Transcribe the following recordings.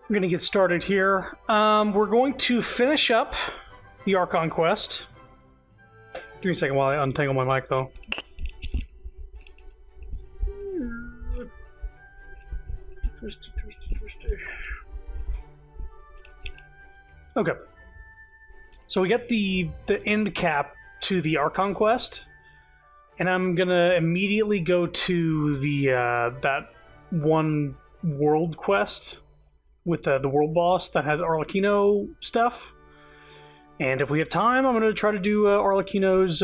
We're going to get started here. We're going to finish up the Archon quest. Give me a second while I untangle my mic, though. Twisty. Okay. So we get the end cap to the Archon quest, and I'm gonna immediately go to the that one world quest with the world boss that has Arlecchino stuff. And if we have time, I'm gonna try to do Arlecchino's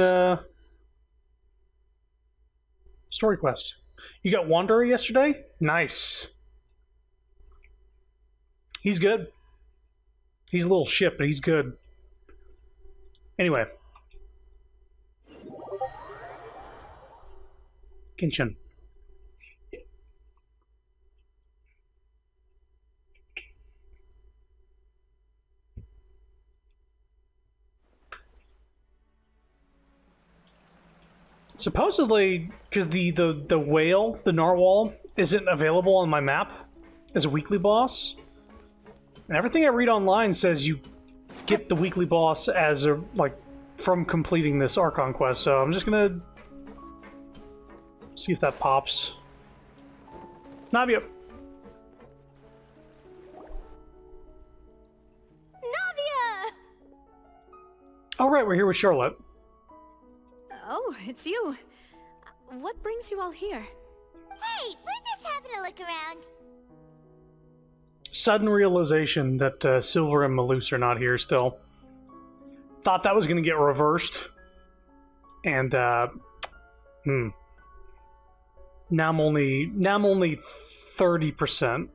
story quest. You got Wanderer yesterday? Nice. He's good. He's a little shit, but he's good. Anyway. Genshin. Supposedly, because the whale, the narwhal, isn't available on my map as a weekly boss. And everything I read online says you get the weekly boss as a, like, from completing this Archon quest. So I'm just gonna see if that pops. Navia! Navia! Alright, we're here with Charlotte. Oh, it's you. What brings you all here? Hey, we're just having a look around. Sudden realization that Silver and Malus are not here still. Thought that was going to get reversed. And, Now I'm only 30%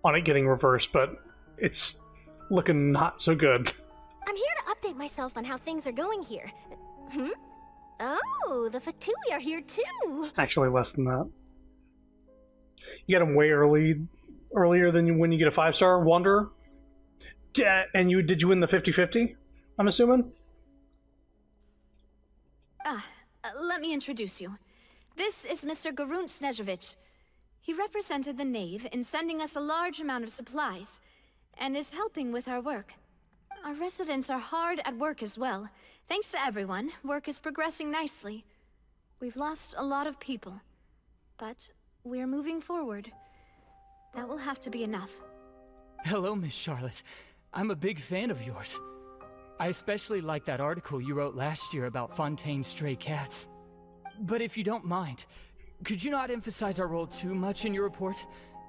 on it getting reversed, but it's looking not so good. I'm here to update myself on how things are going here. Oh, the Fatui are here too. Actually, less than that. You got them way earlier than when you get a 5-star Wanderer. Yeah, and did you win the 50-50? I'm assuming. Let me introduce you. This is Mr. Garunt Snežević. He represented the Knave in sending us a large amount of supplies, and is helping with our work. Our residents are hard at work as well. Thanks to everyone, work is progressing nicely. We've lost a lot of people, but we're moving forward. That will have to be enough. Hello, Miss Charlotte. I'm a big fan of yours. I especially like that article you wrote last year about Fontaine's stray cats. But if you don't mind, could you not emphasize our role too much in your report?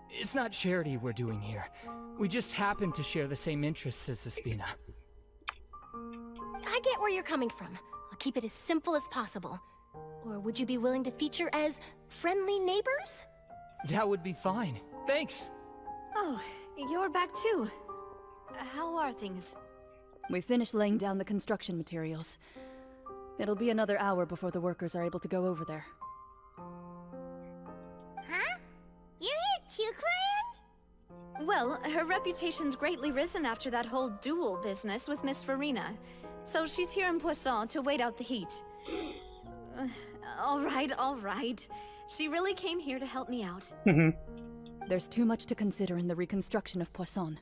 It's not charity we're doing here. We just happen to share the same interests as the Spina. I get where you're coming from. I'll keep it as simple as possible. Or would you be willing to feature as friendly neighbors? That would be fine. Thanks. Oh, you're back too. How are things? We finished laying down the construction materials. It'll be another hour before the workers are able to go over there. Huh? You're here too, Clorand? Well, her reputation's greatly risen after that whole duel business with Miss Farina. So she's here in Poisson to wait out the heat. All right. She really came here to help me out. There's too much to consider in the reconstruction of Poisson.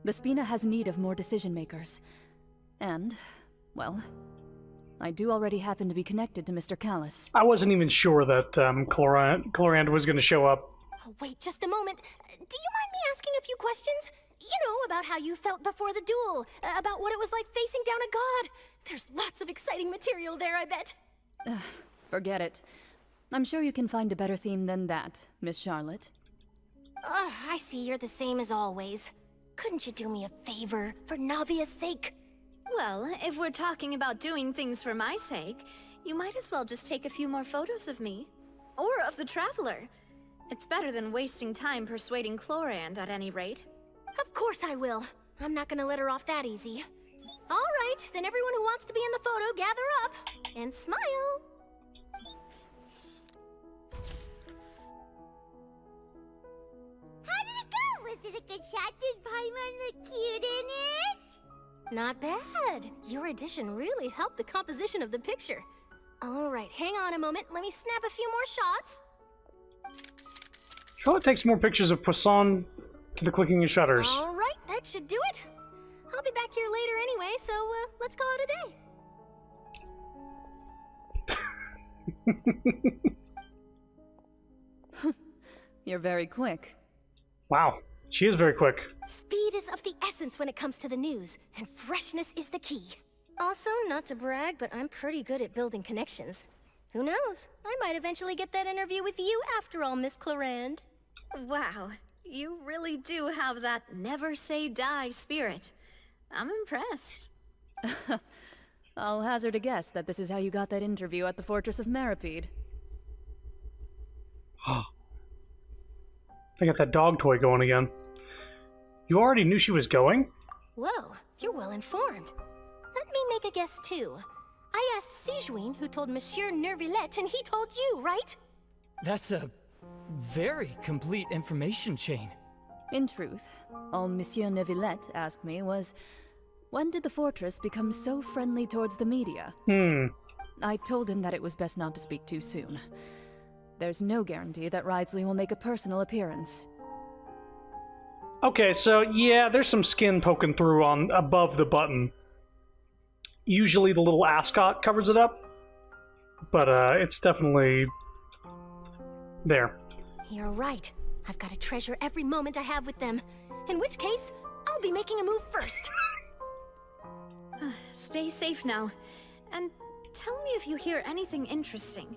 The Spina has need of more decision-makers. And, well, I do already happen to be connected to Mr. Callis. I wasn't even sure that Clorand was going to show up. Oh, wait just a moment. Do you mind me asking a few questions? You know, about how you felt before the duel, about what it was like facing down a god. There's lots of exciting material there, I bet. Forget it. I'm sure you can find a better theme than that, Miss Charlotte. I see you're the same as always. Couldn't you do me a favor, for Navia's sake? Well, if we're talking about doing things for my sake, you might as well just take a few more photos of me. Or of the Traveler. It's better than wasting time persuading Clorand, at any rate. Of course I will. I'm not gonna let her off that easy. All right, then everyone who wants to be in the photo, gather up. And smile. How did it go? Was it a good shot? Did Paimon look cute in it? Not bad. Your addition really helped the composition of the picture. All right, hang on a moment. Let me snap a few more shots. Charlotte takes more pictures of Poisson to the clicking of shutters. All right, that should do it. I'll be back here later anyway, so let's call it a day. You're very quick. Wow, she is very quick. Speed is of the essence when it comes to the news, and freshness is the key. Also, not to brag, but I'm pretty good at building connections. Who knows? I might eventually get that interview with you after all, Miss Clarand. Wow, you really do have that never say die spirit. I'm impressed. I'll hazard a guess that this is how you got that interview at the Fortress of Maripede. They got that dog toy going again. You already knew she was going? Whoa, you're well informed. Let me make a guess too. I asked Sijuin, who told Monsieur Nervillette, and he told you, right? That's a very complete information chain. In truth, all Monsieur Neuvillette asked me was, when did the fortress become so friendly towards the media? I told him that it was best not to speak too soon. There's no guarantee that Ridesley will make a personal appearance. Okay, so yeah, there's some skin poking through on above the button. Usually the little ascot covers it up, but it's definitely there. You're right. I've got to treasure every moment I have with them. In which case, I'll be making a move first. Stay safe now, and tell me if you hear anything interesting.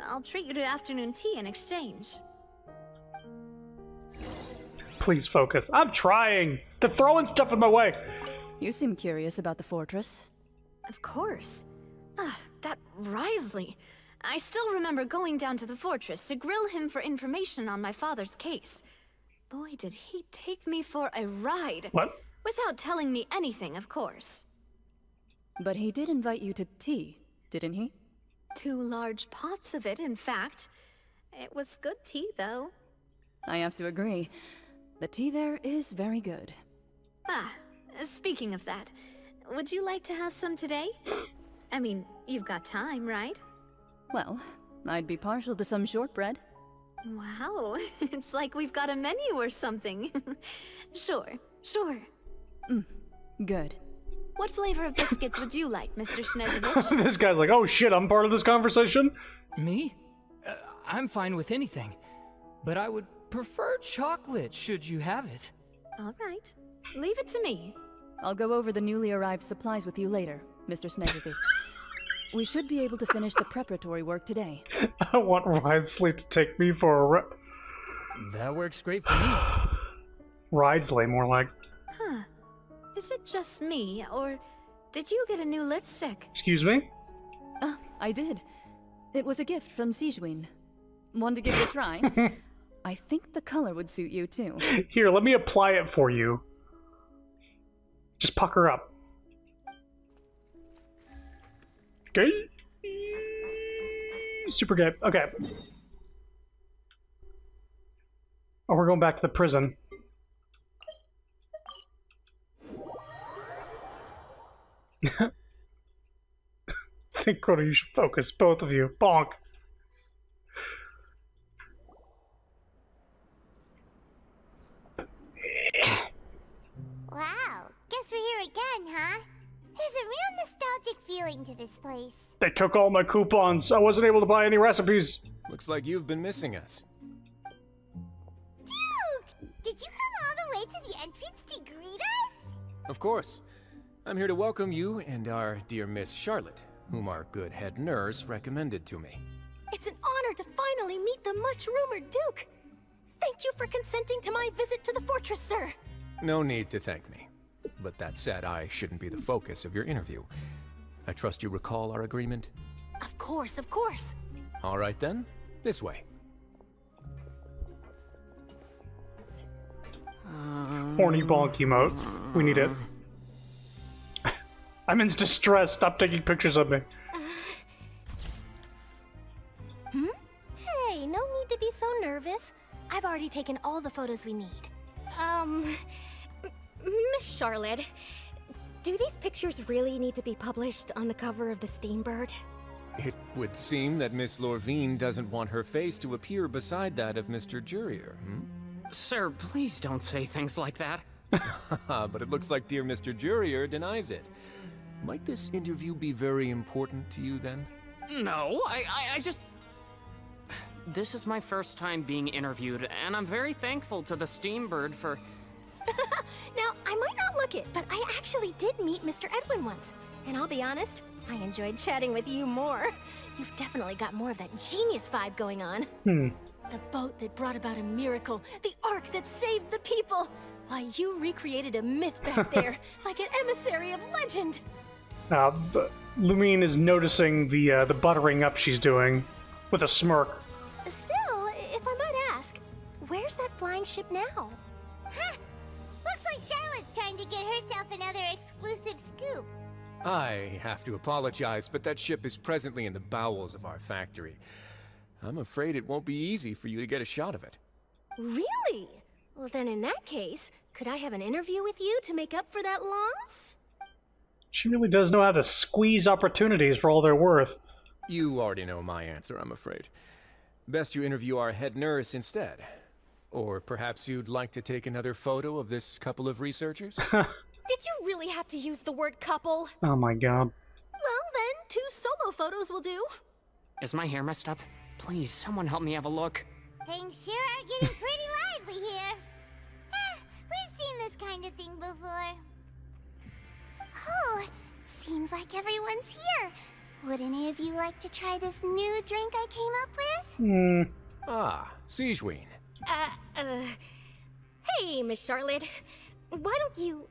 I'll treat you to afternoon tea in exchange. Please focus. I'm trying! They're throwing stuff in my way! You seem curious about the fortress. Of course. That Risley. I still remember going down to the fortress to grill him for information on my father's case. Boy, did he take me for a ride. What? Without telling me anything, of course. But he did invite you to tea, didn't he? 2 large pots of it, in fact. It was good tea, though. I have to agree. The tea there is very good. Speaking of that, would you like to have some today? I mean, you've got time, right? Well, I'd be partial to some shortbread. Wow, it's like we've got a menu or something. Sure. Good. What flavor of biscuits would you like, Mr. Snezhevich? This guy's like, oh shit, I'm part of this conversation? Me? I'm fine with anything. But I would prefer chocolate, should you have it. All right. Leave it to me. I'll go over the newly arrived supplies with you later, Mr. Snezhevich. We should be able to finish the preparatory work today. I want Ridesley to take me for a That works great for me. Ridesley, more like. Huh. Is it just me, or did you get a new lipstick? Excuse me? I did. It was a gift from Sijuin. Want to give it a try? I think the color would suit you, too. Here, let me apply it for you. Just pucker up. Okay. Super good. Okay. Oh, we're going back to the prison. I think, Crota, you should focus. Both of you. Bonk. Wow, guess we're here again, huh? There's a real nostalgic feeling to this place. They took all my coupons. I wasn't able to buy any recipes. Looks like you've been missing us. Duke! Did you come all the way to the entrance to greet us? Of course. I'm here to welcome you and our dear Miss Charlotte, whom our good head nurse recommended to me. It's an honor to finally meet the much-rumored Duke. Thank you for consenting to my visit to the fortress, sir. No need to thank me. But that said, I shouldn't be the focus of your interview. I trust you recall our agreement? Of course, of course. All right then, this way. Horny bonk emote. We need it. I'm in distress. Stop taking pictures of me. Hey, no need to be so nervous. I've already taken all the photos we need. Miss Charlotte, do these pictures really need to be published on the cover of the Steambird? It would seem that Miss Lorvine doesn't want her face to appear beside that of Mr. Jurier, Sir, please don't say things like that. But it looks like dear Mr. Jurier denies it. Might this interview be very important to you then? No, I just... This is my first time being interviewed, and I'm very thankful to the Steambird for... Now, I might not look it, but I actually did meet Mr. Edwin once. And I'll be honest, I enjoyed chatting with you more. You've definitely got more of that genius vibe going on. The boat that brought about a miracle, the ark that saved the people. Why, you recreated a myth back there, like an emissary of legend. Lumine is noticing the buttering up she's doing with a smirk. Still, if I might ask, where's that flying ship now? Huh. Looks like Charlotte's trying to get herself another exclusive scoop. I have to apologize, but that ship is presently in the bowels of our factory. I'm afraid it won't be easy for you to get a shot of it. Really? Well, then in that case, could I have an interview with you to make up for that loss? She really does know how to squeeze opportunities for all they're worth. You already know my answer, I'm afraid. Best you interview our head nurse instead. Or perhaps you'd like to take another photo of this couple of researchers? Did you really have to use the word couple? Oh my god. Well, then, 2 solo photos will do. Is my hair messed up? Please, someone help me have a look. Things sure are getting pretty lively here. We've seen this kind of thing before. Oh, seems like everyone's here. Would any of you like to try this new drink I came up with? Ah, Siegeween. Hey, Miss Charlotte. Why don't you,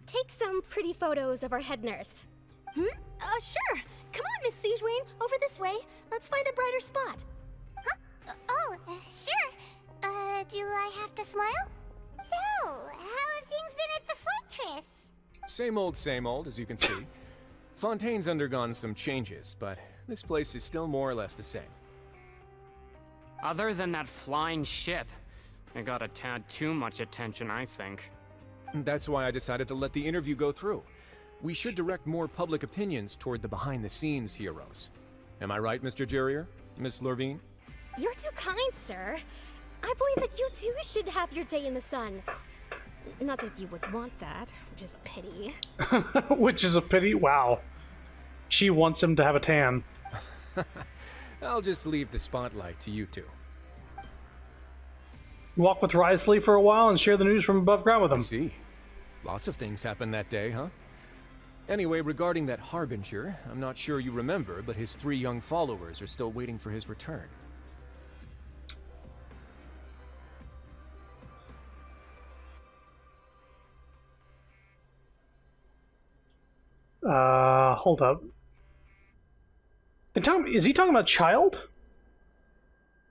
take some pretty photos of our head nurse? Sure. Come on, Miss Siegeween, over this way. Let's find a brighter spot. Huh? Sure. Do I have to smile? So, how have things been at the fortress? Same old, as you can see. Fontaine's undergone some changes, but this place is still more or less the same. Other than that flying ship, it got a tad too much attention, I think. That's why I decided to let the interview go through. We should direct more public opinions toward the behind-the-scenes heroes. Am I right, Mr. Jurier? Miss Lurvine? You're too kind, sir. I believe that you too should have your day in the sun. Not that you would want that, which is a pity. Which is a pity? Wow. She wants him to have a tan. I'll just leave the spotlight to you two. Walk with Risley for a while and share the news from above ground with him. I see. Lots of things happened that day, huh? Anyway, regarding that Harbinger, I'm not sure you remember, but his 3 young followers are still waiting for his return. Hold up. Is he talking about Child?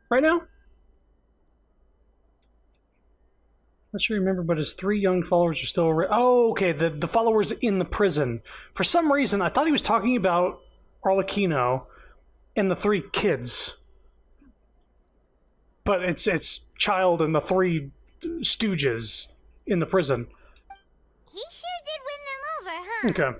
Right now? Not sure you remember, but his 3 young followers are still around. Oh, okay, the followers in the prison. For some reason, I thought he was talking about Arlecchino and the 3 kids. But it's Child and the 3 stooges in the prison. He sure did win them over, huh? Okay.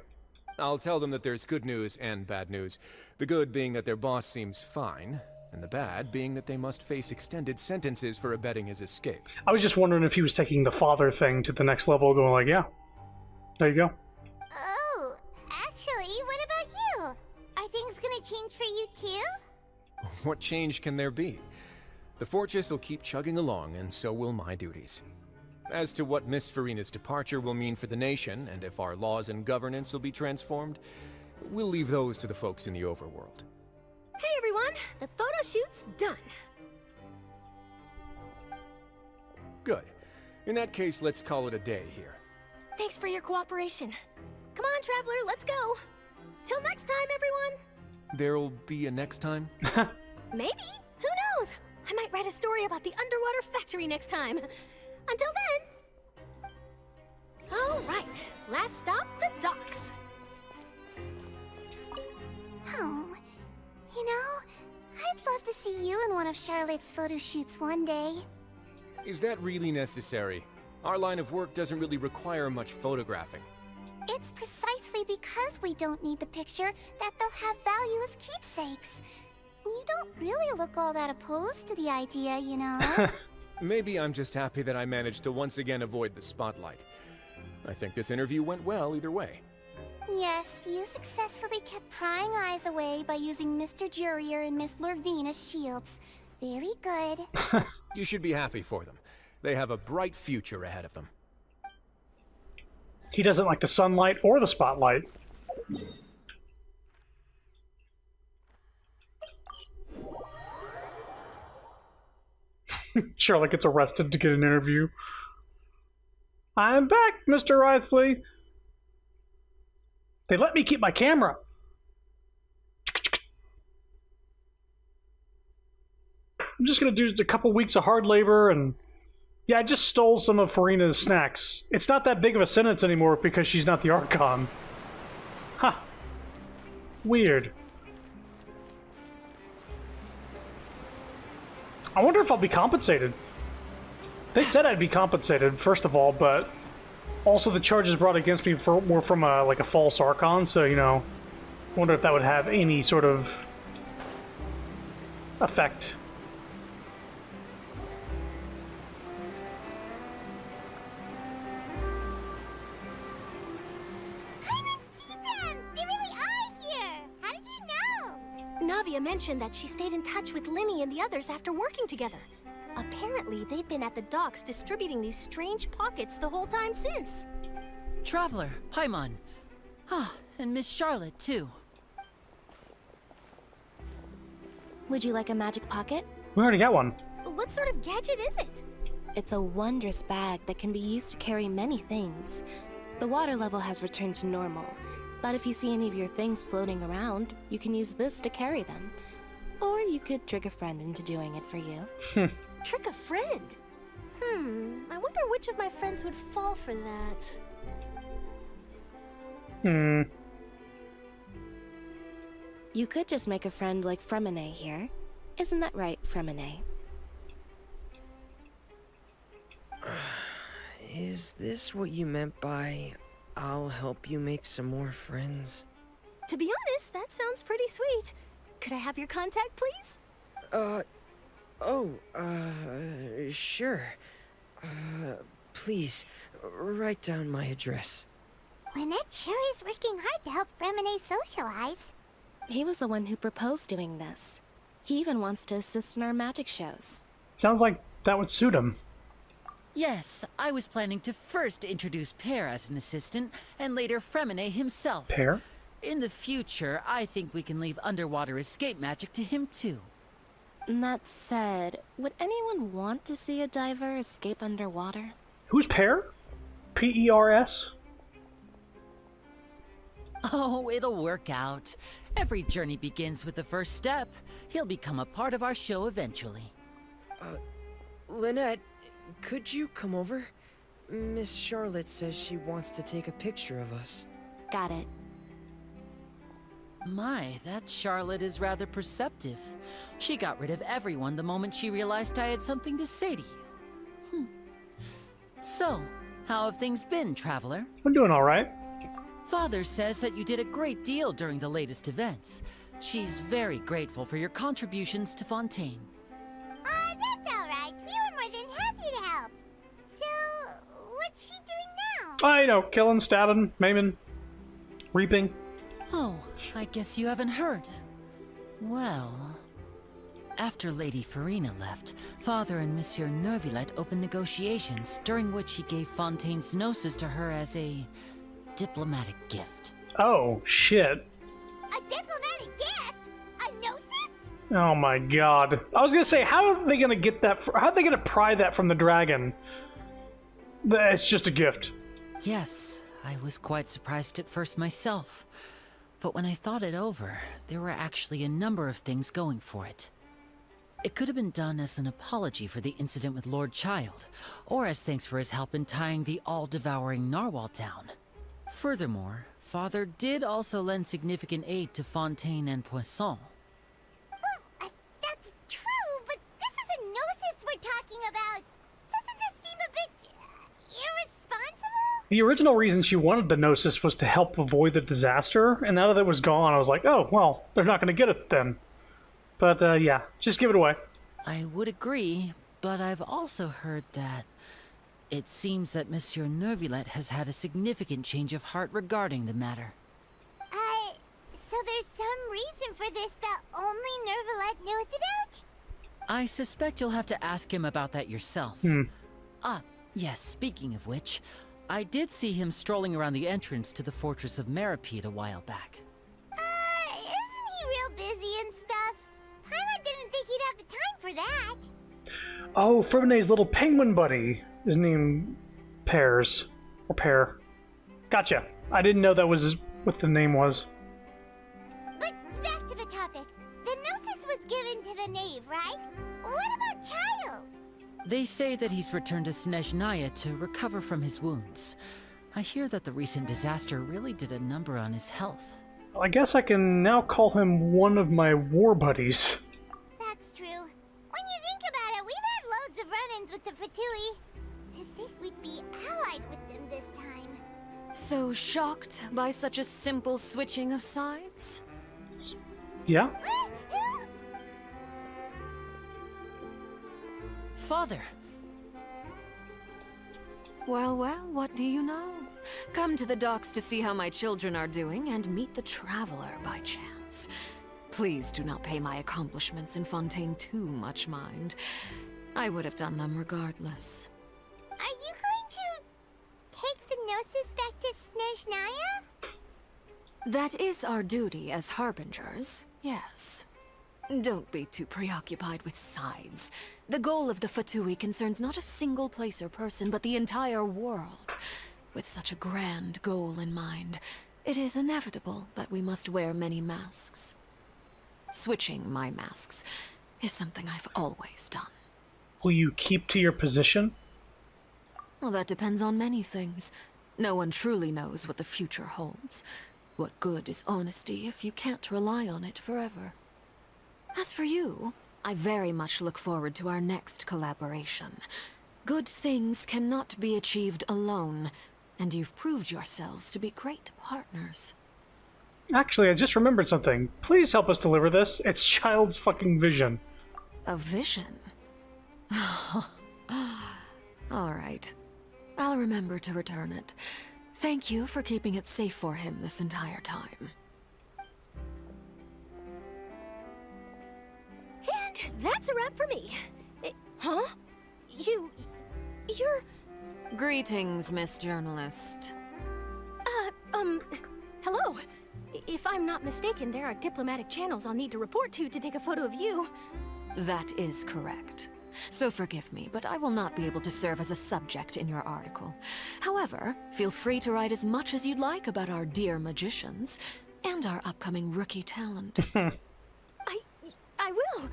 I'll tell them that there's good news and bad news. The good being that their boss seems fine, and the bad being that they must face extended sentences for abetting his escape. I was just wondering if he was taking the father thing to the next level, going like, yeah, there you go. Oh, actually, what about you? Are things gonna change for you too? What change can there be? The fortress will keep chugging along, and so will my duties. As to what Miss Farina's departure will mean for the nation, and if our laws and governance will be transformed, we'll leave those to the folks in the overworld. Hey everyone, the photo shoot's done. Good. In that case, let's call it a day here. Thanks for your cooperation. Come on, Traveler, let's go. Till next time, everyone. There'll be a next time? Maybe. Who knows? I might write a story about the underwater factory next time. Until then. All right, last stop, the docks. Oh, you know, I'd love to see you in one of Charlotte's photo shoots one day. Is that really necessary? Our line of work doesn't really require much photographing. It's precisely because we don't need the picture that they'll have value as keepsakes. You don't really look all that opposed to the idea, you know. Maybe I'm just happy that I managed to once again avoid the spotlight. I think this interview went well either way. Yes, you successfully kept prying eyes away by using Mr. Jurier and Miss Lorvine as shields. Very good. You should be happy for them. They have a bright future ahead of them. He doesn't like the sunlight or the spotlight. Charlotte gets arrested to get an interview. I'm back, Mr. Wrightsley. They let me keep my camera. I'm just going to do a couple weeks of hard labor and... Yeah, I just stole some of Farina's snacks. It's not that big of a sentence anymore because she's not the Archon. Huh. Weird. I wonder if I'll be compensated. They said I'd be compensated, first of all, but also the charges brought against me were from like a false Archon, so, you know, I wonder if that would have any sort of effect. Navia mentioned that she stayed in touch with Linny and the others after working together. Apparently, they've been at the docks distributing these strange pockets the whole time since. Traveler, Paimon. Ah, and Miss Charlotte, too. Would you like a magic pocket? We already got one. What sort of gadget is it? It's a wondrous bag that can be used to carry many things. The water level has returned to normal. But if you see any of your things floating around, you can use this to carry them. Or you could trick a friend into doing it for you. Trick a friend? I wonder which of my friends would fall for that. You could just make a friend like Fremine here. Isn't that right, Fremine? Is this what you meant by... I'll help you make some more friends? To be honest, that sounds pretty sweet. Could I have your contact, please? Sure. Please, write down my address. Lynette sure is working hard to help Fremine socialize. He was the one who proposed doing this. He even wants to assist in our magic shows. Sounds like that would suit him. Yes, I was planning to first introduce Pear as an assistant, and later Fremine himself. Pear? In the future, I think we can leave underwater escape magic to him too. That said, would anyone want to see a diver escape underwater? Who's Pear? P-E-R-S? Oh, it'll work out. Every journey begins with the first step. He'll become a part of our show eventually. Lynette, could you come over? Miss Charlotte says she wants to take a picture of us. Got it. My, that Charlotte is rather perceptive. She got rid of everyone the moment she realized I had something to say to you. So, how have things been, Traveler? I'm doing alright. Father says that you did a great deal during the latest events. She's very grateful for your contributions to Fontaine. That's alright. We were more than happy to help. So, what's she doing now? You know, killing, stabbing, maiming, reaping. Oh, I guess you haven't heard. Well, after Lady Farina left, Father and Monsieur Neuvillette opened negotiations, during which he gave Fontaine's gnosis to her as a diplomatic gift. Oh, shit. A diplomatic gift? A gnosis? Oh my god. I was gonna say, how are they gonna get that? How are they gonna pry that from the dragon? It's just a gift. Yes, I was quite surprised at first myself. But when I thought it over, there were actually a number of things going for it. It could have been done as an apology for the incident with Lord Child, or as thanks for his help in tying the all-devouring narwhal down. Furthermore, Father did also lend significant aid to Fontaine and Poisson. Well, that's true, but this is a gnosis we're talking about. Doesn't this seem a bit irresponsible? The original reason she wanted the Gnosis was to help avoid the disaster, and now that it was gone, I was like, oh, well, they're not going to get it then. But, yeah, just give it away. I would agree, But I've also heard that it seems that Monsieur Nervulet has had a significant change of heart regarding the matter. So there's some reason for this that only Nervulet knows about? I suspect you'll have to ask him about that yourself. Ah, yes, speaking of which, I did see him strolling around the entrance to the Fortress of Meripede a while back. Isn't he real busy and stuff? Paimon didn't think he'd have the time for that. Oh, Fribonet's little penguin buddy is named Pears. Or Pear. Gotcha. I didn't know that was what the name was. But back to the topic. The Gnosis was given to the knave, right? What about Child? They say that he's returned to Snezhnaya to recover from his wounds. I hear that the recent disaster really did a number on his health. I guess I can now call him one of my war buddies. That's true. When you think about it, we've had loads of run-ins with the Fatui. To think we'd be allied with them this time. So shocked by such a simple switching of sides? Yeah? Father! Well, well, what do you know? Come to the docks to see how my children are doing and meet the Traveler by chance. Please do not pay my accomplishments in Fontaine too much mind. I would have done them regardless. Are you going to take the Gnosis back to Snezhnaya? That is our duty as Harbingers, yes. Don't be too preoccupied with sides. The goal of the Fatui concerns not a single place or person, but the entire world. With such a grand goal in mind, it is inevitable that we must wear many masks. Switching my masks is something I've always done. Will you keep to your position? Well, that depends on many things. No one truly knows what the future holds. What good is honesty if you can't rely on it forever? As for you, I very much look forward to our next collaboration. Good things cannot be achieved alone, and you've proved yourselves to be great partners. Actually, I just remembered something. Please help us deliver this. It's Child's fucking vision. A vision? All right. I'll remember to return it. Thank you for keeping it safe for him this entire time. And that's a wrap for me. Huh? You're... Greetings, Miss Journalist. Hello. If I'm not mistaken, there are diplomatic channels I'll need to report to take a photo of you. That is correct. So forgive me, but I will not be able to serve as a subject in your article. However, feel free to write as much as you'd like about our dear magicians and our upcoming rookie talent. I will.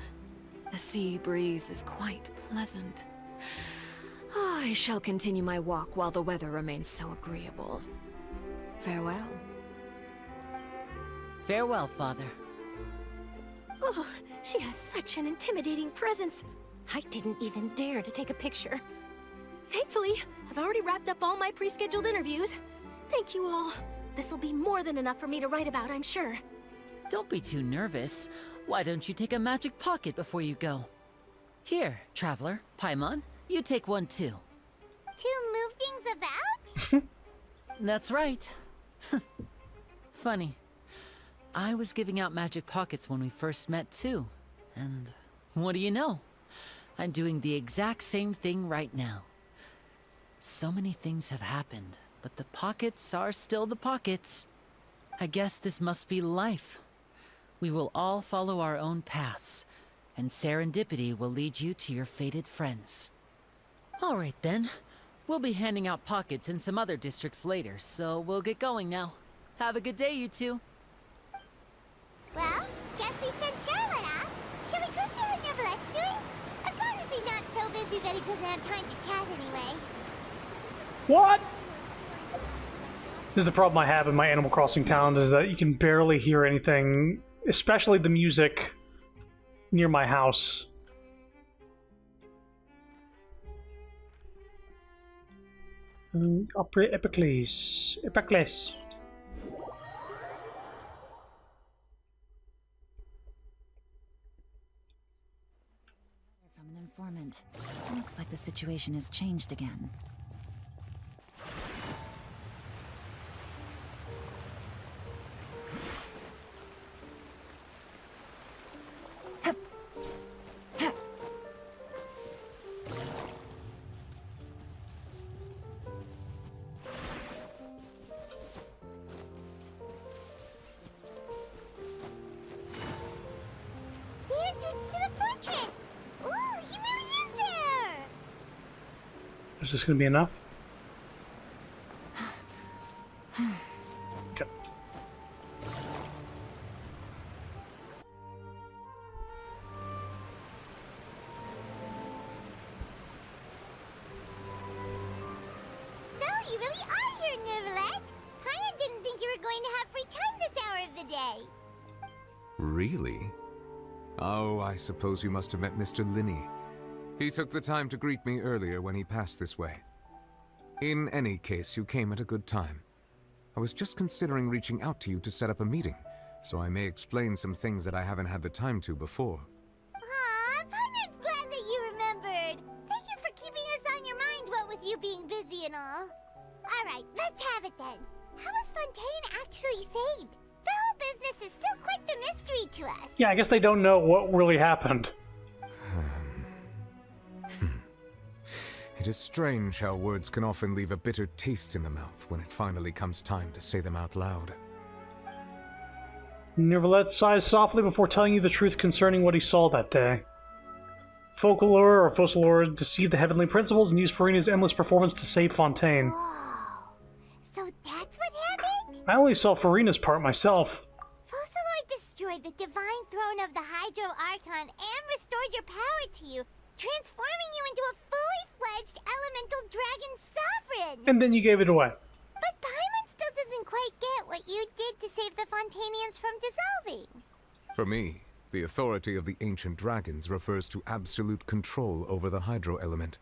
The sea breeze is quite pleasant. I shall continue my walk while the weather remains so agreeable. Farewell. Farewell, Father. Oh, she has such an intimidating presence. I didn't even dare to take a picture. Thankfully, I've already wrapped up all my pre-scheduled interviews. Thank you all. This'll be more than enough for me to write about, I'm sure. Don't be too nervous. Why don't you take a magic pocket before you go? Here, Traveler, Paimon, you take one too. To move things about? That's right. Funny. I was giving out magic pockets when we first met too. And what do you know? I'm doing the exact same thing right now. So many things have happened, but the pockets are still the pockets. I guess this must be life. We will all follow our own paths, and serendipity will lead you to your fated friends. All right then. We'll be handing out pockets in some other districts later, so we'll get going now. Have a good day, you two. Well, guess we sent Charlotte off. Shall we go see how Nervulet's doing? As long as he's not so busy that he doesn't have time to chat anyway. What? This is the problem I have in my Animal Crossing towns, is that you can barely hear anything, especially the music near my house. Opera Epicles. Epicles. From an informant. looks like the situation has changed again. The entrance to the fortress! Ooh, he really is there! Is this going to be enough? Okay. So, you really are here, Neuvillette! Paimon didn't think you were going to have free time this hour of the day. Really? Oh, I suppose you must have met Mr. Linney. He took the time to greet me earlier when he passed this way. In any case, you came at a good time. I was just considering reaching out to you to set up a meeting, so I may explain some things that I haven't had the time to before. Aw, Paimon's glad that you remembered. Thank you for keeping us on your mind, what with you being busy and all. Alright, let's have it then. How was Fontaine actually saved? The whole business is still quite the mystery to us. Yeah, I guess they don't know what really happened. It is strange how words can often leave a bitter taste in the mouth when it finally comes time to say them out loud. Neuvillette sighs softly before telling you the truth concerning what he saw that day. Folklore or Focalor deceived the heavenly principles and used Furina's endless performance to save Fontaine. Whoa. So that's what happened? I only saw Furina's part myself. Focalor destroyed the divine throne of the Hydro Archon and restored your power to you, transforming you into a fully fledged elemental dragon sovereign! And then you gave it away. But Paimon still doesn't quite get what you did to save the Fontanians from dissolving. For me, the authority of the ancient dragons refers to absolute control over the hydro element.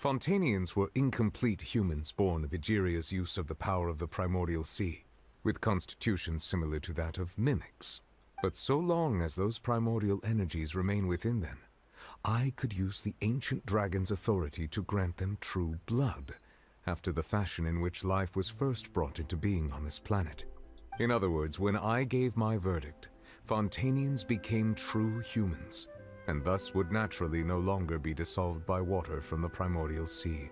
Fontanians were incomplete humans born of Egeria's use of the power of the primordial sea, with constitutions similar to that of mimics. But so long as those primordial energies remain within them, I could use the ancient dragon's authority to grant them true blood, after the fashion in which life was first brought into being on this planet. In other words, when I gave my verdict, Fontanians became true humans, and thus would naturally no longer be dissolved by water from the primordial sea.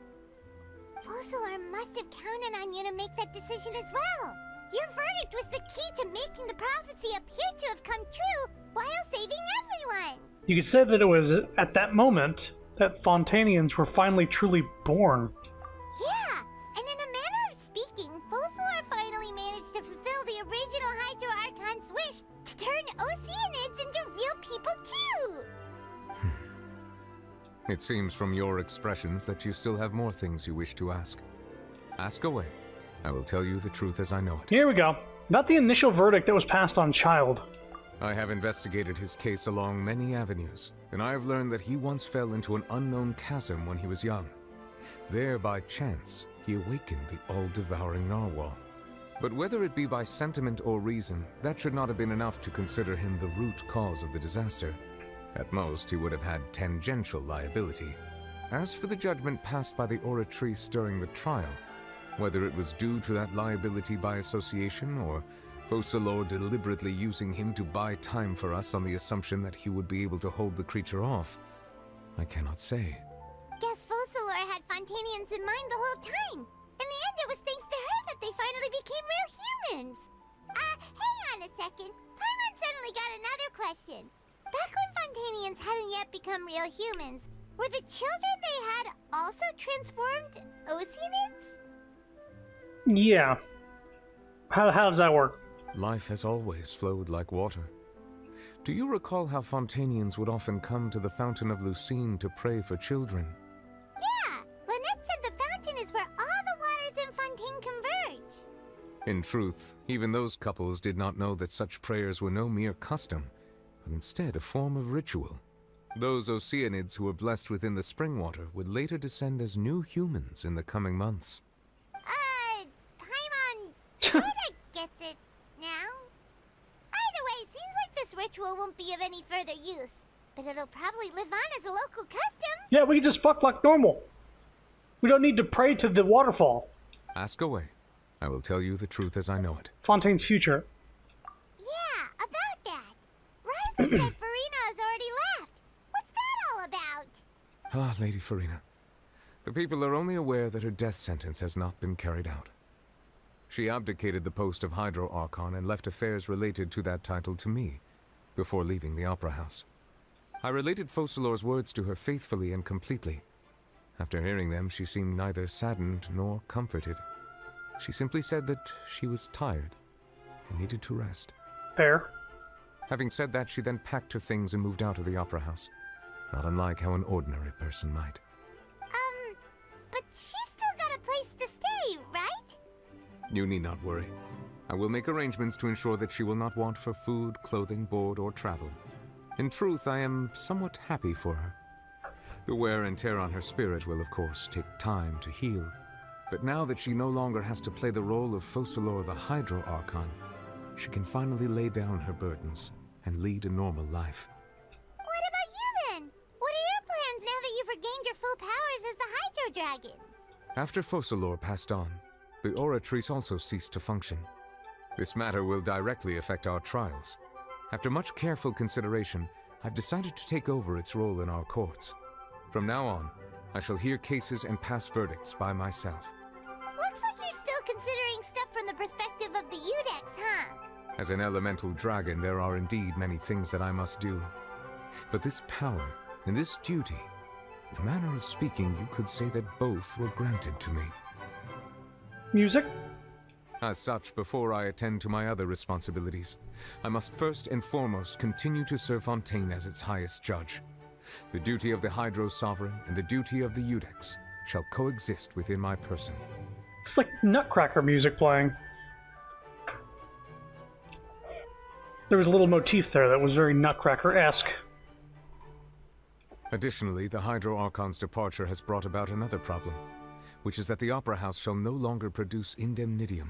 Focalor must have counted on you to make that decision as well. Your verdict was the key to making the prophecy appear to have come true while saving everyone. You could say that it was at that moment that Fontanians were finally truly born. Yeah, and in a manner of speaking, Focalor finally managed to fulfill the original Hydro Archon's wish to turn Oceanids into real people too! It seems from your expressions that you still have more things you wish to ask. Ask away. I will tell you the truth as I know it. Here we go. About the initial verdict that was passed on Child. I have investigated his case along many avenues, and I have learned that he once fell into an unknown chasm when he was young. There, by chance, he awakened the all-devouring narwhal. But whether it be by sentiment or reason, that should not have been enough to consider him the root cause of the disaster. At most, he would have had tangential liability. As for the judgment passed by the Oratrice during the trial, whether it was due to that liability by association, or Focalor deliberately using him to buy time for us on the assumption that he would be able to hold the creature off, I cannot say. Guess Focalor had Fontanians in mind the whole time. In the end, it was thanks to her that they finally became real humans. Hang on a second. Paimon suddenly got another question. Back when Fontanians hadn't yet become real humans, were the children they had also transformed Oceanids? Yeah. How does that work? Life has always flowed like water. Do you recall how Fontanians would often come to the Fountain of Lucine to pray for children? Yeah! Lynette said the fountain is where all the waters in Fontaine converge. In truth, even those couples did not know that such prayers were no mere custom, but instead a form of ritual. Those Oceanids who were blessed within the spring water would later descend as new humans in the coming months. Paimon sorta gets it now. Either way, it seems like this ritual won't be of any further use. but it'll probably live on as a local custom. Yeah, we can just fuck like normal. We don't need to pray to the waterfall. Ask away. I will tell you the truth as I know it. Fontaine's future. Yeah, about that. Ryza said Farina has already left. What's that all about? Ah, Lady Farina. The people are only aware that her death sentence has not been carried out. She abdicated the post of Hydro Archon and left affairs related to that title to me, before leaving the Opera House. I related Focalor's words to her faithfully and completely. After hearing them, she seemed neither saddened nor comforted. She simply said that she was tired and needed to rest. Fair. Having said that, she then packed her things and moved out of the Opera House, not unlike how an ordinary person might. But she's still got a place to stay, right? You need not worry. I will make arrangements to ensure that she will not want for food, clothing, board, or travel. In truth, I am somewhat happy for her. The wear and tear on her spirit will, of course, take time to heal. But now that she no longer has to play the role of Focalor the Hydro Archon, she can finally lay down her burdens and lead a normal life. What about you then? What are your plans now that you've regained your full powers as the Hydro Dragon? After Focalor passed on, the Oratrice also ceased to function. This matter will directly affect our trials. After much careful consideration, I've decided to take over its role in our courts. From now on, I shall hear cases and pass verdicts by myself. Looks like you're still considering stuff from the perspective of the Udex, huh? As an elemental dragon, there are indeed many things that I must do. But this power and this duty, in a manner of speaking, you could say that both were granted to me. Music? As such, before I attend to my other responsibilities, I must first and foremost continue to serve Fontaine as its highest judge. The duty of the Hydro Sovereign and the duty of the Udex shall coexist within my person. It's like Nutcracker music playing. There was a little motif there that was very Nutcracker-esque. Additionally, the Hydro Archon's departure has brought about another problem, which is that the Opera House shall no longer produce indemnitium.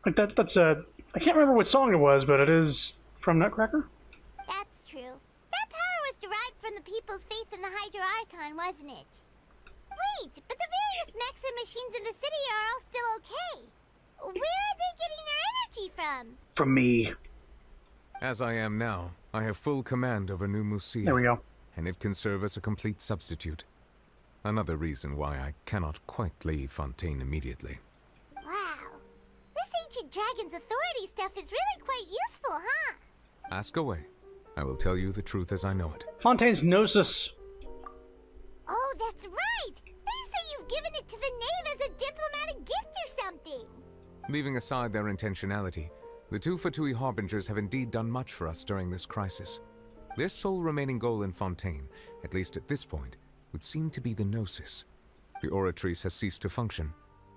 Like that's a... I can't remember what song it was, but it is from Nutcracker? That's true. That power was derived from the people's faith in the Hydro Archon, wasn't it? Wait, but the various mechs and machines in the city are all still okay. Where are they getting their energy from? From me. As I am now, I have full command over New Musia. There we go. And it can serve as a complete substitute. Another reason why I cannot quite leave Fontaine immediately. Wow. This ancient dragon's authority stuff is really quite useful, huh? Ask away. I will tell you the truth as I know it. Fontaine's Gnosis. Oh, that's right! They say you've given it to the knave as a diplomatic gift or something! Leaving aside their intentionality, the two Fatui Harbingers have indeed done much for us during this crisis. Their sole remaining goal in Fontaine, at least at this point, would seem to be the Gnosis. The Oratrice has ceased to function.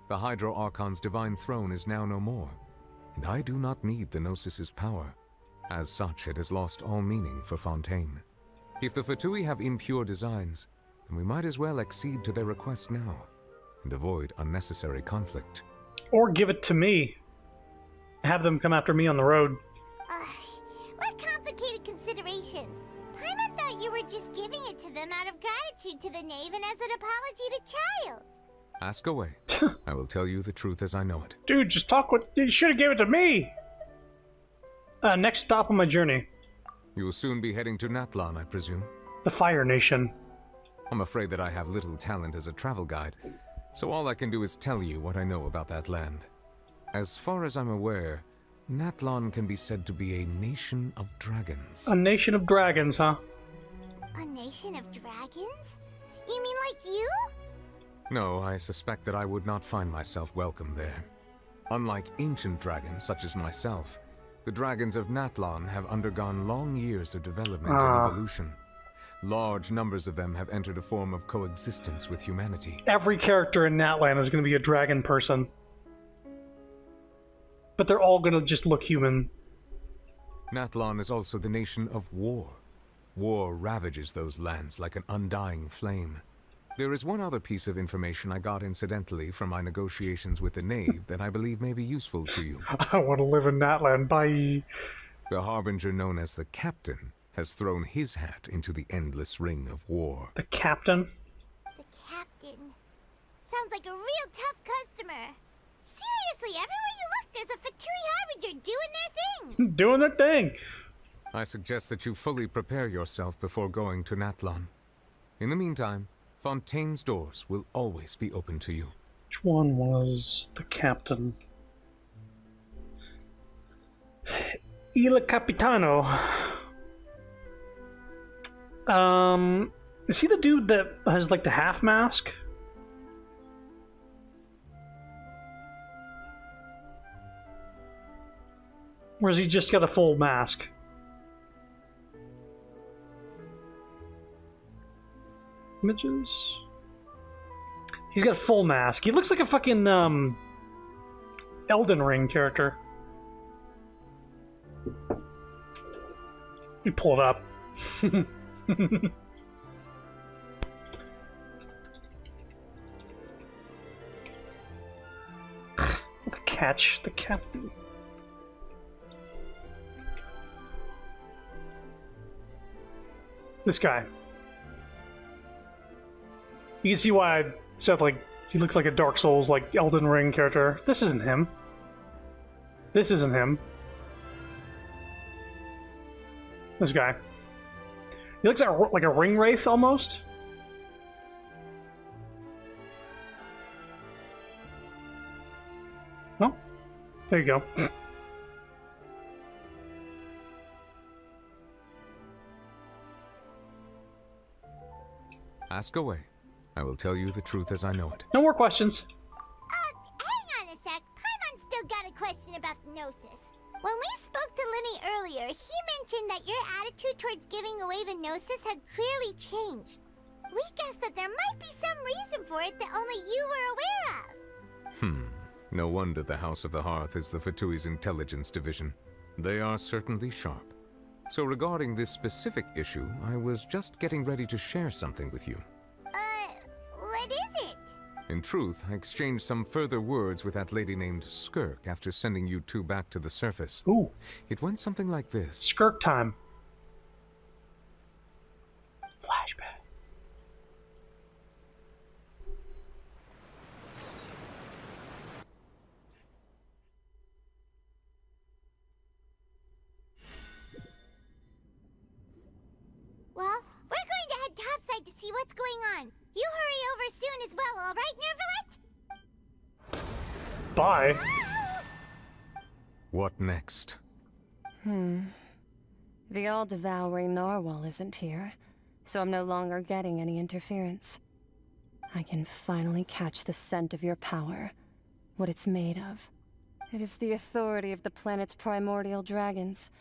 The Hydro Archon's divine throne is now no more, and I do not need the Gnosis's power. As such, it has lost all meaning for Fontaine. If the Fatui have impure designs, then we might as well accede to their request now, and avoid unnecessary conflict. Or give it to me. Have them come after me on the road. What complicated considerations. Paimon thought you were just giving it to them out of gratitude to the knave and as an apology to Child. Ask away. I will tell you the truth as I know it. Dude, just talk what... You should have gave it to me! Next stop on my journey. You will soon be heading to Natlan, I presume? The Fire Nation. I'm afraid that I have little talent as a travel guide, so all I can do is tell you what I know about that land. As far as I'm aware, Natlan can be said to be a nation of dragons. A nation of dragons, huh? A nation of dragons? You mean like you? No, I suspect that I would not find myself welcome there. Unlike ancient dragons such as myself, the dragons of Natlan have undergone long years of development and evolution. Large numbers of them have entered a form of coexistence with humanity. Every character in Natlan is going to be a dragon person. But they're all going to just look human. Natlan is also the nation of war. War ravages those lands like an undying flame. There is one other piece of information I got incidentally from my negotiations with the Knave that I believe may be useful to you. I want to live in Natland. Bye. The Harbinger known as the Captain has thrown his hat into the endless ring of war. The Captain? The Captain. Sounds like a real tough customer. Seriously, everywhere you look, there's a Fatui Harbinger doing their thing. Doing their thing. I suggest that you fully prepare yourself before going to Natlan. In the meantime, Fontaine's doors will always be open to you. Which one was the Captain? Il Capitano. Is he the dude that has like the half mask? Or has he just got a full mask? Images? He's got a full mask. He looks like a fucking Elden Ring character. You pull it up. The catch, the captain. This guy. You can see why I said, like, he looks like a Dark Souls, like, Elden Ring character. This isn't him. This isn't him. This guy. He looks like a ring wraith, almost. Oh, there you go. Ask away. I will tell you the truth as I know it. No more questions. Hang on a sec. Paimon's still got a question about the Gnosis. When we spoke to Linny earlier, he mentioned that your attitude towards giving away the Gnosis had clearly changed. We guessed that there might be some reason for it that only you were aware of. No wonder the House of the Hearth is the Fatui's intelligence division. They are certainly sharp. So regarding this specific issue, I was just getting ready to share something with you. What is it? In truth, I exchanged some further words with that lady named Skirk after sending you two back to the surface. Ooh. It went something like this. Skirk time. Flashback. Well, we're going to head topside to see what's going on. You hurry over soon as well, all right, Nervalet? Bye. What next? The all-devouring narwhal isn't here, so I'm no longer getting any interference. I can finally catch the scent of your power, what it's made of. It is the authority of the planet's primordial dragons,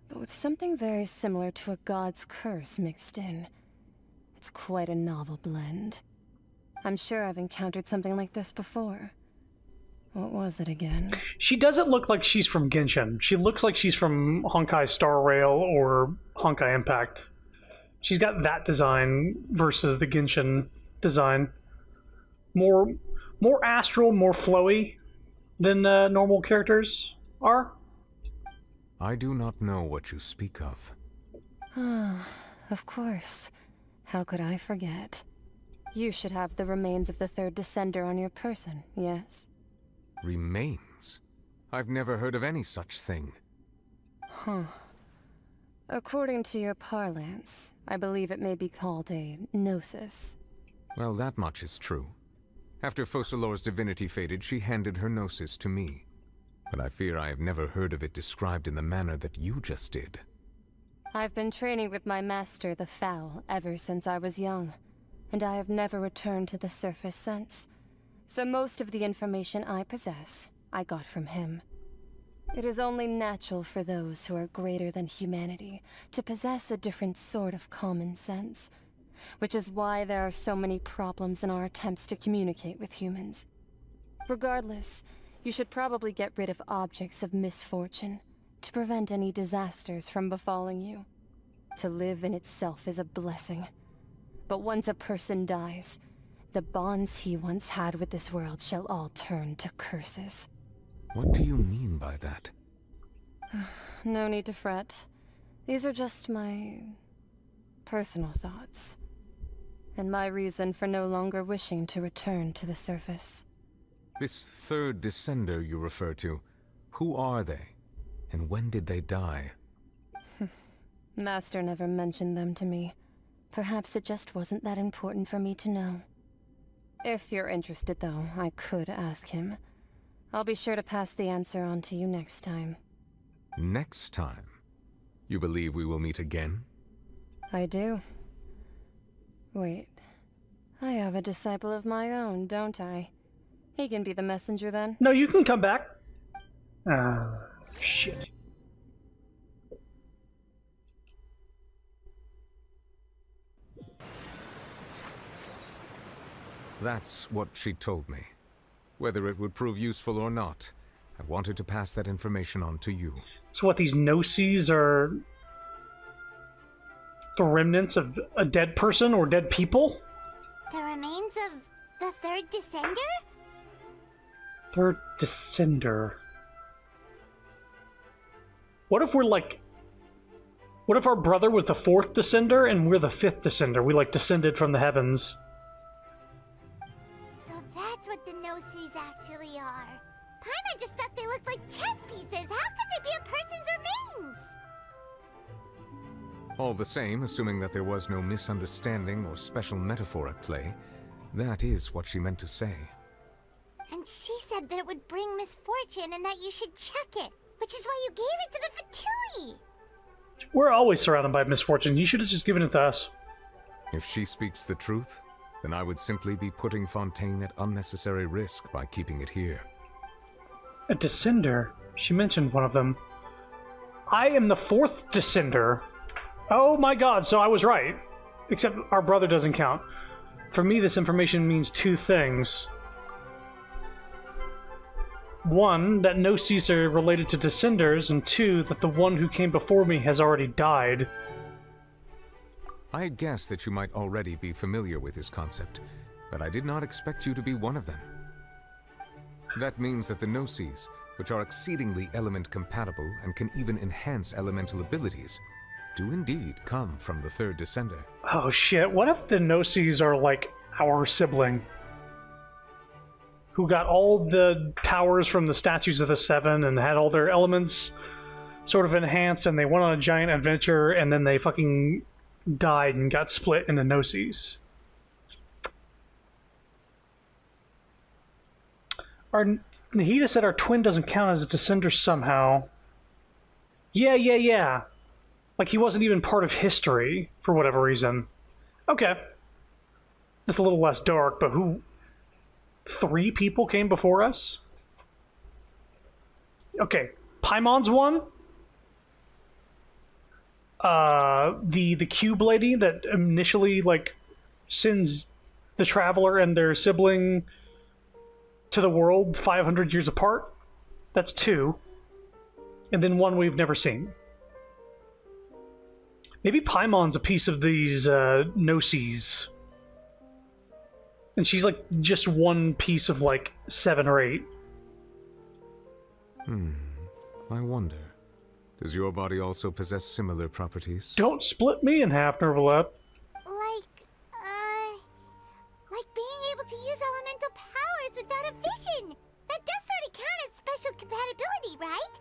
but with something very similar to a god's curse mixed in. It's quite a novel blend. I'm sure I've encountered something like this before. What was it again? She doesn't look like she's from Genshin. She looks like she's from Honkai Star Rail or Honkai Impact. She's got that design versus the Genshin design. More astral, more flowy than normal characters are. I do not know what you speak of. Of course. How could I forget? You should have the remains of the third Descender on your person, yes? Remains? I've never heard of any such thing. According to your parlance, I believe it may be called a gnosis. Well, that much is true. After Focalor's divinity faded, she handed her gnosis to me. But I fear I have never heard of it described in the manner that you just did. I've been training with my master, the Foul, ever since I was young, and I have never returned to the surface since. So most of the information I possess, I got from him. It is only natural for those who are greater than humanity to possess a different sort of common sense, which is why there are so many problems in our attempts to communicate with humans. Regardless, you should probably get rid of objects of misfortune to prevent any disasters from befalling you. To live in itself is a blessing, But once a person dies, the bonds he once had with this world shall all turn to curses. What do you mean by that? No need to fret. These are just my personal thoughts. And my reason for no longer wishing to return to the surface. This third descender you refer to, who are they? And when did they die? Master never mentioned them to me. Perhaps it just wasn't that important for me to know. If you're interested, though, I could ask him. I'll be sure to pass the answer on to you next time. Next time? You believe we will meet again? I do. Wait. I have a disciple of my own, don't I? He can be the messenger then? No, you can come back. Shit. That's what she told me. Whether it would prove useful or not, I wanted to pass that information on to you. So what, these Gnosis are the remnants of a dead person or dead people? The remains of the third descender? Third descender. What if we're like... What if our brother was the fourth descender and we're the fifth descender? We like descended from the heavens. So that's what the Gnosis actually are. Paimon just thought they looked like chess pieces. How could they be a person's remains? All the same, assuming that there was no misunderstanding or special metaphor at play, that is what she meant to say. And she said that it would bring misfortune and that you should check it, which is why you gave it to the Fatui. We're always surrounded by misfortune. You should have just given it to us. If she speaks the truth, then I would simply be putting Fontaine at unnecessary risk by keeping it here. A descender? She mentioned one of them. I am the fourth descender. Oh my god, so I was right. Except our brother doesn't count. For me, this information means two things. One, that Gnosis are related to descenders, and two, that the one who came before me has already died. I had guessed that you might already be familiar with this concept, but I did not expect you to be one of them. That means that the Gnosis, which are exceedingly element-compatible and can even enhance elemental abilities, do indeed come from the third descender. Oh shit, what if the Gnosis are like our sibling? Who got all the powers from the Statues of the Seven and had all their elements sort of enhanced, and they went on a giant adventure, and then they fucking died and got split into Gnosis. Nahida said our twin doesn't count as a descender somehow. Yeah. Like he wasn't even part of history, for whatever reason. Okay. That's a little less dark, but who... 3 people came before us? Okay, Paimon's one. The cube lady that initially, like, sends the Traveler and their sibling to the world 500 years apart. That's 2. And then 1 we've never seen. Maybe Paimon's a piece of these Gnosis. And she's like just 1 piece of like 7 or 8. I wonder. Does your body also possess similar properties? Don't split me in half, Nervalette. Like being able to use elemental powers without a vision. That does sort of count as special compatibility, right?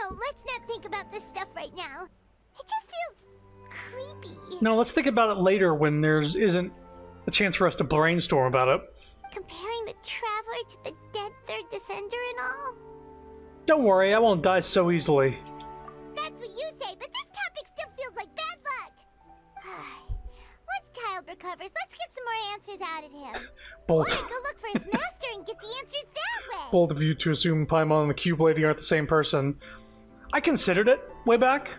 No, let's not think about this stuff right now. It just feels creepy. No, let's think about it later when there isn't a chance for us to brainstorm about it. Comparing the Traveler to the dead third descender and all? Don't worry, I won't die so easily. That's what you say, but this topic still feels like bad luck. Once Child recovers, let's get some more answers out of him. Bold. Or go look for his master and get the answers that way. Bold of you to assume Paimon and the Cube Lady aren't the same person. I considered it way back.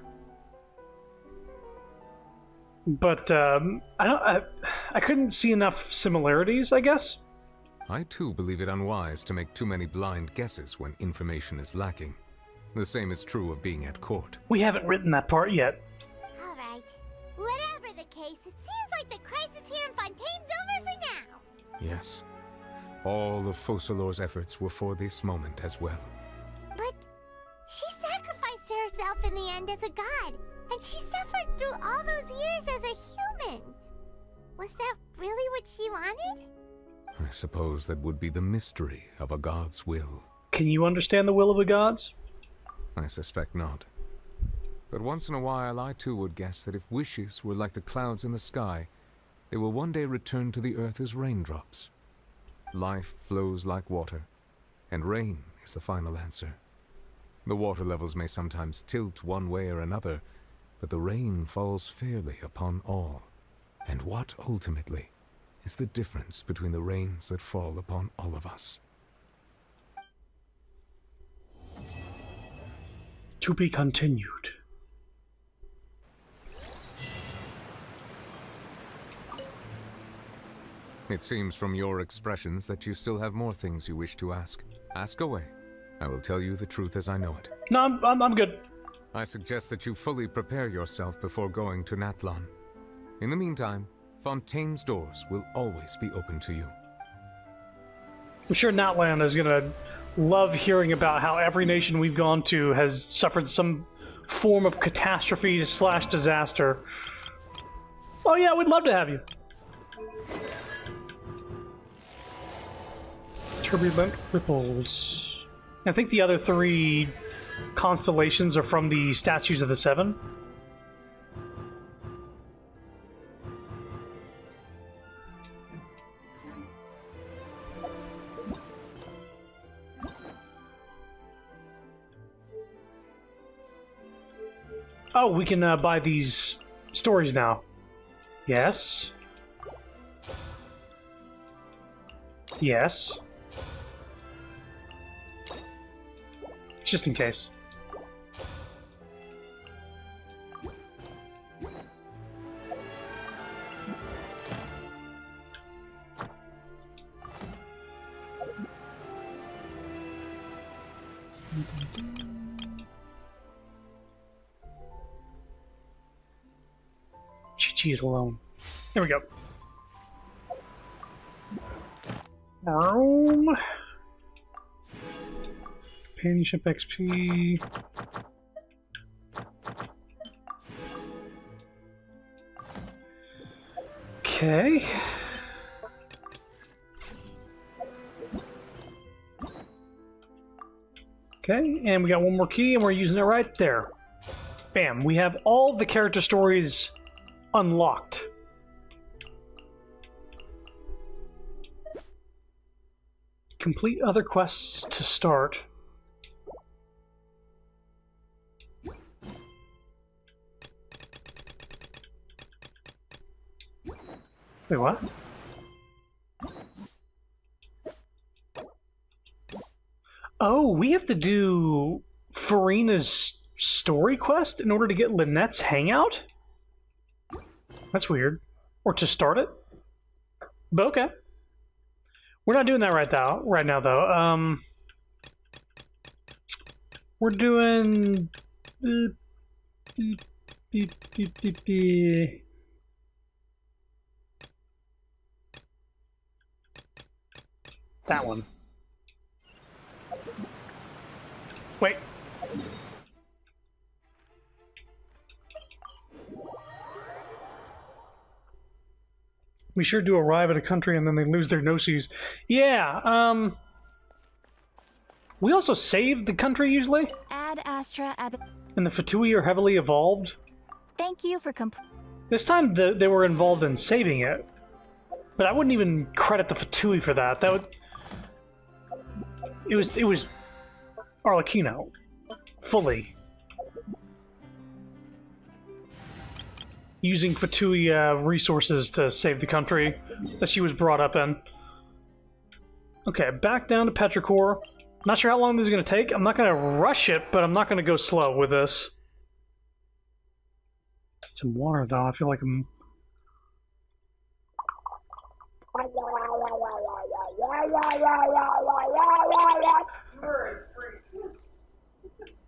But I couldn't see enough similarities, I guess. I too believe it unwise to make too many blind guesses when information is lacking. The same is true of being at court. We haven't written that part yet. Alright. Whatever the case, it Seems like the crisis here in Fontaine's over for now. Yes. All of Focalor's efforts were for this moment as well. But she sacrificed herself in the end as a god, and she suffered through all those years as a human. Was that really what she wanted? I suppose that would be the mystery of a god's will. Can you understand the will of the gods? I suspect not. But once in a while I too would guess that if wishes were like the clouds in the sky, they will one day return to the earth as raindrops. Life flows like water, and rain is the final answer. The water levels may sometimes tilt one way or another, but the rain falls fairly upon all. And what, ultimately, is the difference between the rains that fall upon all of us? To be continued. It seems from your expressions that you still have more things you wish to ask. Ask away. I will tell you the truth as I know it. No, I'm good. I suggest that you fully prepare yourself before going to Natlan. In the meantime, Fontaine's doors will always be open to you. I'm sure Natlan is gonna love hearing about how every nation we've gone to has suffered some form of catastrophe / disaster. Oh yeah, we'd love to have you. Turbulent ripples. I think the other 3 constellations are from the Statues of the Seven. Oh, we can buy these stories now. Yes. Yes. Just in case. Chi-Chi is alone. There we go. Companionship XP. Okay. Okay, and we got one more key, and we're using it right there. Bam, we have all the character stories unlocked. Complete other quests to start. Wait, what? Oh, we have to do Farina's story quest in order to get Lynette's hangout? That's weird. Or to start it? But okay. We're not doing that right now, though. We're doing... that one. Wait. We sure do arrive at a country and then they lose their gnosis. Yeah, we also saved the country usually. Ad Astra And the Fatui are heavily evolved. Thank you for This time they were involved in saving it. But I wouldn't even credit the Fatui for that. That would... It was Arlecchino. Fully. Using Fatui resources to save the country that she was brought up in. Okay, back down to Petrichor. Not sure how long this is going to take. I'm not going to rush it, but I'm not going to go slow with this. Some water, though. I feel like I'm...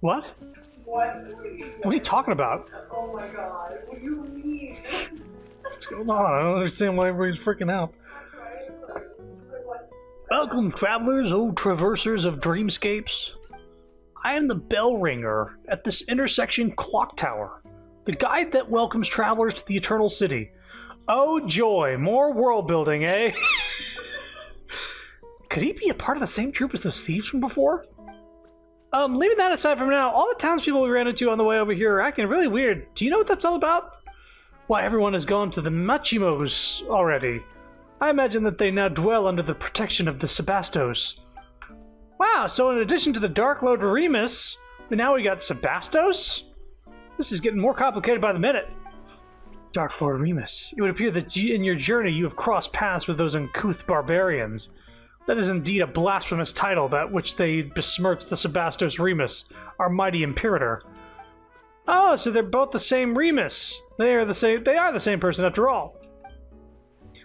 What? What? What are you talking about? Oh my god, what do you mean? What's going on? I don't understand why everybody's freaking out. Welcome, travelers, traversers of dreamscapes. I am the bell ringer at this intersection clock tower, the guide that welcomes travelers to the Eternal City. Oh joy, more world building, eh? Could he be a part of the same troop as those thieves from before? Leaving that aside from now, all the townspeople we ran into on the way over here are acting really weird. Do you know what that's all about? Why, everyone has gone to the Machimos already. I imagine that they now dwell under the protection of the Sebastos. Wow, so in addition to the Dark Lord Remus, now we got Sebastos? This is getting more complicated by the minute. Dark Lord Remus, it would appear that in your journey you have crossed paths with those uncouth barbarians. That is indeed a blasphemous title, that which they besmirch the Sebastos Remus, our mighty imperator. Oh, so they're both the same Remus. They are the same person after all.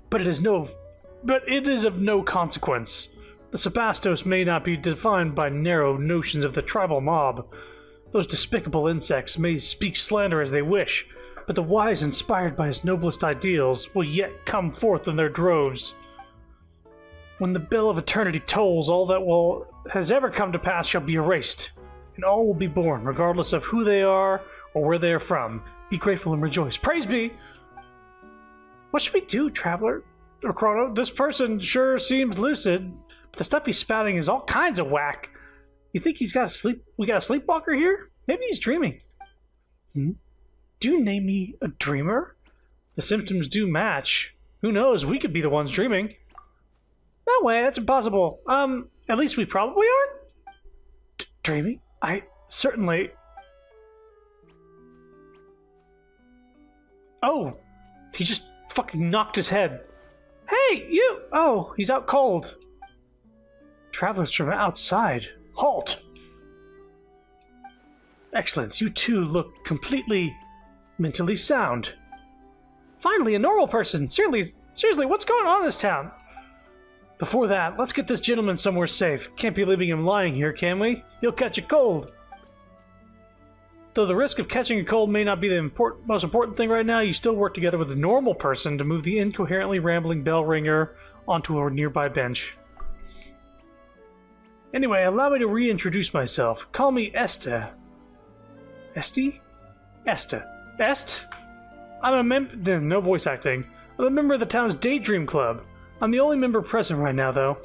But it is of no consequence. The Sebastos may not be defined by narrow notions of the tribal mob. Those despicable insects may speak slander as they wish, but the wise inspired by his noblest ideals will yet come forth in their droves. When the bell of eternity tolls, all that has ever come to pass shall be erased, and all will be born, regardless of who they are or where they are from. Be grateful and rejoice. Praise be! What should we do, traveler? Or Chrono? This person sure seems lucid, but the stuff he's spouting is all kinds of whack. You think we got a sleepwalker here? Maybe he's dreaming. Do you name me a dreamer? The symptoms do match. Who knows, we could be the ones dreaming. No way, that's impossible. At least we probably aren't? Dreaming? I certainly... Oh, he just fucking knocked his head. Hey, you! Oh, he's out cold. Travelers from outside. Halt! Excellent, you two look completely mentally sound. Finally, a normal person. Seriously, what's going on in this town? Before that, let's get this gentleman somewhere safe. Can't be leaving him lying here, can we? He'll catch a cold. Though the risk of catching a cold may not be the most important thing right now, you still work together with a normal person to move the incoherently rambling bell ringer onto a nearby bench. Anyway, allow me to reintroduce myself. Call me Esta. Esti? Esta. Est? I'm a member... No voice acting. I'm a member of the town's Daydream Club. I'm the only member present right now, though.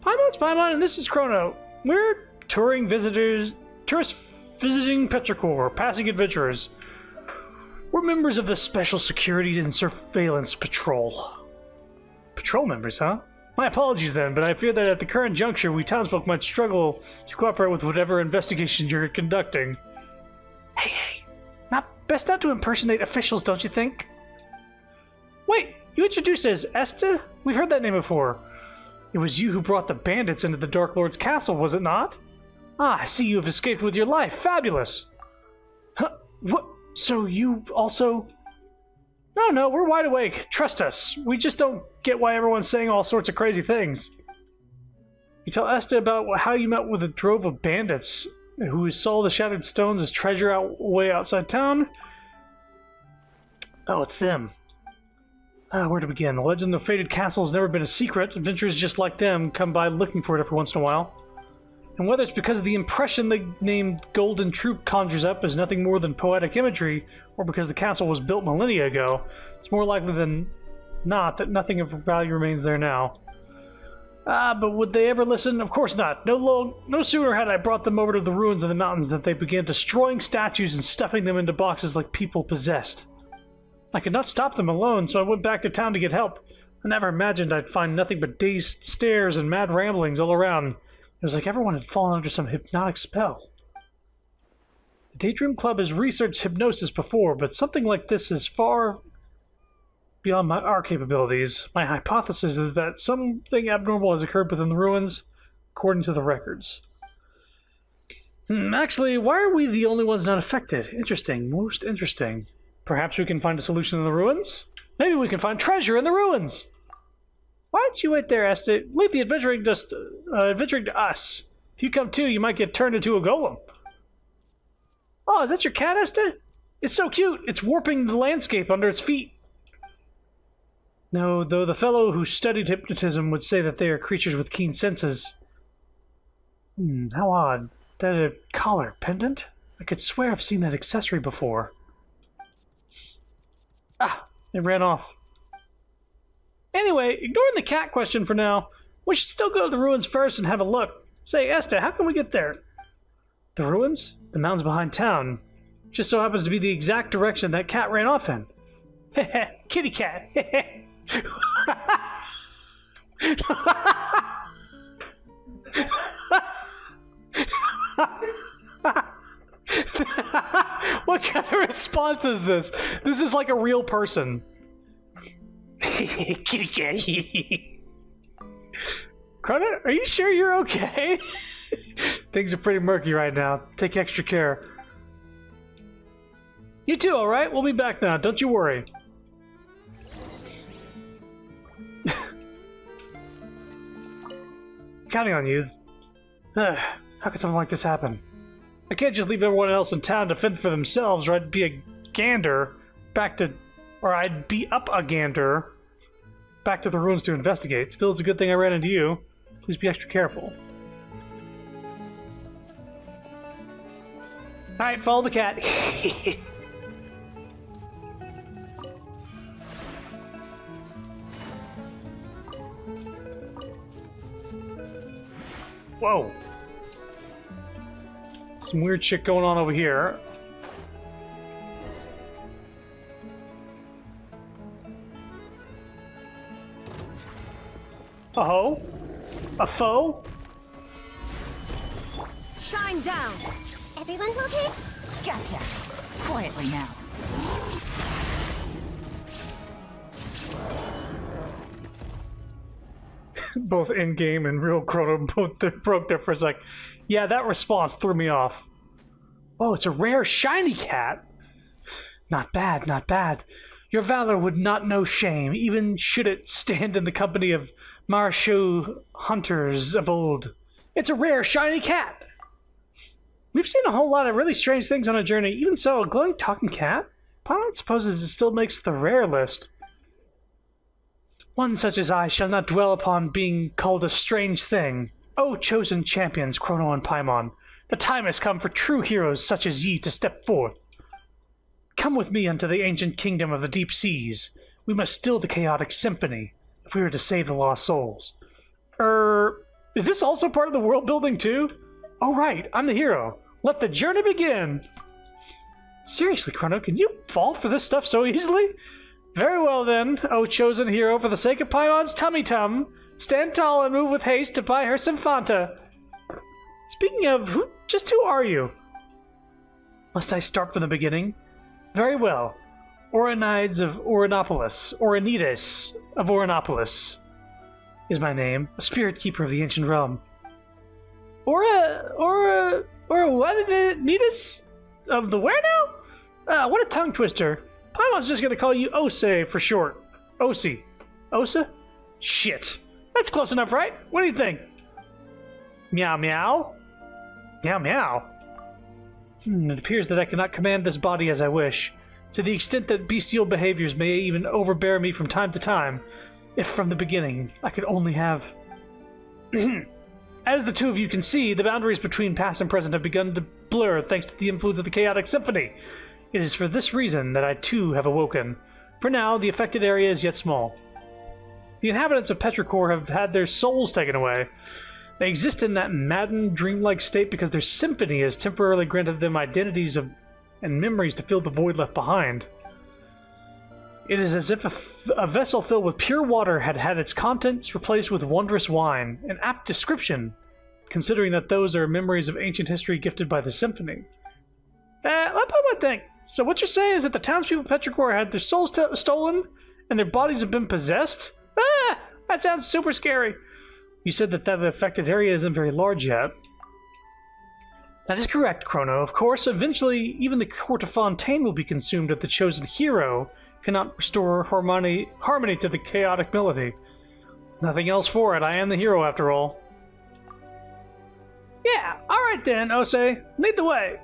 Paimon, and this is Chrono. We're tourists visiting Petrichor, passing adventurers. We're members of the Special Security and Surveillance Patrol. Patrol members, huh? My apologies then, but I fear that at the current juncture, we townsfolk might struggle to cooperate with whatever investigation you're conducting. Hey, best not to impersonate officials, don't you think? Wait, you introduced as Esta? We've heard that name before. It was you who brought the bandits into the Dark Lord's castle, was it not? Ah, I see you have escaped with your life. Fabulous. Huh? What? So you've also... No, we're wide awake. Trust us. We just don't get why everyone's saying all sorts of crazy things. You tell Esta about how you met with a drove of bandits who saw the shattered stones as treasure way outside town? Oh, it's them. Where to begin? The legend of Fated Castle has never been a secret. Adventurers just like them come by looking for it every once in a while. And whether it's because of the impression the name Golden Troop conjures up as nothing more than poetic imagery, or because the castle was built millennia ago, it's more likely than not that nothing of value remains there now. But would they ever listen? Of course not. No sooner had I brought them over to the ruins of the mountains than they began destroying statues and stuffing them into boxes like people possessed. I could not stop them alone, so I went back to town to get help. I never imagined I'd find nothing but dazed stares and mad ramblings all around. It was like everyone had fallen under some hypnotic spell. The Daydream Club has researched hypnosis before, but something like this is far beyond our capabilities. My hypothesis is that something abnormal has occurred within the ruins, according to the records. Actually, why are we the only ones not affected? Interesting, most interesting. Perhaps we can find a solution in the ruins? Maybe we can find treasure in the ruins! Why don't you wait there, Esta? Leave the adventuring to us. If you come too, you might get turned into a golem. Oh, is that your cat, Esta? It's so cute. It's warping the landscape under its feet. No, though the fellow who studied hypnotism would say that they are creatures with keen senses. How odd. That a collar, pendant? I could swear I've seen that accessory before. Ah, it ran off. Anyway, ignoring the cat question for now, we should still go to the ruins first and have a look. Say, Esta, how can we get there? The ruins? The mountains behind town. Just so happens to be the exact direction that cat ran off in. Heh kitty cat. What kind of response is this? This is like a real person. Kitty cat. Chrono, are you sure you're okay? Things are pretty murky right now. Take extra care. You too, alright? We'll be back now. Don't you worry. Counting on you. How could something like this happen? I can't just leave everyone else in town to fend for themselves, or I'd be a gander I'd be up a gander back to the ruins to investigate. Still, it's a good thing I ran into you. Please be extra careful. Alright, follow the cat. Whoa. Some weird shit going on over here. Uh-oh. A foe? Shine down! Everyone's okay? Gotcha. Quietly now. Both in-game and real Chrono both broke there for a sec. Yeah, that response threw me off. Oh, it's a rare shiny cat. Not bad, not bad. Your valor would not know shame, even should it stand in the company of Marshu hunters of old. It's a rare shiny cat. We've seen a whole lot of really strange things on a journey. Even so, a glowing talking cat? Pilot supposes it still makes the rare list. One such as I shall not dwell upon being called a strange thing. O chosen champions, Chrono and Paimon, the time has come for true heroes such as ye to step forth. Come with me unto the ancient kingdom of the deep seas. We must still the chaotic symphony, if we are to save the lost souls. Is this also part of the world building too? Oh right, I'm the hero. Let the journey begin! Seriously, Chrono, can you fall for this stuff so easily? Very well then, O chosen hero, for the sake of Paimon's tummy-tum, stand tall and move with haste to buy her Symphanta. Speaking of, who are you? Must I start from the beginning? Very well. Oranides of Oranopolis, Oranides of Oranopolis is my name, a spirit keeper of the ancient realm. What? Nidus? Of the where now? What a tongue twister. Paimon's just gonna call you Ose for short. Osi. Osa? Shit. That's close enough, right? What do you think? Meow meow? Meow meow. It appears that I cannot command this body as I wish, to the extent that bestial behaviors may even overbear me from time to time, if from the beginning I could only have... As the two of you can see, the boundaries between past and present have begun to blur thanks to the influence of the chaotic symphony. It is for this reason that I too have awoken. For now, the affected area is yet small. The inhabitants of Petrichor have had their souls taken away. They exist in that maddened, dreamlike state because their symphony has temporarily granted them identities and memories to fill the void left behind. It is as if a vessel filled with pure water had had its contents replaced with wondrous wine, an apt description, considering that those are memories of ancient history gifted by the symphony. Let me think. So what you're saying is that the townspeople of Petrichor had their souls stolen, and their bodies have been possessed? Ah! That sounds super scary. You said that the affected area isn't very large yet. That is correct, Chrono. Of course, eventually, even the court of Fontaine will be consumed if the chosen hero cannot restore harmony to the chaotic melody. Nothing else for it. I am the hero, after all. Yeah, alright then, Ose. Lead the way.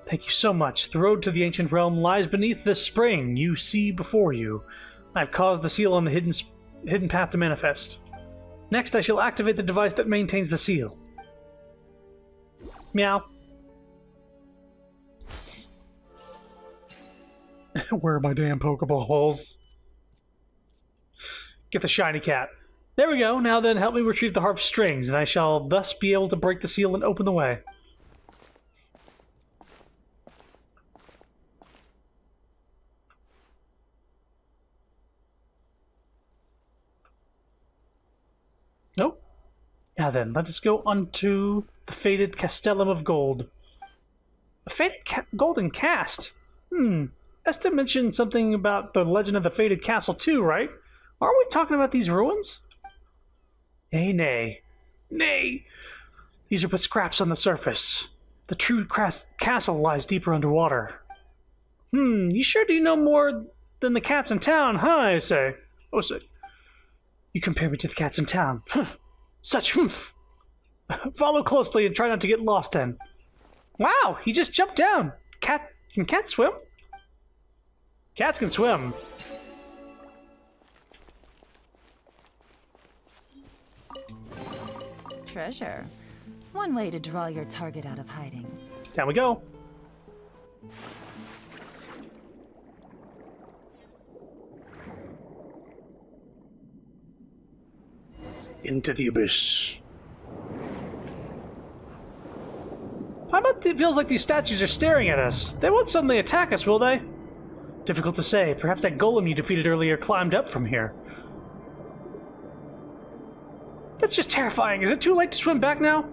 Thank you so much. The road to the ancient realm lies beneath this spring you see before you. I've caused the seal on the hidden path to manifest. Next, I shall activate the device that maintains the seal. Meow. Where are my damn Pokeballs? Get the shiny cat. There we go. Now then, help me retrieve the harp strings, and I shall thus be able to break the seal and open the way. Nope. Now then, let us go unto the fated Castellum of Gold. A fated golden cast? Esther mentioned something about the legend of the fated castle too, right? Aren't we talking about these ruins? Nay, nay. Nay! These are but scraps on the surface. The true castle lies deeper underwater. You sure do know more than the cats in town, huh, I say? Oh, say. You compare me to the cats in town. Such Follow closely and try not to get lost then. Wow, he just jumped down. Can cats swim? Cats can swim. Treasure. One way to draw your target out of hiding. Down we go. Into the abyss. It feels like these statues are staring at us. They won't suddenly attack us, will they? Difficult to say. Perhaps that golem you defeated earlier climbed up from here. That's just terrifying. Is it too late to swim back now?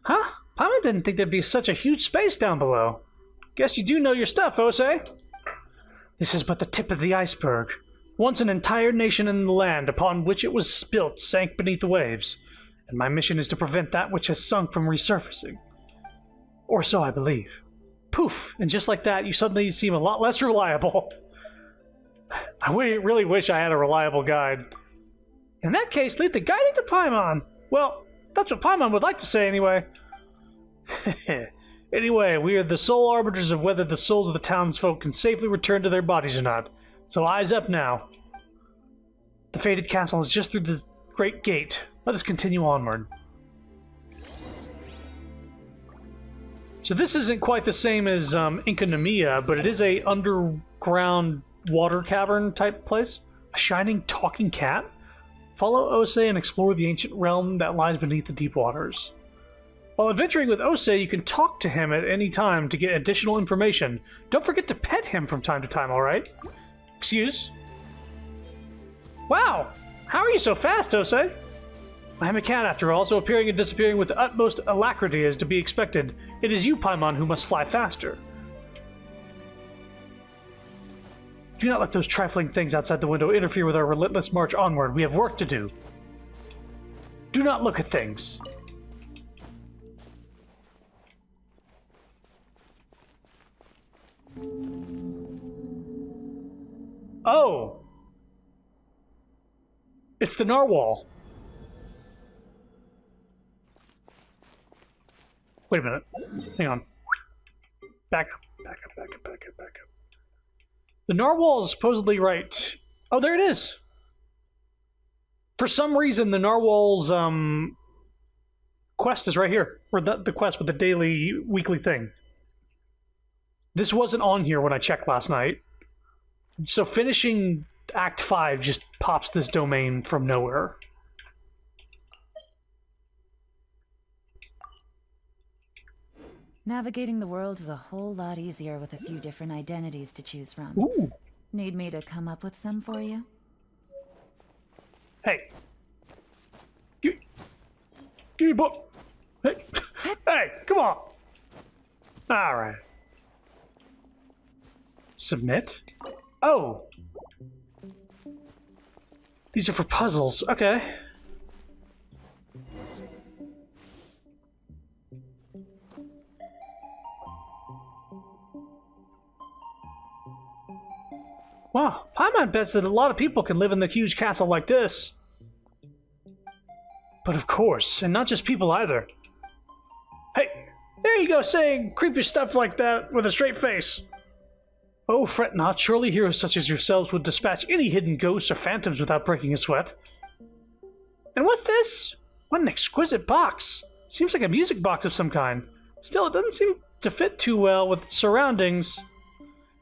Huh? Paimon didn't think there'd be such a huge space down below. Guess you do know your stuff, Ose. This is but the tip of the iceberg. Once an entire nation in the land upon which it was built sank beneath the waves, and my mission is to prevent that which has sunk from resurfacing. Or so I believe. Poof, and just like that, you suddenly seem a lot less reliable. I really wish I had a reliable guide. In that case, leave the guiding to Paimon. Well, that's what Paimon would like to say anyway. Anyway, we are the sole arbiters of whether the souls of the townsfolk can safely return to their bodies or not. So eyes up now. The fated castle is just through the great gate. Let us continue onward. So this isn't quite the same as Inkanomiya, but it is a underground water cavern type place. A shining talking cat? Follow Ose and explore the ancient realm that lies beneath the deep waters. While adventuring with Ose, you can talk to him at any time to get additional information. Don't forget to pet him from time to time, alright? Excuse? Wow! How are you so fast, Ose? I am a cat, after all, so appearing and disappearing with the utmost alacrity is to be expected. It is you, Paimon, who must fly faster. Do not let those trifling things outside the window interfere with our relentless march onward. We have work to do. Do not look at things. Oh! It's the narwhal. Wait a minute. Hang on. Back up. The narwhal is supposedly right. Oh, there it is. For some reason, the narwhal's quest is right here. Or the quest with the daily, weekly thing. This wasn't on here when I checked last night. So finishing Act 5 just pops this domain from nowhere. Navigating the world is a whole lot easier with a few different identities to choose from. Ooh. Need me to come up with some for you? Hey. Give me a book. Hey. Hey, come on. All right. Submit? Oh. These are for puzzles. Okay. Wow, Paimon bets that a lot of people can live in a huge castle like this. But of course, and not just people either. Hey, there you go saying creepy stuff like that with a straight face. Oh, fret not, surely heroes such as yourselves would dispatch any hidden ghosts or phantoms without breaking a sweat. And what's this? What an exquisite box. Seems like a music box of some kind. Still, it doesn't seem to fit too well with its surroundings.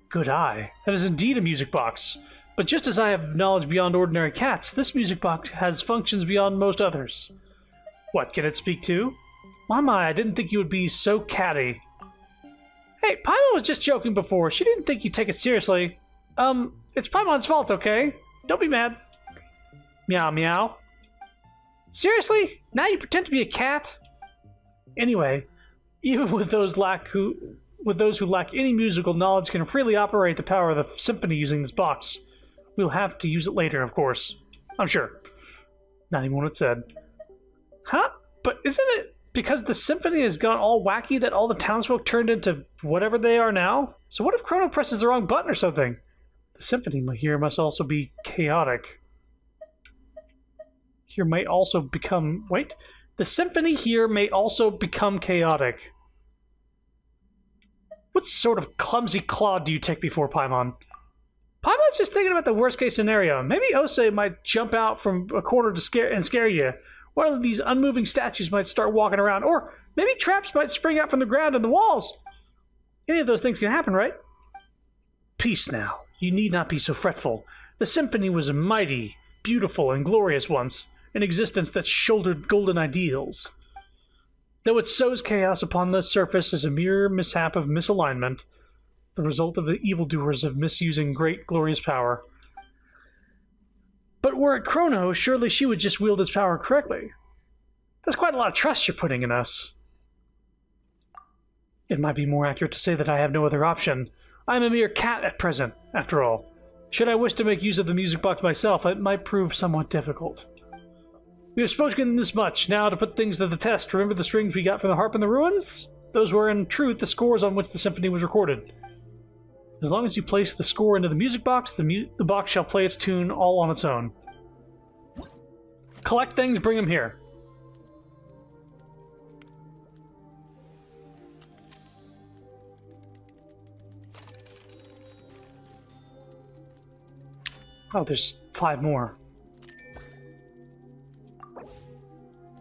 Good eye. That is indeed a music box. But just as I have knowledge beyond ordinary cats, this music box has functions beyond most others. What, can it speak too? My, I didn't think you would be so catty. Hey, Paimon was just joking before. She didn't think you'd take it seriously. It's Paimon's fault, okay? Don't be mad. Meow, meow. Seriously? Now you pretend to be a cat? Anyway, even with those who lack any musical knowledge can freely operate the power of the symphony using this box. We'll have to use it later, of course. I'm sure. Not even what it said. Huh? But isn't it because the symphony has gone all wacky that all the townsfolk turned into whatever they are now? So what if Chrono presses the wrong button or something? The symphony here must also be chaotic. Here may also become... Wait. The symphony here may also become chaotic. What sort of clumsy clod do you take before Paimon? Paimon's just thinking about the worst case scenario. Maybe Ose might jump out from a corner to scare you. One of these unmoving statues might start walking around. Or maybe traps might spring out from the ground and the walls. Any of those things can happen, right? Peace now. You need not be so fretful. The symphony was mighty, beautiful, and glorious once. An existence that shouldered golden ideals. Though it sows chaos upon the surface as a mere mishap of misalignment, the result of the evildoers of misusing great, glorious power. But were it Chrono, surely she would just wield its power correctly. That's quite a lot of trust you're putting in us. It might be more accurate to say that I have no other option. I am a mere cat at present, after all. Should I wish to make use of the music box myself, it might prove somewhat difficult. We have spoken this much. Now, to put things to the test, remember the strings we got from the harp in the ruins? Those were, in truth, the scores on which the symphony was recorded. As long as you place the score into the music box, the box shall play its tune all on its own. Collect things, bring them here. Oh, there's 5 more.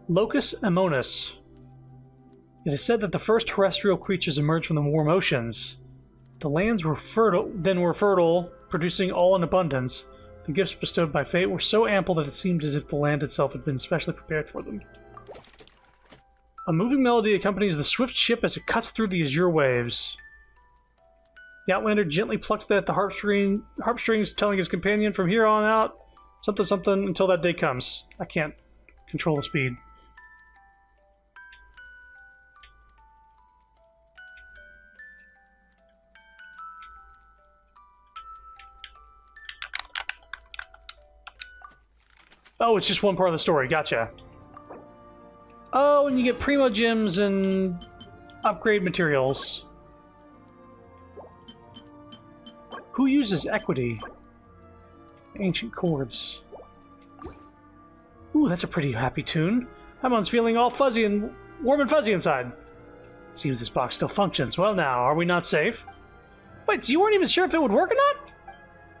Locus Ammonis. It is said that the first terrestrial creatures emerged from the warm oceans. The lands were fertile, producing all in abundance. The gifts bestowed by fate were so ample that it seemed as if the land itself had been specially prepared for them. A moving melody accompanies the swift ship as it cuts through the azure waves. The Outlander gently plucks at the harp strings, telling his companion from here on out, something something, until that day comes. I can't control the speed. Oh, it's just one part of the story. Gotcha. Oh, and you get Primo Gems and upgrade materials. Who uses equity? Ancient chords. Ooh, that's a pretty happy tune. Paimon's feeling all fuzzy and warm and fuzzy inside. Seems this box still functions. Well now, are we not safe? Wait, so you weren't even sure if it would work or not?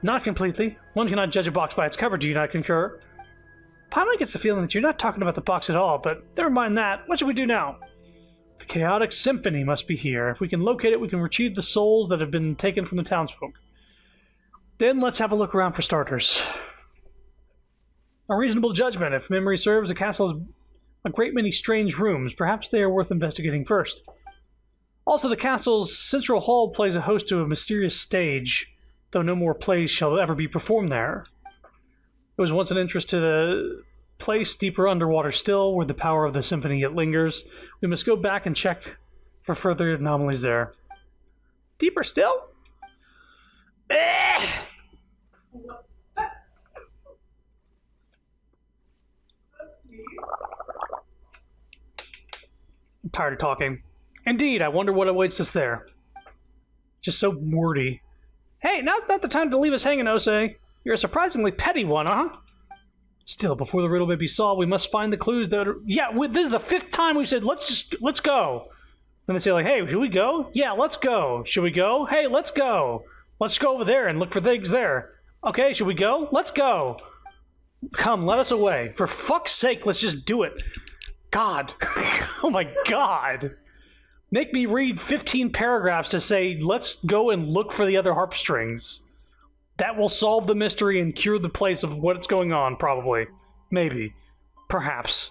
Not completely. One cannot judge a box by its cover, do you not concur? Paimon gets the feeling that you're not talking about the box at all, but never mind that. What should we do now? The chaotic symphony must be here. If we can locate it, we can retrieve the souls that have been taken from the townsfolk. Then let's have a look around for starters. A reasonable judgment. If memory serves, the castle has a great many strange rooms. Perhaps they are worth investigating first. Also, the castle's central hall plays a host to a mysterious stage, though no more plays shall ever be performed there. It was once an interest to the place deeper underwater still, where the power of the symphony yet lingers. We must go back and check for further anomalies there. Deeper still? I'm tired of talking. Indeed, I wonder what awaits us there. Just so wordy. Hey, now's not the time to leave us hanging, Ose. You're a surprisingly petty one, huh? Still, before the riddle may be solved, we must find the clues that are... Yeah, this is the 5th time we've said, let's go. And they say, like, hey, should we go? Yeah, let's go. Should we go? Hey, let's go. Let's go over there and look for things there. Okay, should we go? Let's go. Come, let us away. For fuck's sake, let's just do it. God. Oh my God. Make me read 15 paragraphs to say, let's go and look for the other harp strings. That will solve the mystery and cure the place of what's going on, probably. Maybe. Perhaps.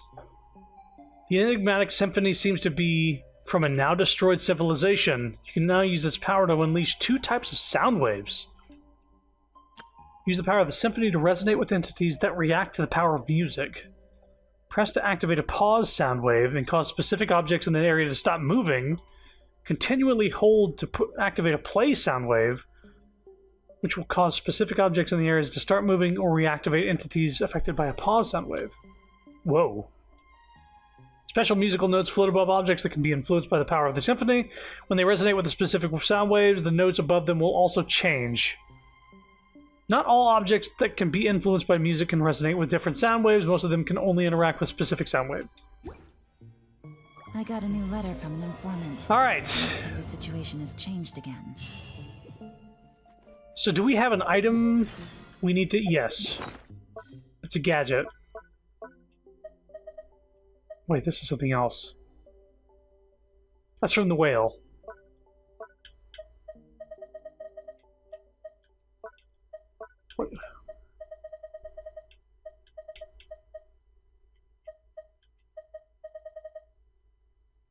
The enigmatic symphony seems to be from a now-destroyed civilization. You can now use its power to unleash 2 types of sound waves. Use the power of the symphony to resonate with entities that react to the power of music. Press to activate a pause sound wave and cause specific objects in the area to stop moving. Continually hold to activate a play sound wave, which will cause specific objects in the areas to start moving or reactivate entities affected by a pause sound wave. Whoa. Special musical notes float above objects that can be influenced by the power of the symphony. When they resonate with the specific sound waves, the notes above them will also change. Not all objects that can be influenced by music can resonate with different sound waves. Most of them can only interact with specific sound wave. I got a new letter from an informant. All right. Looks like the situation has changed again. So do we have an item we need to... Yes. It's a gadget. Wait, this is something else. That's from the whale. What?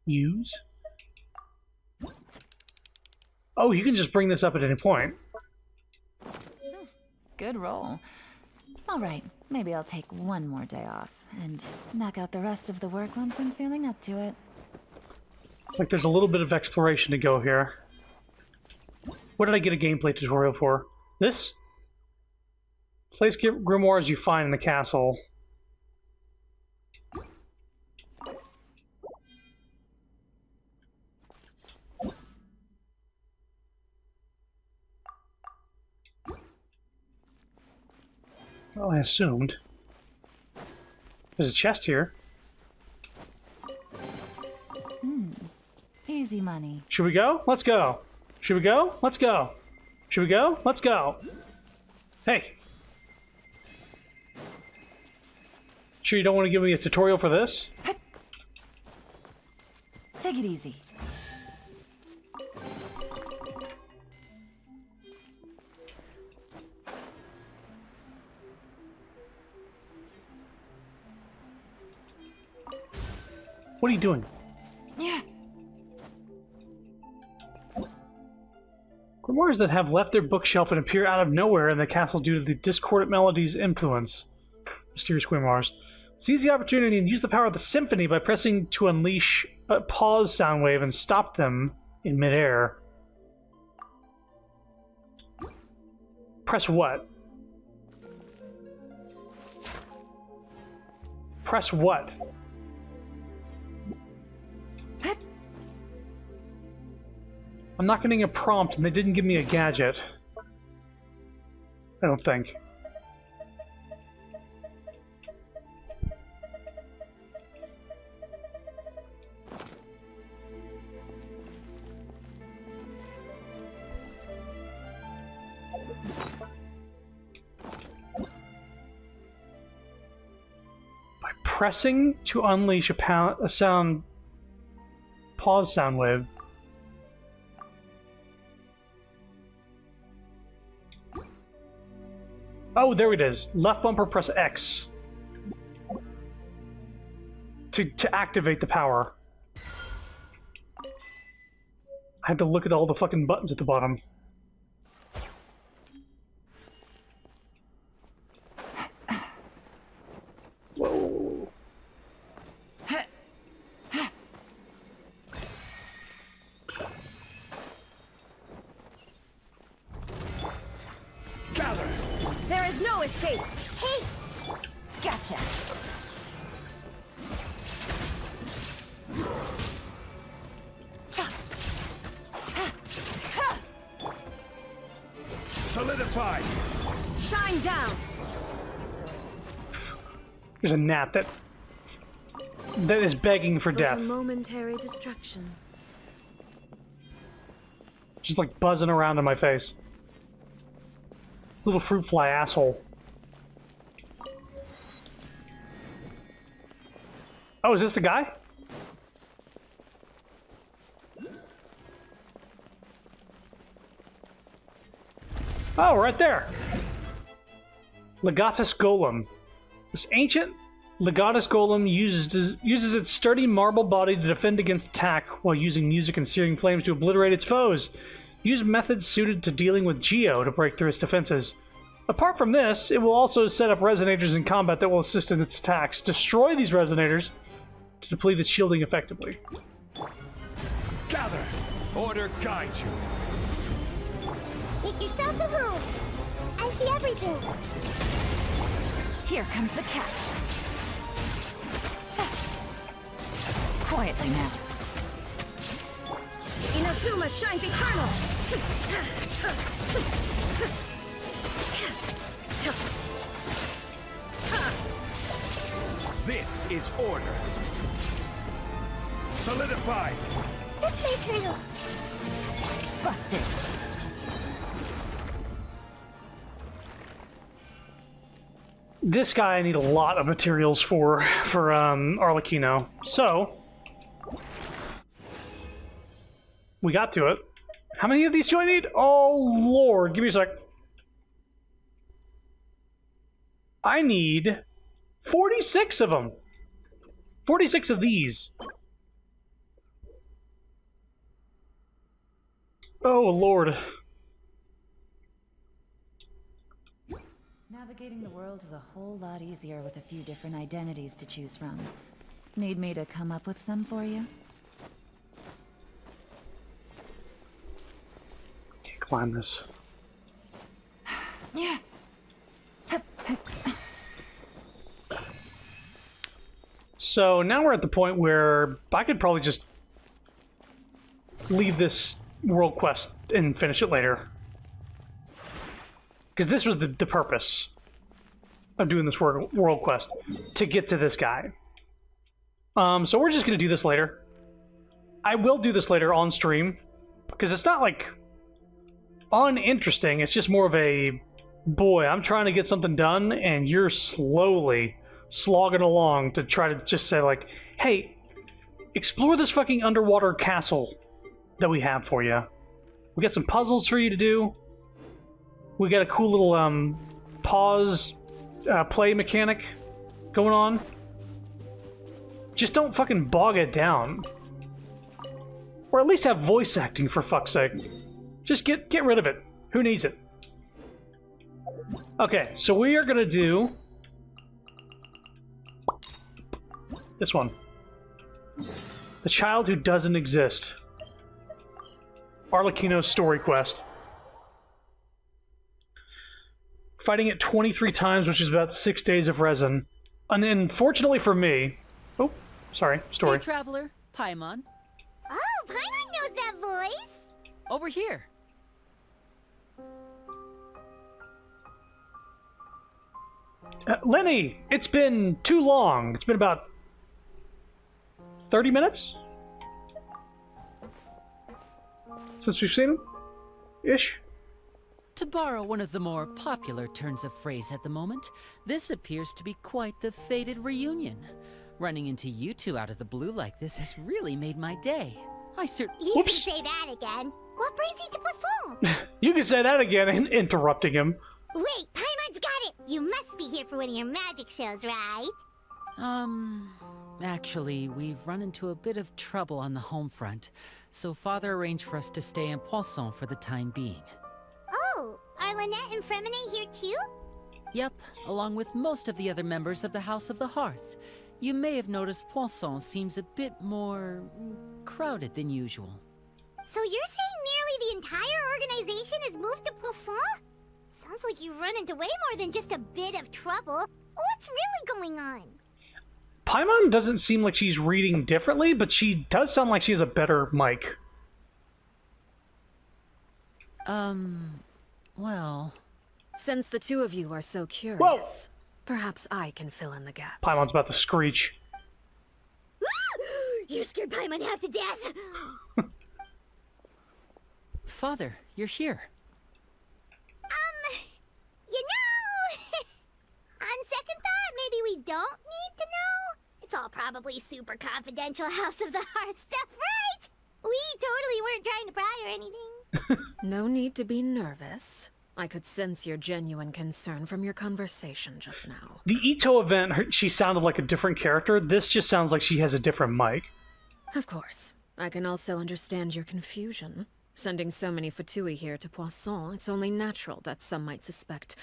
Use? Oh, you can just bring this up at any point. Good roll. All right, maybe I'll take one more day off and knock out the rest of the work once I'm feeling up to it. It's like there's a little bit of exploration to go here. What did I get a gameplay tutorial for? This? Place grimoires you find in the castle. Well, I assumed. There's a chest here. Easy money. Should we go? Let's go. Should we go? Let's go. Should we go? Let's go. Hey. Sure you don't want to give me a tutorial for this? Take it easy. What are you doing? Yeah. Grimoires that have left their bookshelf and appear out of nowhere in the castle due to the discordant melody's influence. Mysterious grimoires. Seize the opportunity and use the power of the symphony by pressing to unleash a pause sound wave and stop them in midair. Press what? Press what? I'm not getting a prompt, and they didn't give me a gadget. I don't think. By pressing to unleash a pause sound wave. Oh, there it is. Left bumper, press X. To activate the power. I have to look at all the fucking buttons at the bottom. Whoa. Gather! There is no escape! Hey! Gotcha! Solidified! Shine down! There's a gnat that is begging for death. But a momentary distraction. Just like buzzing around in my face. Little fruit fly asshole. Oh, is this the guy? Oh, right there. Legatus Golem. This ancient Legatus Golem uses its sturdy marble body to defend against attack while using music and searing flames to obliterate its foes. Use methods suited to dealing with Geo to break through its defenses. Apart from this, it will also set up resonators in combat that will assist in its attacks. Destroy these resonators to deplete its shielding effectively. Gather! Order guide you. Make yourselves a move. I see everything. Here comes the catch. Quietly now. Inazuma shines eternal! This is order. Solidified! This may hurt. Busted. This guy I need a lot of materials for Arlecchino. So we got to it. How many of these do I need? Oh Lord, give me a sec. I need 46 of them. 46 of these. Oh Lord. Navigating the world is a whole lot easier with a few different identities to choose from. Need me to come up with some for you? Can't climb this. Yeah. So now we're at the point where I could probably just leave this world quest and finish it later. Because this was the purpose of doing this world quest, to get to this guy. So we're just going to do this later. I will do this later on stream, because it's not like uninteresting, it's just more of a, boy, I'm trying to get something done, and you're slowly slogging along to try to just say like, hey, explore this fucking underwater castle that we have for you. We got some puzzles for you to do. We got a cool little pause play mechanic going on. Just don't fucking bog it down. Or at least have voice acting, for fuck's sake. Just get rid of it. Who needs it? Okay, so we are gonna do this one. The Child Who Doesn't Exist. Arlecchino's story quest. Fighting it 23 times, which is about 6 days of resin. And unfortunately for me... Oh, sorry, story. Hey, traveler. Paimon. Oh, Paimon knows that voice! Over here. Lenny, it's been too long. It's been about 30 minutes since we've seen him, ish. To borrow one of the more popular turns of phrase at the moment, this appears to be quite the fated reunion. Running into you two out of the blue like this has really made my day. You can say that again. What brings you to Poisson? You can say that again, interrupting him. Wait, Paimon's got it! You must be here for one of your magic shows, right? Actually, we've run into a bit of trouble on the home front, so Father arranged for us to stay in Poisson for the time being. Oh, are Lynette and Fremine here too? Yep, along with most of the other members of the House of the Hearth. You may have noticed Poisson seems a bit more crowded than usual. So you're saying nearly the entire organization has moved to Poisson? Sounds like you've run into way more than just a bit of trouble. What's really going on? Paimon doesn't seem like she's reading differently, but she does sound like she has a better mic. Well... Since the two of you are so curious, perhaps I can fill in the gaps. Paimon's about to screech. You scared Paimon half to death! Father, you're here. You know... On second thought, maybe we don't need to know? It's all probably super confidential House of the Hearth stuff, right? We totally weren't trying to pry or anything. No need to be nervous. I could sense your genuine concern from your conversation just now. The Ito event, she sounded like a different character. This just sounds like she has a different mic. Of course. I can also understand your confusion. Sending so many Fatui here to Poisson, it's only natural that some might suspect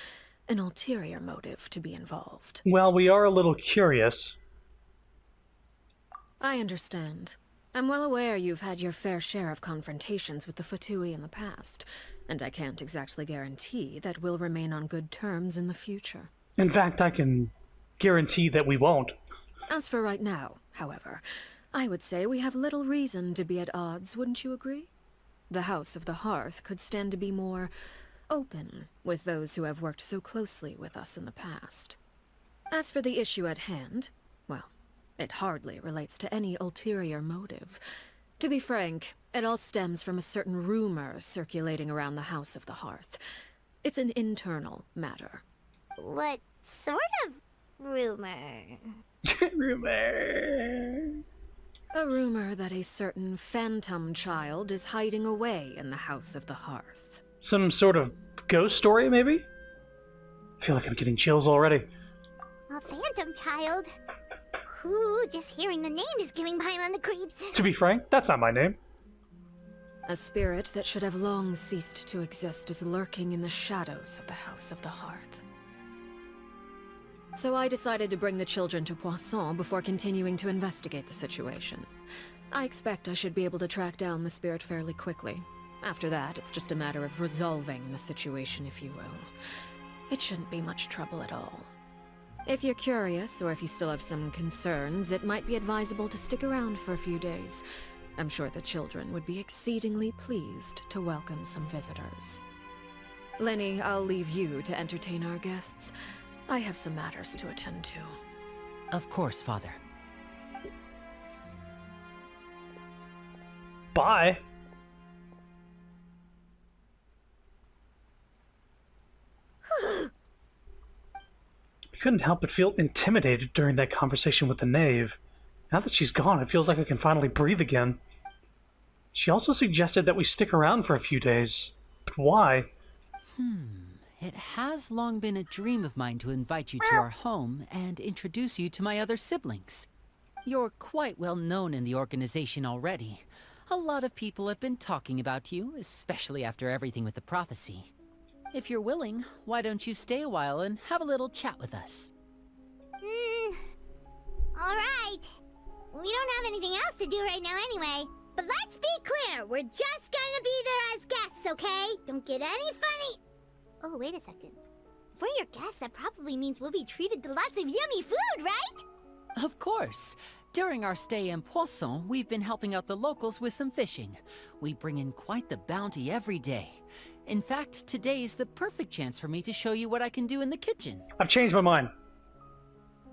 an ulterior motive to be involved. Well, we are a little curious. I understand. I'm well aware you've had your fair share of confrontations with the Fatui in the past, and I can't exactly guarantee that we'll remain on good terms in the future. In fact, I can guarantee that we won't. As for right now, however, I would say we have little reason to be at odds, wouldn't you agree? The House of the Hearth could stand to be more open with those who have worked so closely with us in the past. As for the issue at hand, well, it hardly relates to any ulterior motive. To be frank, it all stems from a certain rumor circulating around the House of the Hearth. It's an internal matter. What sort of rumor? Rumor. A rumor that a certain phantom child is hiding away in the House of the Hearth. Some sort of ghost story, maybe? I feel like I'm getting chills already. A phantom child? Ooh, just hearing the name is giving Paimon the creeps. To be frank, that's not my name. A spirit that should have long ceased to exist is lurking in the shadows of the House of the Hearth. So I decided to bring the children to Poisson before continuing to investigate the situation. I expect I should be able to track down the spirit fairly quickly. After that, it's just a matter of resolving the situation, if you will. It shouldn't be much trouble at all. If you're curious, or if you still have some concerns, it might be advisable to stick around for a few days. I'm sure the children would be exceedingly pleased to welcome some visitors. Lenny, I'll leave you to entertain our guests. I have some matters to attend to. Of course, Father. Bye. I couldn't help but feel intimidated during that conversation with the knave. Now that she's gone, it feels like I can finally breathe again. She also suggested that we stick around for a few days. But why? It has long been a dream of mine to invite you to our home and introduce you to my other siblings. You're quite well known in the organization already. A lot of people have been talking about you, especially after everything with the prophecy. If you're willing, why don't you stay a while and have a little chat with us? Alright. We don't have anything else to do right now anyway. But let's be clear, we're just gonna be there as guests, okay? Don't get any funny... Oh, wait a second. If we're your guests, that probably means we'll be treated to lots of yummy food, right? Of course. During our stay in Poisson, we've been helping out the locals with some fishing. We bring in quite the bounty every day. In fact, today's the perfect chance for me to show you what I can do in the kitchen. I've changed my mind.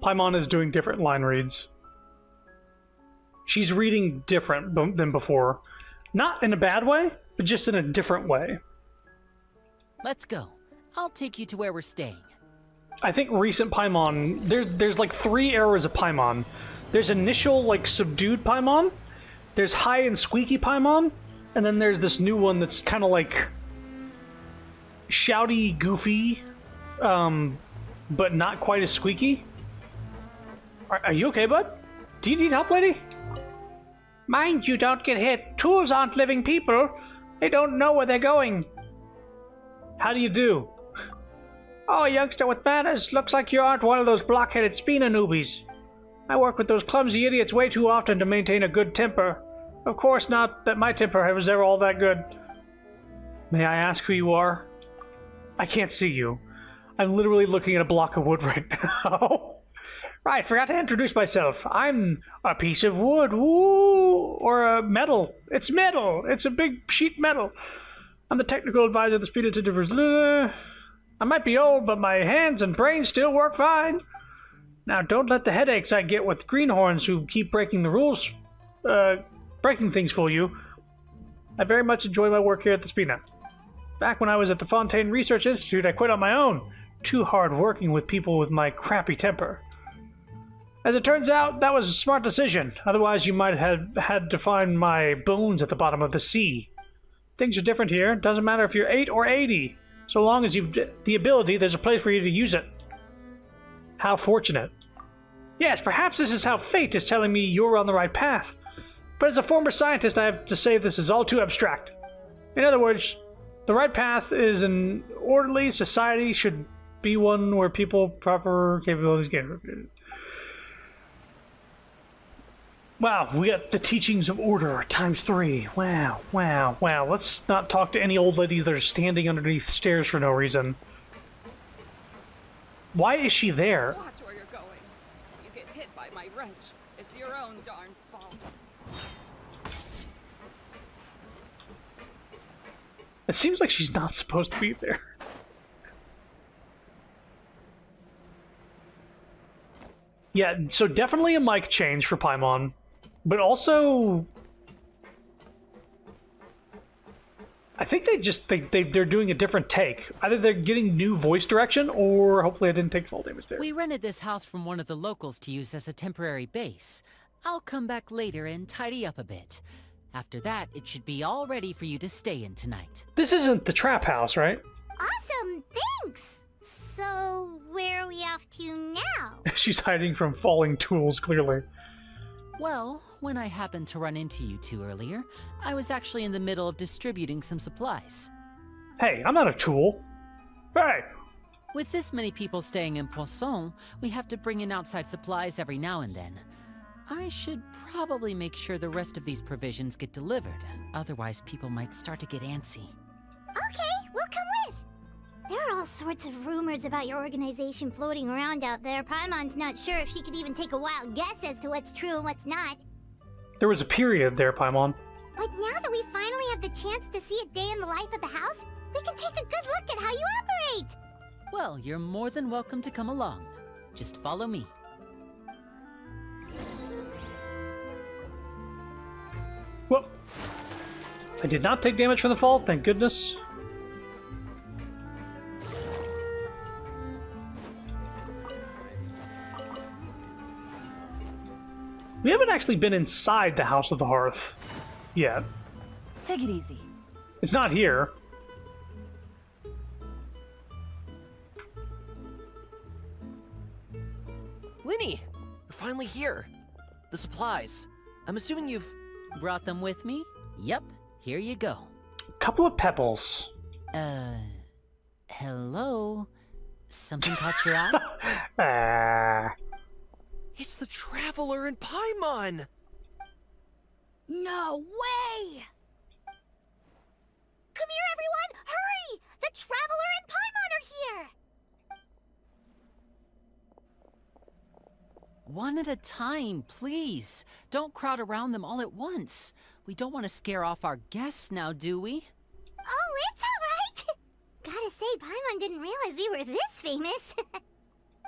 Paimon is doing different line reads. She's reading different than before. Not in a bad way, but just in a different way. Let's go. I'll take you to where we're staying. I think recent Paimon, there's like 3 eras of Paimon. There's initial, like, subdued Paimon, there's high and squeaky Paimon, and then there's this new one that's kind of like shouty, goofy, but not quite as squeaky. Are you okay, bud? Do you need help, lady? Mind you don't get hit. Tools aren't living people. They don't know where they're going. How do you do? Oh, youngster with manners. Looks like you aren't one of those blockheaded Spina newbies. I work with those clumsy idiots way too often to maintain a good temper. Of course not that my temper was ever all that good. May I ask who you are? I can't see you. I'm literally looking at a block of wood right now. Right, forgot to introduce myself. I'm a piece of wood, woo, or a metal. It's metal. It's a big sheet metal. I'm the technical advisor of the Speed to I might be old, but my hands and brain still work fine. Now, don't let the headaches I get with greenhorns who keep breaking the rules, breaking things for you. I very much enjoy my work here at the Spina. Back when I was at the Fontaine Research Institute, I quit on my own. Too hard working with people with my crappy temper. As it turns out, that was a smart decision. Otherwise, you might have had to find my bones at the bottom of the sea. Things are different here. Doesn't matter if you're 8 or 80. So long as you've the ability, there's a place for you to use it. How fortunate. Yes, perhaps this is how fate is telling me you're on the right path. But as a former scientist, I have to say this is all too abstract. In other words, the right path is an orderly society should be one where people proper capabilities get. Wow, we got the teachings of order times 3. Wow, wow, wow. Let's not talk to any old ladies that are standing underneath stairs for no reason. Why is she there? Watch where you're going. You get hit by my wrench. It's your own darn fault. It seems like she's not supposed to be there. Yeah, so definitely a mic change for Paimon. But also, I think they're doing a different take. Either they're getting new voice direction, or hopefully I didn't take fall damage there. We rented this house from one of the locals to use as a temporary base. I'll come back later and tidy up a bit. After that, it should be all ready for you to stay in tonight. This isn't the trap house, right? Awesome, thanks! So, where are we off to now? She's hiding from falling tools, clearly. Well, when I happened to run into you two earlier, I was actually in the middle of distributing some supplies. Hey, I'm not a tool. Hey! With this many people staying in Poisson, we have to bring in outside supplies every now and then. I should probably make sure the rest of these provisions get delivered. Otherwise, people might start to get antsy. Okay, we'll come with. There are all sorts of rumors about your organization floating around out there. Paimon's not sure if she could even take a wild guess as to what's true and what's not. There was a period there, Paimon. But now that we finally have the chance to see a day in the life of the house, we can take a good look at how you operate! Well, you're more than welcome to come along. Just follow me. Well, I did not take damage from the fall, thank goodness. We haven't actually been inside the House of the Hearth yet. Take it easy. It's not here. Linny! You're finally here. The supplies. I'm assuming you've... Brought them with me? Yep, here you go. Couple of pebbles. Hello? Something caught your eye? It's the Traveler in Paimon! No way! Come here, everyone! Hurry! The Traveler and Paimon are here! One at a time, please. Don't crowd around them all at once. We don't want to scare off our guests now, do we? Oh, it's alright! Gotta say, Paimon didn't realize we were this famous.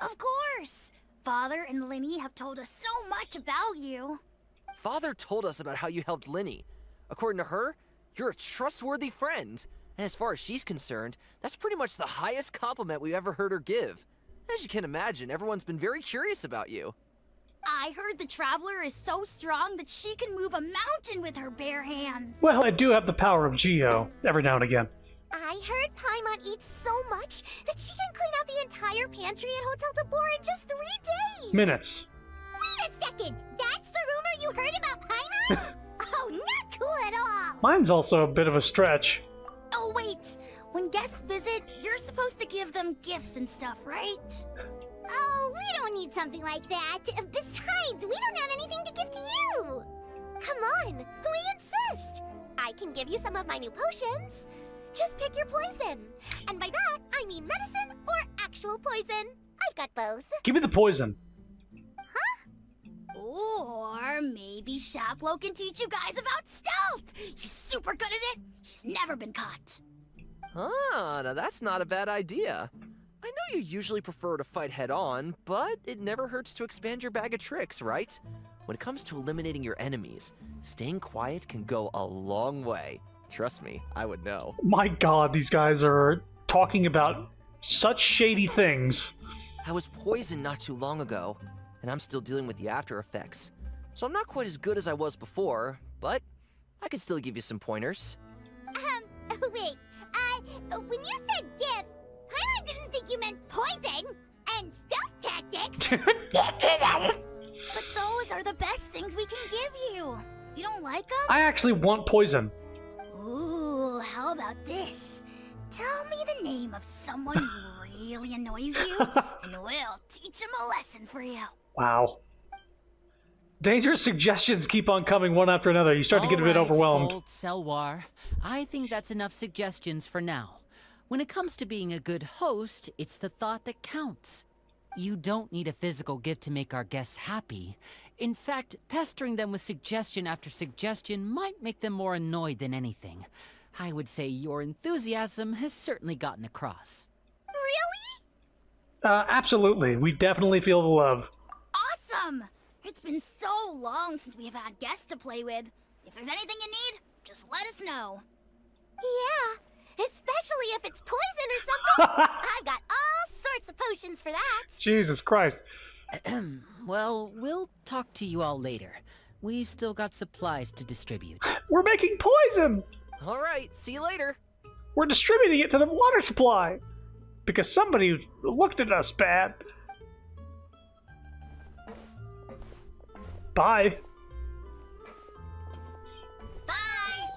Of course! Father and Linny have told us so much about you. Father told us about how you helped Linny. According to her, you're a trustworthy friend. And as far as she's concerned, that's pretty much the highest compliment we've ever heard her give. As you can imagine, everyone's been very curious about you. I heard the Traveler is so strong that she can move a mountain with her bare hands. Well, I do have the power of Geo, every now and again. I heard Paimon eats so much that she can clean out the entire pantry at Hotel Tabor in just 3 days! Minutes. Wait a second! That's the rumor you heard about Paimon? Oh, not cool at all! Mine's also a bit of a stretch. Oh, wait! When guests visit, you're supposed to give them gifts and stuff, right? Oh, we don't need something like that. Besides, we don't have anything to give to you. Come on, we insist. I can give you some of my new potions. Just pick your poison. And by that, I mean medicine or actual poison. I've got both. Give me the poison. Or maybe Shaplo can teach you guys about stealth. He's super good at it. He's never been caught. Ah, now that's not a bad idea. I know you usually prefer to fight head-on, but it never hurts to expand your bag of tricks, right? When it comes to eliminating your enemies, staying quiet can go a long way. Trust me, I would know. My god, these guys are talking about such shady things. I was poisoned not too long ago, and I'm still dealing with the after effects. So I'm not quite as good as I was before, but I can still give you some pointers. Wait, when you said gifts, Paimon didn't think you meant poison and stealth tactics. But those are the best things we can give you. You don't like them? I actually want poison. Ooh, how about this? Tell me the name of someone who really annoys you, and we'll teach him a lesson for you. Wow. Dangerous suggestions keep on coming one after another. You start to get a bit overwhelmed. Old Selwar, I think that's enough suggestions for now. When it comes to being a good host, it's the thought that counts. You don't need a physical gift to make our guests happy. In fact, pestering them with suggestion after suggestion might make them more annoyed than anything. I would say your enthusiasm has certainly gotten across. Really? Absolutely. We definitely feel the love. Awesome! It's been so long since we have had guests to play with. If there's anything you need, just let us know. Yeah, especially if it's poison or something. I've got all sorts of potions for that. Jesus Christ. Well, we'll talk to you all later. We've still got supplies to distribute. We're making poison! All right, see you later. We're distributing it to the water supply. Because somebody looked at us bad. Bye. Bye!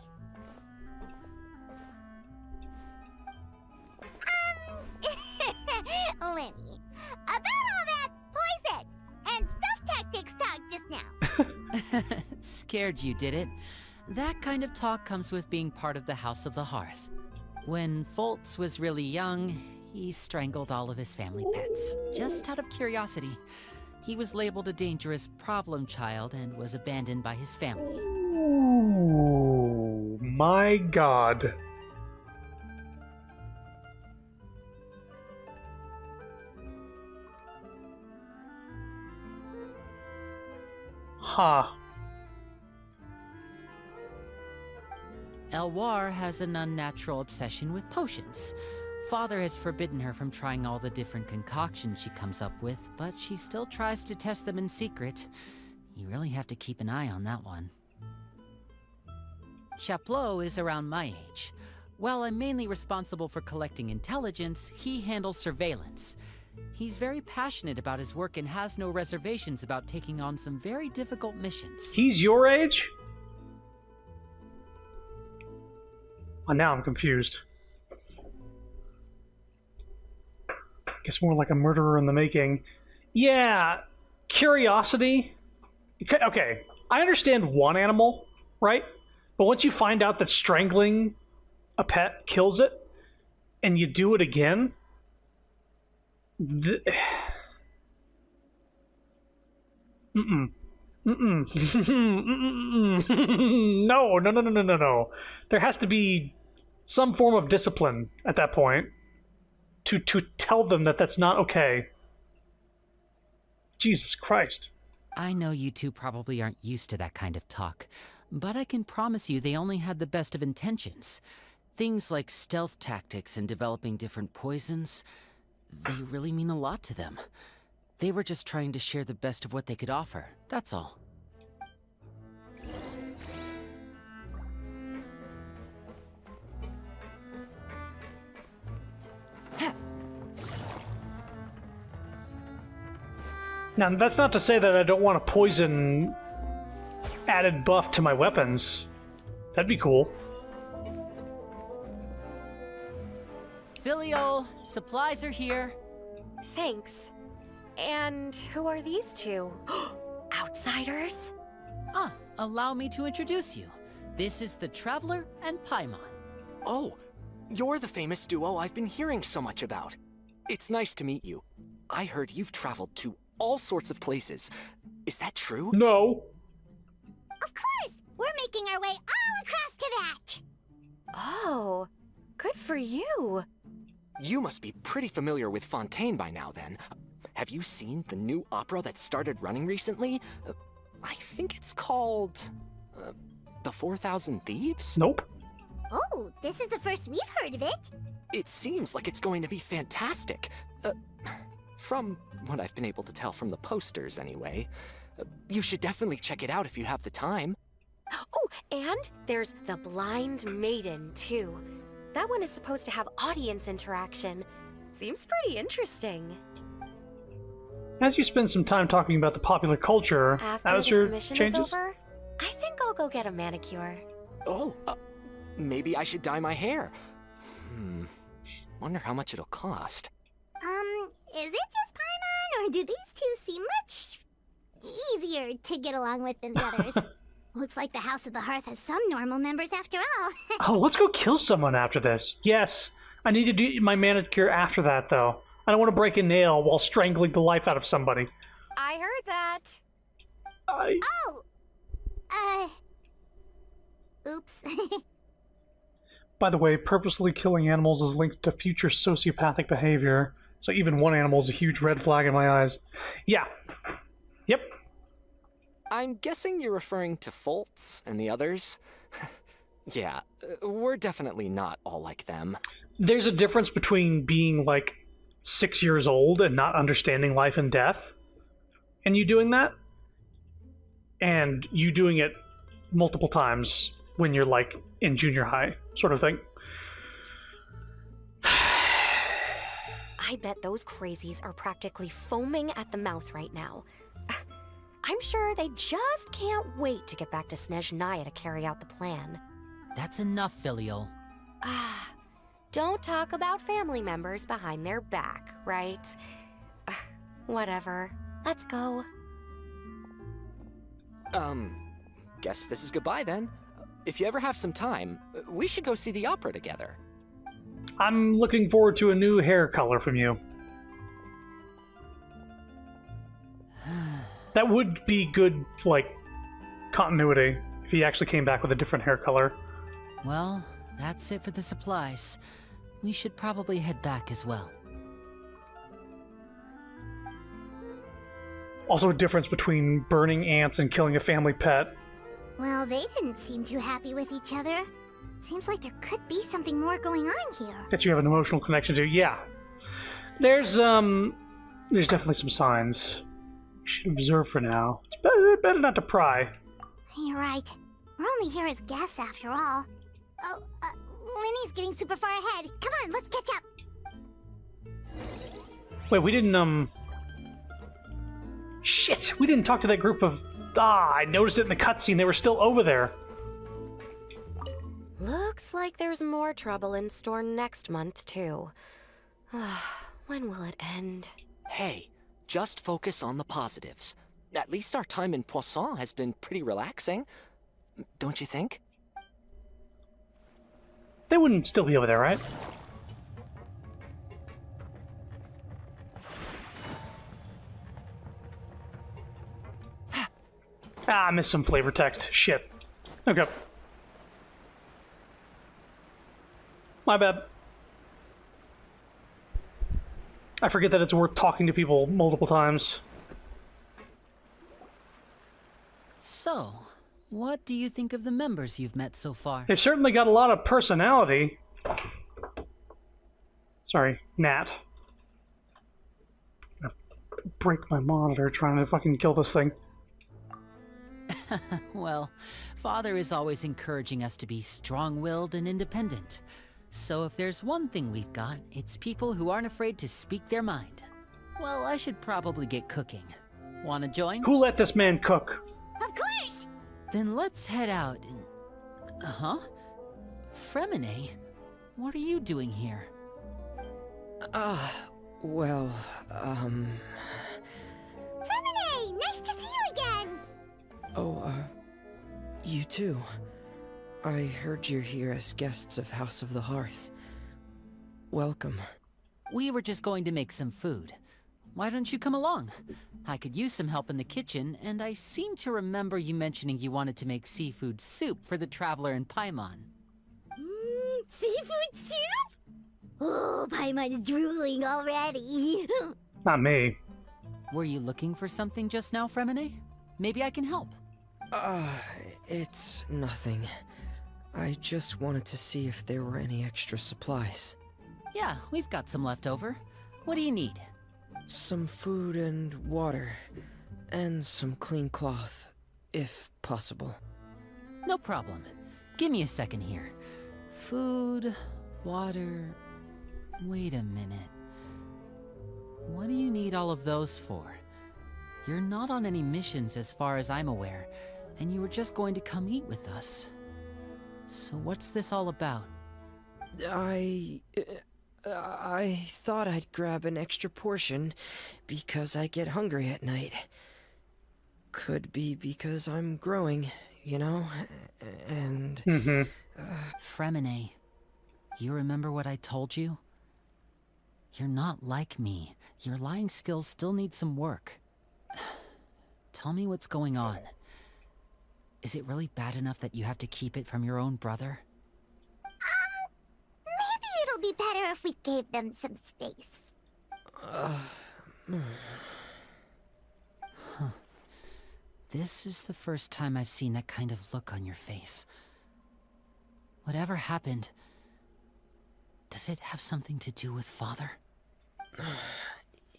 Lenny, about all that poison and stealth tactics talk just now. Scared you, did it? That kind of talk comes with being part of the House of the Hearth. When Foltz was really young, he strangled all of his family pets, just out of curiosity. He was labeled a dangerous problem child and was abandoned by his family. Ooh, my god. Huh. Elwar has an unnatural obsession with potions. Father has forbidden her from trying all the different concoctions she comes up with, but she still tries to test them in secret. You really have to keep an eye on that one. Chaplot is around my age. While I'm mainly responsible for collecting intelligence, he handles surveillance. He's very passionate about his work and has no reservations about taking on some very difficult missions. He's your age? Oh, now I'm confused. Guess more like a murderer in the making. Yeah, curiosity. Okay, I understand one animal, right? But once you find out that strangling a pet kills it, and you do it again, Mm-mm. Mm-mm. No. There has to be some form of discipline at that point to tell them that that's not okay. Jesus Christ. I know you two probably aren't used to that kind of talk, but I can promise you they only had the best of intentions. Things like stealth tactics and developing different poisons, they really mean a lot to them. They were just trying to share the best of what they could offer, that's all. Now, that's not to say that I don't want a poison added buff to my weapons. That'd be cool. Filio, supplies are here. Thanks. And who are these two? Outsiders? Allow me to introduce you. This is the Traveler and Paimon. Oh, you're the famous duo I've been hearing so much about. It's nice to meet you. I heard you've traveled to all sorts of places. Is that true? No. Of course! We're making our way all across to that! Oh, good for you. You must be pretty familiar with Fontaine by now, then. Have you seen the new opera that started running recently? I think it's called... The 4,000 Thieves? Nope. Oh, this is the first we've heard of it. It seems like it's going to be fantastic. From what I've been able to tell from the posters, anyway. You should definitely check it out if you have the time. Oh, and there's The Blind Maiden, too. That one is supposed to have audience interaction. Seems pretty interesting. As you spend some time talking about the popular culture, After as the your submission changes. is over, I think I'll go get a manicure. Oh, maybe I should dye my hair. Wonder how much it'll cost. Is it just Paimon, or do these two seem much easier to get along with than the others? Looks like the House of the Hearth has some normal members after all. Oh, let's go kill someone after this. Yes, I need to do my manicure after that, though. I don't want to break a nail while strangling the life out of somebody. I heard that. Oops. By the way, purposely killing animals is linked to future sociopathic behavior, so even one animal is a huge red flag in my eyes. Yeah. Yep. I'm guessing you're referring to Foltz and the others? Yeah, we're definitely not all like them. There's a difference between being, like, 6 years old and not understanding life and death, and you doing that, and you doing it multiple times when you're, like, in junior high, sort of thing. I bet those crazies are practically foaming at the mouth right now. I'm sure they just can't wait to get back to Snezhnaya to carry out the plan. That's enough, Filial. Don't talk about family members behind their back, right? Whatever. Let's go. Guess this is goodbye then. If you ever have some time, we should go see the opera together. I'm looking forward to a new hair color from you. That would be good, like, continuity, if he actually came back with a different hair color. Well, that's it for the supplies. We should probably head back as well. Also a difference between burning ants and killing a family pet. Well, they didn't seem too happy with each other. Seems like there could be something more going on here. That you have an emotional connection to. Yeah. There's definitely some signs. We should observe for now. It's better not to pry. You're right. We're only here as guests after all. Oh, Linny's getting super far ahead. Come on, let's catch up. Wait, we didn't, Shit! We didn't talk to that group of... I noticed it in the cutscene. They were still over there. Looks like there's more trouble in store next month, too. When will it end? Hey, just focus on the positives. At least our time in Poisson has been pretty relaxing. Don't you think? They wouldn't still be over there, right? I missed some flavor text. Shit. Okay. My bad. I forget that it's worth talking to people multiple times. So, what do you think of the members you've met so far? They've certainly got a lot of personality. Sorry, Nat. I'm gonna break my monitor trying to fucking kill this thing. Well, Father is always encouraging us to be strong-willed and independent. So if there's one thing we've got, it's people who aren't afraid to speak their mind. Well, I should probably get cooking. Wanna join? Who let this man cook? Of course! Then let's head out and... Fremine? What are you doing here? Fremine! Nice to see you again! You too. I heard you're here as guests of House of the Hearth. Welcome. We were just going to make some food. Why don't you come along? I could use some help in the kitchen, and I seem to remember you mentioning you wanted to make seafood soup for the traveler in Paimon. Seafood soup? Oh, Paimon's drooling already. Not me. Were you looking for something just now, Fremine? Maybe I can help. It's nothing. I just wanted to see if there were any extra supplies. Yeah, we've got some left over. What do you need? Some food and water. And some clean cloth, if possible. No problem. Give me a second here. Food, water... Wait a minute. What do you need all of those for? You're not on any missions as far as I'm aware, and you were just going to come eat with us. So what's this all about? I thought I'd grab an extra portion because I get hungry at night. Could be because I'm growing, you know, and... Fremine, you remember what I told you? You're not like me. Your lying skills still need some work. Tell me what's going on. Is it really bad enough that you have to keep it from your own brother? Maybe it'll be better if we gave them some space. This is the first time I've seen that kind of look on your face. Whatever happened, does it have something to do with Father?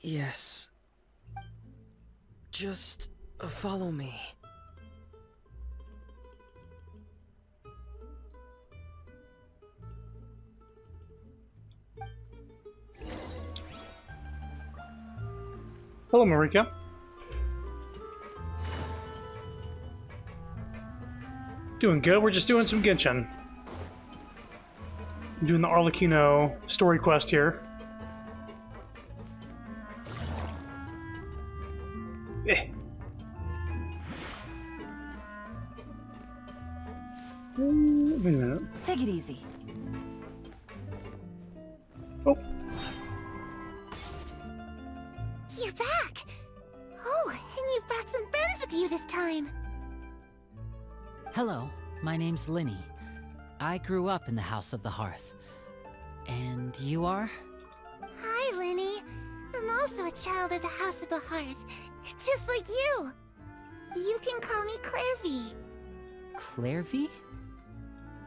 Yes. Just follow me. Hello, Marika. Doing good. We're just doing some Genshin. I'm doing the Arlecchino story quest here. Eh. Wait a minute. Take it easy. Oh. You're back! Oh, and you've brought some friends with you this time. Hello, my name's Linny. I grew up in the House of the Hearth. And you are? Hi, Linny. I'm also a child of the House of the Hearth, just like you. You can call me Clairvy. Clairvy?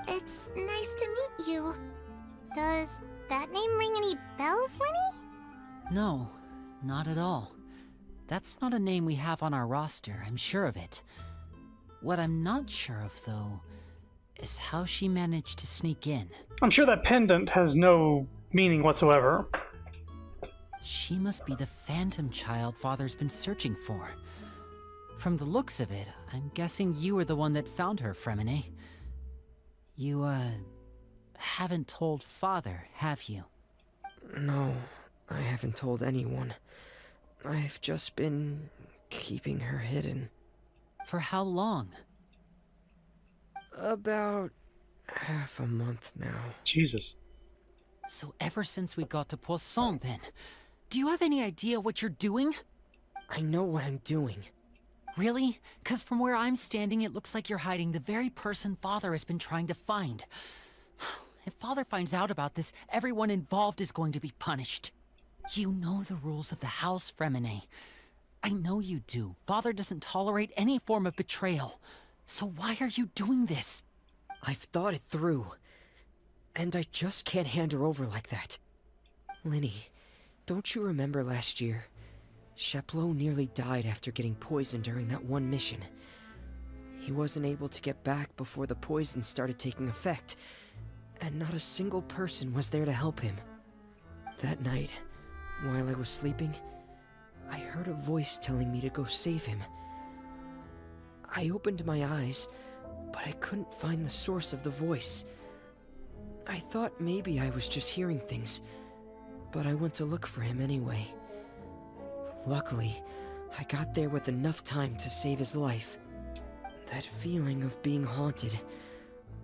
It's nice to meet you. Does that name ring any bells, Linny? No, not at all. That's not a name we have on our roster, I'm sure of it. What I'm not sure of, though, is how she managed to sneak in. I'm sure that pendant has no meaning whatsoever. She must be the phantom child Father's been searching for. From the looks of it, I'm guessing you were the one that found her, Fremine. You, haven't told Father, have you? No, I haven't told anyone. I've just been keeping her hidden. For how long? About half a month now. Jesus. So ever since we got to Poisson, then, do you have any idea what you're doing? I know what I'm doing. Really? 'Cause from where I'm standing, it looks like you're hiding the very person Father has been trying to find. If Father finds out about this, everyone involved is going to be punished. You know the rules of the house, Fremine. I know you do. Father doesn't tolerate any form of betrayal. So why are you doing this? I've thought it through. And I just can't hand her over like that. Linny, don't you remember last year? Chaplot nearly died after getting poisoned during that one mission. He wasn't able to get back before the poison started taking effect, and not a single person was there to help him. That night, while I was sleeping, I heard a voice telling me to go save him. I opened my eyes, but I couldn't find the source of the voice. I thought maybe I was just hearing things, but I went to look for him anyway. Luckily, I got there with enough time to save his life. That feeling of being haunted,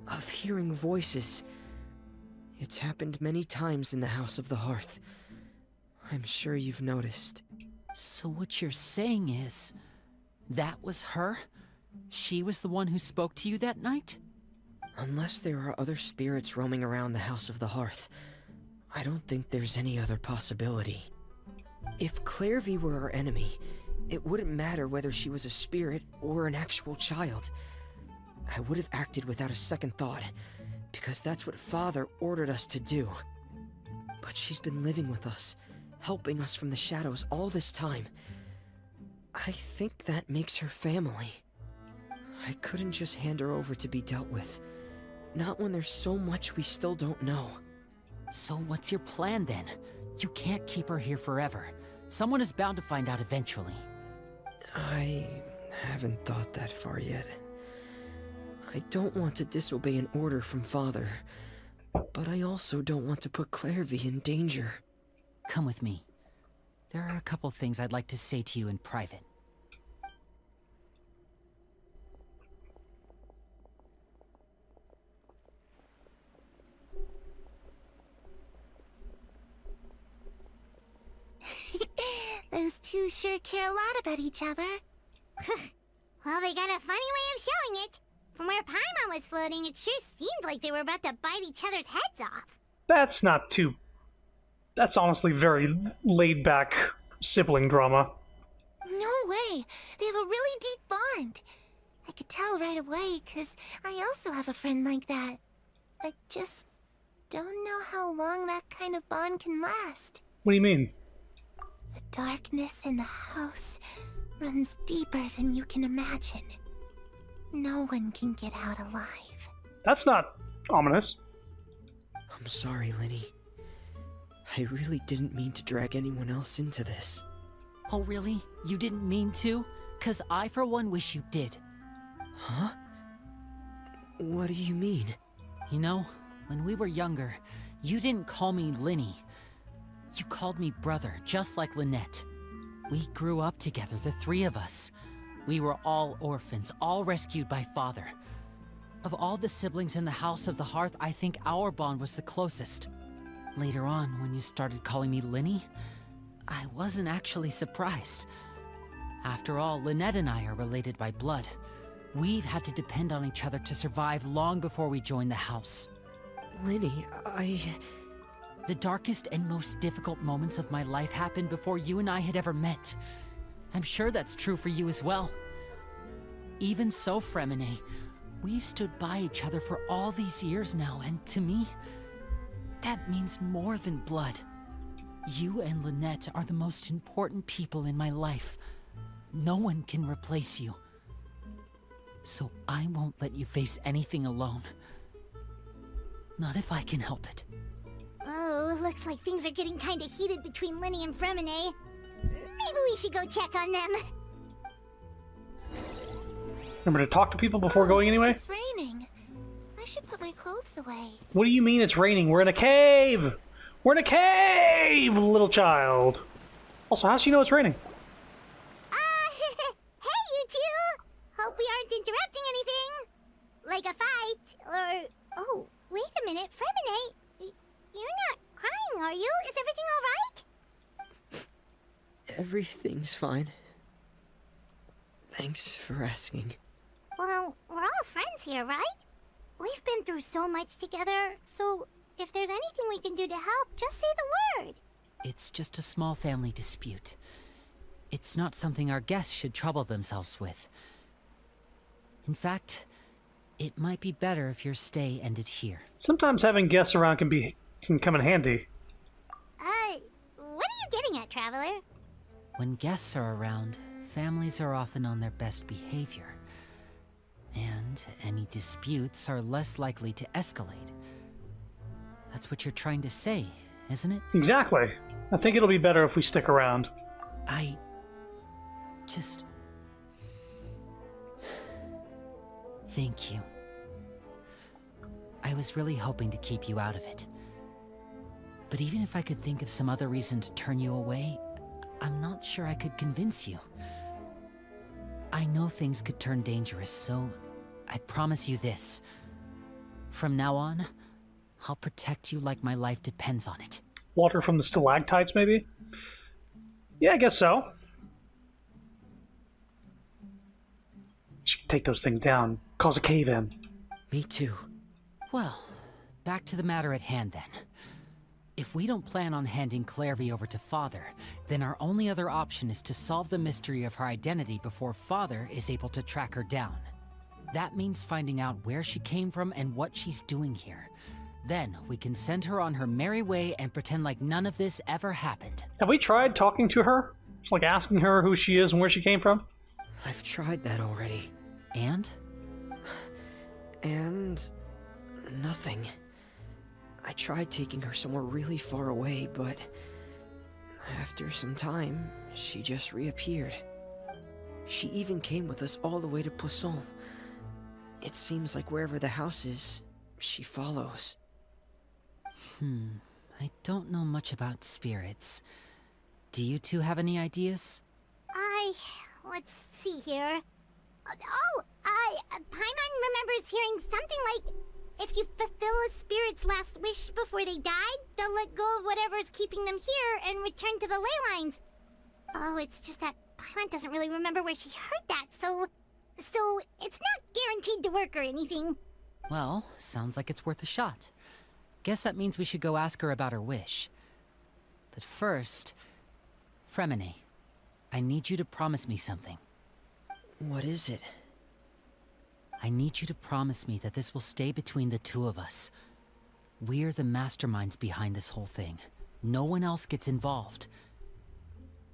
of hearing voices, it's happened many times in the House of the Hearth. I'm sure you've noticed. So what you're saying is, that was her? She was the one who spoke to you that night? Unless there are other spirits roaming around the House of the Hearth, I don't think there's any other possibility. If Clairvy were our enemy, it wouldn't matter whether she was a spirit or an actual child. I would have acted without a second thought, because that's what Father ordered us to do. But she's been living with us, helping us from the shadows all this time. I think that makes her family. I couldn't just hand her over to be dealt with. Not when there's so much we still don't know. So what's your plan then? You can't keep her here forever. Someone is bound to find out eventually. I haven't thought that far yet. I don't want to disobey an order from Father, but I also don't want to put Clairvy in danger. Come with me. There are a couple things I'd like to say to you in private. Those two sure care a lot about each other. Well, they got a funny way of showing it. From where Paimon was floating, it sure seemed like they were about to bite each other's heads off. That's not too... That's honestly very laid-back sibling drama. No way! They have a really deep bond. I could tell right away, because I also have a friend like that. I just don't know how long that kind of bond can last. What do you mean? The darkness in the house runs deeper than you can imagine. No one can get out alive. That's not ominous. I'm sorry, Lenny. I really didn't mean to drag anyone else into this. Oh, really? You didn't mean to? 'Cause I, for one, wish you did. Huh? What do you mean? You know, when we were younger, you didn't call me Lenny. You called me brother, just like Lynette. We grew up together, the three of us. We were all orphans, all rescued by Father. Of all the siblings in the House of the Hearth, I think our bond was the closest. Later on, when you started calling me Lenny, I wasn't actually surprised. After all, Lynette and I are related by blood. We've had to depend on each other to survive long before we joined the house. Lenny, The darkest and most difficult moments of my life happened before you and I had ever met. I'm sure that's true for you as well. Even so, Fremine, we've stood by each other for all these years now, and to me, that means more than blood. You and Lynette are the most important people in my life. No one can replace you. So I won't let you face anything alone. Not if I can help it. Oh, looks like things are getting kinda heated between Lenny and Fremine. Maybe we should go check on them. Remember to talk to people before going anyway? It's raining. I should put my clothes away. What do you mean it's raining? We're in a cave! We're in a cave, little child! Also, how does she know it's raining? Hey, you two! Hope we aren't interrupting anything. Like a fight, or... Oh, wait a minute, Fremine. You're not crying, are you? Is everything alright? Everything's fine. Thanks for asking. Well, we're all friends here, right? We've been through so much together, so if there's anything we can do to help, just say the word. It's just a small family dispute. It's not something our guests should trouble themselves with. In fact, it might be better if your stay ended here. Sometimes having guests around can come in handy. What are you getting at, Traveler? When guests are around, families are often on their best behavior. And any disputes are less likely to escalate. That's what you're trying to say, isn't it? Exactly. I think it'll be better if we stick around. I... just... Thank you. I was really hoping to keep you out of it. But even if I could think of some other reason to turn you away, I'm not sure I could convince you. I know things could turn dangerous, so I promise you this. From now on, I'll protect you like my life depends on it. Water from the stalactites, maybe? Yeah, I guess so. Should take those things down. Cause a cave-in. Me too. Well, back to the matter at hand then. If we don't plan on handing Clairvy over to Father, then our only other option is to solve the mystery of her identity before Father is able to track her down. That means finding out where she came from and what she's doing here. Then we can send her on her merry way and pretend like none of this ever happened. Have we tried talking to her? Just like asking her who she is and where she came from? I've tried that already. And? And... nothing. I tried taking her somewhere really far away, but... after some time, she just reappeared. She even came with us all the way to Poisson. It seems like wherever the house is, she follows. I don't know much about spirits. Do you two have any ideas? Let's see here. Paimon remembers hearing something like, if you fulfill a spirit's last wish before they died, they'll let go of whatever's keeping them here and return to the ley lines. Oh, it's just that Paimon doesn't really remember where she heard that, so it's not guaranteed to work or anything. Well, sounds like it's worth a shot. Guess that means we should go ask her about her wish. But first, Fremine, I need you to promise me something. What is it? I need you to promise me that this will stay between the two of us. We're the masterminds behind this whole thing. No one else gets involved.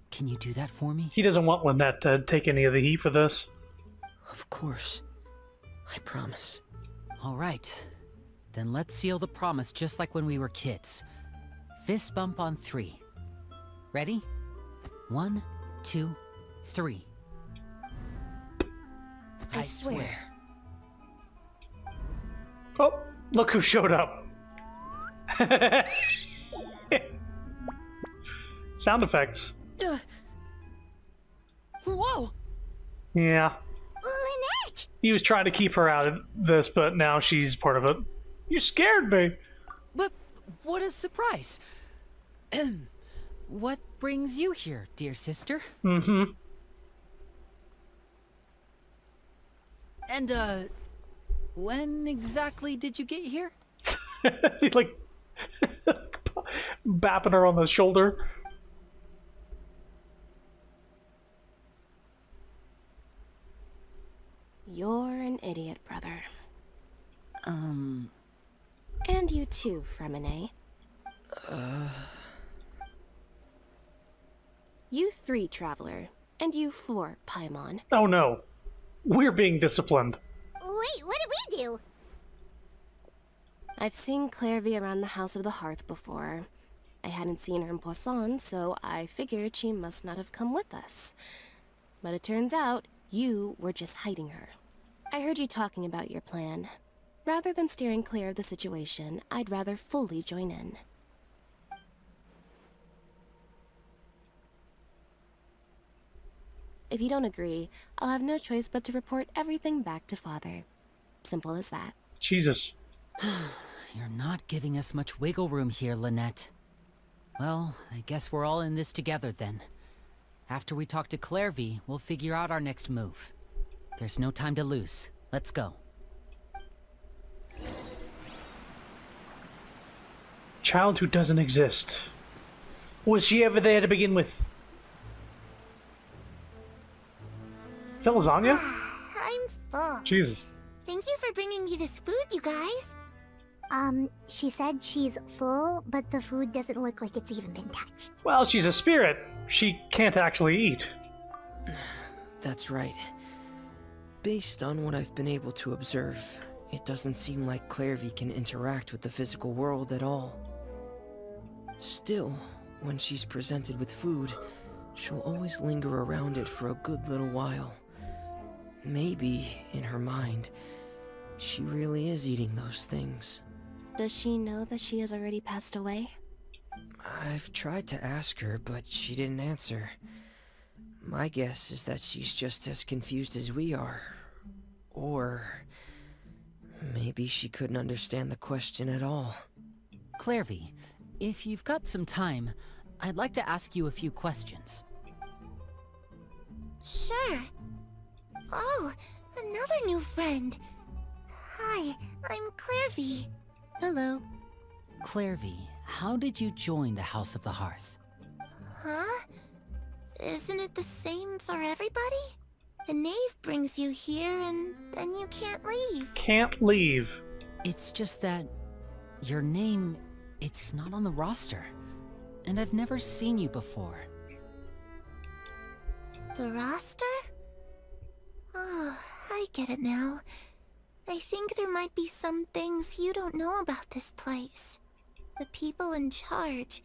Can you do that for me? He doesn't want Lynette to take any of the heat for this. Of course. I promise. All right. Then let's seal the promise just like when we were kids. Fist bump on 3. Ready? 1, 2, 3. I swear. Oh, look who showed up. Sound effects. Whoa! Yeah. Lynette! He was trying to keep her out of this, but now she's part of it. You scared me. But what a surprise. What brings you here, dear sister? Mm-hmm. And, when exactly did you get here? Is he like bapping her on the shoulder? You're an idiot, brother. And you too, Fremine. You 3, Traveler. And you 4, Paimon. Oh no. We're being disciplined. Wait, what did we do? I've seen Clairvy around the House of the Hearth before. I hadn't seen her in Poisson, so I figured she must not have come with us. But it turns out, you were just hiding her. I heard you talking about your plan. Rather than steering clear of the situation, I'd rather fully join in. If you don't agree, I'll have no choice but to report everything back to Father. Simple as that. Jesus. You're not giving us much wiggle room here, Lynette. Well, I guess we're all in this together then. After we talk to Clairvy, we'll figure out our next move. There's no time to lose. Let's go. Child who doesn't exist. Was she ever there to begin with? Is that lasagna? I'm full. Jesus. Thank you for bringing me this food, you guys. She said she's full, but the food doesn't look like it's even been touched. Well, she's a spirit. She can't actually eat. That's right. Based on what I've been able to observe, it doesn't seem like Clairvy can interact with the physical world at all. Still, when she's presented with food, she'll always linger around it for a good little while. Maybe, in her mind, she really is eating those things. Does she know that she has already passed away? I've tried to ask her, but she didn't answer. My guess is that she's just as confused as we are. Or... maybe she couldn't understand the question at all. Clairvy, if you've got some time, I'd like to ask you a few questions. Sure. Oh, another new friend. Hi, I'm Clairvy. Hello. Clairvy, how did you join the House of the Hearth? Huh? Isn't it the same for everybody? The knave brings you here and then you can't leave. Can't leave. It's just that your name, it's not on the roster. And I've never seen you before. The roster? Oh, I get it now. I think there might be some things you don't know about this place. The people in charge,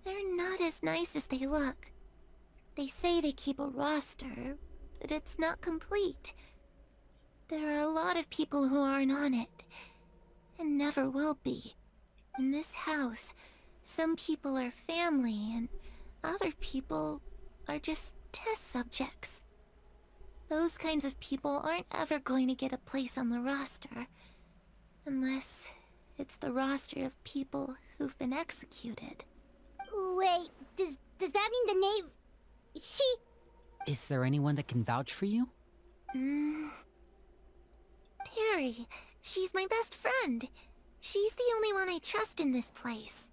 they're not as nice as they look. They say they keep a roster, but it's not complete. There are a lot of people who aren't on it, and never will be. In this house, some people are family, and other people are just test subjects. Those kinds of people aren't ever going to get a place on the roster, unless it's the roster of people who've been executed. Wait, does that mean the knave... she... Is there anyone that can vouch for you? Perry. She's my best friend. She's the only one I trust in this place.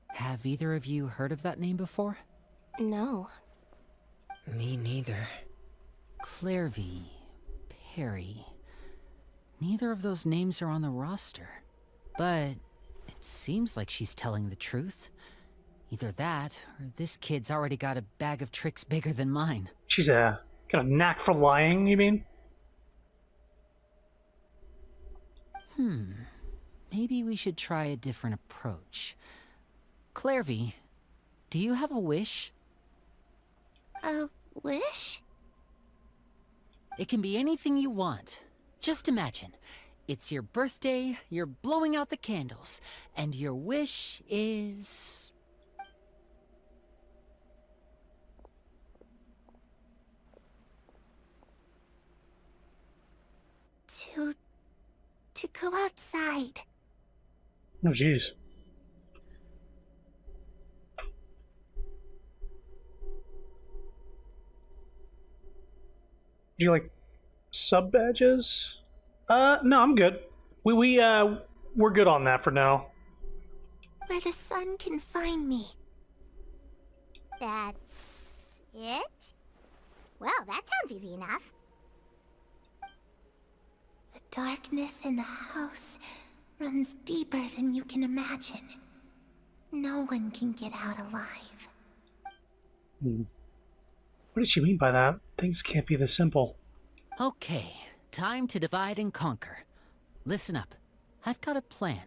Have either of you heard of that name before? No. Me neither. Clairvy, Perry. Neither of those names are on the roster. But it seems like she's telling the truth. Either that, or this kid's already got a bag of tricks bigger than mine. She's got a knack for lying, you mean? Maybe we should try a different approach. Clairvy, do you have a wish? A wish? It can be anything you want. Just imagine. It's your birthday, you're blowing out the candles, and your wish is... To go outside. Oh, jeez. Do you like sub badges? No, I'm good. We're good on that for now. Where the sun can find me. That's it? Well, that sounds easy enough. The darkness in the house runs deeper than you can imagine. No one can get out alive. What did she mean by that? Things can't be this simple. Okay, time to divide and conquer. Listen up. I've got a plan.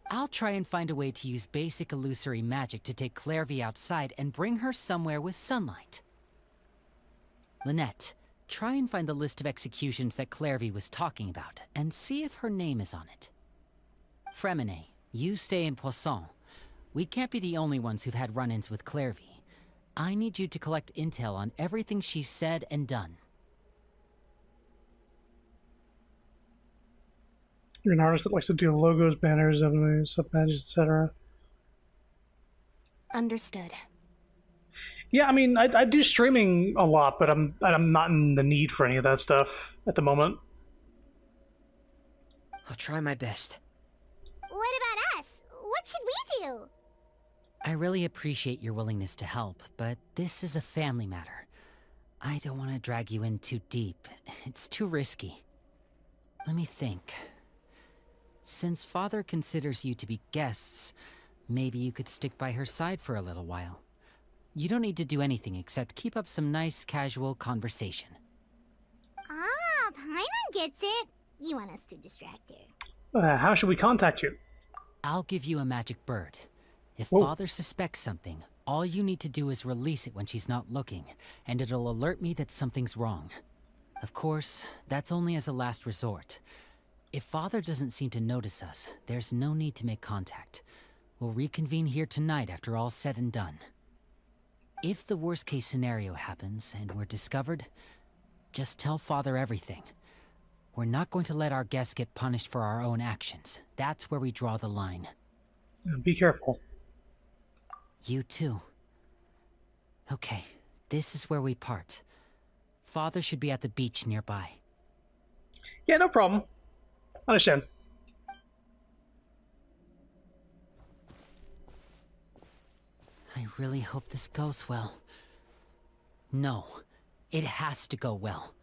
I'll try and find a way to use basic illusory magic to take Clairvy outside and bring her somewhere with sunlight. Lynette, try and find the list of executions that Clairvy was talking about, and see if her name is on it. Fremine, you stay in Poisson. We can't be the only ones who've had run-ins with Clairvy. I need you to collect intel on everything she's said and done. You're an artist that likes to do logos, banners, sub-badges, etc. Understood. Yeah, I mean, I do streaming a lot, but I'm not in the need for any of that stuff at the moment. I'll try my best. What about us? What should we do? I really appreciate your willingness to help, but this is a family matter. I don't want to drag you in too deep. It's too risky. Let me think. Since Father considers you to be guests, maybe you could stick by her side for a little while. You don't need to do anything except keep up some nice, casual conversation. Ah, Paimon gets it. You want us to distract her. How should we contact you? I'll give you a magic bird. If Whoa. Father suspects something, all you need to do is release it when she's not looking, and it'll alert me that something's wrong. Of course, that's only as a last resort. If Father doesn't seem to notice us, there's no need to make contact. We'll reconvene here tonight after all's said and done. If the worst-case scenario happens and we're discovered, just tell Father everything. We're not going to let our guests get punished for our own actions. That's where we draw the line. Be careful. You too. Okay, this is where we part. Father should be at the beach nearby. Yeah, no problem. Understand. really hope this goes well. No, it has to go well.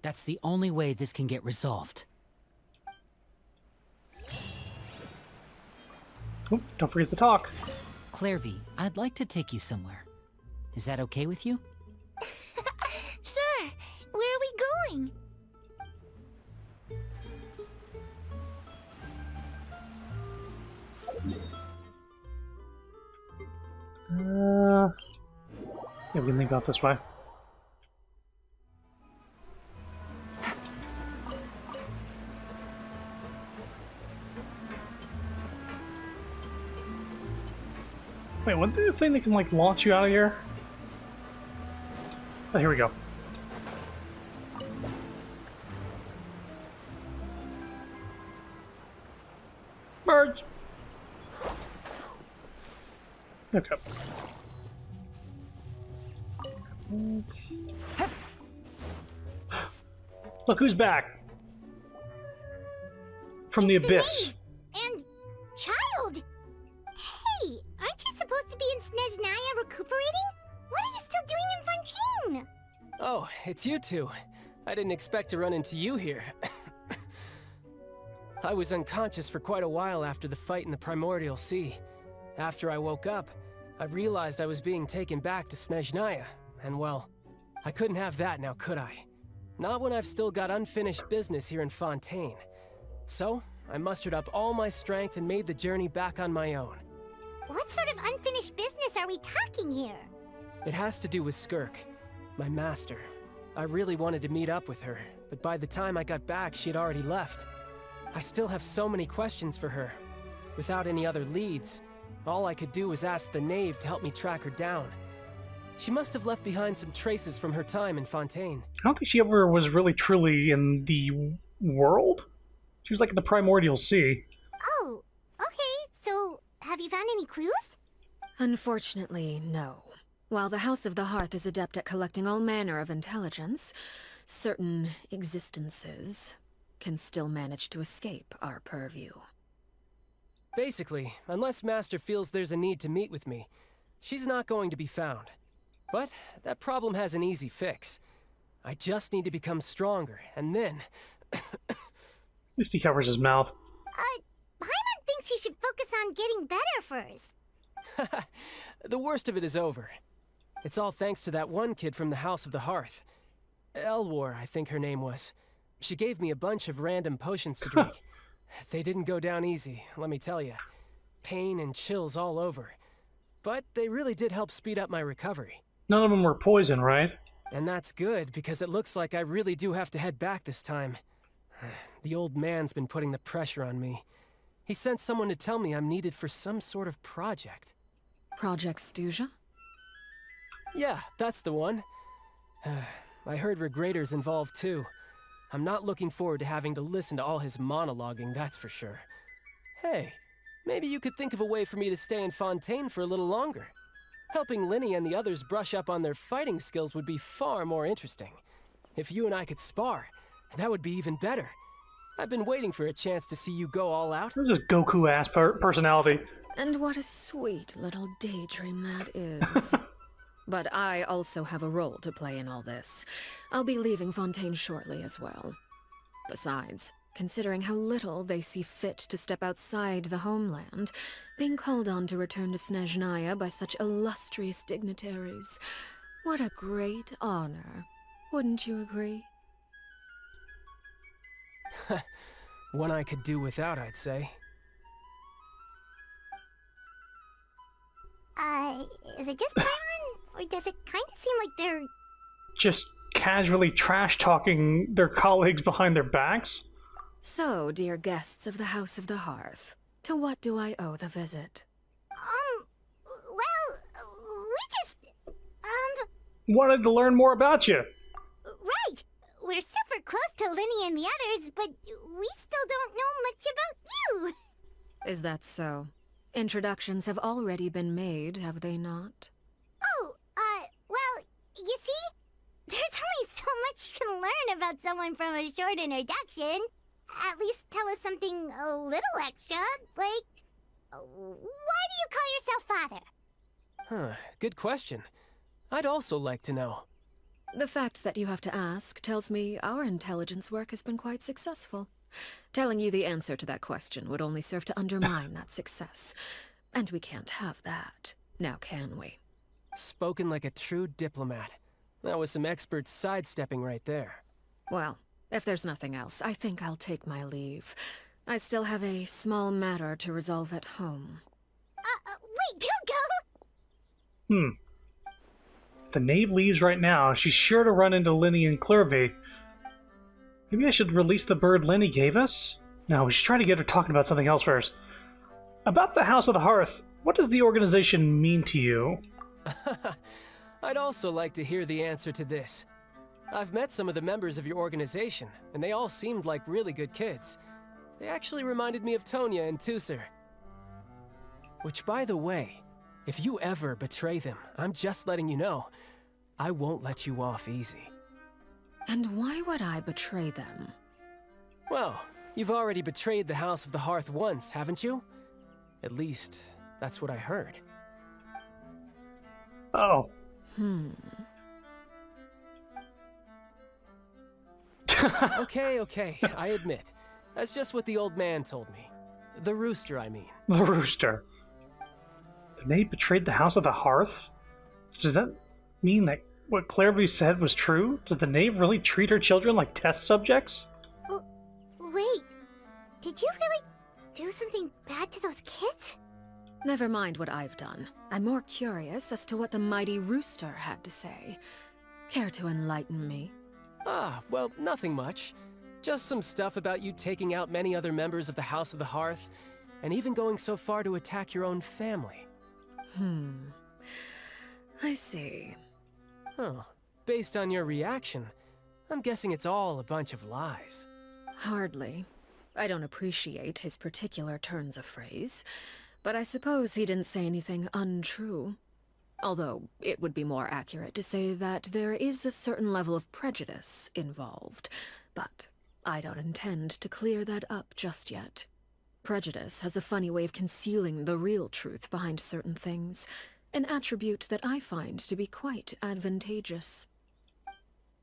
That's the only way this can get resolved. Oop, don't forget to talk. Clairvy, I'd like to take you somewhere. Is that okay with you? Sure. Where are we going? Yeah, we can think out this way. Wait, what the thing that can like launch you out of here? Oh, here we go. Birds. Okay. Look who's back from the abyss. And child. Hey, aren't you supposed to be in Snezhnaya recuperating? What are you still doing in Fontaine? Oh, it's you two. I didn't expect to run into you here. I was unconscious for quite a while after the fight in the Primordial Sea. After I woke up, I realized I was being taken back to Snezhnaya, and well, I couldn't have that now, could I? Not when I've still got unfinished business here in Fontaine. So, I mustered up all my strength and made the journey back on my own. What sort of unfinished business are we talking here? It has to do with Skirk, my master. I really wanted to meet up with her, but by the time I got back, she'd already left. I still have so many questions for her. Without any other leads, all I could do was ask the Knave to help me track her down. She must have left behind some traces from her time in Fontaine. I don't think she ever was really truly in the world. She was like in the Primordial Sea. Oh, okay, so have you found any clues? Unfortunately, no. While the House of the Hearth is adept at collecting all manner of intelligence, certain existences can still manage to escape our purview. Basically, unless Master feels there's a need to meet with me, she's not going to be found. But that problem has an easy fix. I just need to become stronger, and then... At least he covers his mouth. Paimon thinks you should focus on getting better first. The worst of it is over. It's all thanks to that one kid from the House of the Hearth. Elwar, I think her name was. She gave me a bunch of random potions to drink. They didn't go down easy, let me tell you. Pain and chills all over. But they really did help speed up my recovery. None of them were poison, right? And that's good, because it looks like I really do have to head back this time. The old man's been putting the pressure on me. He sent someone to tell me I'm needed for some sort of project. Project Stuja? Yeah, that's the one. I heard Regrader's involved too. I'm not looking forward to having to listen to all his monologuing, that's for sure. Hey, maybe you could think of a way for me to stay in Fontaine for a little longer. Helping Lyney and the others brush up on their fighting skills would be far more interesting. If you and I could spar, that would be even better. I've been waiting for a chance to see you go all out. This is Goku-ass personality. And what a sweet little daydream that is. But I also have a role to play in all this. I'll be leaving Fontaine shortly as well. Besides, considering how little they see fit to step outside the homeland, being called on to return to Snezhnaya by such illustrious dignitaries, what a great honor. Wouldn't you agree? One I could do without, I'd say. Is it just Paimon? Or does it kind of seem like they're... Just casually trash-talking their colleagues behind their backs? So, dear guests of the House of the Hearth, to what do I owe the visit? Well, we just... Wanted to learn more about you. Right! We're super close to Lyney and the others, but we still don't know much about you! Is that so? Introductions have already been made, have they not? Oh, well, you see? There's only so much you can learn about someone from a short introduction. At least tell us something a little extra, like... Why do you call yourself father? Huh, good question. I'd also like to know. The fact that you have to ask tells me our intelligence work has been quite successful. Telling you the answer to that question would only serve to undermine that success. And we can't have that, now can we? Spoken like a true diplomat. That was some expert sidestepping right there. Well, if there's nothing else, I think I'll take my leave. I still have a small matter to resolve at home. Wait, don't go! If the knave leaves right now, she's sure to run into Linny and Clervy. Maybe I should release the bird Linny gave us? No, we should try to get her talking about something else first. About the House of the Hearth, what does the organization mean to you? I'd also like to hear the answer to this. I've met some of the members of your organization, and they all seemed like really good kids. They actually reminded me of Tonya and Tusser. Which, by the way, if you ever betray them, I'm just letting you know, I won't let you off easy. And why would I betray them? Well, you've already betrayed the House of the Hearth once, haven't you? At least, that's what I heard. Oh. Okay, I admit. That's just what the old man told me. The rooster, I mean. The rooster. The knave betrayed the House of the Hearth? Does that mean that what Clervy said was true? Does the knave really treat her children like test subjects? Wait, did you really do something bad to those kids? Never mind what I've done. I'm more curious as to what the mighty rooster had to say. Care to enlighten me? Well, nothing much. Just some stuff about you taking out many other members of the House of the Hearth, and even going so far to attack your own family. I see. Oh, based on your reaction, I'm guessing it's all a bunch of lies. Hardly. I don't appreciate his particular turns of phrase, but I suppose he didn't say anything untrue. Although, it would be more accurate to say that there is a certain level of prejudice involved, but I don't intend to clear that up just yet. Prejudice has a funny way of concealing the real truth behind certain things, an attribute that I find to be quite advantageous.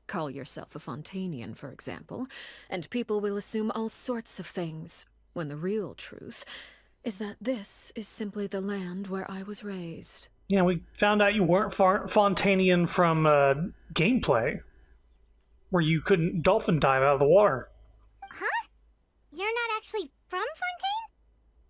Call yourself a Fontanian, for example, and people will assume all sorts of things, when the real truth is that this is simply the land where I was raised. Yeah, we found out you weren't Fontanian from gameplay, where you couldn't dolphin dive out of the water. Huh? You're not actually from Fontaine?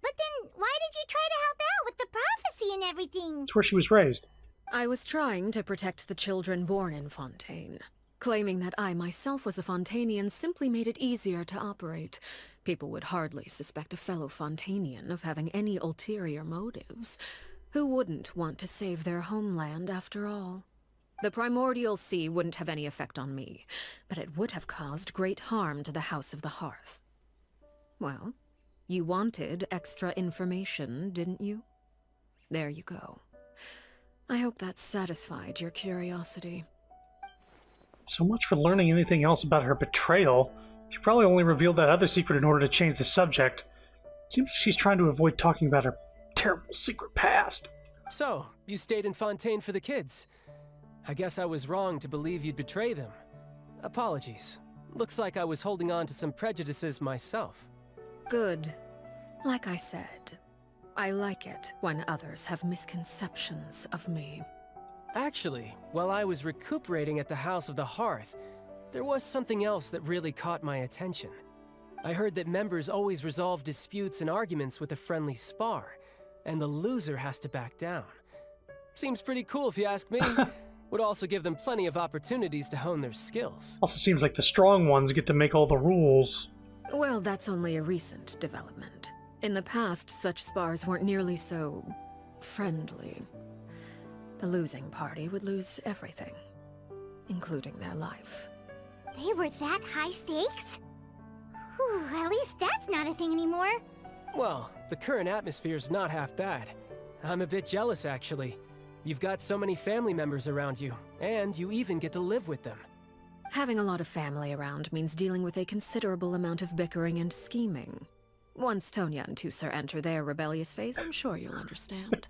But then why did you try to help out with the prophecy and everything? It's where she was raised. I was trying to protect the children born in Fontaine. Claiming that I myself was a Fontanian simply made it easier to operate. People would hardly suspect a fellow Fontanian of having any ulterior motives. Who wouldn't want to save their homeland, after all? The primordial sea wouldn't have any effect on me, but it would have caused great harm to the House of the Hearth. Well, you wanted extra information, didn't you? There you go. I hope that satisfied your curiosity. So much for learning anything else about her betrayal. She probably only revealed that other secret in order to change the subject. Seems like she's trying to avoid talking about her terrible secret past. So, you stayed in Fontaine for the kids. I guess I was wrong to believe you'd betray them. Apologies. Looks like I was holding on to some prejudices myself. Good. Like I said, I like it when others have misconceptions of me. Actually, while I was recuperating at the House of the Hearth, there was something else that really caught my attention. I heard that members always resolve disputes and arguments with a friendly spar, and the loser has to back down. Seems pretty cool if you ask me. Would also give them plenty of opportunities to hone their skills. Also seems like the strong ones get to make all the rules. Well, that's only a recent development. In the past, such spars weren't nearly so friendly. The losing party would lose everything, including their life. They were that high stakes? Whew, at least that's not a thing anymore. Well, the current atmosphere's not half bad. I'm a bit jealous, actually. You've got so many family members around you, and you even get to live with them. Having a lot of family around means dealing with a considerable amount of bickering and scheming. Once Tonya and Tusser enter their rebellious phase, I'm sure you'll understand.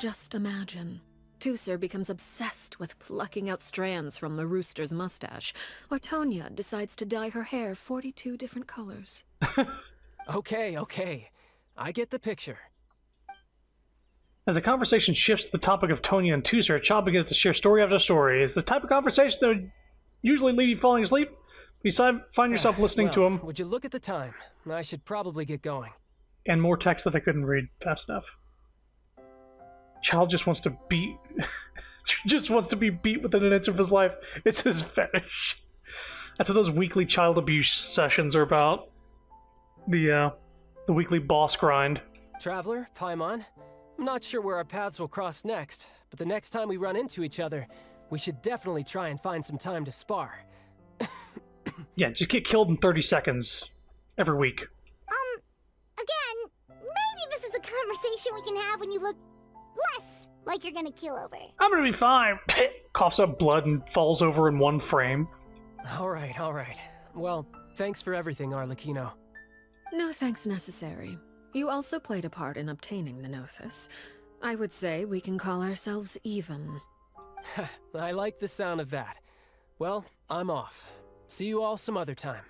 Just imagine. Tusser becomes obsessed with plucking out strands from the rooster's mustache, or Tonya decides to dye her hair 42 different colors. Okay. I get the picture. As the conversation shifts to the topic of Tonya and Tusser, Child begins to share story after story. It's the type of conversation that would usually leave you falling asleep. You find yourself listening to him. Would you look at the time? I should probably get going. And more text that I couldn't read fast enough. Child just wants to beat... just wants to be beat within an inch of his life. It's his fetish. That's what those weekly child abuse sessions are about. The weekly boss grind. Traveler, Paimon, I'm not sure where our paths will cross next, but the next time we run into each other, we should definitely try and find some time to spar. Yeah, just get killed in 30 seconds. Every week. Again, maybe this is a conversation we can have when you look less like you're gonna kill over. I'm gonna be fine. Coughs up blood and falls over in one frame. All right. Well, thanks for everything, Arlecchino. No thanks necessary. You also played a part in obtaining the Gnosis. I would say we can call ourselves even. I like the sound of that. Well, I'm off. See you all some other time.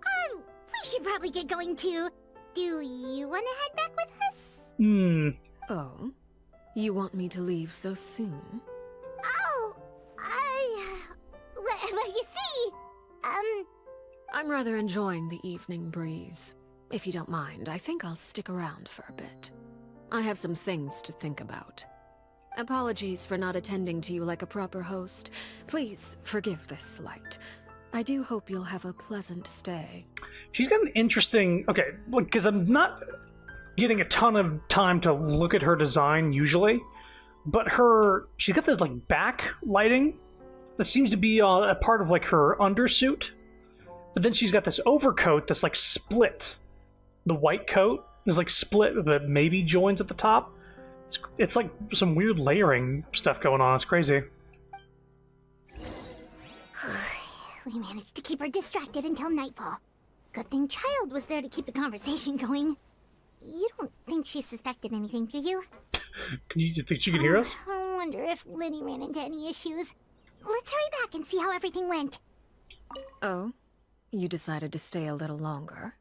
We should probably get going too. Do you want to head back with us? Oh? You want me to leave so soon? Oh, well, you see, I'm rather enjoying the evening breeze. If you don't mind, I think I'll stick around for a bit. I have some things to think about. Apologies for not attending to you like a proper host. Please forgive this slight. I do hope you'll have a pleasant stay. She's got an interesting... Okay, because I'm not getting a ton of time to look at her design usually, but she's got this like back lighting that seems to be a part of like her undersuit, but then she's got this overcoat that's like split. The white coat is like split, but maybe joins at the top. It's like some weird layering stuff going on. It's crazy. We managed to keep her distracted until nightfall. Good thing Child was there to keep the conversation going. You don't think she suspected anything, do you? You think she could hear us? I wonder if Linny ran into any issues. Let's hurry back and see how everything went. Oh? You decided to stay a little longer?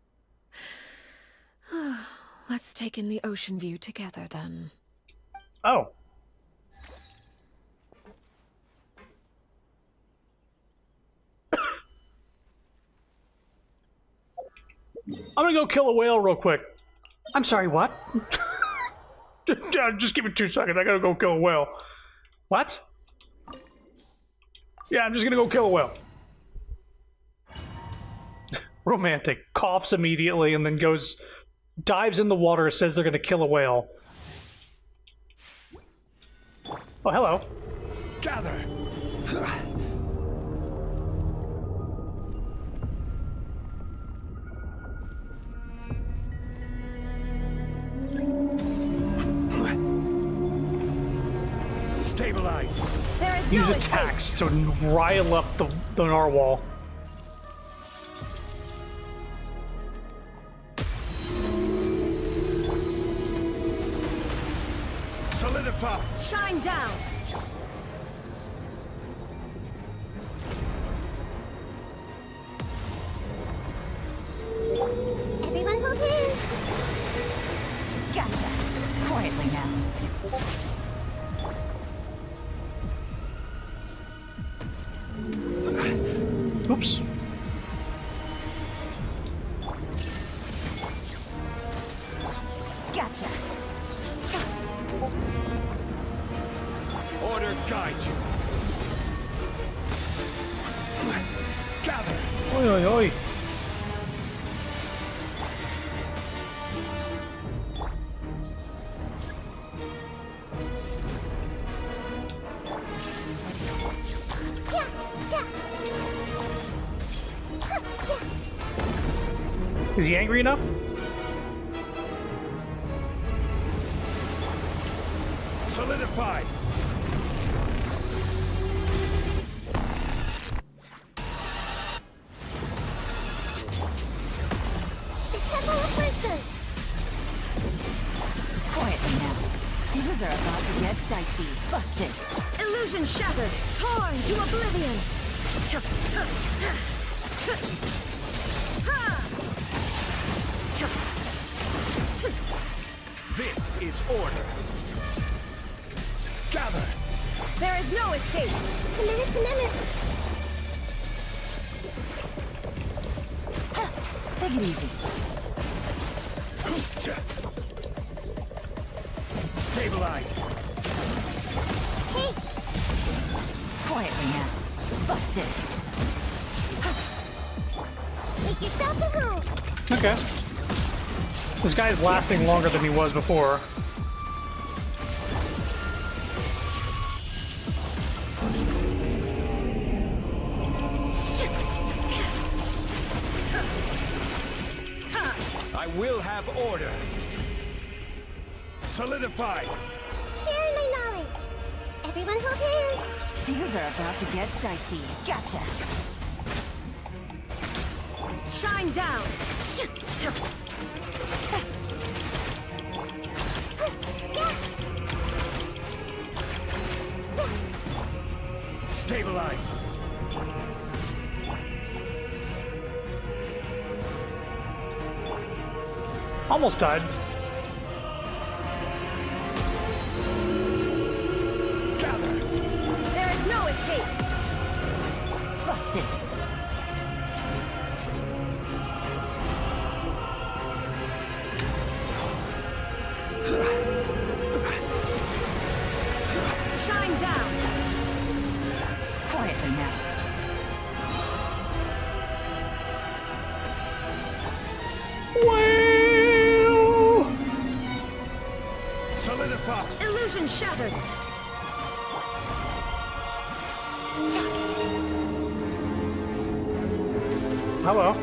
Let's take in the ocean view together, then. Oh. I'm gonna go kill a whale real quick. I'm sorry, what? Just give me 2 seconds. I gotta go kill a whale. What? Yeah, I'm just gonna go kill a whale. Romantic. Coughs immediately and then dives in the water, says they're gonna kill a whale. Oh, hello. Gather! Stabilize! Use attacks to rile up the narwhal. Solidify! Shine down! Everyone hold hands! Gotcha. Quietly now. Oops. Gotcha. Order guide you. Gather. Oi, oi, oi. Is he angry enough? Solidify! The Temple of Wisdom! Things are about to get dicey. Busted. Illusion shattered, torn to oblivion. This is order. Gather. There is no escape. A minute. Take it easy. Stabilize. Hey, Quietly now. Busted. make yourselves at home. Okay. This guy's lasting longer than he was before. I will have order. Solidify. Sharing my knowledge. Everyone hold hands. Things are about to get dicey. Gotcha. Shine down. Stabilize. Almost died. Gather. There is no escape. Busted. Shine down. Quietly now. Solidify. Illusion shattered. Hello.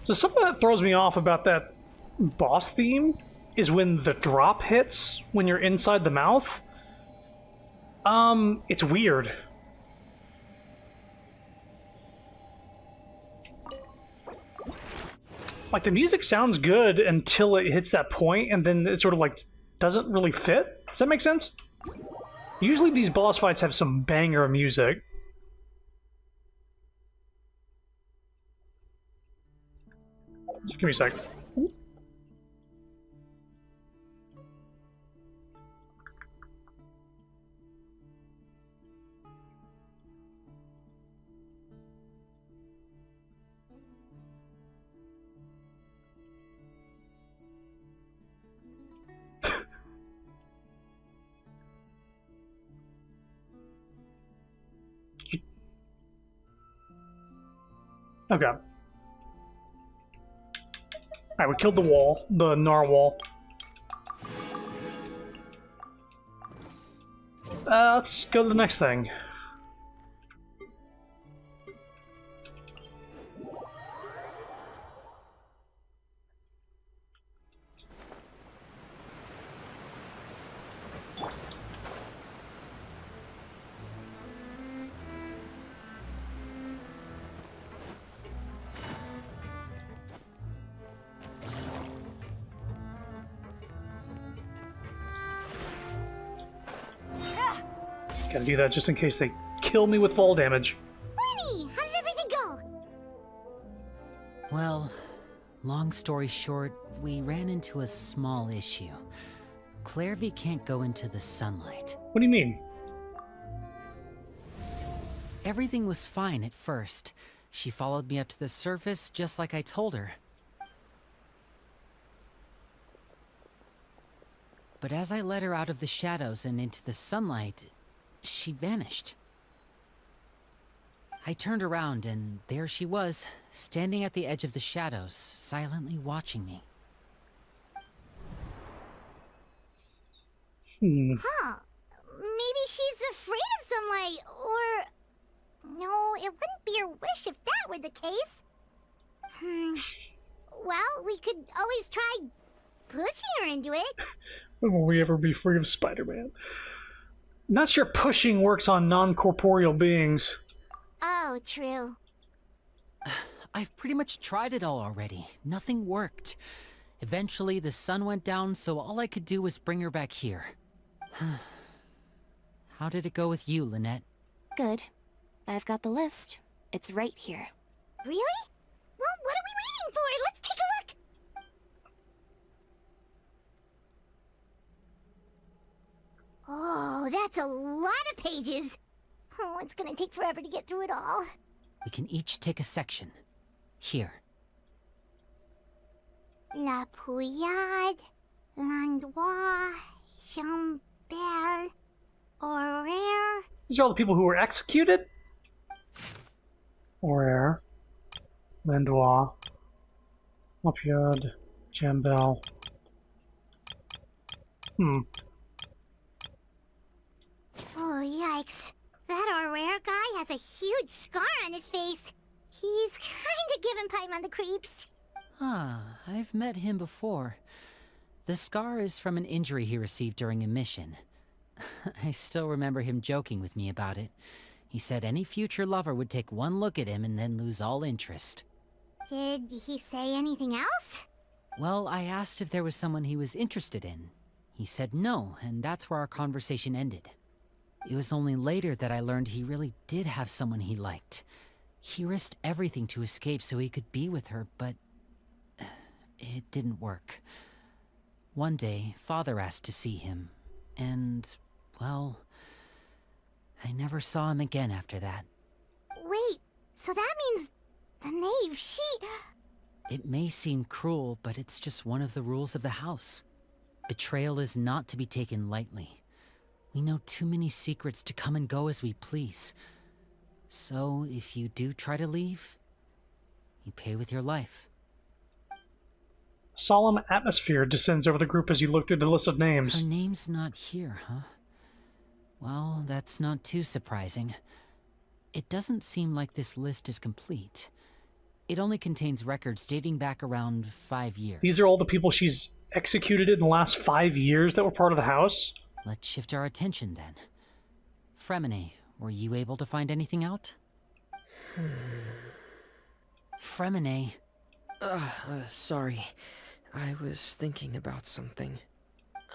So something that throws me off about that boss theme is when the drop hits when you're inside the mouth. It's weird. Like, the music sounds good until it hits that point, and then it sort of, like, doesn't really fit. Does that make sense? Usually these boss fights have some banger music. So give me a sec. Okay. Alright, we killed the wall, the narwhal. Let's go to the next thing. Gotta do that just in case they kill me with fall damage. Lenny, how did everything go? Well, long story short, we ran into a small issue. Clairvy can't go into the sunlight. What do you mean? Everything was fine at first. She followed me up to the surface just like I told her. But as I led her out of the shadows and into the sunlight, she vanished. I turned around and there she was, standing at the edge of the shadows, silently watching me. Huh. Maybe she's afraid of sunlight, or... No, it wouldn't be her wish if that were the case. Well, we could always try pushing her into it. When will we ever be free of Spider-Man? Not sure pushing works on non-corporeal beings. Oh, true. I've pretty much tried it all already. Nothing worked. Eventually, the sun went down, so all I could do was bring her back here. How did it go with you, Lynette? Good. I've got the list. It's right here. Really? Well, what are we waiting for? Let's take a look! Oh, that's a lot of pages. Oh, it's gonna take forever to get through it all. We can each take a section. Here. La Pouillade, Landois, Chambel, Horaire. These are all the people who were executed? Horaire, Landois, Lapiade, Jambel. Oh, yikes. That Horaire guy has a huge scar on his face. He's kinda giving Paimon the creeps. Ah, I've met him before. The scar is from an injury he received during a mission. I still remember him joking with me about it. He said any future lover would take one look at him and then lose all interest. Did he say anything else? Well, I asked if there was someone he was interested in. He said no, and that's where our conversation ended. It was only later that I learned he really did have someone he liked. He risked everything to escape so he could be with her, but it didn't work. One day, Father asked to see him, and, well, I never saw him again after that. Wait, so that means the knave, she... It may seem cruel, but it's just one of the rules of the house. Betrayal is not to be taken lightly. We know too many secrets to come and go as we please. So, if you do try to leave, you pay with your life. A solemn atmosphere descends over the group as you look through the list of names. Her name's not here, huh? Well, that's not too surprising. It doesn't seem like this list is complete. It only contains records dating back around 5 years. These are all the people she's executed in the last 5 years that were part of the house? Let's shift our attention then. Fremine, were you able to find anything out? Fremine. Sorry. I was thinking about something.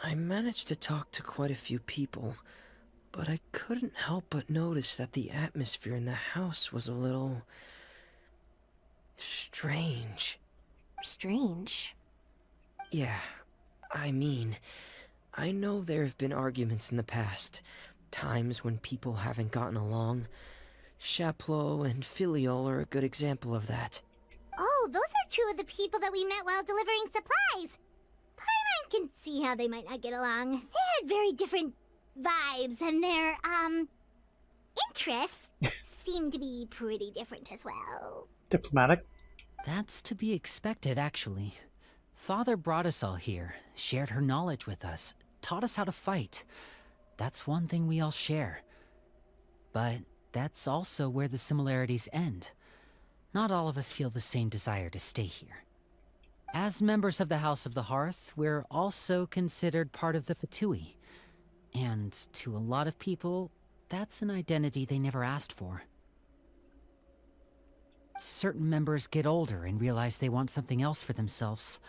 I managed to talk to quite a few people, but I couldn't help but notice that the atmosphere in the house was a little... strange. Strange? Yeah, I mean, I know there have been arguments in the past, times when people haven't gotten along. Chaplot and Filiol are a good example of that. Oh, those are two of the people that we met while delivering supplies. Paimon can see how they might not get along. They had very different vibes, and their, interests seem to be pretty different as well. Diplomatic. That's to be expected, actually. Father brought us all here, shared her knowledge with us, taught us how to fight. That's one thing we all share. But that's also where the similarities end. Not all of us feel the same desire to stay here. As members of the House of the Hearth, we're also considered part of the Fatui. And to a lot of people, that's an identity they never asked for. Certain members get older and realize they want something else for themselves.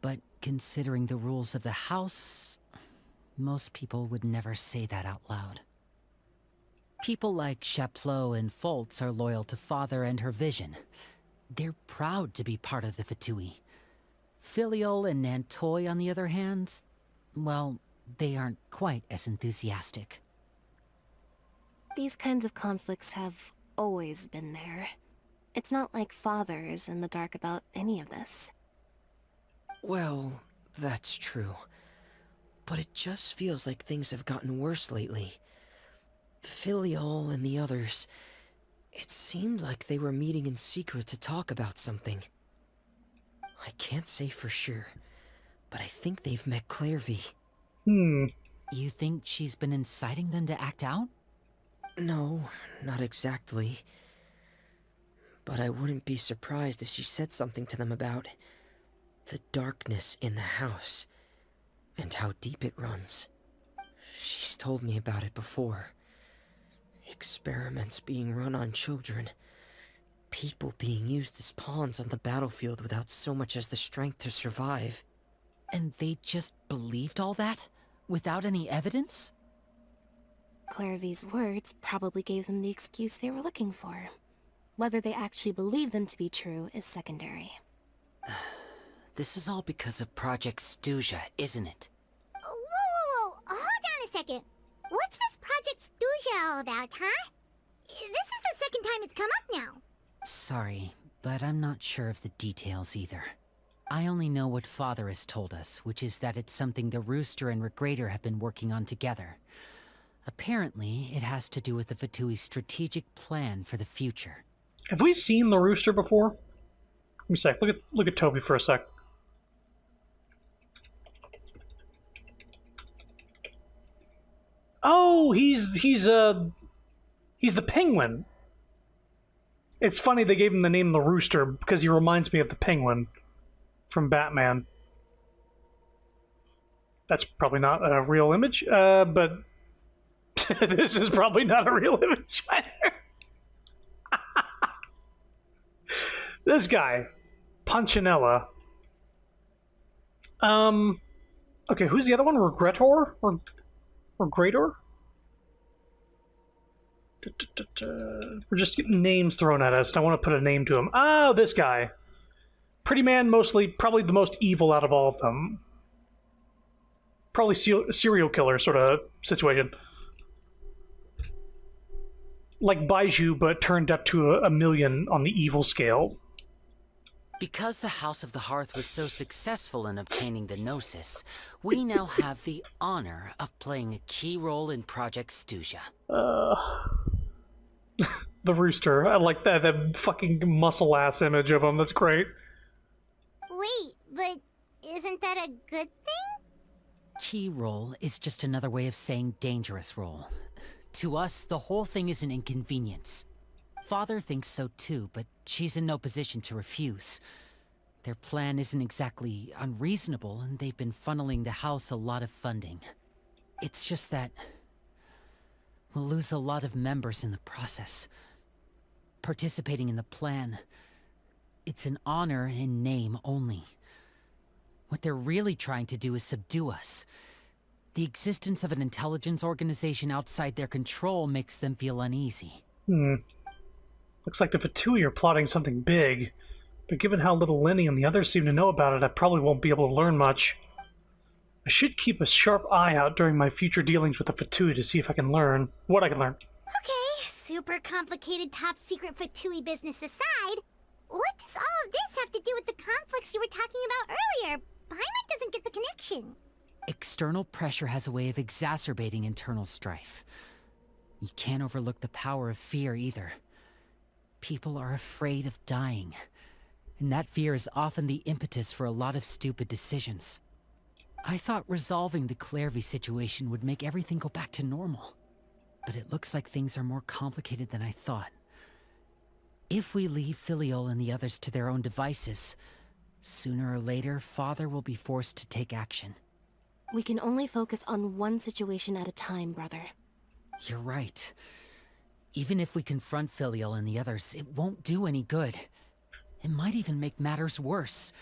But considering the rules of the house, most people would never say that out loud. People like Chaplot and Foltz are loyal to Father and her vision. They're proud to be part of the Fatui. Filiol and Nantoy, on the other hand, well, they aren't quite as enthusiastic. These kinds of conflicts have always been there. It's not like Father is in the dark about any of this. Well, that's true. But it just feels like things have gotten worse lately. Filiol and the others, it seemed like they were meeting in secret to talk about something. I can't say for sure, but I think they've met Clairvy. You think she's been inciting them to act out? No, not exactly. But I wouldn't be surprised if she said something to them about the darkness in the house and how deep it runs. She's told me about it before. Experiments being run on children. People being used as pawns on the battlefield without so much as the strength to survive. And they just believed all that? Without any evidence? Clairvy's words probably gave them the excuse they were looking for. Whether they actually believe them to be true is secondary. This is all because of Project Stuja, isn't it? Whoa. Hold on a second. What's this Project Stuja all about, huh? This is the second time it's come up now. Sorry, but I'm not sure of the details either. I only know what Father has told us, which is that it's something the Rooster and Regrader have been working on together. Apparently, it has to do with the Fatui's strategic plan for the future. Have we seen the Rooster before? Let me a sec. Look at Toby for a sec. Oh, he's the Penguin. It's funny they gave him the name the Rooster because he reminds me of the Penguin from Batman. That's probably not a real image, but this is probably not a real image either. This guy, Punchinella. Okay, who's the other one? Regretor? Or Greator? We're just getting names thrown at us. I want to put a name to him. Oh, this guy. Pretty man, probably the most evil out of all of them. Probably serial killer sort of situation. Like Baiju, but turned up to a million on the evil scale. Because the House of the Hearth was so successful in obtaining the Gnosis, we now have the honor of playing a key role in Project Stuja. The Rooster. I like that fucking muscle-ass image of him. That's great. Wait, but isn't that a good thing? Key role is just another way of saying dangerous role. To us, the whole thing is an inconvenience. Father thinks so too, but she's in no position to refuse. Their plan isn't exactly unreasonable, and they've been funneling the house a lot of funding. It's just that we'll lose a lot of members in the process. Participating in the plan, it's an honor in name only. What they're really trying to do is subdue us. The existence of an intelligence organization outside their control makes them feel uneasy. Looks like the Fatui are plotting something big, but given how little Lenny and the others seem to know about it, I probably won't be able to learn much. I should keep a sharp eye out during my future dealings with the Fatui to see if I can learn what I can learn. Okay, super complicated top secret Fatui business aside, what does all of this have to do with the conflicts you were talking about earlier? Paimon doesn't get the connection. External pressure has a way of exacerbating internal strife. You can't overlook the power of fear either. People are afraid of dying, and that fear is often the impetus for a lot of stupid decisions. I thought resolving the Clairvy situation would make everything go back to normal, but it looks like things are more complicated than I thought. If we leave Filiol and the others to their own devices, sooner or later, Father will be forced to take action. We can only focus on one situation at a time, brother. You're right. Even if we confront Filial and the others, it won't do any good. It might even make matters worse.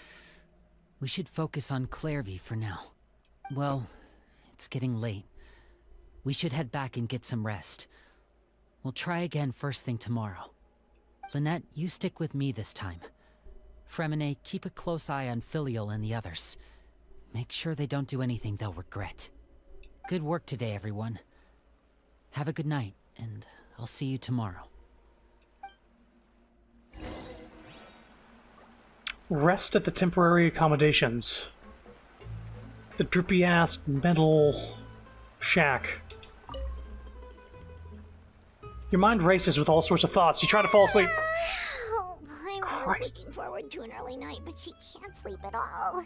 We should focus on Clairvy for now. Well, it's getting late. We should head back and get some rest. We'll try again first thing tomorrow. Lynette, you stick with me this time. Fremine, keep a close eye on Filial and the others. Make sure they don't do anything they'll regret. Good work today, everyone. Have a good night, and I'll see you tomorrow. Rest at the temporary accommodations. The droopy-ass metal shack. Your mind races with all sorts of thoughts. You try to fall asleep. Oh, Paimon was looking forward to an early night, but she can't sleep at all.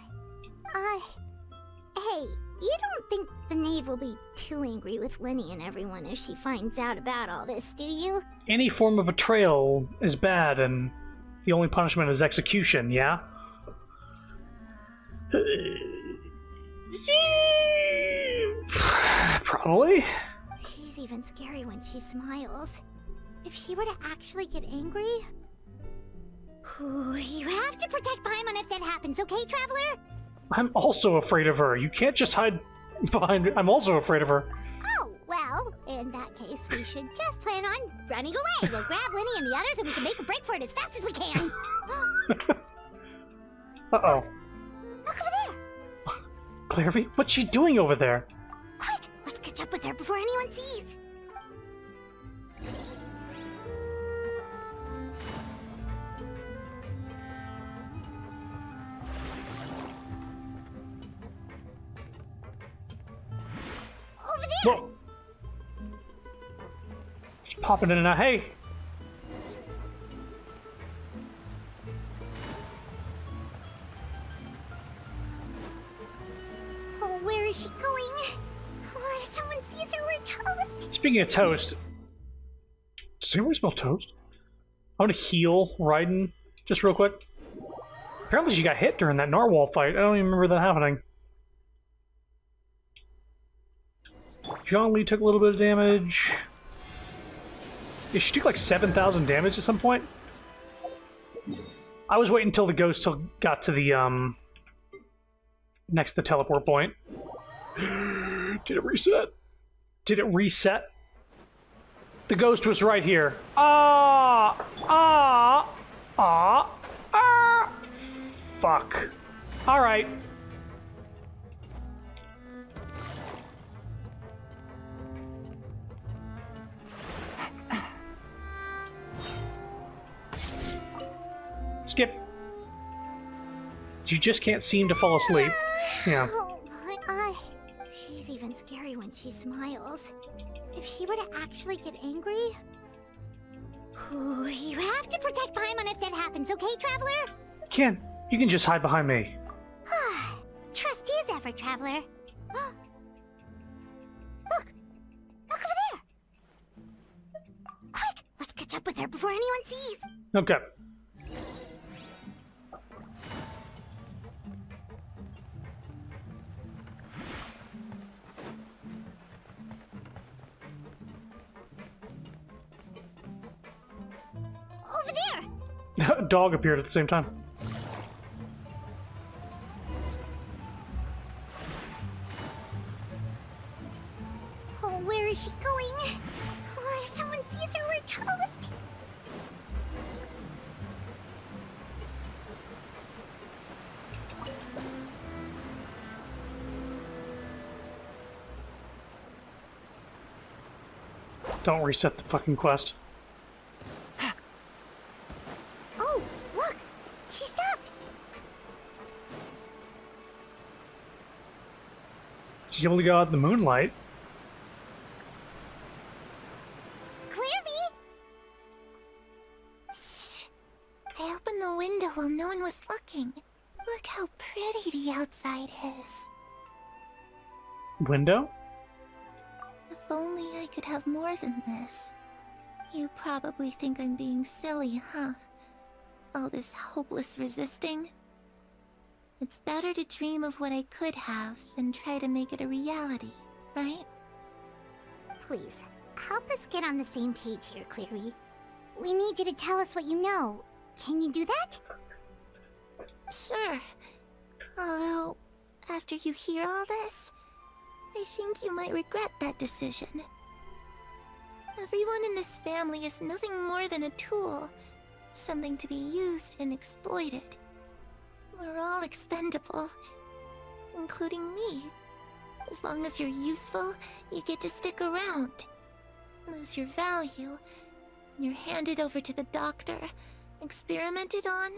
Hey, you don't think the Knave will be too angry with Lenny and everyone if she finds out about all this, do you? Any form of betrayal is bad, and the only punishment is execution, yeah? Probably. She's even scary when she smiles. If she were to actually get angry, Ooh, you have to protect Paimon if that happens, okay, Traveler? I'm also afraid of her. You can't just hide behind me. I'm also afraid of her. Oh, well, in that case, we should just plan on running away. We'll grab Linny and the others and we can make a break for it as fast as we can. Uh-oh. Look over there! Clairvy, what's she doing over there? Quick, let's catch up with her before anyone sees. Over there! Whoa. Just popping in and out. Hey! Oh, where is she going? Oh, if someone sees her, we're toast. Speaking of toast, does anybody smell toast? I want to heal Raiden just real quick. Apparently she got hit during that narwhal fight. I don't even remember that happening. Zhongli took a little bit of damage. Yeah, she took like 7,000 damage at some point. I was waiting until the ghost got to the next to the teleport point. Did it reset? Did it reset? The ghost was right here. Fuck. Alright. Skip. You just can't seem to fall asleep. Yeah. Oh my eye. She's even scary when she smiles. If she were to actually get angry... Ooh, you have to protect Paimon if that happens, okay, Traveler? You can just hide behind me. Trust is ever, Traveler. Look! Look over there! Quick! Let's catch up with her before anyone sees! Okay. Over there! A dog appeared at the same time. Oh, where is she going? Oh, if someone sees her, we're toast! Don't reset the fucking quest. Oh, look! She stopped! She's able to go out in the moonlight. Clairvy! Shh! I opened the window while no one was looking. Look how pretty the outside is. Window? If only I could have more than this. You probably think I'm being silly, huh? All this hopeless resisting? It's better to dream of what I could have than try to make it a reality, right? Please, help us get on the same page here, Clary. We need you to tell us what you know. Can you do that? Sure. Although, after you hear all this, I think you might regret that decision. Everyone in this family is nothing more than a tool. Something to be used and exploited. We're all expendable. Including me. As long as you're useful, you get to stick around. Lose your value, and you're handed over to the doctor, experimented on,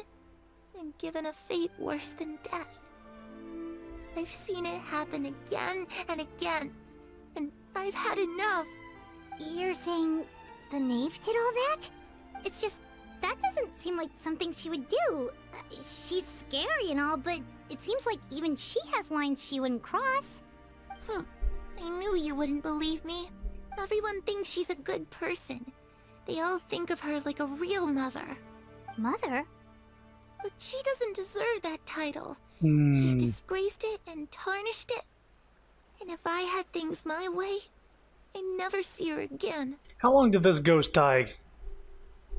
and given a fate worse than death. I've seen it happen again and again, and I've had enough. You're saying the knave did all that? It's just, that doesn't seem like something she would do. She's scary and all, but it seems like even she has lines she wouldn't cross. I knew you wouldn't believe me. Everyone thinks she's a good person. They all think of her like a real mother. Mother? But she doesn't deserve that title. She's disgraced it and tarnished it. And if I had things my way, I'd never see her again. How long did this ghost die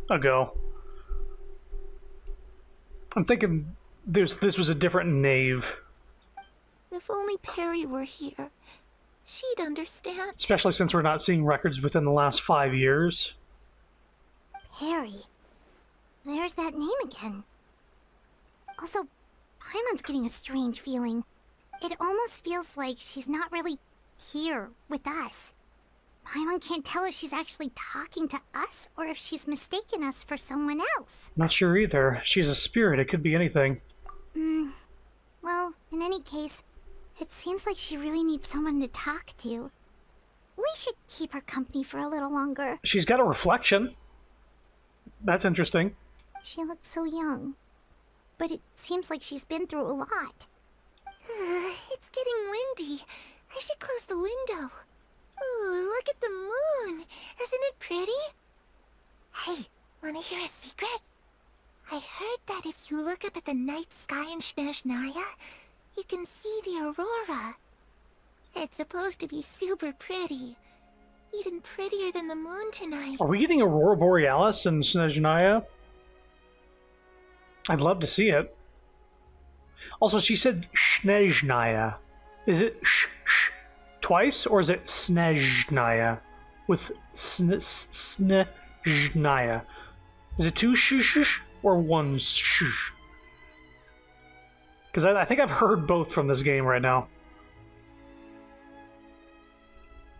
ago? I'm thinking this was a different Knave. If only Perry were here. She'd understand. Especially since we're not seeing records within the last 5 years. Perry. There's that name again. Also, Paimon's getting a strange feeling. It almost feels like she's not really here with us. Paimon can't tell if she's actually talking to us or if she's mistaken us for someone else. Not sure either. She's a spirit. It could be anything. Well, in any case, it seems like she really needs someone to talk to. We should keep her company for a little longer. She's got a reflection. That's interesting. She looks so young. But it seems like she's been through a lot. It's getting windy. I should close the window. Ooh, look at the moon. Isn't it pretty? Hey, wanna hear a secret? I heard that if you look up at the night sky in Snezhnaya, you can see the aurora. It's supposed to be super pretty. Even prettier than the moon tonight. Are we getting Aurora Borealis in Snezhnaya? I'd love to see it. Also, she said Snezhnaya. Is it twice, or is it Snezhnaya? With Snezhnaya. Is it two sh or one sh? Because I think I've heard both from this game right now.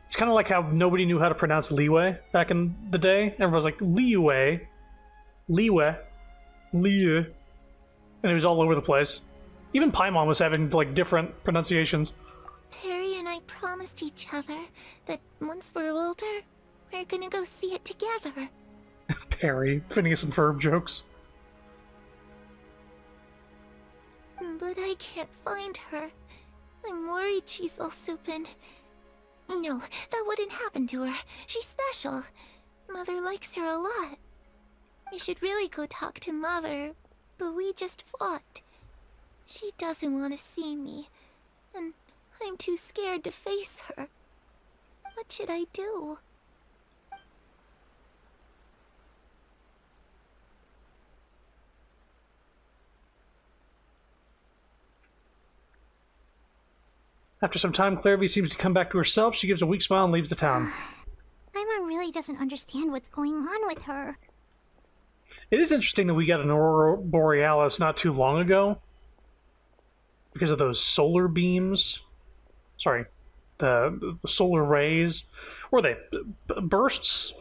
It's kind of like how nobody knew how to pronounce Liyue back in the day. Everyone was like, Liyue, Liyue, Liyue. And it was all over the place. Even Paimon was having, like, different pronunciations. Perry and I promised each other that once we're older, we're gonna go see it together. Perry, Phineas and Ferb jokes. But I can't find her. I'm worried she's also been... No, that wouldn't happen to her. She's special. Mother likes her a lot. I should really go talk to Mother, but we just fought. She doesn't want to see me, and I'm too scared to face her. What should I do? After some time, Clarabee seems to come back to herself. She gives a weak smile and leaves the town. Paimon really doesn't understand what's going on with her. It is interesting that we got an Aurora Borealis not too long ago. Because of those solar beams. Sorry. The solar rays. Were they bursts?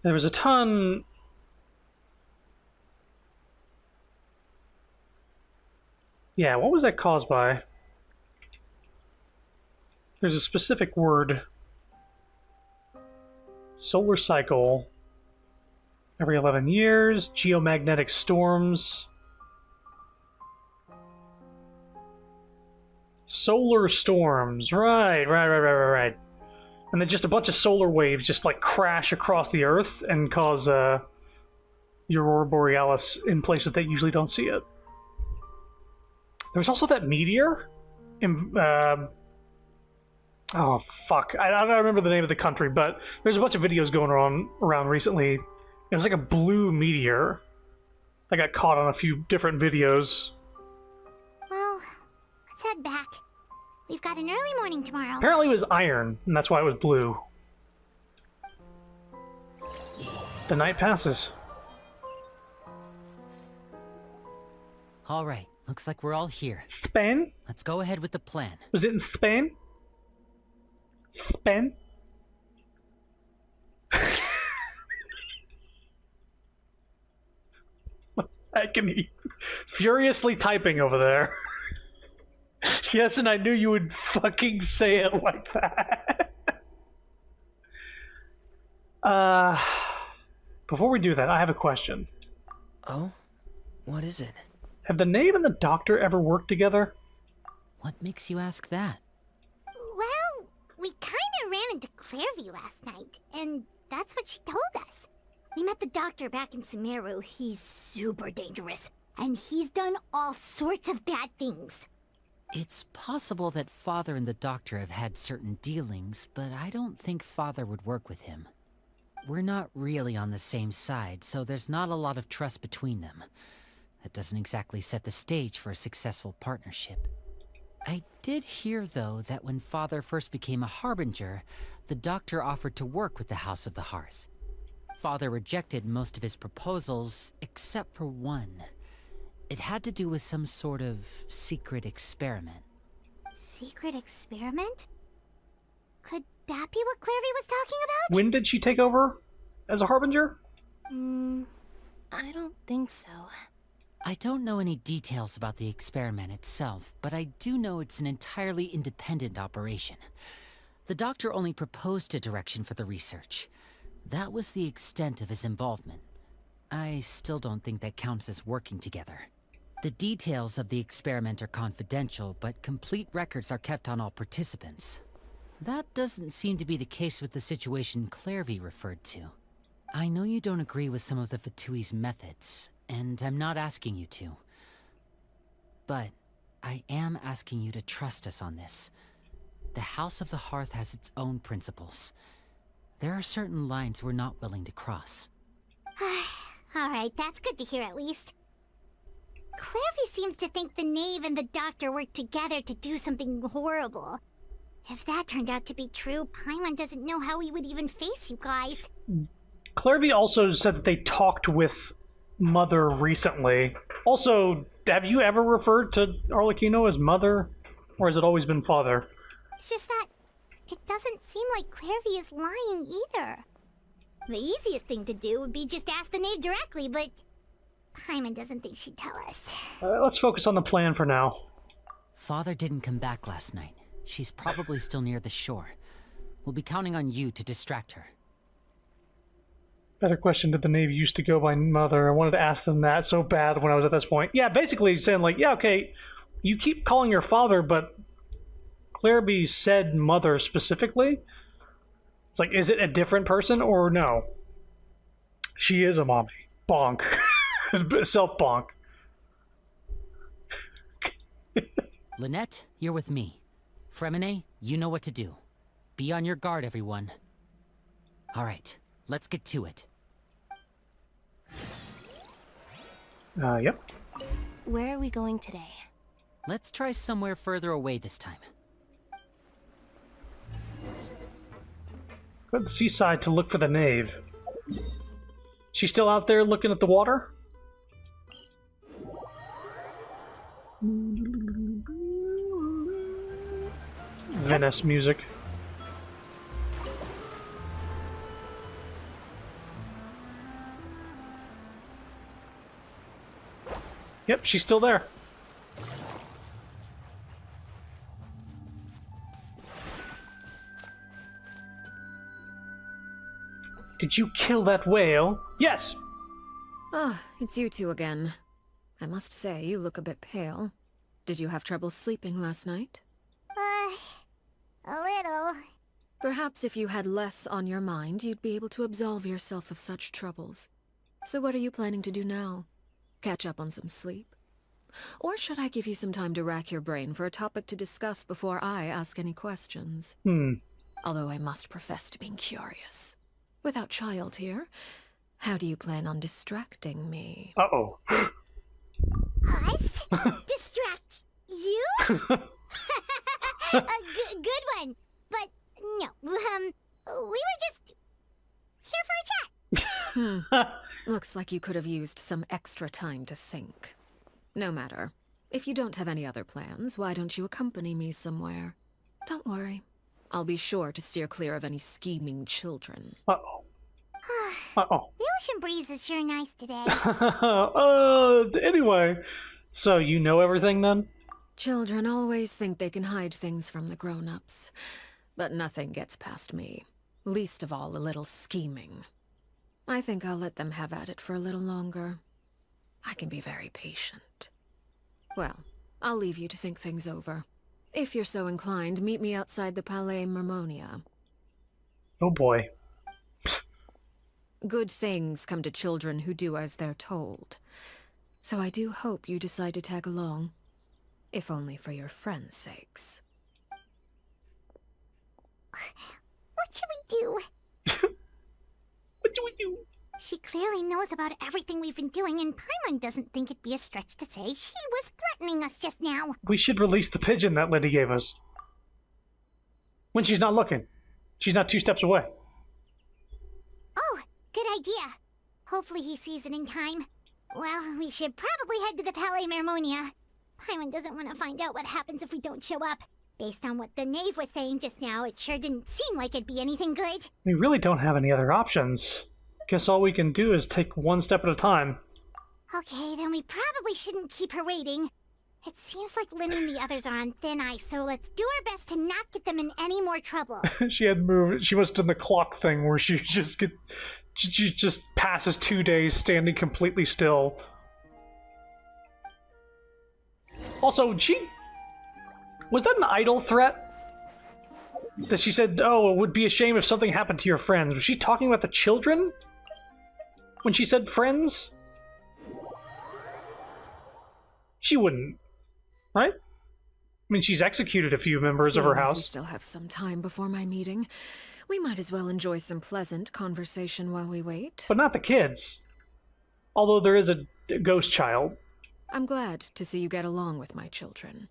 There was a ton... Yeah, what was that caused by? There's a specific word. Solar cycle. Every 11 years. Geomagnetic storms. Solar storms. Right. And then just a bunch of solar waves just like crash across the Earth and cause the Aurora Borealis in places that usually don't see it. There's also that meteor in, oh fuck, I don't remember the name of the country, but there's a bunch of videos going around recently. It was like a blue meteor that got caught on a few different videos. Well, let's head back. We've got an early morning tomorrow. Apparently it was iron, and that's why it was blue. The night passes. All right, looks like we're all here. Spain? Let's go ahead with the plan. Was it in Spain? Spain? I can hear furiously typing over there. Yes, and I knew you would fucking say it like that. Before we do that, I have a question. Oh? What is it? Have the Knave and the Doctor ever worked together? What makes you ask that? Well, we kinda ran into Clarabee last night, and that's what she told us. We met the doctor back in Sumeru. He's super dangerous, and he's done all sorts of bad things. It's possible that Father and the Doctor have had certain dealings, but I don't think Father would work with him. We're not really on the same side, so there's not a lot of trust between them. That doesn't exactly set the stage for a successful partnership. I did hear, though, that when Father first became a Harbinger, the Doctor offered to work with the House of the Hearth. Father rejected most of his proposals, except for one. It had to do with some sort of secret experiment. Secret experiment? Could that be what Clairvy was talking about? When did she take over as a Harbinger? I don't think so. I don't know any details about the experiment itself, but I do know it's an entirely independent operation. The Doctor only proposed a direction for the research. That was the extent of his involvement. I still don't think that counts as working together. The details of the experiment are confidential, but complete records are kept on all participants. That doesn't seem to be the case with the situation Clairvy referred to. I know you don't agree with some of the Fatui's methods, and I'm not asking you to. But I am asking you to trust us on this. The House of the Hearth has its own principles. There are certain lines we're not willing to cross. Alright, that's good to hear at least. Clairvy seems to think the Knave and the Doctor worked together to do something horrible. If that turned out to be true, Paimon doesn't know how he would even face you guys. Clairvy also said that they talked with Mother recently. Also, have you ever referred to Arlecchino as Mother? Or has it always been Father? It's just that it doesn't seem like Clairvy is lying either. The easiest thing to do would be just ask the Knave directly, but Paimon doesn't think she'd tell us. Let's focus on the plan for now. Father didn't come back last night. She's probably still near the shore. We'll be counting on you to distract her. Better question, did the Knave used to go by Mother? I wanted to ask them that so bad when I was at this point. Yeah, basically saying like, yeah, okay, you keep calling her Father, but Clairby said Mother specifically. It's like, is it a different person or no? She is a mommy. Bonk. Self-bonk. Lynette, you're with me. Fremine, you know what to do. Be on your guard, everyone. All right, let's get to it. Yep. Where are we going today? Let's try somewhere further away this time. Go to the seaside to look for the Knave. She's still out there looking at the water? Venice music. Yep, she's still there. Did you kill that whale? Yes! Ah, it's you two again. I must say, you look a bit pale. Did you have trouble sleeping last night? A little. Perhaps if you had less on your mind, you'd be able to absolve yourself of such troubles. So what are you planning to do now? Catch up on some sleep? Or should I give you some time to rack your brain for a topic to discuss before I ask any questions? Although I must profess to being curious. Without child here, how do you plan on distracting me? Uh-oh. Us? Distract you? Good one. But no, we were just here for a chat. Looks like you could have used some extra time to think. No matter. If you don't have any other plans, why don't you accompany me somewhere? Don't worry. I'll be sure to steer clear of any scheming children. Uh-oh. Uh-oh. The ocean breeze is sure nice today. Anyway, so you know everything then? Children always think they can hide things from the grown-ups. But nothing gets past me. Least of all a little scheming. I think I'll let them have at it for a little longer. I can be very patient. Well, I'll leave you to think things over. If you're so inclined, meet me outside the Palais Mermonia. Oh boy. Good things come to children who do as they're told. So I do hope you decide to tag along. If only for your friends' sakes. What should we do? What do we do? She clearly knows about everything we've been doing, and Paimon doesn't think it'd be a stretch to say she was threatening us just now. We should release the pigeon that Liddy gave us. When she's not looking. She's not 2 steps away. Oh, good idea. Hopefully he sees it in time. Well, we should probably head to the Palais Mermonia. Paimon doesn't want to find out what happens if we don't show up. Based on what the knave was saying just now, it sure didn't seem like it'd be anything good. We really don't have any other options. Guess all we can do is take 1 step at a time. Okay, then we probably shouldn't keep her waiting. It seems like Lynn and the others are on thin ice, so let's do our best to not get them in any more trouble. She had moved. She must have done the clock thing where she just passes 2 days standing completely still. Also, was that an idle threat? That she said, oh, it would be a shame if something happened to your friends. Was she talking about the children? When she said friends? She wouldn't. Right? I mean, she's executed a few members of her Seeing as house. We still have some time before my meeting. We might as well enjoy some pleasant conversation while we wait. But not the kids. Although there is a ghost child. I'm glad to see you get along with my children.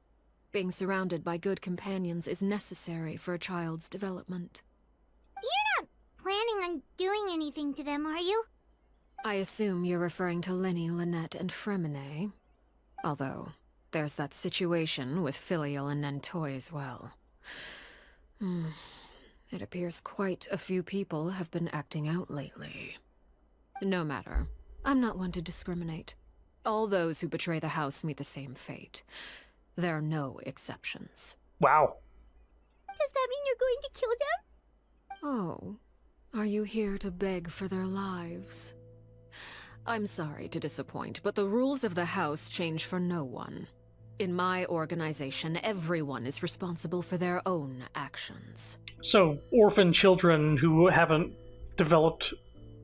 Being surrounded by good companions is necessary for a child's development. You're not planning on doing anything to them, are you? I assume you're referring to Lenny, Lynette, and Fremine. Although, there's that situation with Filial and Nentoy as well. It appears quite a few people have been acting out lately. No matter. I'm not one to discriminate. All those who betray the house meet the same fate. There are no exceptions. Wow. Does that mean you're going to kill them? Oh, are you here to beg for their lives? I'm sorry to disappoint, but the rules of the house change for no one. In my organization, everyone is responsible for their own actions. So, orphan children who haven't developed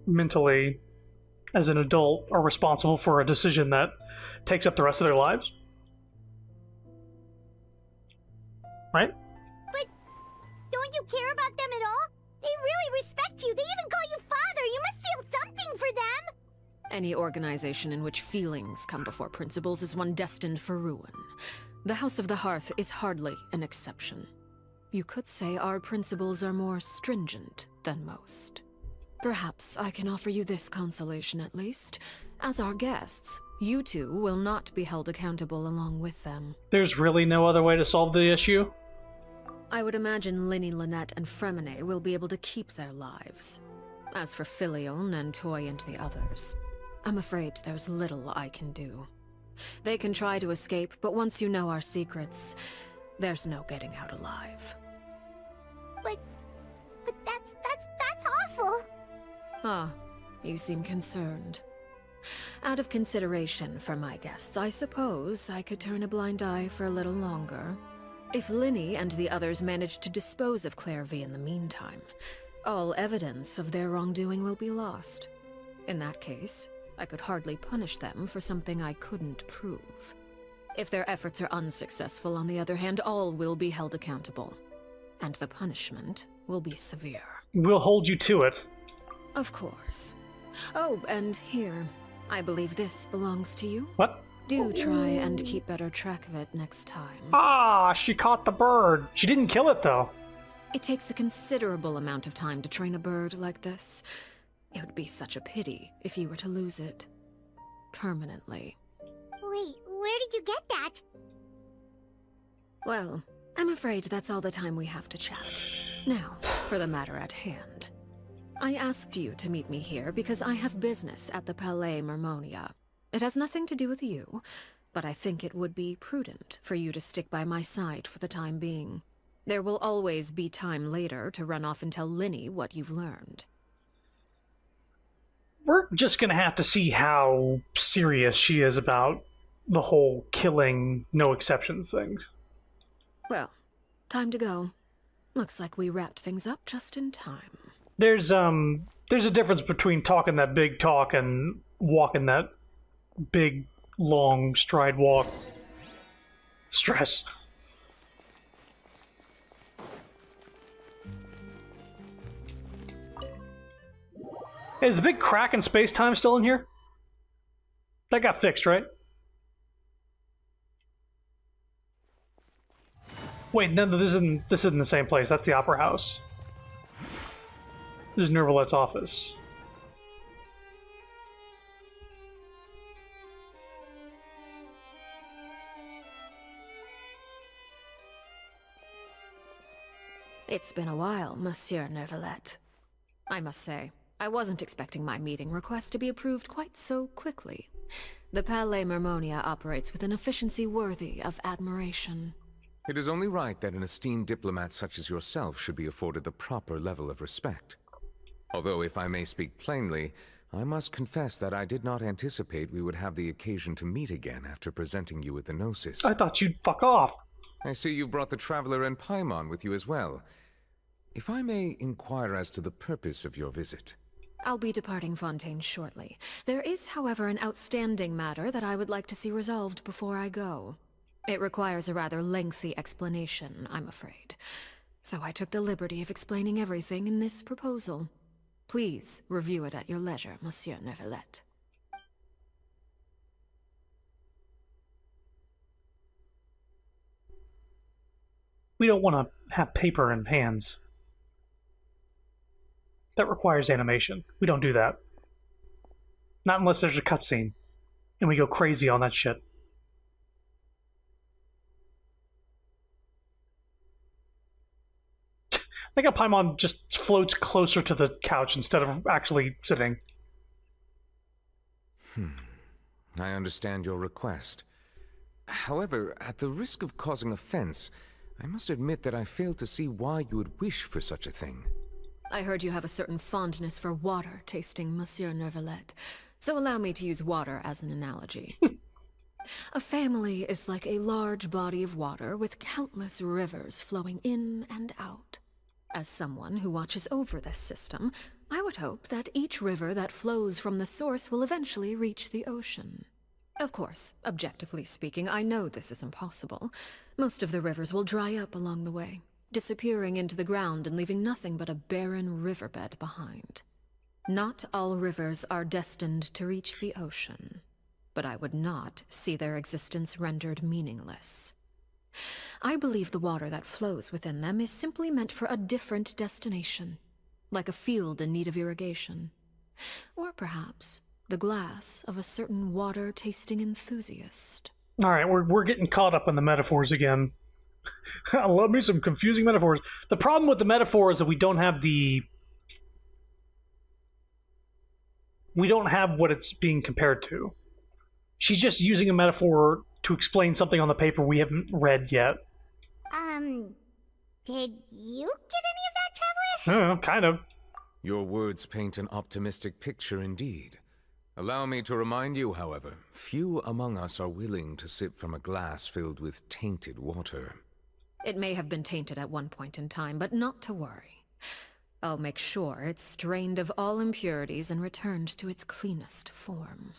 mentally as an adult are responsible for a decision that takes up the rest of their lives? Right? But don't you care about them at all? They really respect you. They even call you father. You must feel something for them. Any organization in which feelings come before principles is one destined for ruin. The House of the Hearth is hardly an exception. You could say our principles are more stringent than most. Perhaps I can offer you this consolation at least. As our guests, you two will not be held accountable along with them. There's really no other way to solve the issue? I would imagine Linny, Lynette, and Fremine will be able to keep their lives. As for Filial, Nentoy, and the others, I'm afraid there's little I can do. They can try to escape, but once you know our secrets, there's no getting out alive. But that's awful. Ah, you seem concerned. Out of consideration for my guests, I suppose I could turn a blind eye for a little longer. If Linny and the others manage to dispose of Claire V in the meantime, all evidence of their wrongdoing will be lost. In that case, I could hardly punish them for something I couldn't prove. If their efforts are unsuccessful, on the other hand, all will be held accountable. And the punishment will be severe. We'll hold you to it. Of course. Oh, and here, I believe this belongs to you. What? Do try and keep better track of it next time. Ah, she caught the bird. She didn't kill it, though. It takes a considerable amount of time to train a bird like this. It would be such a pity if you were to lose it. Permanently. Wait, where did you get that? Well, I'm afraid that's all the time we have to chat. Now, for the matter at hand. I asked you to meet me here because I have business at the Palais Mermonia. It has nothing to do with you, but I think it would be prudent for you to stick by my side for the time being. There will always be time later to run off and tell Linny what you've learned. We're just gonna have to see how serious she is about the whole killing, no exceptions thing. Well, time to go. Looks like we wrapped things up just in time. There's There's a difference between talking that big talk and walking that big, long stride walk. Stress. Hey, is the big crack in space-time still in here? That got fixed, right? Wait, no, this isn't the same place. That's the Opera House. This is Nervalet's office. It's been a while, Monsieur Nervalet. I must say, I wasn't expecting my meeting request to be approved quite so quickly. The Palais Mermonia operates with an efficiency worthy of admiration. It is only right that an esteemed diplomat such as yourself should be afforded the proper level of respect. Although, if I may speak plainly, I must confess that I did not anticipate we would have the occasion to meet again after presenting you with the Gnosis. I thought you'd fuck off. I see you brought the Traveler and Paimon with you as well. If I may inquire as to the purpose of your visit. I'll be departing Fontaine shortly. There is, however, an outstanding matter that I would like to see resolved before I go. It requires a rather lengthy explanation, I'm afraid. So I took the liberty of explaining everything in this proposal. Please review it at your leisure, Monsieur Nervalet. We don't want to have paper in hands. That requires animation. We don't do that. Not unless there's a cutscene. And we go crazy on that shit. I think Paimon just floats closer to the couch instead of actually sitting. I understand your request. However, at the risk of causing offense, I must admit that I fail to see why you would wish for such a thing. I heard you have a certain fondness for water tasting, Monsieur Nervalet, so allow me to use water as an analogy. A family is like a large body of water with countless rivers flowing in and out. As someone who watches over this system, I would hope that each river that flows from the source will eventually reach the ocean. Of course, objectively speaking, I know this is impossible. Most of the rivers will dry up along the way, disappearing into the ground and leaving nothing but a barren riverbed behind. Not all rivers are destined to reach the ocean, but I would not see their existence rendered meaningless. I believe the water that flows within them is simply meant for a different destination, like a field in need of irrigation. Or perhaps the glass of a certain water-tasting enthusiast. Alright, we're getting caught up in the metaphors again. I love me some confusing metaphors. The problem with the metaphor is that we don't have what it's being compared to. She's just using a metaphor to explain something on the paper we haven't read yet. Did you get any of that, Traveler? Kind of. Your words paint an optimistic picture indeed. Allow me to remind you, however, few among us are willing to sip from a glass filled with tainted water. It may have been tainted at one point in time, but not to worry. I'll make sure it's strained of all impurities and returned to its cleanest form.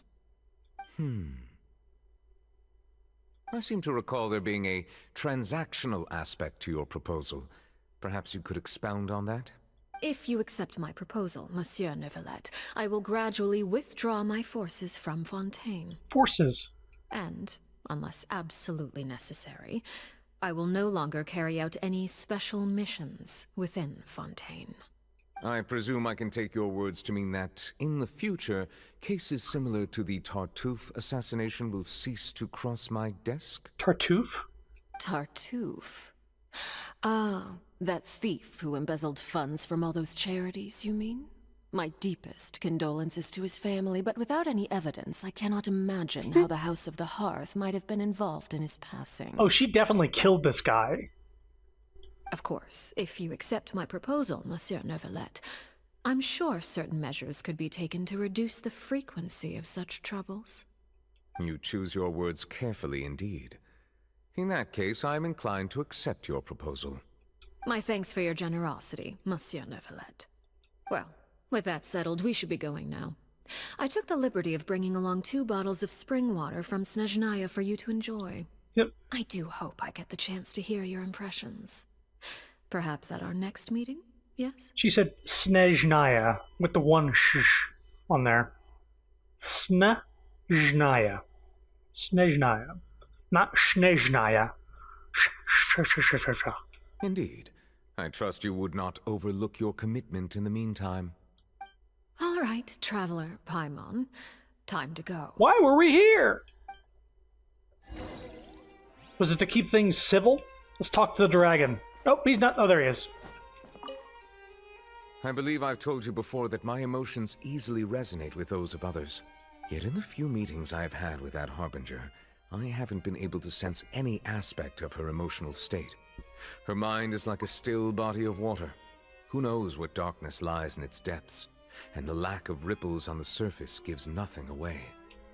I seem to recall there being a transactional aspect to your proposal. Perhaps you could expound on that? If you accept my proposal, Monsieur Nervalet, I will gradually withdraw my forces from Fontaine. Forces? And, unless absolutely necessary, I will no longer carry out any special missions within Fontaine. I presume I can take your words to mean that, in the future, cases similar to the Tartuffe assassination will cease to cross my desk? Tartuffe? Tartuffe? Ah, that thief who embezzled funds from all those charities, you mean? My deepest condolences to his family, but without any evidence, I cannot imagine how the House of the Hearth might have been involved in his passing. Oh, she definitely killed this guy. Of course, if you accept my proposal, Monsieur Nervalet, I'm sure certain measures could be taken to reduce the frequency of such troubles. You choose your words carefully indeed. In that case, I am inclined to accept your proposal. My thanks for your generosity, Monsieur Nervalet. Well, With that settled, we should be going now. I took the liberty of bringing along 2 bottles of spring water from Snezhnaya for you to enjoy. Yep. I do hope I get the chance to hear your impressions. Perhaps at our next meeting, yes? She said Snezhnaya with the one sh on there. Snezhnaya. Snezhnaya. Not Snezhnaya. Indeed. I trust you would not overlook your commitment in the meantime. All right, Traveler Paimon. Time to go. Why were we here? Was it to keep things civil? Let's talk to the dragon. Oh, he's not. Oh, there he is. I believe I've told you before that my emotions easily resonate with those of others. Yet in the few meetings I've had with that Harbinger, I haven't been able to sense any aspect of her emotional state. Her mind is like a still body of water. Who knows what darkness lies in its depths, and the lack of ripples on the surface gives nothing away.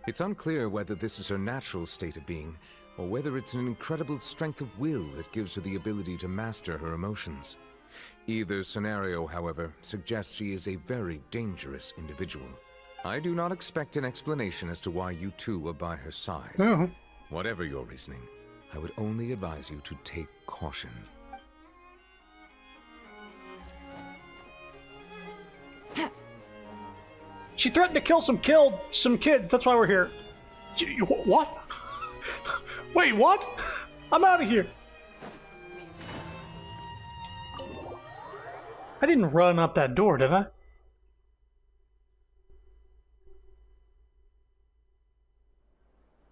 It's unclear whether this is her natural state of being, or whether it's an incredible strength of will that gives her the ability to master her emotions. Either scenario, however, suggests she is a very dangerous individual. I do not expect an explanation as to why you two are by her side. Whatever your reasoning, I would only advise you to take caution. She threatened to kill some kids. That's why we're here. What? Wait, what? I'm out of here. I didn't run up that door, did I?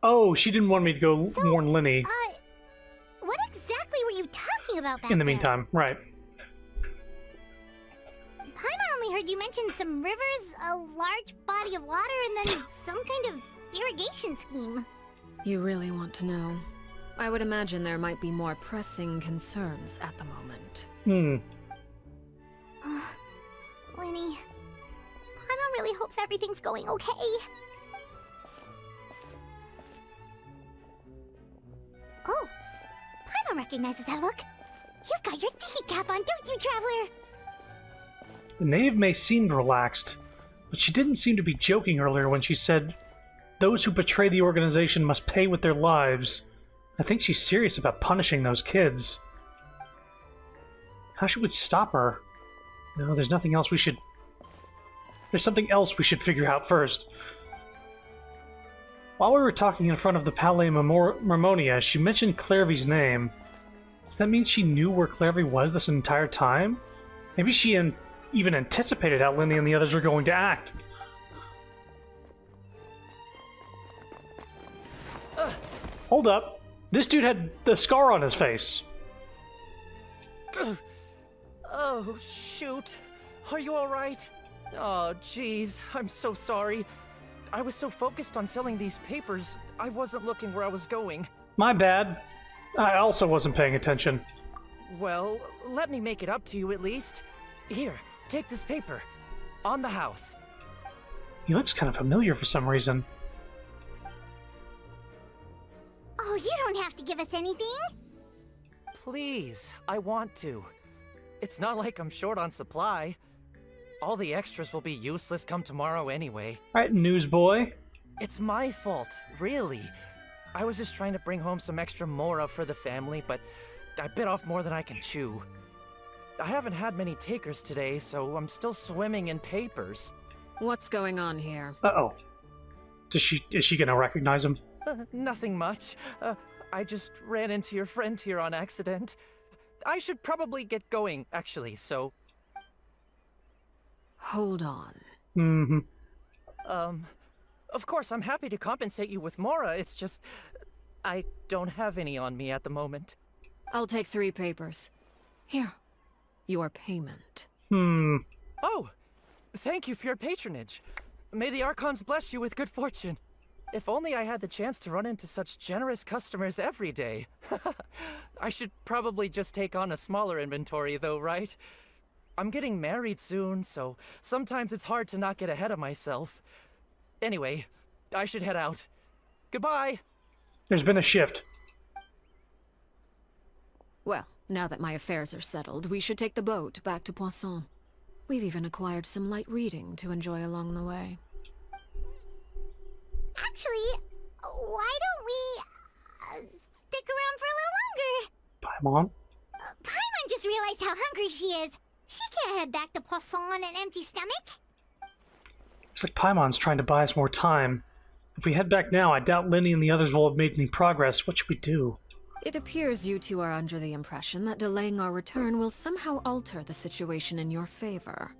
Oh, she didn't want me to go warn Lyney. What exactly were you talking about back In the there? meantime, right. Paimon only heard you mention some rivers, a large body of water, and then some kind of irrigation scheme. You really want to know? I would imagine there might be more pressing concerns at the moment. Lyney, Paimon really hopes everything's going okay. Oh, Paimon recognizes that look. You've got your thinking cap on, don't you, Traveler? The knave may seem relaxed, but she didn't seem to be joking earlier when she said, "Those who betray the organization must pay with their lives." I think she's serious about punishing those kids. How should we stop her? No, there's nothing else we should... There's something else we should figure out first. While we were talking in front of the Palais Marmonia, she mentioned Clairvy's name. Does that mean she knew where Clairvy was this entire time? Maybe she even anticipated how Lyney and the others were going to act. Hold up. This dude had the scar on his face. Oh, shoot. Are you alright? Oh, jeez. I'm so sorry. I was so focused on selling these papers, I wasn't looking where I was going. My bad. I also wasn't paying attention. Well, let me make it up to you at least. Here, take this paper. On the house. He looks kind of familiar for some reason. Oh, you don't have to give us anything. Please, I want to. It's not like I'm short on supply. All the extras will be useless come tomorrow anyway. Right, newsboy. It's my fault, really. I was just trying to bring home some extra mora for the family, but I bit off more than I can chew. I haven't had many takers today, so I'm still swimming in papers. What's going on here? Uh-oh. Is she gonna recognize him? Nothing much. I just ran into your friend here on accident. I should probably get going, actually, so... Hold on. Of course, I'm happy to compensate you with mora, it's just... I don't have any on me at the moment. I'll take 3 papers. Here. Your payment. Oh! Thank you for your patronage. May the Archons bless you with good fortune. If only I had the chance to run into such generous customers every day. I should probably just take on a smaller inventory though, right? I'm getting married soon, so sometimes it's hard to not get ahead of myself. Anyway, I should head out. Goodbye! There's been a shift. Well, now that my affairs are settled, we should take the boat back to Poisson. We've even acquired some light reading to enjoy along the way. Actually, why don't we stick around for a little longer? Paimon? Paimon just realized how hungry she is. She can't head back to Poisson on an empty stomach. Looks like Paimon's trying to buy us more time. If we head back now, I doubt Lenny and the others will have made any progress. What should we do? It appears you two are under the impression that delaying our return will somehow alter the situation in your favor.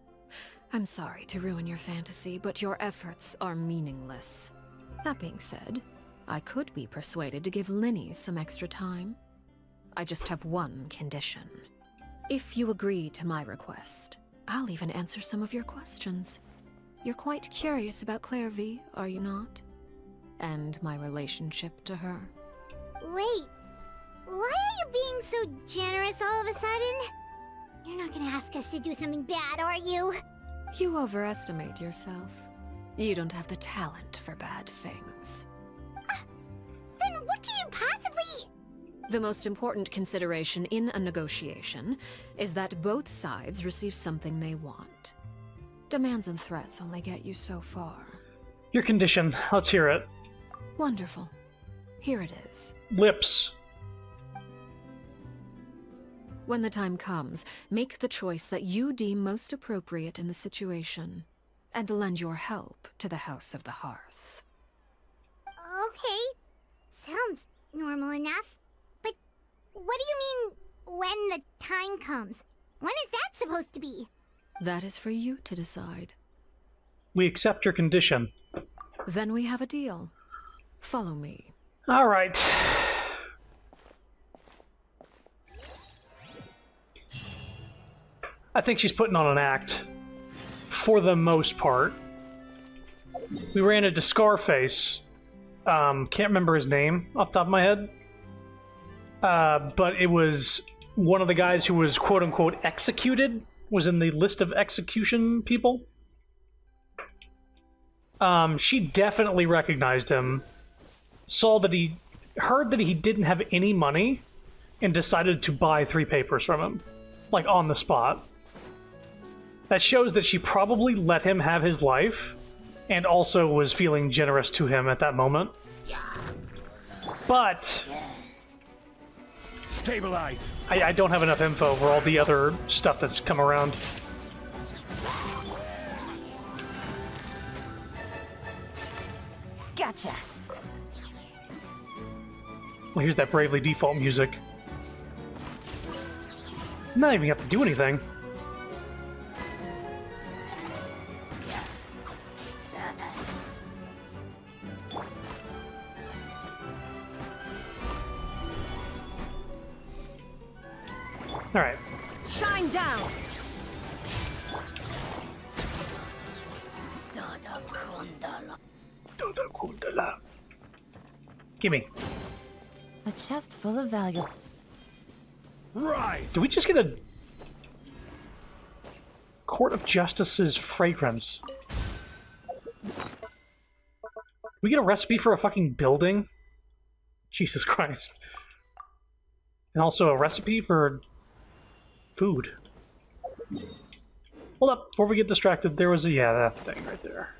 I'm sorry to ruin your fantasy, but your efforts are meaningless. That being said, I could be persuaded to give Lenny some extra time. I just have one condition. If you agree to my request, I'll even answer some of your questions. You're quite curious about Claire V, are you not? And my relationship to her. Wait, why are you being so generous all of a sudden? You're not gonna ask us to do something bad, are you? You overestimate yourself. You don't have the talent for bad things. Then what can you possibly... The most important consideration in a negotiation is that both sides receive something they want. Demands and threats only get you so far. Your condition. Let's hear it. Wonderful. Here it is. Lips. When the time comes, make the choice that you deem most appropriate in the situation, and lend your help to the House of the Hearth. Okay. Sounds normal enough. But what do you mean, when the time comes? When is that supposed to be? That is for you to decide. We accept your condition. Then we have a deal. Follow me. All right. I think she's putting on an act. For the most part. We ran into Scarface. Can't remember his name off the top of my head. But it was one of the guys who was quote-unquote executed. Was in the list of execution people. She definitely recognized him. Saw that he... Heard that he didn't have any money. And decided to buy 3 papers from him. Like, on the spot. That shows that she probably let him have his life. And also was feeling generous to him at that moment. But... Stabilize. I don't have enough info for all the other stuff that's come around. Gotcha. Well, here's that Bravely Default music. Not even have to do anything. All right. Shine down. Gimme. A chest full of valuable. Rise. Did we just get a Court of Justice's fragrance? We get a recipe for a fucking building? Jesus Christ. And also a recipe for food. Hold up, before we get distracted, there was a, yeah, that thing right there.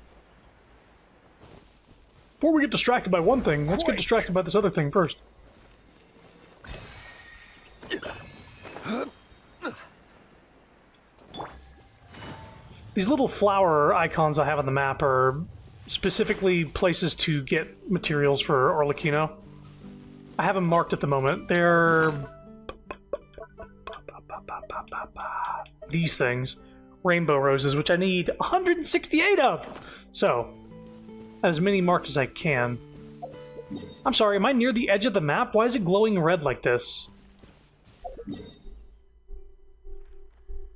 Before we get distracted by one thing, let's get distracted by this other thing first. These little flower icons I have on the map are specifically places to get materials for Arlecchino. I have them marked at the moment. They're... these things. Rainbow roses, which I need 168 of! So, as many marked as I can. I'm sorry, am I near the edge of the map? Why is it glowing red like this?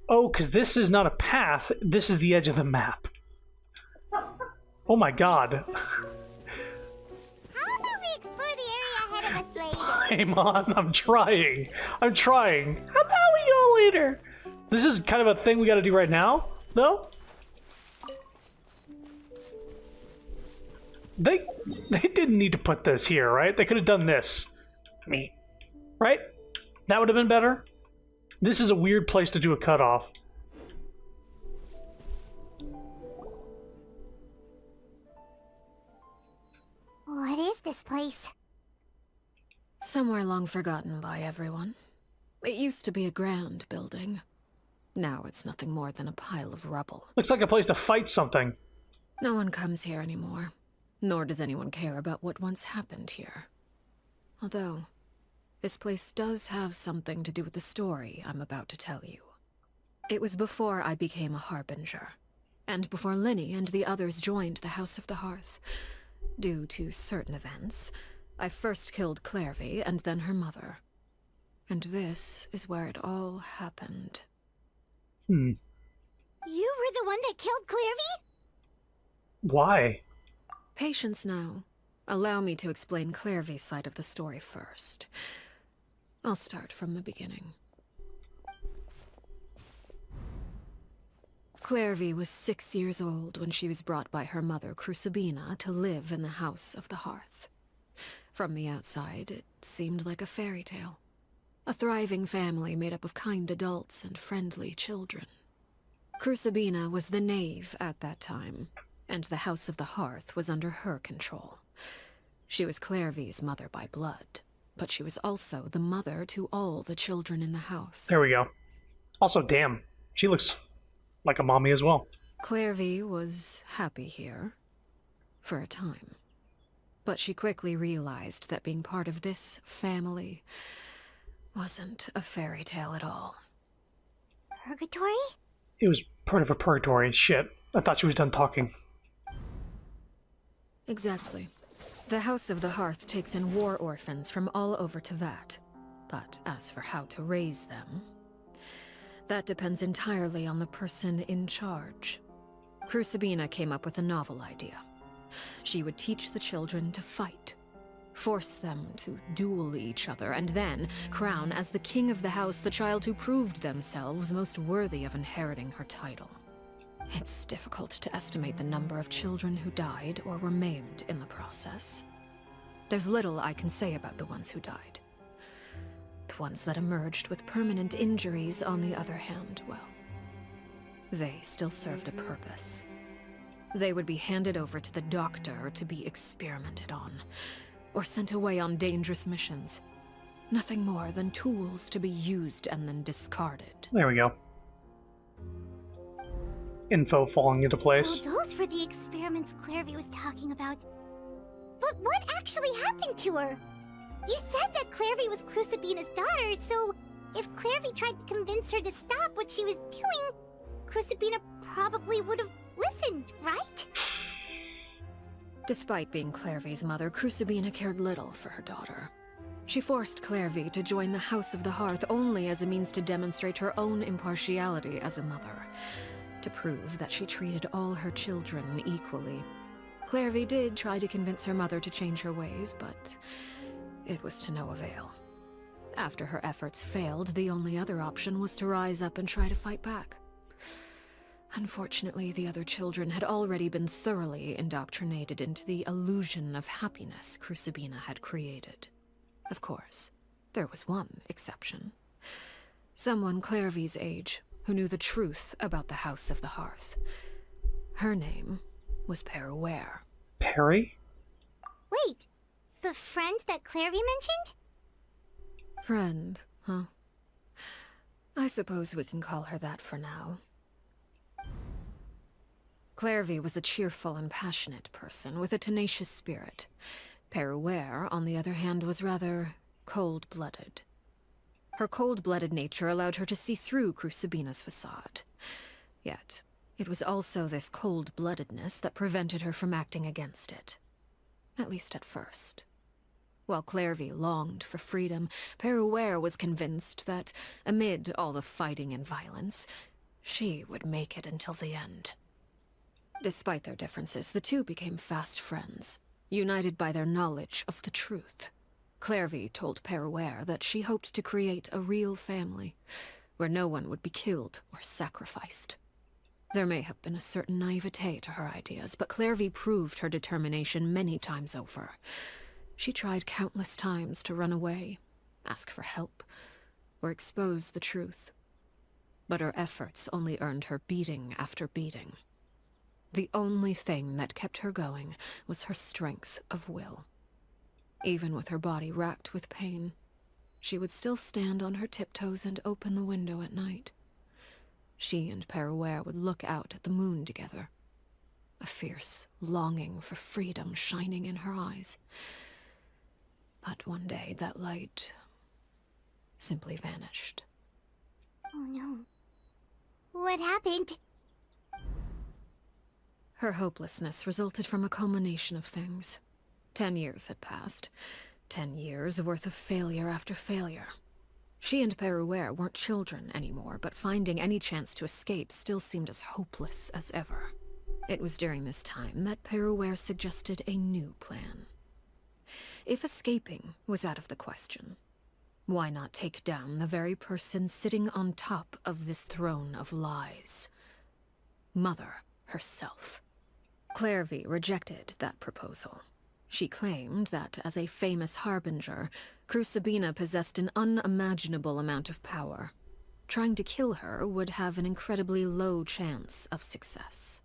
Oh, because this is not a path, this is the edge of the map. Oh my god. How about we explore the area ahead of us later? Paimon, I'm trying. I'm trying. How about we go later? This is kind of a thing we gotta do right now, though? They didn't need to put this here, right? They could have done this. Me. Right? That would have been better. This is a weird place to do a cutoff. this place? Somewhere long forgotten by everyone. It used to be a grand building. Now it's nothing more than a pile of rubble. Looks like a place to fight something. No one comes here anymore, nor does anyone care about what once happened here. Although, this place does have something to do with the story I'm about to tell you. It was before I became a Harbinger, and before Lyney and the others joined the House of the Hearth. Due to certain events, I first killed Clairvy and then her mother. And this is where it all happened. You were the one that killed Clairvy? Why? Patience now. Allow me to explain Clairvy's side of the story first. I'll start from the beginning. Clairvy was 6 years old when she was brought by her mother, Crucibina, to live in the House of the Hearth. From the outside, it seemed like a fairy tale. A thriving family made up of kind adults and friendly children. Crucibina was the knave at that time, and the House of the Hearth was under her control. She was Clairvy's mother by blood, but she was also the mother to all the children in the house. There we go. Also, damn, she looks like a mommy as well. Clairvy was happy here, for a time. But she quickly realized that being part of this family wasn't a fairy tale at all. Purgatory? It was part of a purgatory. Shit. I thought she was done talking. Exactly. The House of the Hearth takes in war orphans from all over Teyvat. But as for how to raise them, that depends entirely on the person in charge. Crucibina came up with a novel idea. She would teach the children to fight, force them to duel each other, and then crown as the king of the house the child who proved themselves most worthy of inheriting her title. It's difficult to estimate the number of children who died or were maimed in the process. There's little I can say about the ones who died. The ones that emerged with permanent injuries, on the other hand, well, they still served a purpose. They would be handed over to the doctor to be experimented on, or sent away on dangerous missions. Nothing more than tools to be used and then discarded. There we go. Info falling into place. So those were the experiments Clairvy was talking about. But what actually happened to her? You said that Clairvy was Crucibina's daughter, so if Clairvy tried to convince her to stop what she was doing, Crucibina probably would have listened, right? Despite being Clairvy's mother, Crucibina cared little for her daughter. She forced Clairvy to join the House of the Hearth only as a means to demonstrate her own impartiality as a mother, to prove that she treated all her children equally. Clairvy did try to convince her mother to change her ways, but it was to no avail. After her efforts failed, the only other option was to rise up and try to fight back. Unfortunately, the other children had already been thoroughly indoctrinated into the illusion of happiness Crucibina had created. Of course, there was one exception. Someone Clairvy's age, who knew the truth about the House of the Hearth. Her name was Peruere. Perry? Wait, the friend that Clairvy mentioned? Friend, huh? I suppose we can call her that for now. Clairvy was a cheerful and passionate person with a tenacious spirit. Peruere, on the other hand, was rather cold-blooded. Her cold-blooded nature allowed her to see through Crucibina's facade. Yet, it was also this cold-bloodedness that prevented her from acting against it. At least at first. While Clairvy longed for freedom, Peruere was convinced that, amid all the fighting and violence, she would make it until the end. Despite their differences, the two became fast friends, united by their knowledge of the truth. Clairvy told Peruere that she hoped to create a real family, where no one would be killed or sacrificed. There may have been a certain naivete to her ideas, but Clairvy proved her determination many times over. She tried countless times to run away, ask for help, or expose the truth. But her efforts only earned her beating after beating. The only thing that kept her going was her strength of will. Even with her body racked with pain, she would still stand on her tiptoes and open the window at night. She and Perouer would look out at the moon together, a fierce longing for freedom shining in her eyes. But one day that light simply vanished. Oh no. What happened? Her hopelessness resulted from a culmination of things. 10 years had passed. 10 years worth of failure after failure. She and Perouer weren't children anymore, but finding any chance to escape still seemed as hopeless as ever. It was during this time that Perouer suggested a new plan. If escaping was out of the question, why not take down the very person sitting on top of this throne of lies? Mother herself. Clairvy rejected that proposal. She claimed that, as a famous harbinger, Crucibina possessed an unimaginable amount of power. Trying to kill her would have an incredibly low chance of success.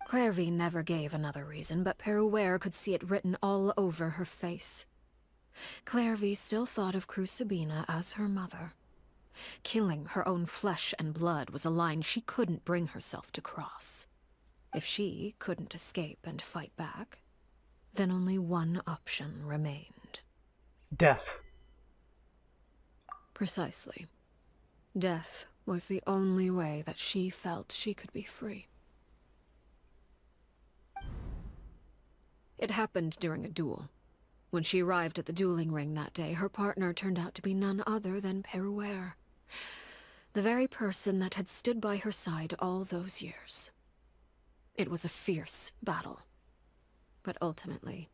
Clairvy never gave another reason, but Perouer could see it written all over her face. Clairvy still thought of Crucibina as her mother. Killing her own flesh and blood was a line she couldn't bring herself to cross. If she couldn't escape and fight back, then only one option remained. Death. Precisely. Death was the only way that she felt she could be free. It happened during a duel. When she arrived at the dueling ring that day, her partner turned out to be none other than Perouer, the very person that had stood by her side all those years. It was a fierce battle. But ultimately,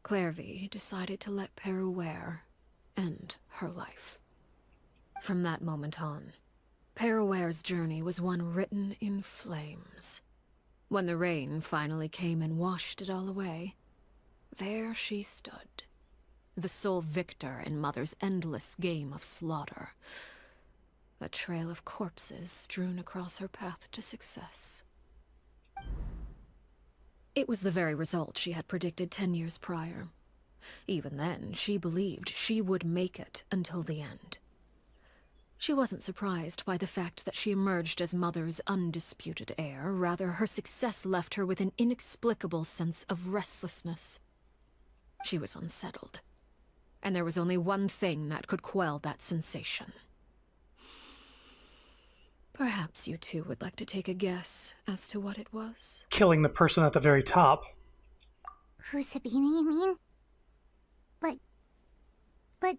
Clairvy decided to let Perouer end her life. From that moment on, Perouer's journey was one written in flames. When the rain finally came and washed it all away, there she stood, the sole victor in Mother's endless game of slaughter. A trail of corpses strewn across her path to success. It was the very result she had predicted 10 years prior. Even then, she believed she would make it until the end. She wasn't surprised by the fact that she emerged as Mother's undisputed heir. Rather, her success left her with an inexplicable sense of restlessness. She was unsettled, and there was only one thing that could quell that sensation. Perhaps you two would like to take a guess as to what it was? Killing the person at the very top. Crucibina, you mean? But...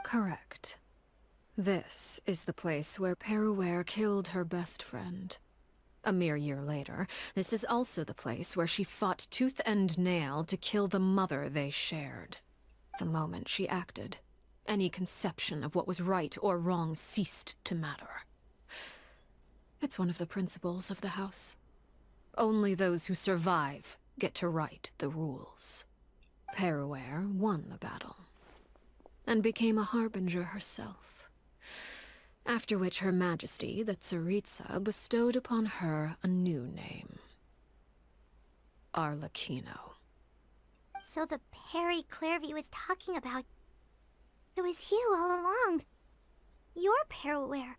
Correct. This is the place where Perouer killed her best friend. A mere year later, this is also the place where she fought tooth and nail to kill the mother they shared. The moment she acted, any conception of what was right or wrong ceased to matter. It's one of the principles of the house. Only those who survive get to write the rules. Perouer won the battle, and became a harbinger herself. After which Her Majesty, the Tsaritsa, bestowed upon her a new name. Arlecchino. So the Perry Clairvy was talking about... It was you all along. You're Perouer.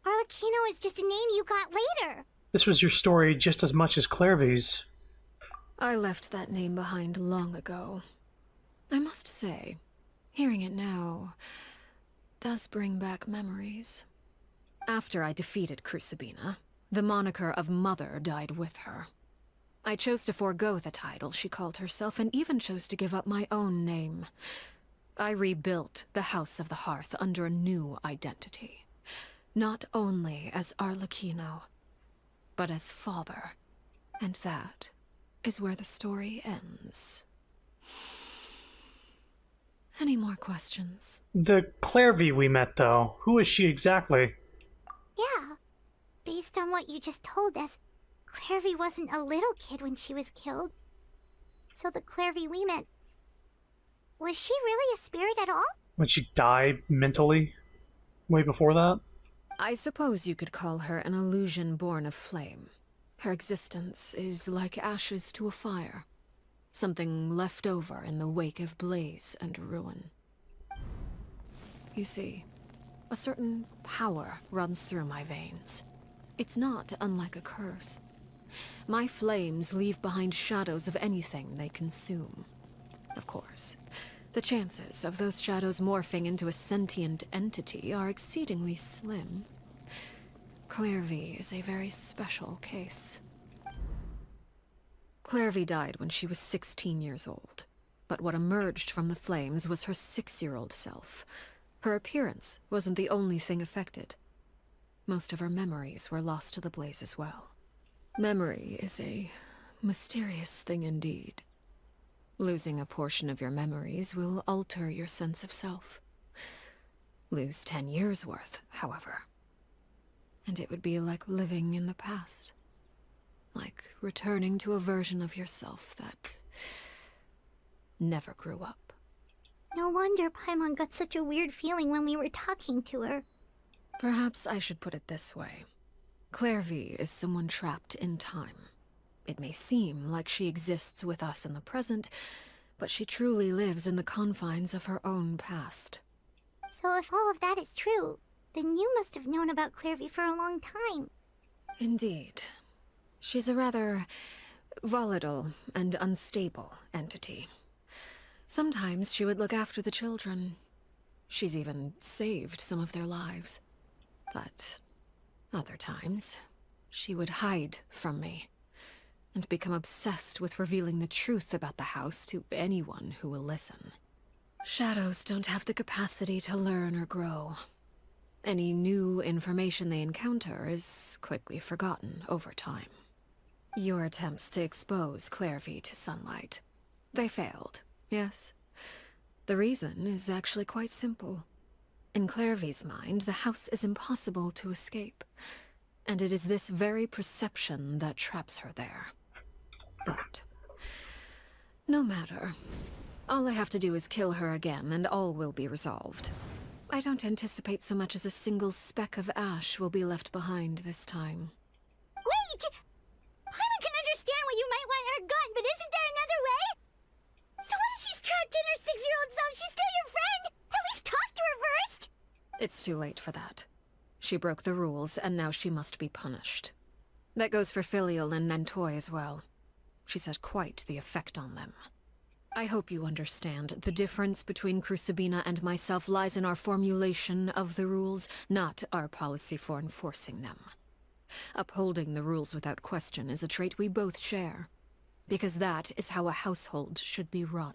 Arlecchino is just a name you got later. This was your story just as much as Clairvy's. I left that name behind long ago. I must say, hearing it now does bring back memories. After I defeated Crucibina, the moniker of Mother died with her. I chose to forego the title she called herself, and even chose to give up my own name. I rebuilt the House of the Hearth under a new identity. Not only as Arlecchino, but as father. And that is where the story ends. Any more questions? The Clairvy we met, though, who is she exactly? Yeah. Based on what you just told us, Clairvy wasn't a little kid when she was killed. So the Clairvy we met... Was she really a spirit at all? When she died mentally? Way before that? I suppose you could call her an illusion born of flame. Her existence is like ashes to a fire. Something left over in the wake of blaze and ruin. You see, a certain power runs through my veins. It's not unlike a curse. My flames leave behind shadows of anything they consume. Of course, the chances of those shadows morphing into a sentient entity are exceedingly slim. Clairvy is a very special case. Clairvy died when she was 16 years old, but what emerged from the flames was her 6-year-old self. Her appearance wasn't the only thing affected. Most of her memories were lost to the blaze as well. Memory is a mysterious thing indeed. Losing a portion of your memories will alter your sense of self. Lose 10 years' worth, however, and it would be like living in the past. Like returning to a version of yourself that never grew up. No wonder Paimon got such a weird feeling when we were talking to her. Perhaps I should put it this way. Clairvy is someone trapped in time. It may seem like she exists with us in the present, but she truly lives in the confines of her own past. So if all of that is true, then you must have known about Clairvy for a long time. Indeed. She's a rather volatile and unstable entity. Sometimes she would look after the children. She's even saved some of their lives. But other times, she would hide from me and become obsessed with revealing the truth about the house to anyone who will listen. Shadows don't have the capacity to learn or grow. Any new information they encounter is quickly forgotten over time. Your attempts to expose Clairvy to sunlight. They failed, yes? The reason is actually quite simple. In Clairvy's mind, the house is impossible to escape, and it is this very perception that traps her there. But no matter. All I have to do is kill her again, and all will be resolved. I don't anticipate so much as a single speck of ash will be left behind this time. Wait! Paimon can understand why you might want her gone, but isn't there another way? So what if she's trapped in her 6-year-old self? She's still your friend! At least talk to her first! It's too late for that. She broke the rules, and now she must be punished. That goes for Filial and Nantoy as well. She's had quite the effect on them. I hope you understand. The difference between Crucibina and myself lies in our formulation of the rules, not our policy for enforcing them. Upholding the rules without question is a trait we both share, because that is how a household should be run.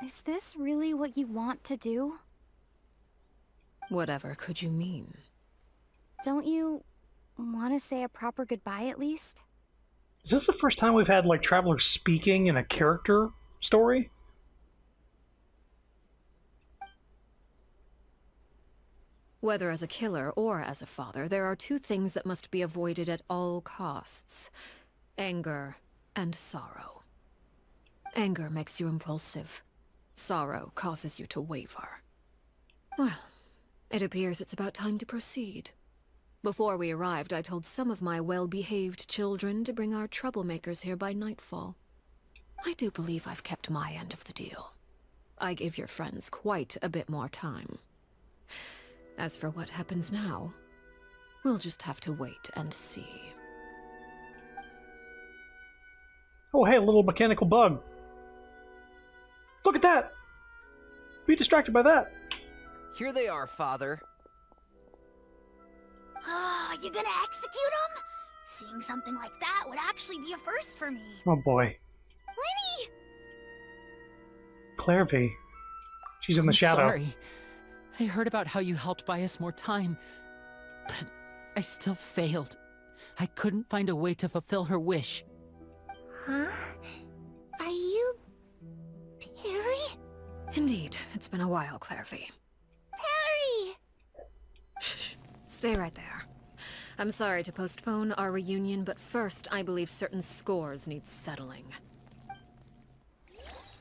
Is this really what you want to do? Whatever could you mean? Don't you want to say a proper goodbye at least? Is this the first time we've had, like, travelers speaking in a character story? Whether as a killer or as a father, there are two things that must be avoided at all costs. Anger and sorrow. Anger makes you impulsive. Sorrow causes you to waver. Well, it appears it's about time to proceed. Before we arrived, I told some of my well-behaved children to bring our troublemakers here by nightfall. I do believe I've kept my end of the deal. I gave your friends quite a bit more time. As for what happens now, we'll just have to wait and see. Oh, hey, a little mechanical bug. Look at that! Be distracted by that. Here they are, Father. Oh, you gonna execute him? Seeing something like that would actually be a first for me. Oh boy. Lenny! Clairvy. She's in the shadow. Sorry. I heard about how you helped buy us more time, but I still failed. I couldn't find a way to fulfill her wish. Huh? Are you... Perry? Indeed. It's been a while, Clairvy. Perry! Shh. Stay right there. I'm sorry to postpone our reunion, but first I believe certain scores need settling.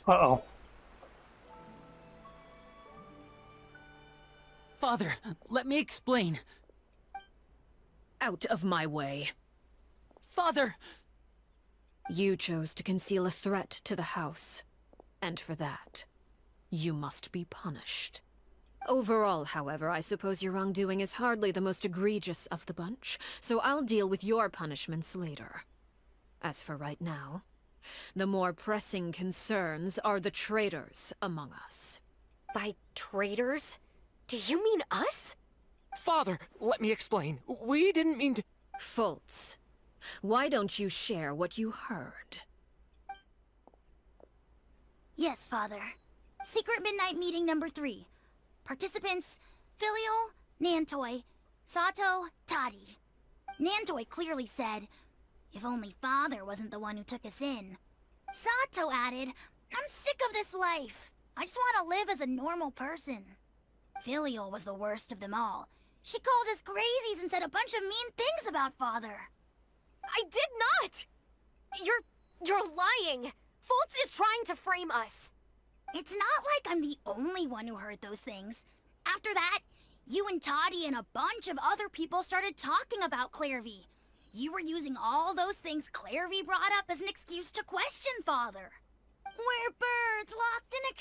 Uh-oh. Father, let me explain. Out of my way. Father! You chose to conceal a threat to the house. And for that, you must be punished. Overall, however, I suppose your wrongdoing is hardly the most egregious of the bunch, so I'll deal with your punishments later. As for right now, the more pressing concerns are the traitors among us. By traitors? Do you mean us? Father, let me explain. We didn't mean to... Fultz, why don't you share what you heard? Yes, Father. Secret Midnight Meeting number 3. Participants, Filial, Nantoi, Sato, Toddy. Nantoi clearly said, if only Father wasn't the one who took us in. Sato added, I'm sick of this life. I just want to live as a normal person. Filial was the worst of them all. She called us crazies and said a bunch of mean things about Father. I did not! You're lying! Fultz is trying to frame us. It's not like I'm the only one who heard those things. After that, you and Toddy and a bunch of other people started talking about Clairvy. You were using all those things Clairvy brought up as an excuse to question Father. We're birds locked in a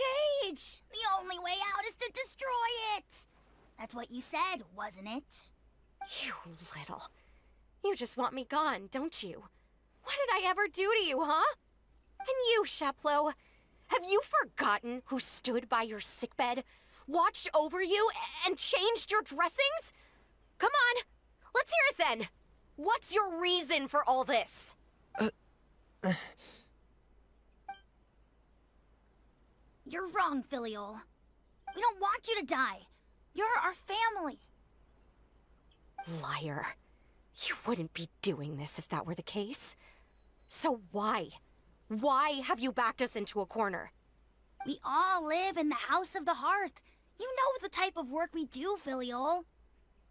cage. The only way out is to destroy it. That's what you said, wasn't it? You little... You just want me gone, don't you? What did I ever do to you, huh? And you, Sheplo, have you forgotten who stood by your sickbed, watched over you, and changed your dressings? Come on, let's hear it then. What's your reason for all this? You're wrong, Filial. We don't want you to die. You're our family. Liar. You wouldn't be doing this if that were the case. So why? Why have you backed us into a corner? We all live in the House of the Hearth. You know the type of work we do, Filial.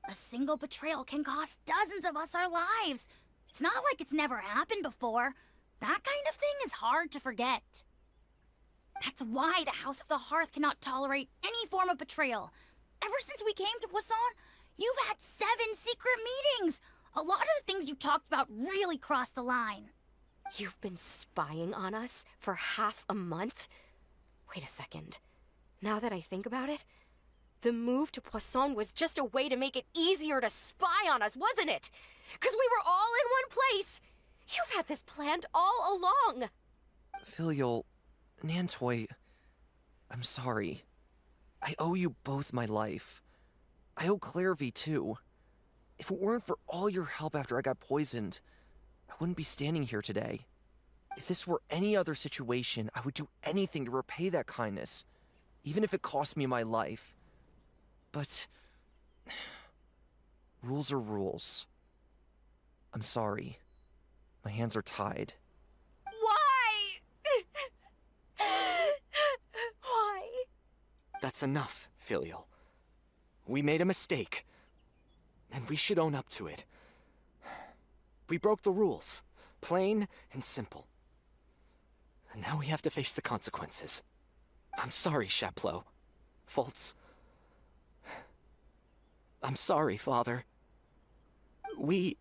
A single betrayal can cost dozens of us our lives. It's not like it's never happened before. That kind of thing is hard to forget. That's why the House of the Hearth cannot tolerate any form of betrayal. Ever since we came to Poisson, you've had 7 secret meetings. A lot of the things you talked about really crossed the line. You've been spying on us for half a month? Wait a second. Now that I think about it, the move to Poisson was just a way to make it easier to spy on us, wasn't it? Because we were all in one place. You've had this planned all along. Filial, Nantoi, I'm sorry. I owe you both my life. I owe Clairvy too. If it weren't for all your help after I got poisoned, I wouldn't be standing here today. If this were any other situation, I would do anything to repay that kindness, even if it cost me my life. But rules are rules. I'm sorry. My hands are tied. Why? Why? That's enough, Filial. We made a mistake, and we should own up to it. We broke the rules, plain and simple. And now we have to face the consequences. I'm sorry, Sheplo. Fultz. I'm sorry, Father. We...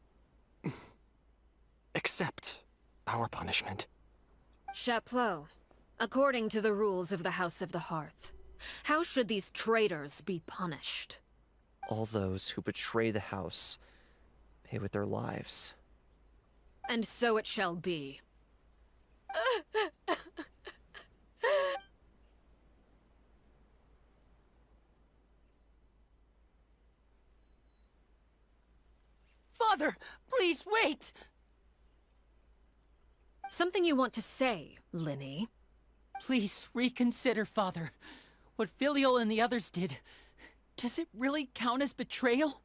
accept our punishment. Chapleau, according to the rules of the House of the Hearth, how should these traitors be punished? All those who betray the house pay with their lives. And so it shall be. Father, please wait! Something you want to say, Linny? Please reconsider, Father. What Filial and the others did, does it really count as betrayal?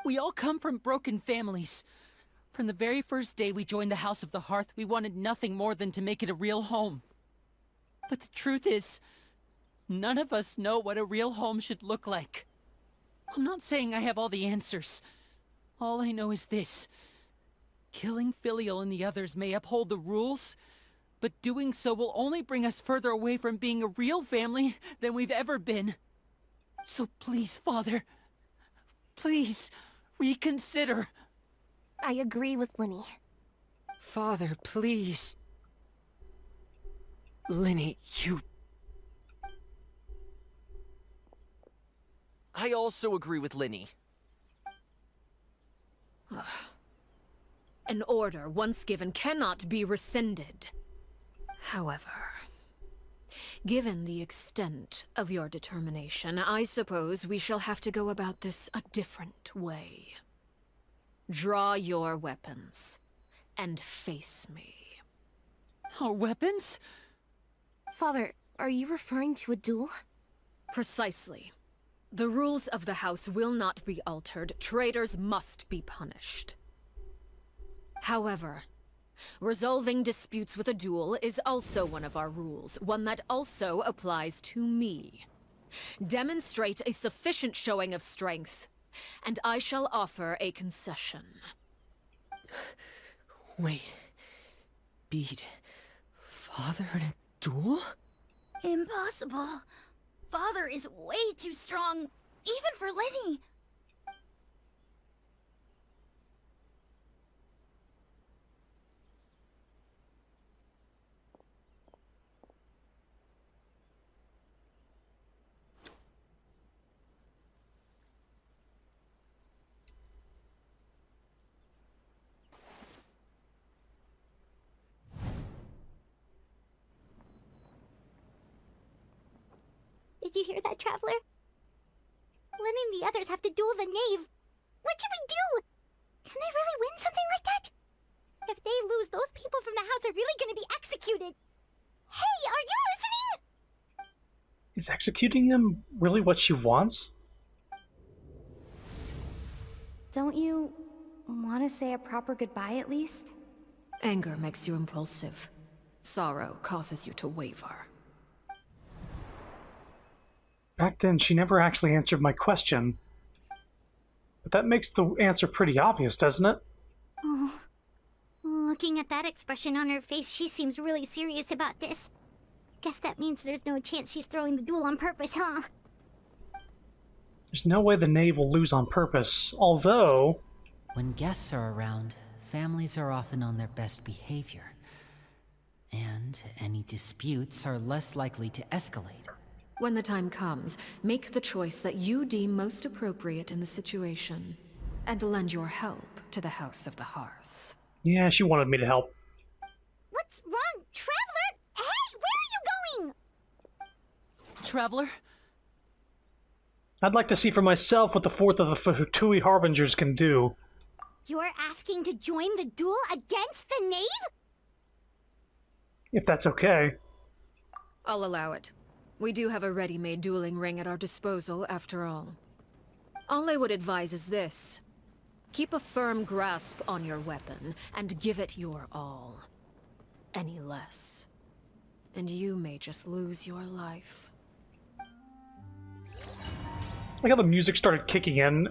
We all come from broken families. From the very first day we joined the House of the Hearth, we wanted nothing more than to make it a real home. But the truth is, none of us know what a real home should look like. I'm not saying I have all the answers. All I know is this. Killing Filial and the others may uphold the rules, but doing so will only bring us further away from being a real family than we've ever been. So please, Father, please reconsider. I agree with Linny. Father, please. Linny, you... I also agree with Linny. An order once given cannot be rescinded. However, given the extent of your determination, I suppose we shall have to go about this a different way. Draw your weapons and face me. Our weapons? Father, are you referring to a duel? Precisely. The rules of the house will not be altered. Traitors must be punished. However, resolving disputes with a duel is also one of our rules, one that also applies to me. Demonstrate a sufficient showing of strength, and I shall offer a concession. Wait. Beat Father in a duel? Impossible. Father is way too strong, even for Lenny. Did you hear that, Traveler? Lenny and the others have to duel the knave. What should we do? Can they really win something like that? If they lose, those people from the house are really gonna be executed. Hey, are you listening? Is executing them really what she wants? Don't you want to say a proper goodbye at least? Anger makes you impulsive. Sorrow causes you to waver. Back then, she never actually answered my question. But that makes the answer pretty obvious, doesn't it? Oh, looking at that expression on her face, she seems really serious about this. Guess that means there's no chance she's throwing the duel on purpose, huh? There's no way the knave will lose on purpose, although... When guests are around, families are often on their best behavior. And any disputes are less likely to escalate. When the time comes, make the choice that you deem most appropriate in the situation, and lend your help to the House of the Hearth. Yeah, she wanted me to help. What's wrong, Traveler? Hey, where are you going? Traveler? I'd like to see for myself what the fourth of the Fatui Harbingers can do. You're asking to join the duel against the knave? If that's okay. I'll allow it. We do have a ready-made dueling ring at our disposal, after all. All I would advise is this. Keep a firm grasp on your weapon, and give it your all. Any less, and you may just lose your life. Like how the music started kicking in,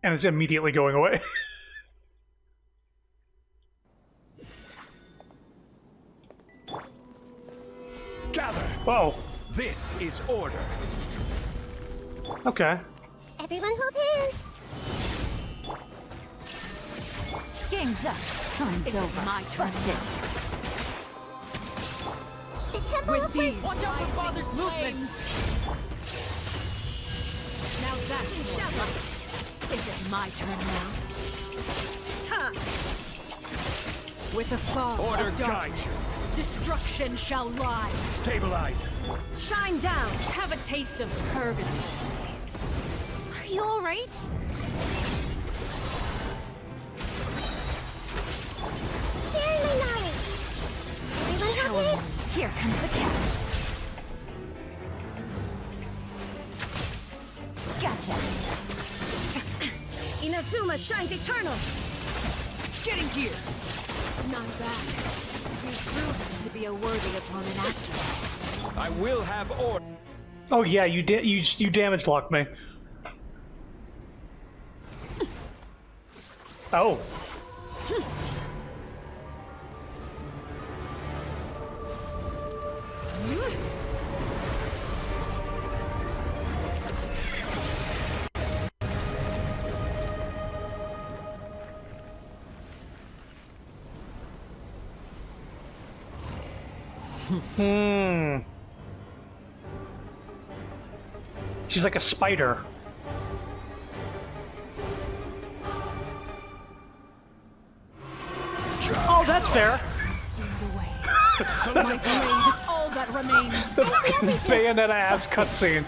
and it's immediately going away. Gather! Whoa. This is order. Okay. Everyone hold hands. Game's up. Time's over. My turn now. The temple With of these wisdom. watch out for Father's movements! Now that's more like it. Is it my turn now? Ha! With the fall Order of darkness, destruction shall rise. Stabilize. Shine down. Have a taste of purgatory. Are you alright? Share my knowledge. Everyone hold hands. Here comes the catch. Gotcha. Inazuma shines eternal! Get in gear! Not bad. You've proven to be a worthy opponent after all. I will have order. Oh yeah, you damage locked me. Oh. She's like a spider. Oh, that's fair. My blade is all that remains. The Bayonetta ass cutscene.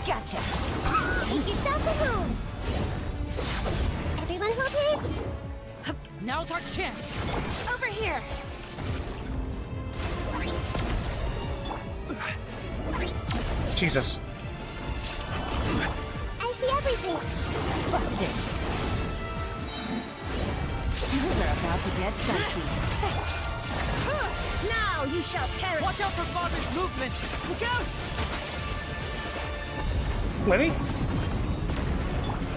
Gotcha. Make yourselves a room. Everyone hold it. Now's our chance. Over here. Jesus. I see everything. Busted. Things are about to get dicey. Now you shall perish. Watch out for Father's movements. Look out! Lenny?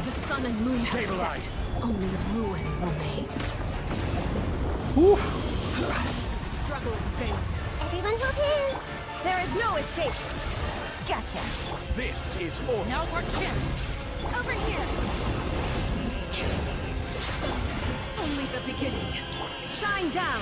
The sun and moon have set. Only ruin remains. Oof. Struggle in vain. Everyone hold in. There is no escape. Gotcha. This is order. Now's our chance. Over here. It's only the beginning. Shine down.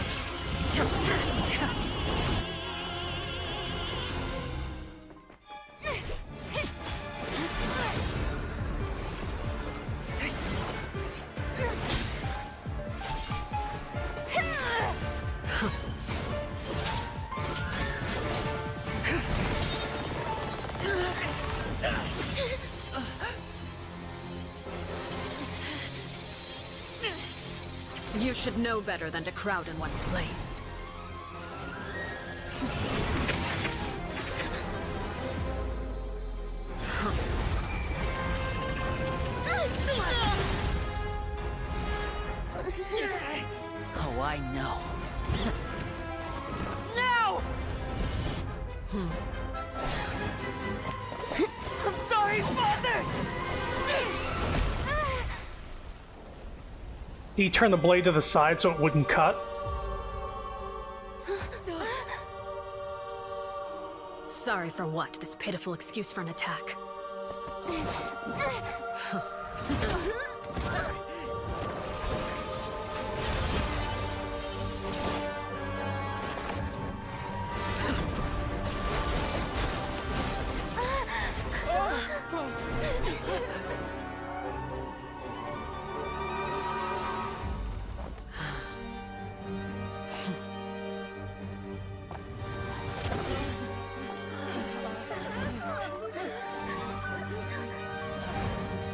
You should know better than to crowd in one place. Oh, I know. I'm sorry, Father. Did you turn the blade to the side so it wouldn't cut? Sorry for what? This pitiful excuse for an attack.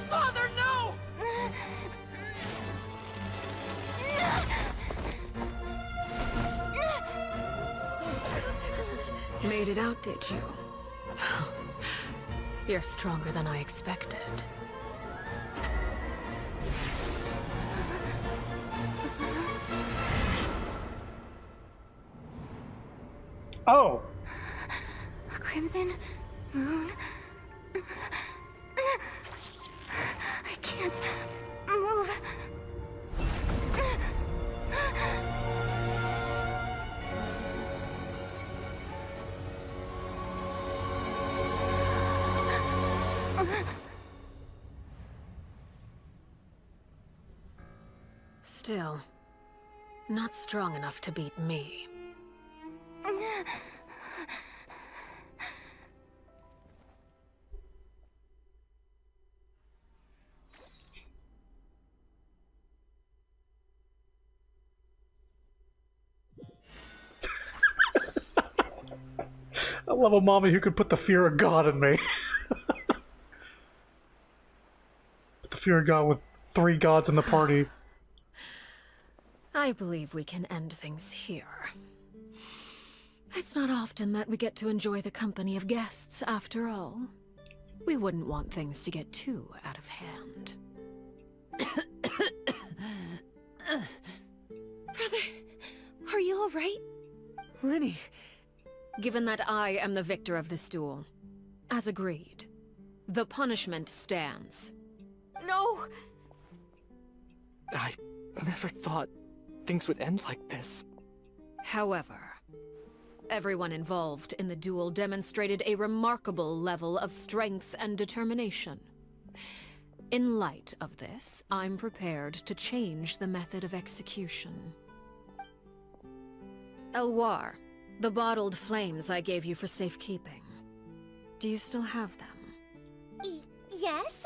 Father, no! Made it out, did you? You're stronger than I expected. Oh. A crimson moon. I can't move. Still, not strong enough to beat me. I love a mommy who could put the fear of God in me. Put the fear of God with 3 gods in the party. I believe we can end things here. It's not often that we get to enjoy the company of guests, after all. We wouldn't want things to get too out of hand. Brother, are you all right? Lenny. Given that I am the victor of this duel, as agreed, the punishment stands. No! I never thought things would end like this. However, everyone involved in the duel demonstrated a remarkable level of strength and determination. In light of this, I'm prepared to change the method of execution. Elwar, The bottled flames I gave you for safekeeping. Do you still have them? Yes?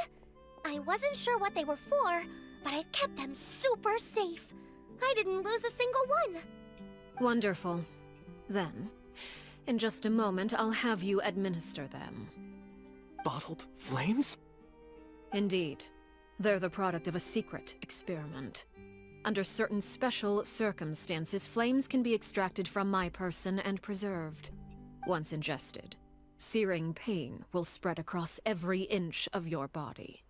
I wasn't sure what they were for, but I've kept them super safe. I didn't lose a single one. Wonderful. Then, in just a moment, I'll have you administer them. Bottled flames? Indeed. They're the product of a secret experiment. Under certain special circumstances, flames can be extracted from my person and preserved. Once ingested, searing pain will spread across every inch of your body.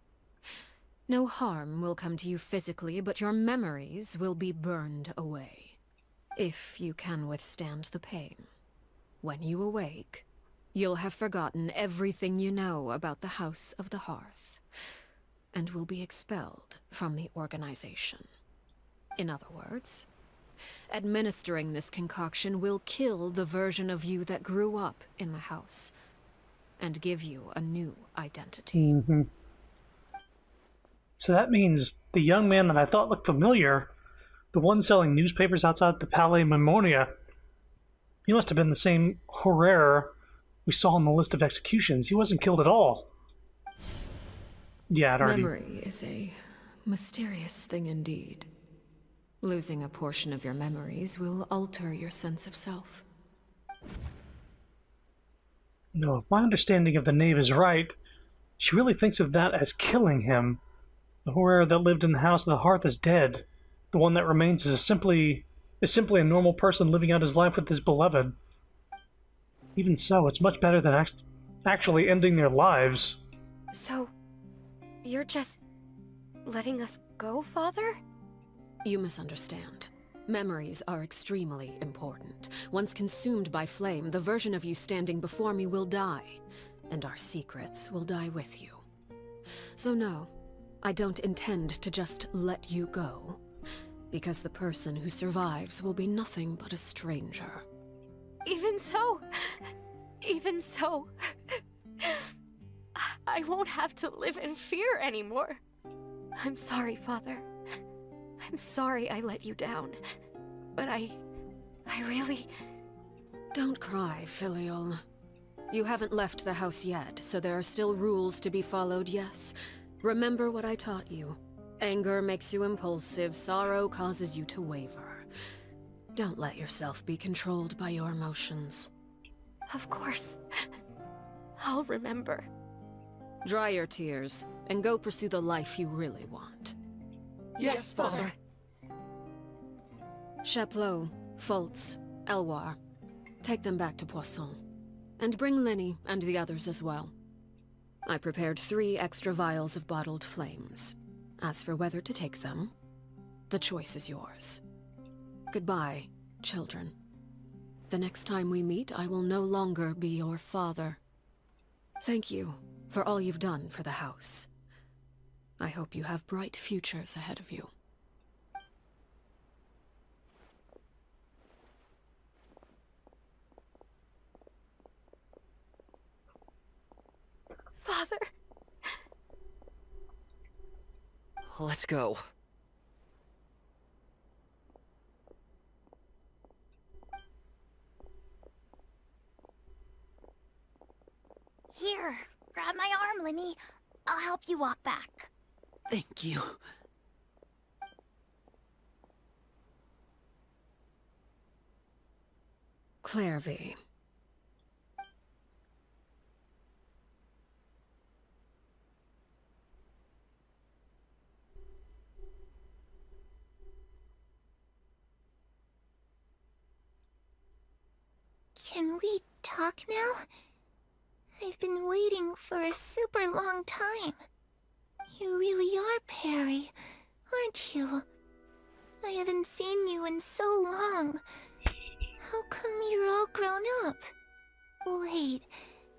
No harm will come to you physically, but your memories will be burned away. If you can withstand the pain. When you awake, you'll have forgotten everything you know about the House of the Hearth, and will be expelled from the organization. In other words, administering this concoction will kill the version of you that grew up in the house, and give you a new identity. So that means the young man that I thought looked familiar, the one selling newspapers outside the Palais Memoria, he must have been the same horror we saw on the list of executions. He wasn't killed at all. Yeah, it already... Memory is a mysterious thing indeed. Losing a portion of your memories will alter your sense of self. No, if my understanding of the knave is right, she really thinks of that as killing him. The horror that lived in the House of the Hearth is dead. The one that remains is simply a normal person living out his life with his beloved. Even so, it's much better than actually ending their lives. So, you're just letting us go, Father? You misunderstand. Memories are extremely important. Once consumed by flame, the version of you standing before me will die, and our secrets will die with you. So no, I don't intend to just let you go, because the person who survives will be nothing but a stranger. Even so, I won't have to live in fear anymore. I'm sorry, Father. I'm sorry I let you down. But I really... Don't cry, Filial. You haven't left the house yet, so there are still rules to be followed, yes. Remember what I taught you. Anger makes you impulsive, sorrow causes you to waver. Don't let yourself be controlled by your emotions. Of course. I'll remember. Dry your tears, and go pursue the life you really want. Yes, Father. Chaplot, Fultz, Elwar, take them back to Poisson. And bring Linny and the others as well. I prepared 3 extra vials of bottled flames. As for whether to take them, the choice is yours. Goodbye, children. The next time we meet, I will no longer be your father. Thank you for all you've done for the house. I hope you have bright futures ahead of you. Father! Let's go. Here, grab my arm, Linny. I'll help you walk back. Thank you. Clairvy. Can we talk now? I've been waiting for a super long time. You really are Perry, aren't you? I haven't seen you in so long. How come you're all grown up? Wait,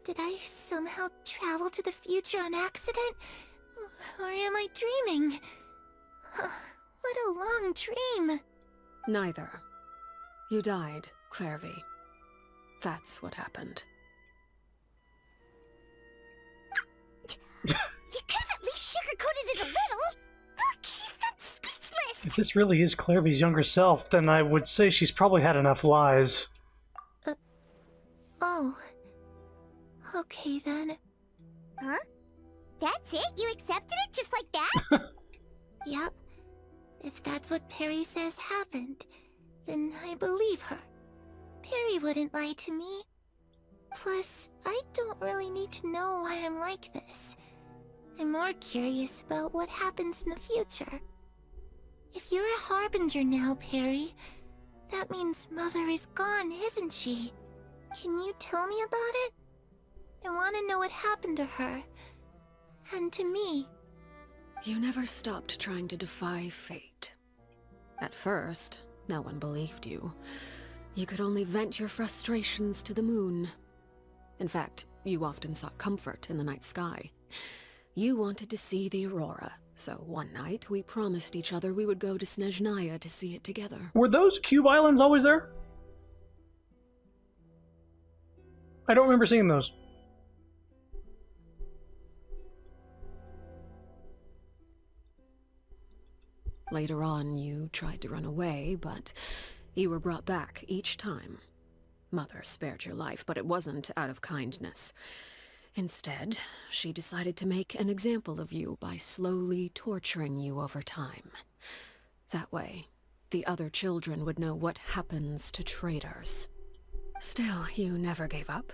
did I somehow travel to the future on accident? Or am I dreaming? What a long dream. Neither. You died, Clairvy. That's what happened. You could have at least sugarcoated it a little. Look, she's so speechless. If this really is Clairvy's younger self, then I would say she's probably had enough lies. Okay then. Huh? That's it? You accepted it just like that? Yep. If that's what Perry says happened, then I believe her. Perry wouldn't lie to me. Plus, I don't really need to know why I'm like this. I'm more curious about what happens in the future. If you're a harbinger now, Perry, that means Mother is gone, isn't she? Can you tell me about it? I want to know what happened to her. And to me. You never stopped trying to defy fate. At first, no one believed you. You could only vent your frustrations to the moon. In fact, you often sought comfort in the night sky. You wanted to see the aurora, so one night we promised each other we would go to Snezhnaya to see it together. Were those cube islands always there? I don't remember seeing those. Later on, you tried to run away, but you were brought back each time. Mother spared your life, but it wasn't out of kindness. Instead, she decided to make an example of you by slowly torturing you over time. That way, the other children would know what happens to traitors. Still, you never gave up.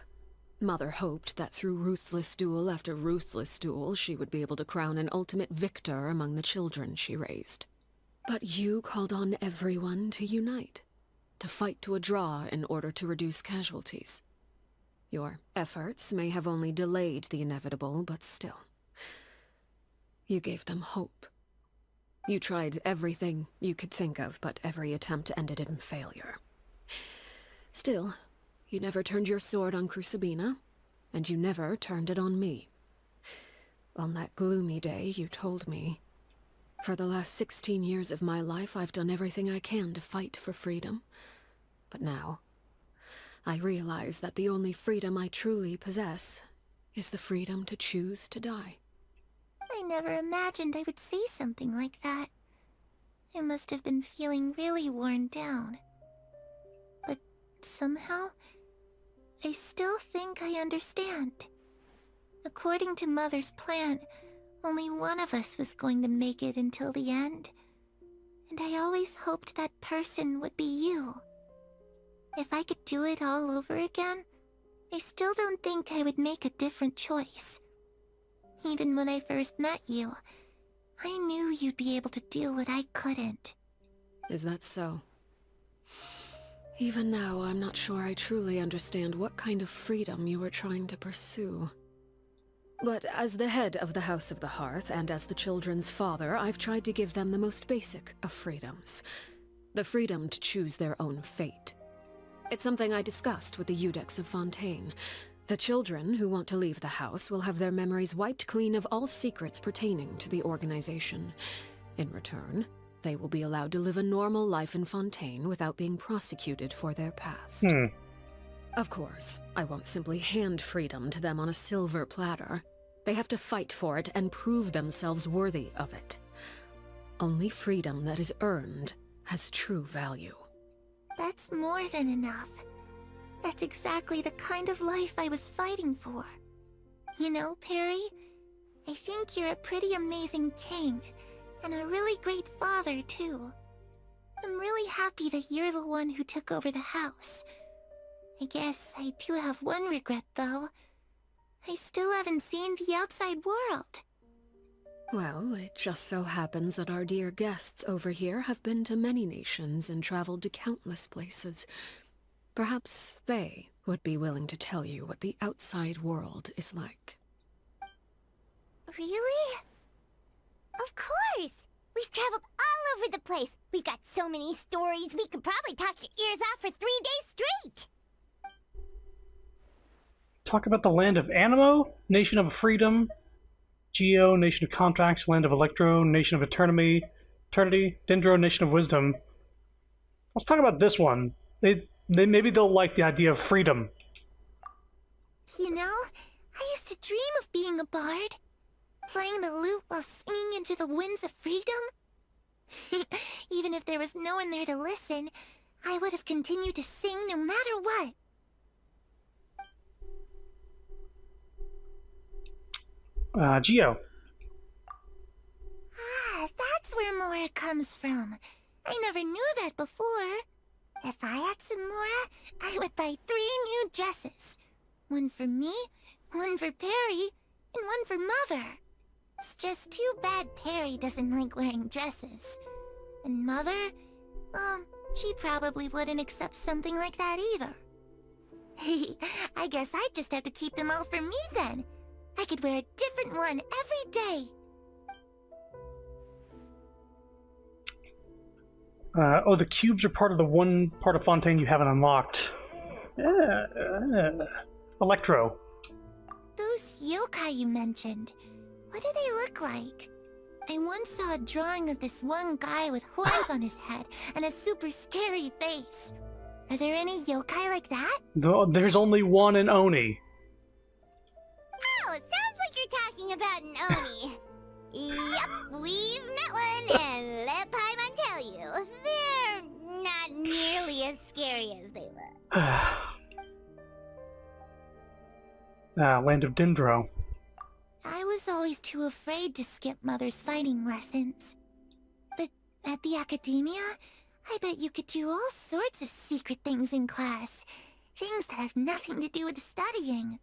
Mother hoped that through ruthless duel after ruthless duel, she would be able to crown an ultimate victor among the children she raised. But you called on everyone to unite, to fight to a draw in order to reduce casualties. Your efforts may have only delayed the inevitable, but still. You gave them hope. You tried everything you could think of, but every attempt ended in failure. Still, you never turned your sword on Crucibina, and you never turned it on me. On that gloomy day, you told me, "For the last 16 years of my life, I've done everything I can to fight for freedom. But now, I realize that the only freedom I truly possess is the freedom to choose to die." I never imagined I would say something like that. I must have been feeling really worn down. But somehow, I still think I understand. According to Mother's plan, only one of us was going to make it until the end. And I always hoped that person would be you. If I could do it all over again, I still don't think I would make a different choice. Even when I first met you, I knew you'd be able to do what I couldn't. Is that so? Even now, I'm not sure I truly understand what kind of freedom you were trying to pursue. But as the head of the House of the Hearth, and as the children's father, I've tried to give them the most basic of freedoms. The freedom to choose their own fate. It's something I discussed with the Eudex of Fontaine. The children who want to leave the house will have their memories wiped clean of all secrets pertaining to the organization. In return, they will be allowed to live a normal life in Fontaine without being prosecuted for their past. Of course, I won't simply hand freedom to them on a silver platter. They have to fight for it and prove themselves worthy of it. Only freedom that is earned has true value. That's more than enough. That's exactly the kind of life I was fighting for. You know, Perry, I think you're a pretty amazing king, and a really great father, too. I'm really happy that you're the one who took over the house. I guess I do have one regret, though. I still haven't seen the outside world. Well, it just so happens that our dear guests over here have been to many nations and traveled to countless places. Perhaps they would be willing to tell you what the outside world is like. Really? Of course! We've traveled all over the place. We've got so many stories, we could probably talk your ears off for 3 days straight! Talk about the land of Animo, nation of freedom, Geo, nation of contracts, land of Electro, nation of eternity, Dendro, nation of wisdom. Let's talk about this one. Maybe they'll like the idea of freedom. You know, I used to dream of being a bard. Playing the lute while singing into the winds of freedom. Even if there was no one there to listen, I would have continued to sing no matter what. Geo. Ah, that's where Mora comes from. I never knew that before. If I had some Mora, I would buy 3 new dresses. One for me, one for Perry, and one for Mother. It's just too bad Perry doesn't like wearing dresses. And Mother, well, she probably wouldn't accept something like that either. I guess I'd just have to keep them all for me then. I could wear a different one every day. Oh, the cubes are part of the one part of Fontaine you haven't unlocked. Electro. Those yokai you mentioned, what do they look like? I once saw a drawing of this one guy with horns on his head and a super scary face. Are there any yokai like that? There's only one in Oni. Oh, sounds like you're talking about an Oni. Yep, we've met one, and let Paimon tell you, they're not nearly as scary as they look. Land of Dendro. I was always too afraid to skip Mother's fighting lessons. But at the academia, I bet you could do all sorts of secret things in class. Things that have nothing to do with studying.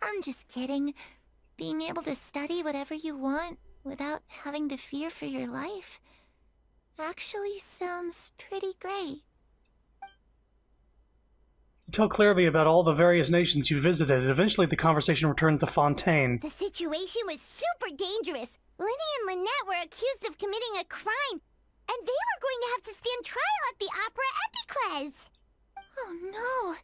I'm just kidding. Being able to study whatever you want without having to fear for your life actually sounds pretty great. Tell Clairby about all the various nations you visited, and eventually the conversation returned to Fontaine. The situation was super dangerous. Lenny and Lynette were accused of committing a crime, and they were going to have to stand trial at the Opera Epicles. Oh no!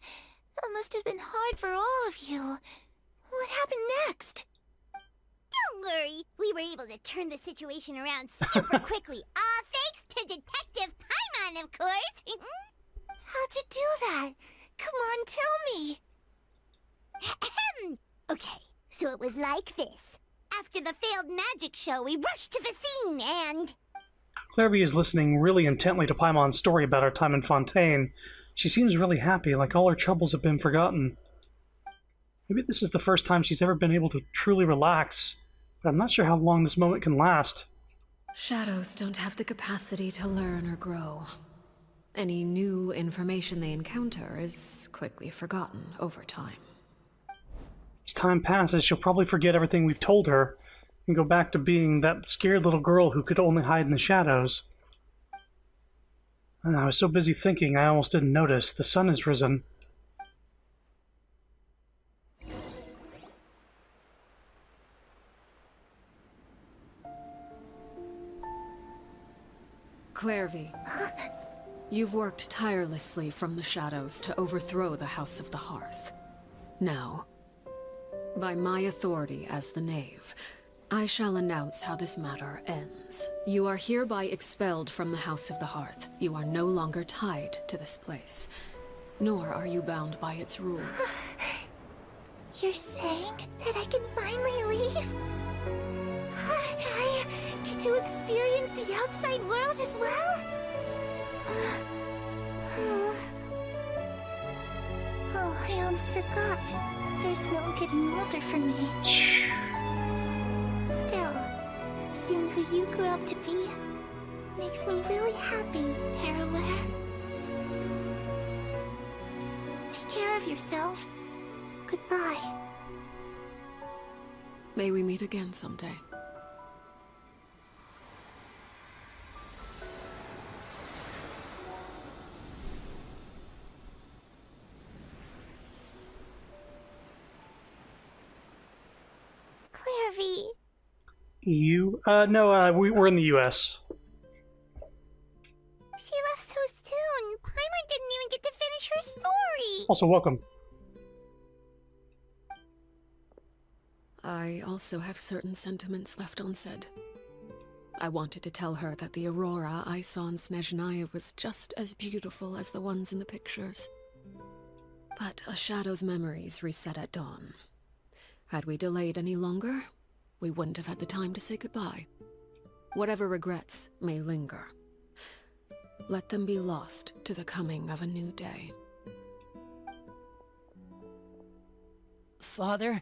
That must have been hard for all of you. What happened next? Don't worry, we were able to turn the situation around super quickly. All thanks to Detective Paimon, of course. How'd you do that? Come on, tell me. Okay, so it was like this. After the failed magic show, we rushed to the scene and... Clairby is listening really intently to Paimon's story about her time in Fontaine. She seems really happy, like all her troubles have been forgotten. Maybe this is the first time she's ever been able to truly relax, but I'm not sure how long this moment can last. Shadows don't have the capacity to learn or grow. Any new information they encounter is quickly forgotten over time. As time passes, she'll probably forget everything we've told her, and go back to being that scared little girl who could only hide in the shadows. And I was so busy thinking I almost didn't notice. The sun has risen. Clairvy, you've worked tirelessly from the shadows to overthrow the House of the Hearth. Now, by my authority as the Knave, I shall announce how this matter ends. You are hereby expelled from the House of the Hearth. You are no longer tied to this place, nor are you bound by its rules. You're saying that I can finally leave? I get to experience the outside world as well? Oh, I almost forgot. There's no getting older for me. Still, seeing who you grew up to be makes me really happy, Parallare. Take care of yourself. Goodbye. May we meet again someday. Clairvy. You? No, we're in the U.S. She left so soon. Paimon didn't even get to finish her story. Also, welcome. I also have certain sentiments left unsaid. I wanted to tell her that the aurora I saw in Snezhnaya was just as beautiful as the ones in the pictures. But a shadow's memories reset at dawn. Had we delayed any longer, we wouldn't have had the time to say goodbye. Whatever regrets may linger, let them be lost to the coming of a new day. Father?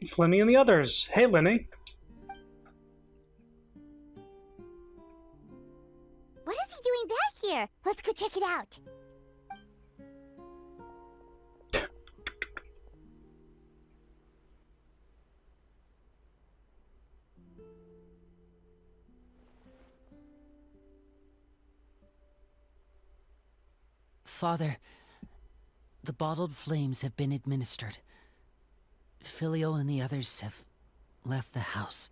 It's Lenny and the others. Hey, Lenny. What is he doing back here? Let's go check it out. Father, the bottled flames have been administered. Filio and the others have left the house.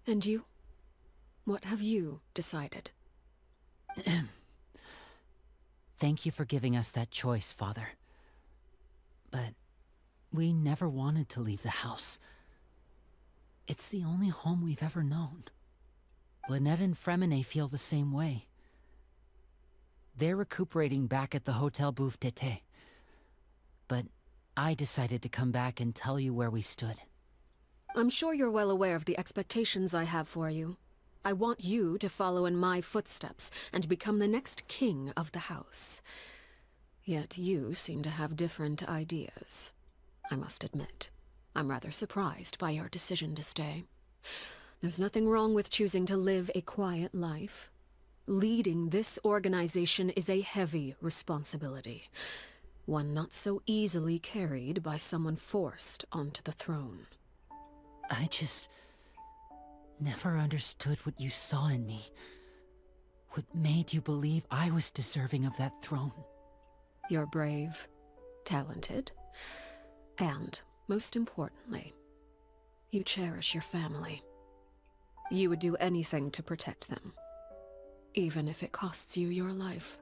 And you? What have you decided? Thank you for giving us that choice, Father. But we never wanted to leave the house. It's the only home we've ever known. Lynette and Fremine feel the same way. They're recuperating back at the Hotel Bouffe d'été. But I decided to come back and tell you where we stood. I'm sure you're well aware of the expectations I have for you. I want you to follow in my footsteps and become the next king of the house. Yet you seem to have different ideas. I must admit, I'm rather surprised by your decision to stay. There's nothing wrong with choosing to live a quiet life. Leading this organization is a heavy responsibility, one not so easily carried by someone forced onto the throne. I just never understood what you saw in me. What made you believe I was deserving of that throne? You're brave, talented, and, most importantly, you cherish your family. You would do anything to protect them, even if it costs you your life.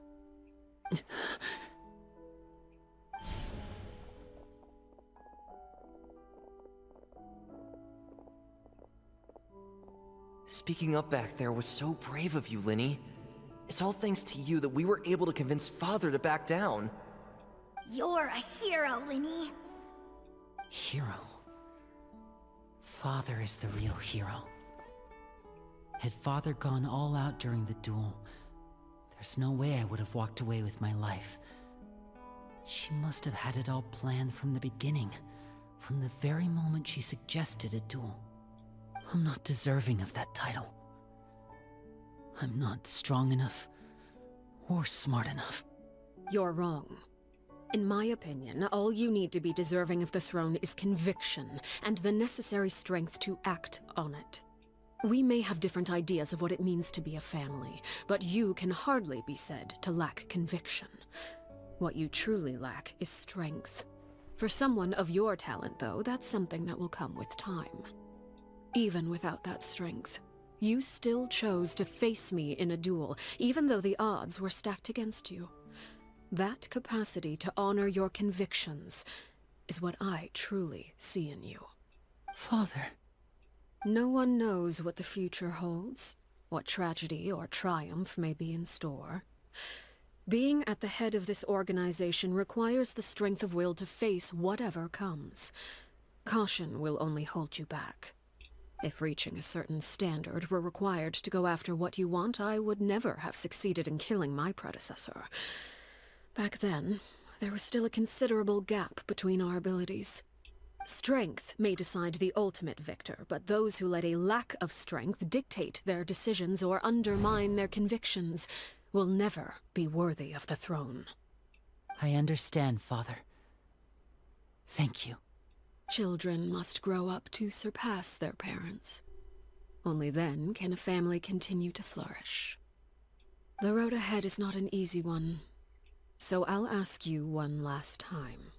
Speaking up back there was so brave of you, Linny. It's all thanks to you that we were able to convince Father to back down. You're a hero, Linny. Hero? Father is the real hero. Had Father gone all out during the duel, there's no way I would have walked away with my life. She must have had it all planned from the beginning, from the very moment she suggested a duel. I'm not deserving of that title. I'm not strong enough, or smart enough. You're wrong. In my opinion, all you need to be deserving of the throne is conviction, and the necessary strength to act on it. We may have different ideas of what it means to be a family, but you can hardly be said to lack conviction. What you truly lack is strength. For someone of your talent, though, that's something that will come with time. Even without that strength, you still chose to face me in a duel, even though the odds were stacked against you. That capacity to honor your convictions is what I truly see in you. Father. No one knows what the future holds, what tragedy or triumph may be in store. Being at the head of this organization requires the strength of will to face whatever comes. Caution will only hold you back. If reaching a certain standard were required to go after what you want, I would never have succeeded in killing my predecessor. Back then, there was still a considerable gap between our abilities. Strength may decide the ultimate victor, but those who let a lack of strength dictate their decisions or undermine their convictions will never be worthy of the throne. I understand, Father. Thank you. Children must grow up to surpass their parents. Only then can a family continue to flourish. The road ahead is not an easy one, so I'll ask you one last time.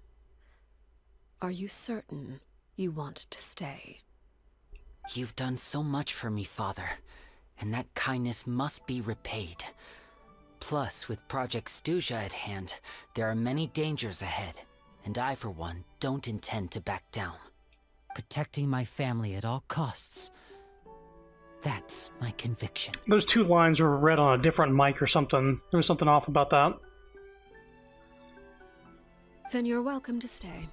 Are you certain you want to stay? You've done so much for me, Father, and that kindness must be repaid. Plus, with Project Stuja at hand, there are many dangers ahead, and I, for one, don't intend to back down. Protecting my family at all costs. That's my conviction. Those two lines were read on a different mic or something. There was something off about that. Then you're welcome to stay.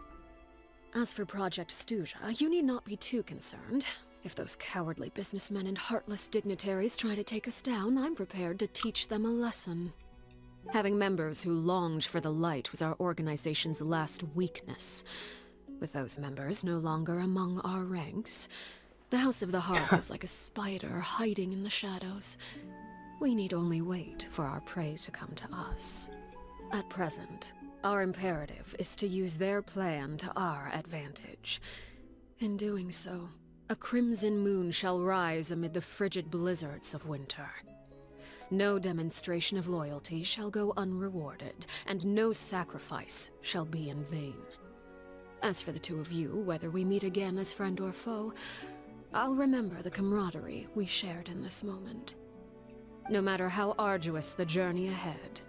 As for Project Stuja, you need not be too concerned. If those cowardly businessmen and heartless dignitaries try to take us down, I'm prepared to teach them a lesson. Having members who longed for the light was our organization's last weakness. With those members no longer among our ranks, the House of the Hearth is like a spider hiding in the shadows. We need only wait for our prey to come to us. At present, our imperative is to use their plan to our advantage. In doing so, a crimson moon shall rise amid the frigid blizzards of winter. No demonstration of loyalty shall go unrewarded, and no sacrifice shall be in vain. As for the two of you, whether we meet again as friend or foe, I'll remember the camaraderie we shared in this moment. No matter how arduous the journey ahead,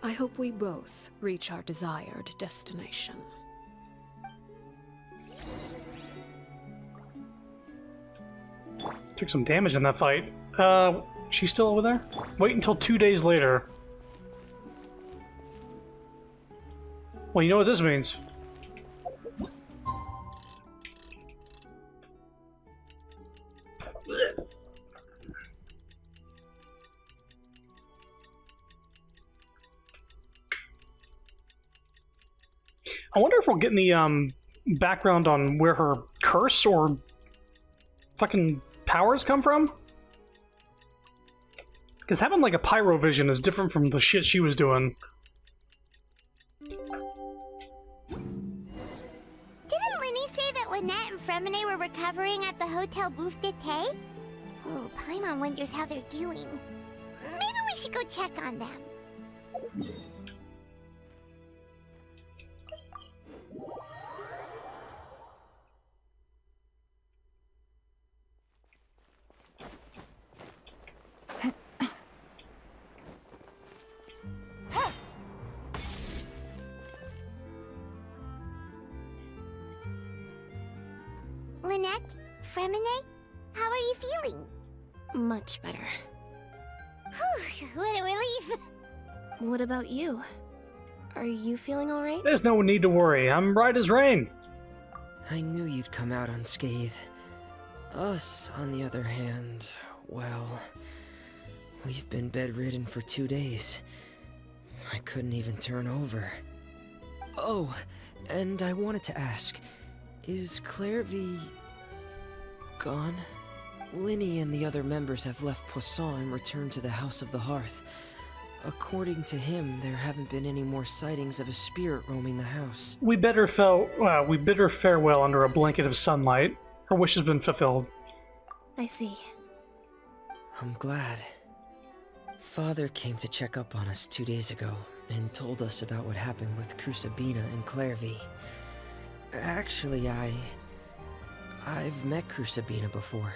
I hope we both reach our desired destination. Took some damage in that fight. She's still over there? Wait until 2 days later. Well, you know what this means. I wonder if we're getting the background on where her curse or fucking powers come from? Because having like a pyro vision is different from the shit she was doing. Didn't Linny say that Lynette and Fremine were recovering at the Hotel Bouffe d'été? Oh, Paimon wonders how they're doing. Maybe we should go check on them. Lynette? Fremine? How are you feeling? Much better. Whew, what a relief! What about you? Are you feeling alright? There's no need to worry. I'm right as rain. I knew you'd come out unscathed. Us, on the other hand, well, we've been bedridden for 2 days. I couldn't even turn over. Oh, and I wanted to ask, is Clairvy gone? Linny and the other members have left Poisson and returned to the House of the Hearth. According to him, there haven't been any more sightings of a spirit roaming the house. We bid her farewell under a blanket of sunlight. Her wish has been fulfilled. I see. I'm glad. Father came to check up on us 2 days ago and told us about what happened with Crucibina and Clairvy. Actually, I've met Crucibina before.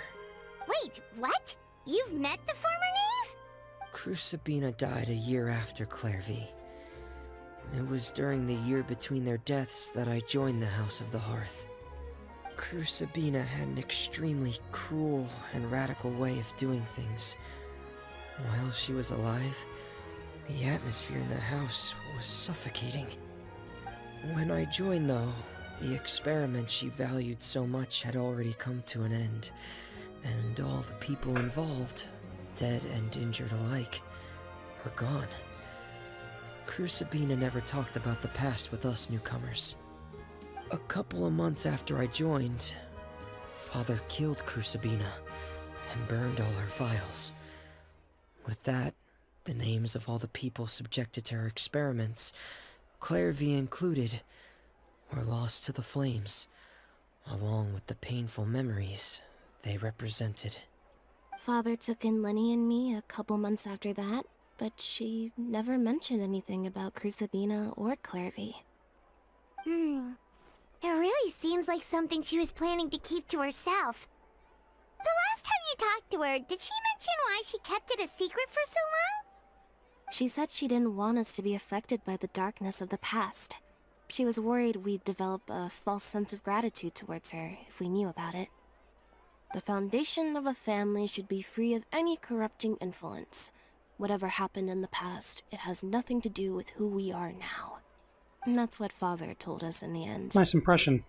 Wait, what? You've met the former knave? Crucibina died a year after Clairvy. It was during the year between their deaths that I joined the House of the Hearth. Crucibina had an extremely cruel and radical way of doing things. While she was alive, the atmosphere in the house was suffocating. When I joined, though, the experiment she valued so much had already come to an end, and all the people involved, dead and injured alike, were gone. Crucibina never talked about the past with us newcomers. A couple of months after I joined, Father killed Crucibina and burned all her files. With that, the names of all the people subjected to her experiments, Clairvy included, were lost to the flames, along with the painful memories they represented. Father took in Lenny and me a couple months after that, but she never mentioned anything about Crucibina or Clairvy. It really seems like something she was planning to keep to herself. The last time you talked to her, did she mention why she kept it a secret for so long? She said she didn't want us to be affected by the darkness of the past. She was worried we'd develop a false sense of gratitude towards her if we knew about it. The foundation of a family should be free of any corrupting influence. Whatever happened in the past, it has nothing to do with who we are now. And that's what Father told us in the end. Nice impression.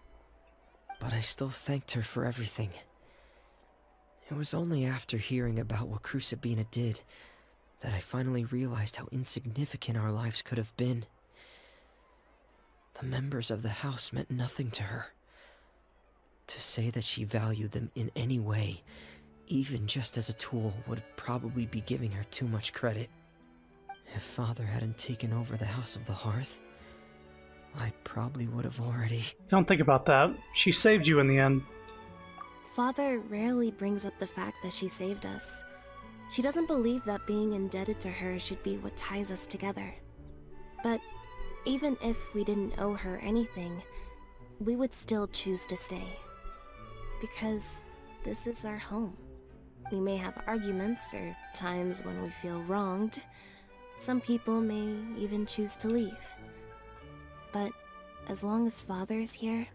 But I still thanked her for everything. It was only after hearing about what Crucibina did that I finally realized how insignificant our lives could have been. The members of the house meant nothing to her. To say that she valued them in any way, even just as a tool, would probably be giving her too much credit. If Father hadn't taken over the House of the Hearth, I probably would have already... Don't think about that. She saved you in the end. Father rarely brings up the fact that she saved us. She doesn't believe that being indebted to her should be what ties us together. But even if we didn't owe her anything, we would still choose to stay. Because this is our home. We may have arguments or times when we feel wronged. Some people may even choose to leave. But as long as Father is here,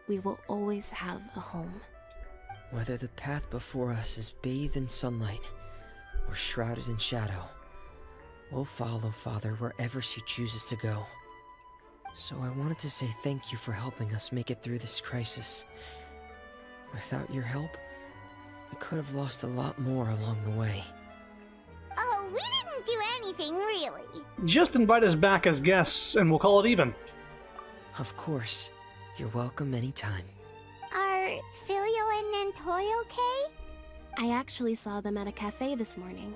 we will always have a home. Whether the path before us is bathed in sunlight or shrouded in shadow, we'll follow Father wherever she chooses to go. So I wanted to say thank you for helping us make it through this crisis. Without your help, we could have lost a lot more along the way. Oh, we didn't do anything, really. Just invite us back as guests, and we'll call it even. Of course. You're welcome anytime. Are Filial and Nantoy okay? I actually saw them at a cafe this morning.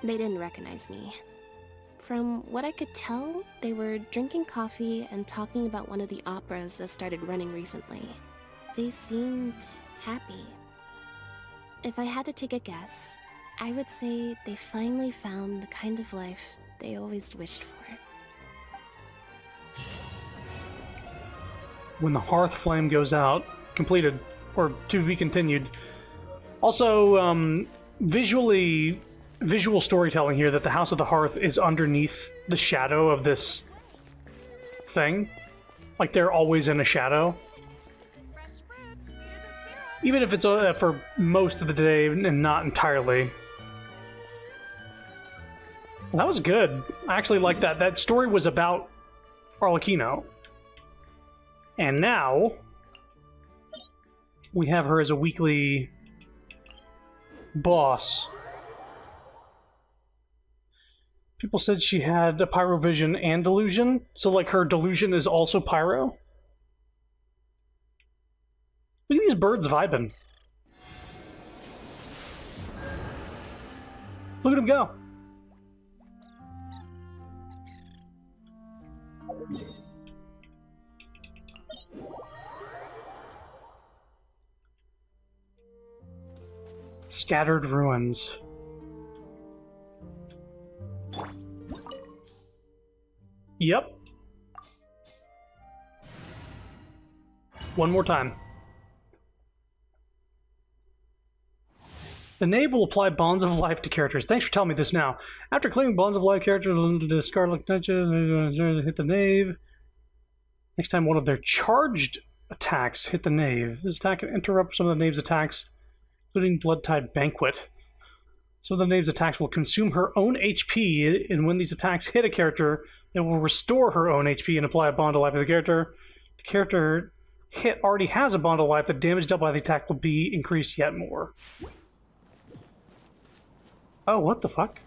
They didn't recognize me. From what I could tell, they were drinking coffee and talking about one of the operas that started running recently. They seemed happy. If I had to take a guess, I would say they finally found the kind of life they always wished for. When the hearth flame goes out, completed, or to be continued. Also, visual storytelling here that the House of the Hearth is underneath the shadow of this thing. Like they're always in a shadow. Even if it's for most of the day and not entirely. Well, that was good. I actually like that. That story was about Arlecchino. And now we have her as a weekly boss. People said she had a pyrovision and delusion, so like her delusion is also pyro. Look at these birds vibing. Look at them go. Scattered ruins. Yep. One more time. The Knave will apply Bonds of Life to characters. Thanks for telling me this now. After claiming Bonds of Life characters, the Scarlet Ninja hit the Knave. Next time one of their charged attacks hit the Knave. This attack can interrupt some of the Knave's attacks, including Blood-Tide Banquet. Some of the Knave's attacks will consume her own HP, and when these attacks hit a character, it will restore her own HP and apply a Bond of Life to the character. The character hit already has a Bond of Life. The damage dealt by the attack will be increased yet more. Oh, what the fuck?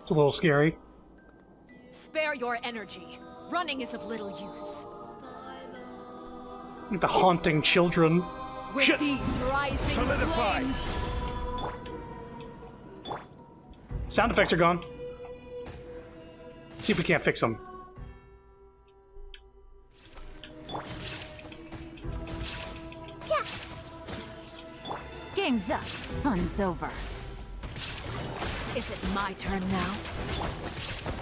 It's a little scary. Spare your energy. Running is of little use. The haunting children. With Shit. these rising flames. Sound effects are gone. See if we can't fix them. Game's up. Fun's over. Is it my turn now?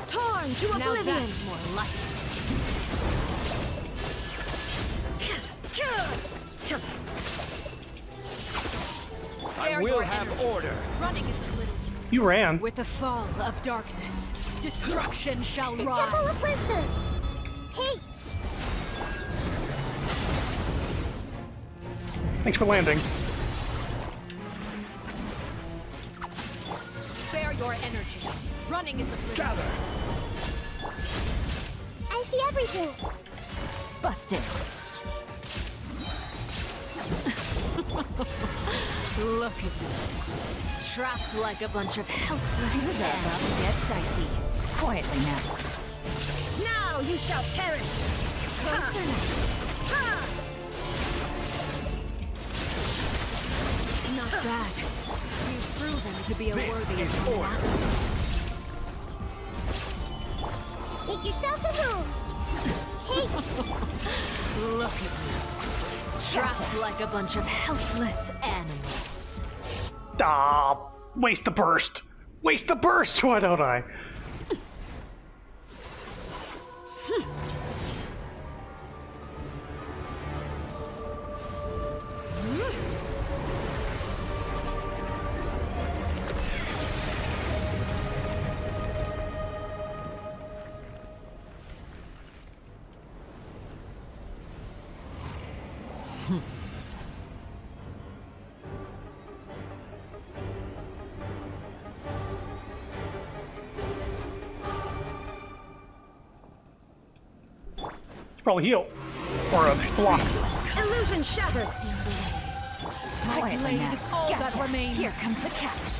Torn to Now oblivion! that's more like it. I will have order. Running is a little. You ran. With the fall of darkness, destruction shall The rise. Temple of Wisdom! Hey! Thanks for landing. Spare your energy. Running is a little. Gather. I see everything! Busted. Look at you. Trapped like a bunch of helpless Things are about to get dicey. Quietly now. Now you shall perish! Closer now. Not bad. You've proven to be a worthy opponent. Make yourselves a move. Take. Look at you. Trapped like a bunch of helpless animals. Ah, waste the burst. Waste the burst. Why don't I? Probably heal. Or a block. Illusion shattered! My Quietly blade now. is all that Gotcha. remains. Here comes the catch.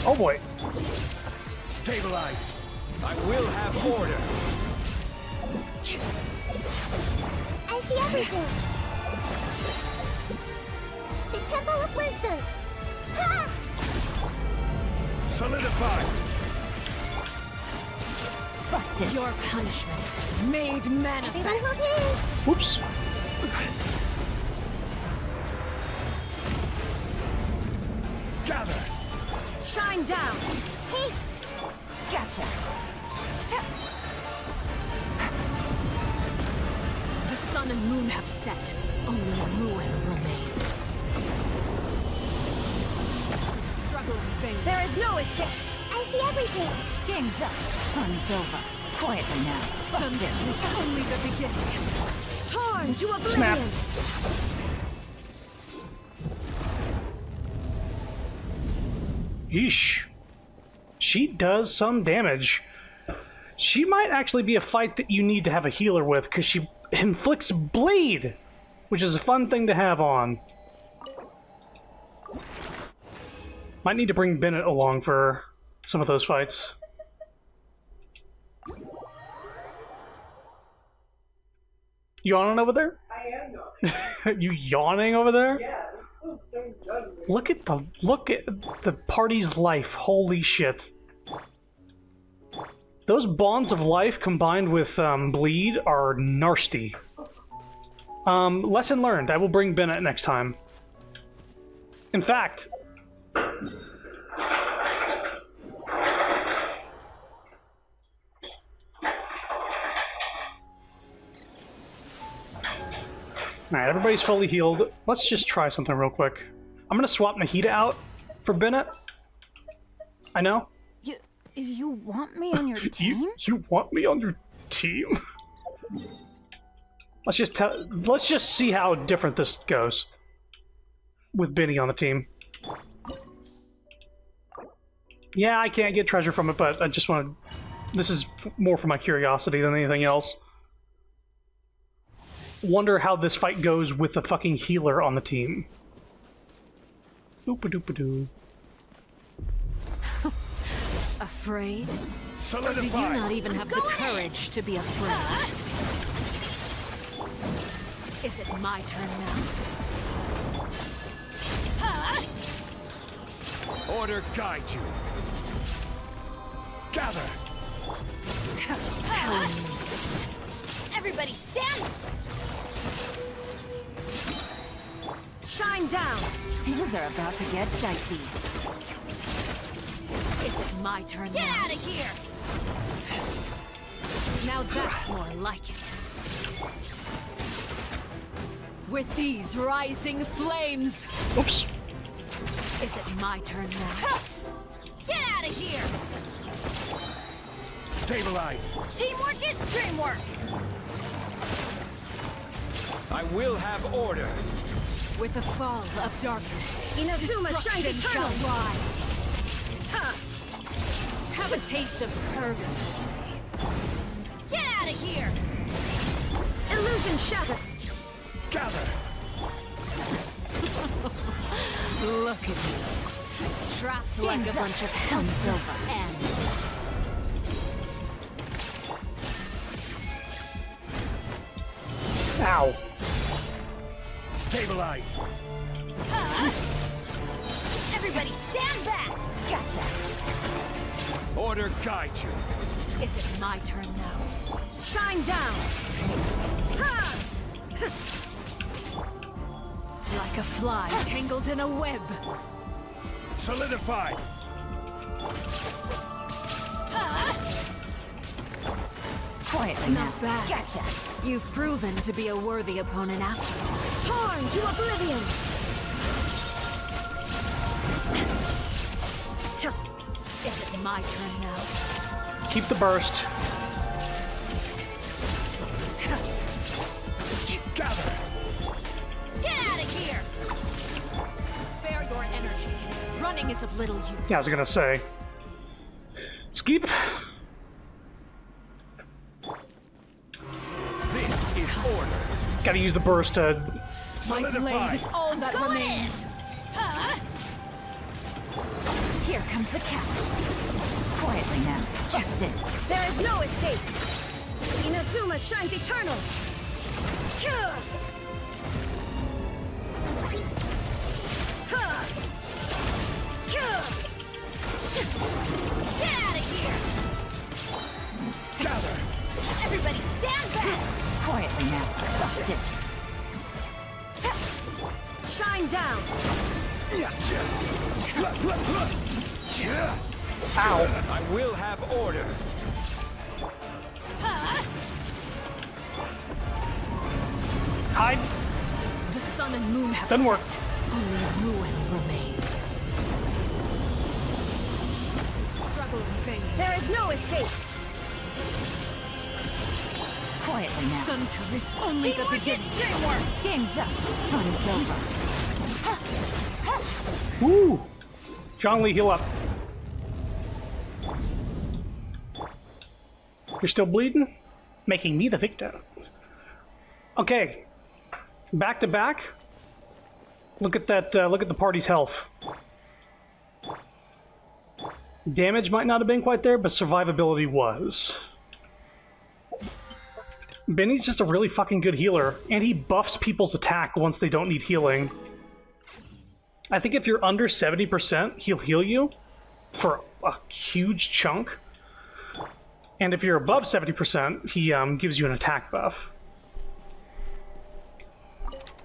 Oh boy. Stabilize. I will have order. I see everything. The Temple of Wisdom. Ha! Solidify. Busted. Your punishment made manifest. Whoops. Gather. Shine down. Hey, Gotcha. The sun and moon have set. Only ruin remains. Struggle in vain. there is no escape. I see everything. Game's up. Fun's over. Quietly now. Sundown is only the beginning. Torn to oblivion. Snap. Yeesh. She does some damage. She might actually be a fight that you need to have a healer with, because she inflicts bleed, which is a fun thing to have on. Might need to bring Bennett along for some of those fights. You yawning over there? I am yawning. You yawning over there? Yeah, this is so damn judgment. Look at the party's life. Holy shit. Those bonds of life combined with bleed are nasty. Lesson learned. I will bring Bennett next time. In fact... Alright, everybody's fully healed. Let's just try something real quick. I'm gonna swap Nahida out for Bennett. I know. You want me on your team? You want me on your team? Let's just see how different this goes with Benny on the team. Yeah, I can't get treasure from it, but I just want to... This is more for my curiosity than anything else. Wonder how this fight goes with a fucking healer on the team. Doop-a-doop-a-doo. Afraid? Solidify. Do you not even have the courage to be afraid? Is it my turn now? Order guide you. Gather. Everybody stand! Shine down! Things are about to get dicey. Is it my turn Get now? out of here! Now that's more like it. With these rising flames! Oops. Is it my turn now? Get out of here! Stabilize. Teamwork is dreamwork! I will have order. With the fall of darkness, Inazuma shines destruction shall eternal. rise. Have a taste of purgatory. Get out of here! Illusion Vision shattered! Gather! Look at you. Trapped like a bunch of helpless animals. Ow. Stabilize! Everybody stand back! Gotcha. Order guide you. Is it my turn now? Shine down! Ha! Like a fly tangled in a web. Solidify! Quietly now. Not bad. Gotcha. You've proven to be a worthy opponent after all. Torn to oblivion! Is it my turn now? Keep the burst. Gather! Get out of here! Spare your energy. Running is of little use. Yeah, I was gonna say. Skip. This is order. Gotta use the burst to. My blade is all that remains. Here comes the catch. Quietly now. Just it. There is no escape! Inazuma shines eternal! Get out of here! Gather! Everybody stand back! Quietly now. Just it. Shine down! Ow. I will have order. Hide. The sun and moon have Doesn't work. set. Only ruin remains. Struggle in vain. There is no escape! Quietly now. Sunta is only the Teamwork is beginning. dreamwork! Game's up. Fun's over. Woo. Zhongli, heal up. You're still bleeding? Making me the victor. Okay. Back to back. Look at that, look at the party's health. Damage might not have been quite there, but survivability was. Benny's just a really fucking good healer, and he buffs people's attack once they don't need healing. I think if you're under 70%, he'll heal you for a huge chunk. And if you're above 70%, he gives you an attack buff.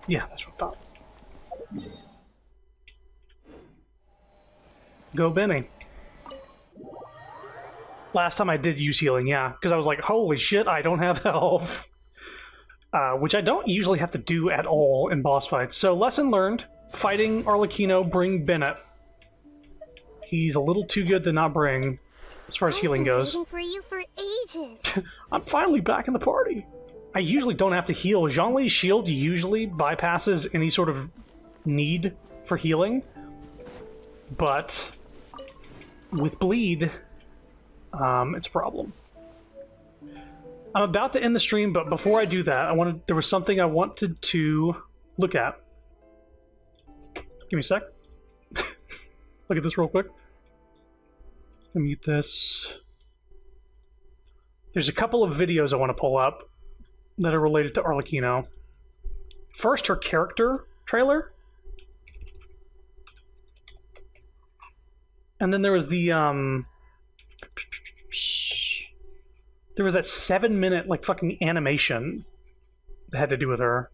Yeah, that's what I thought. Go Benny. Last time I did use healing, yeah, because I was like, holy shit, I don't have health. Which I don't usually have to do at all in boss fights. So lesson learned, fighting Arlecchino, bring Bennett. He's a little too good to not bring, as far as healing goes. Waiting for you for ages. I'm finally back in the party. I usually don't have to heal. Zhongli's shield usually bypasses any sort of need for healing. But with bleed, it's a problem. I'm about to end the stream, but before I do that, there was something I wanted to look at. Give me a sec. Look at this real quick. Let me mute this. There's a couple of videos I want to pull up that are related to Arlecchino. First, her character trailer. And then there was the, there was that 7-minute, like, fucking animation that had to do with her.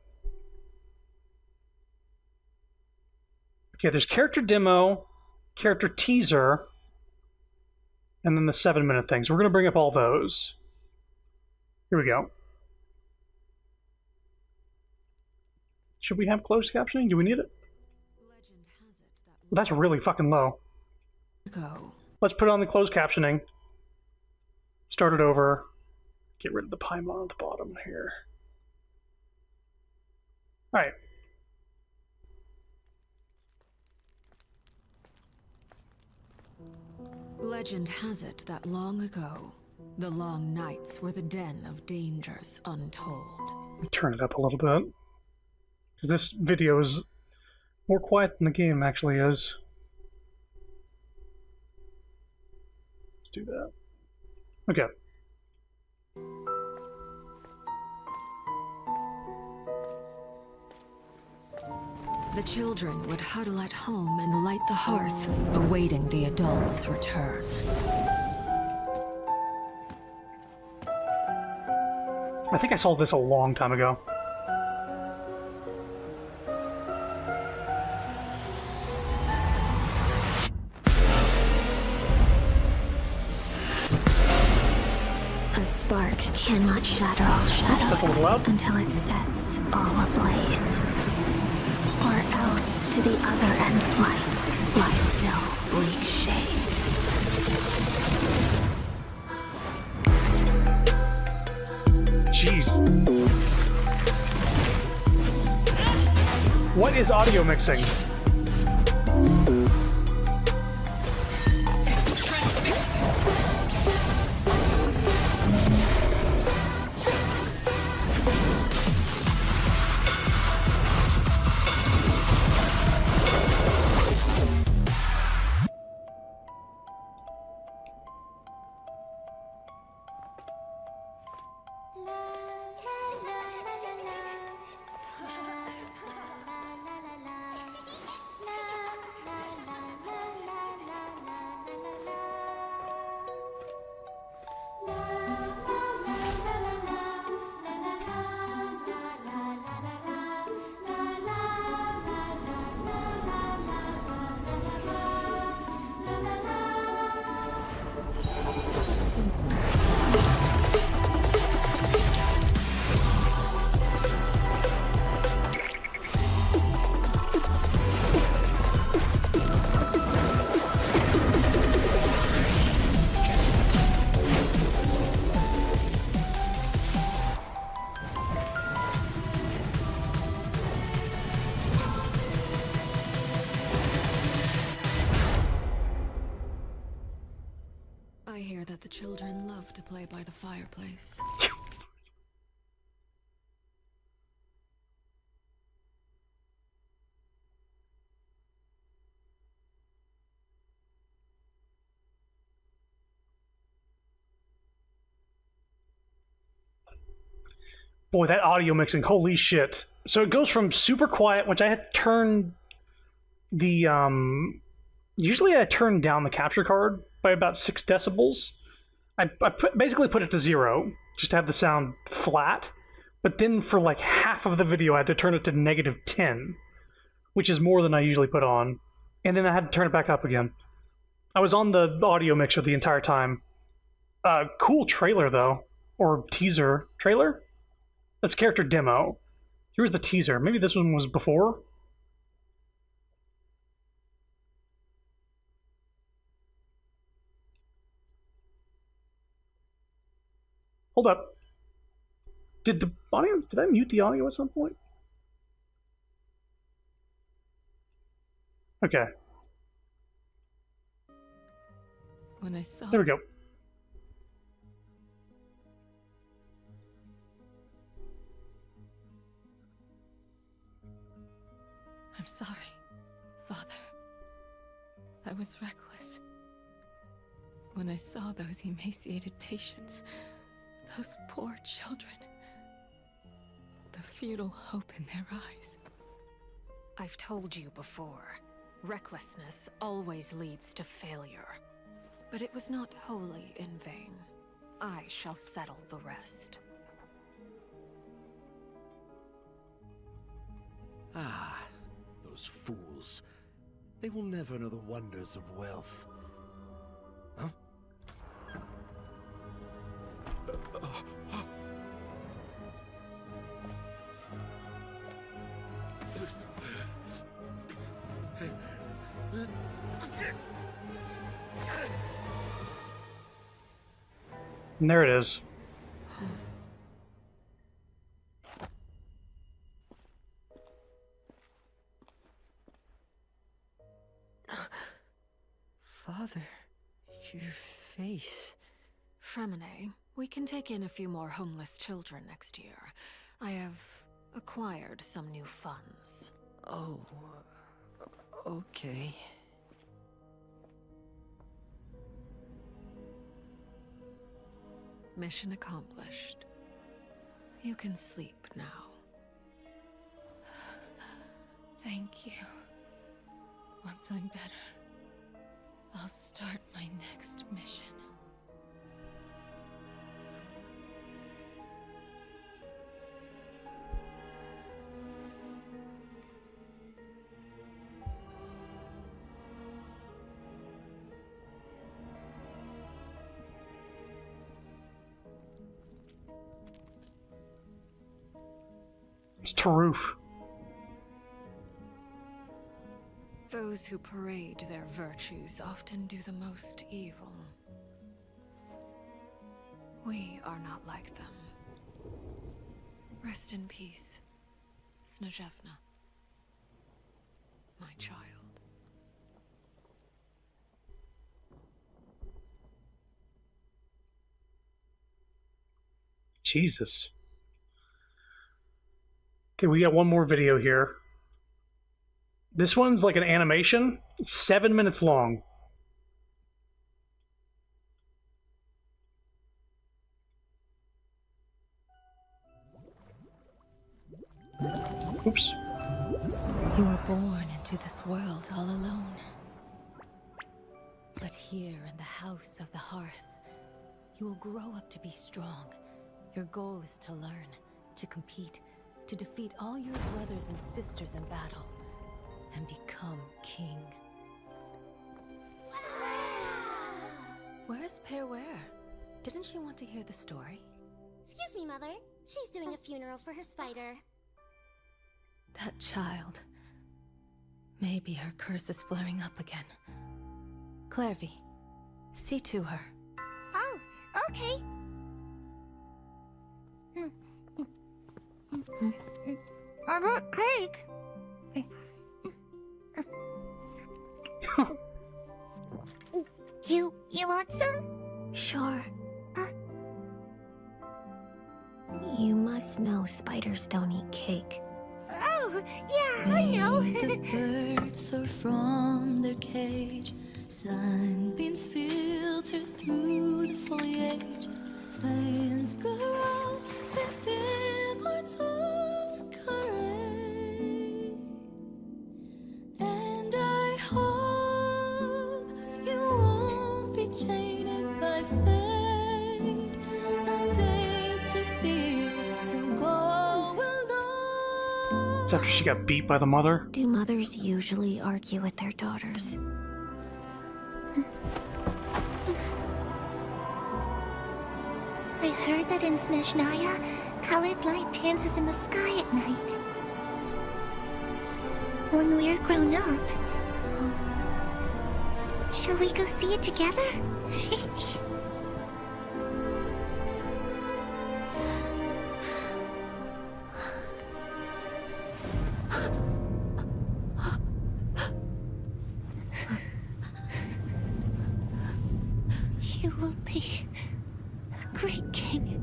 Okay, there's character demo, character teaser, and then the 7-minute things. We're going to bring up all those. Here we go. Should we have closed captioning? Do we need it? That's really fucking low. Go. Let's put on the closed captioning. Start it over. Get rid of the Paimon at the bottom here. Alright. Legend has it that long ago, The long nights were the den of dangers untold. Turn it up a little bit. Because this video is more quiet than the game actually is. Let's do that. Okay. The children would huddle at home and light the hearth, awaiting the adults' return. I think I saw this a long time ago. A spark cannot shatter all shadows until it sets all ablaze. Or else, to the other end of light, lie still bleak shades. Jeez. What is audio mixing? I hear that the children love to play by the fireplace. Boy, that audio mixing, holy shit. So it goes from super quiet, which I had to turn the, usually I turn down the capture card by about 6 decibels. I basically put it to 0, just to have the sound flat. But then for like half of the video, I had to turn it to -10, which is more than I usually put on. And then I had to turn it back up again. I was on the audio mixer the entire time. Cool trailer, though. Or teaser. Trailer? That's character demo. Here's the teaser. Maybe this one was before? Hold up. Did the audio... Did I mute the audio at some point? Okay. When I saw... There we go. I'm sorry, Father. I was reckless. When I saw those emaciated patients, those poor children, the futile hope in their eyes. I've told you before, recklessness always leads to failure. But it was not wholly in vain. I shall settle the rest. Ah, those fools. They will never know the wonders of wealth. Huh? And there it is. Father, your face Fremine, we can take in a few more homeless children next year. I have acquired some new funds. Oh, okay. Mission accomplished. You can sleep now. Thank you. Once I'm better, I'll start my next mission. It's Taruf. Those who parade their virtues often do the most evil. We are not like them. Rest in peace, Snezhevna, my child. Jesus. Okay, we got one more video here. This one's like an animation. It's 7 minutes long. Oops. You were born into this world all alone. But here in the House of the Hearth, you will grow up to be strong. Your goal is to learn, to compete, to defeat all your brothers and sisters in battle, and become king. Where's Perware? Didn't she want to hear the story? Excuse me, Mother. She's doing a funeral for her spider. That child. Maybe her curse is flaring up again. Clairvy, see to her. Oh, okay. I want cake. You want some? Sure. You must know spiders don't eat cake. Oh, yeah, I know. The birds are from their cage. Sunbeams filter through the foliage. Flames grow with immortal courage. And I hope you won't be tainted by fate. Nothing to fear, so go alone. It's after she got beat by the mother. Do mothers usually argue with their daughters? I heard that in Snezhnaya, colored light dances in the sky at night. When we're grown up. Shall we go see it together? You will be a great king.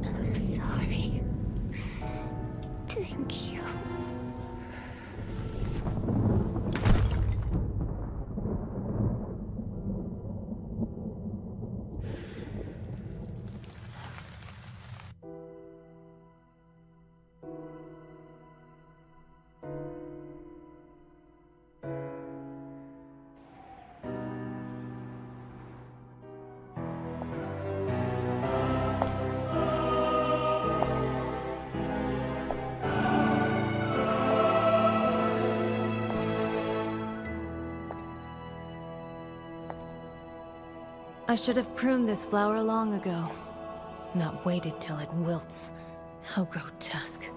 I'm sorry. Thank you. I should have pruned this flower long ago, not waited till it wilts. How grotesque.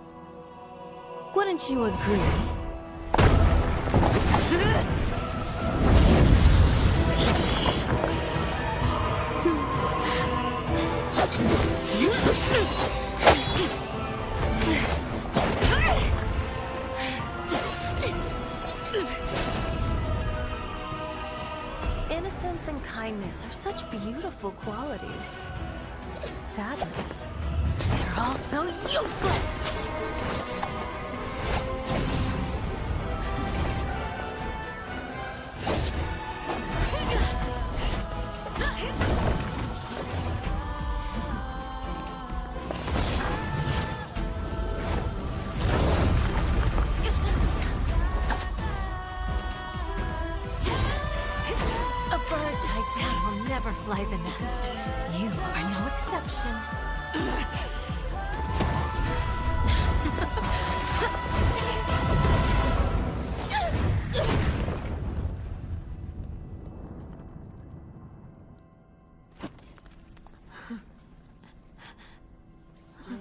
Wouldn't you agree? Innocence and kindness are such beautiful qualities. Sadly, they're all so useless! Never fly the nest. You are no exception. Stay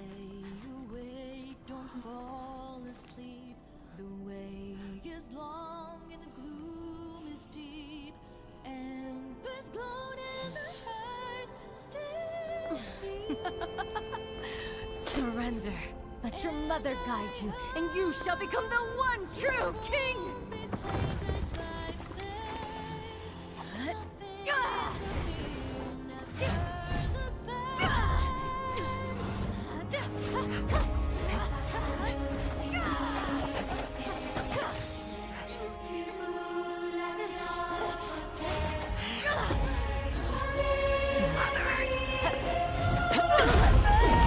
awake, don't fall asleep. The way is long and the gloom is deep. Embers glowed in the heart, still Surrender. Let your mother guide you, and you shall become the one true king!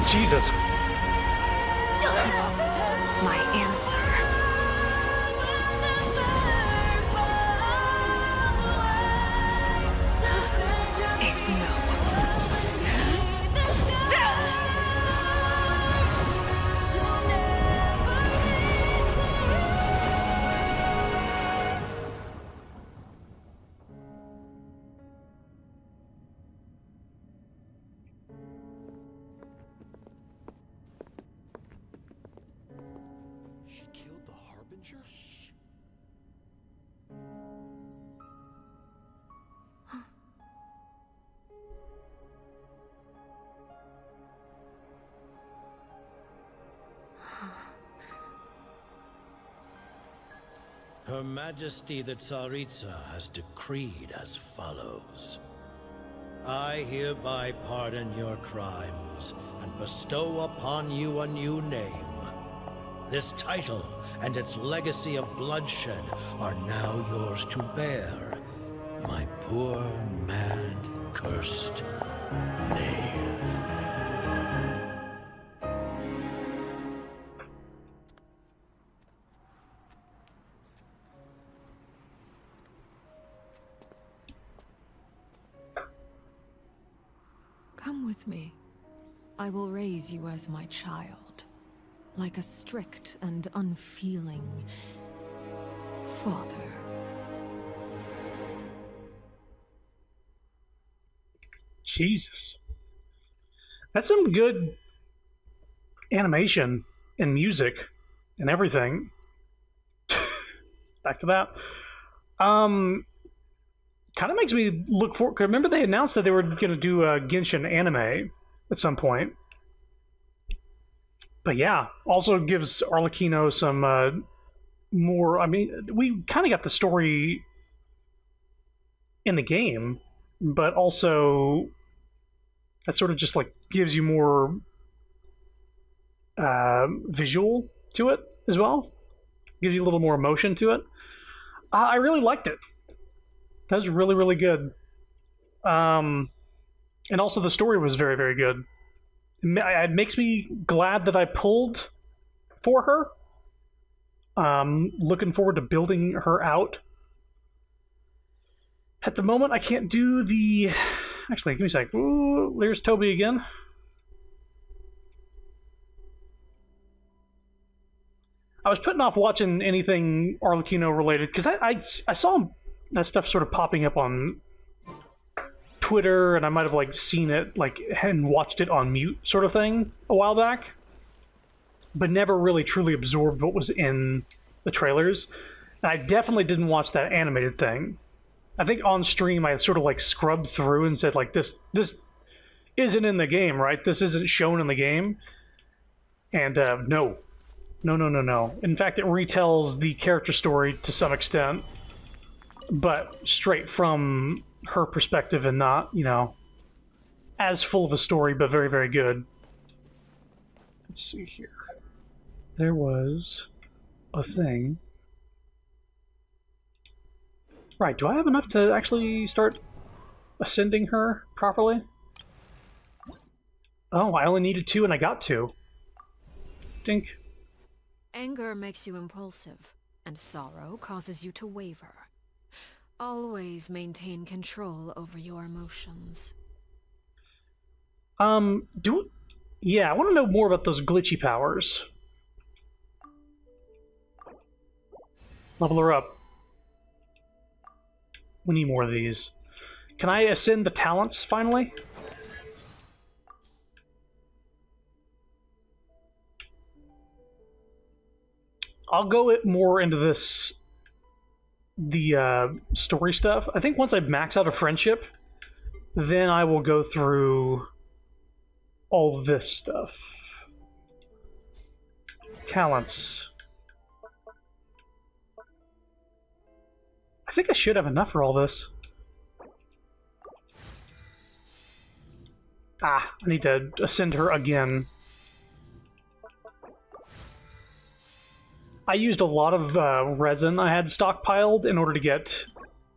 Jesus. My answer is no. She killed the Harbinger? Shh. Her Majesty the Tsaritsa has decreed as follows. I hereby pardon your crimes and bestow upon you a new name. This title and its legacy of bloodshed are now yours to bear, my poor, mad, cursed knave. Come with me. I will raise you as my child, like a strict and unfeeling father. Jesus. That's some good animation and music and everything. Back to that. Kind of makes me look for. Remember they announced that they were going to do a Genshin anime at some point. But yeah, also gives Arlecchino some more. I mean, we kind of got the story in the game, but also that sort of just like gives you more visual to it as well. Gives you a little more emotion to it. I really liked it. That was really, really good. And also the story was very, very good. It makes me glad that I pulled for her. Looking forward to building her out. At the moment, I can't do the... Actually, give me a sec. Ooh, there's Toby again. I was putting off watching anything Arlecchino related because I saw that stuff sort of popping up on Twitter, and I might have like seen it like and watched it on mute sort of thing a while back, but never really truly absorbed what was in the trailers. And I definitely didn't watch that animated thing. I think on stream I sort of like scrubbed through and said like this isn't in the game, right? This isn't shown in the game. And no. No. In fact, it retells the character story to some extent, but straight from her perspective and not, you know, as full of a story, but very, very good. Let's see here. There was a thing. Right, do I have enough to actually start ascending her properly? Oh, I only needed 2 and I got 2. Dink. Anger makes you impulsive, and sorrow causes you to waver. Always maintain control over your emotions. Yeah, I want to know more about those glitchy powers. Level her up. We need more of these. Can I ascend the talents, finally? I'll go more into this, the story stuff. I think once I max out a friendship, then I will go through all this stuff. Talents. I think I should have enough for all this. I need to ascend her again. I used a lot of resin I had stockpiled in order to get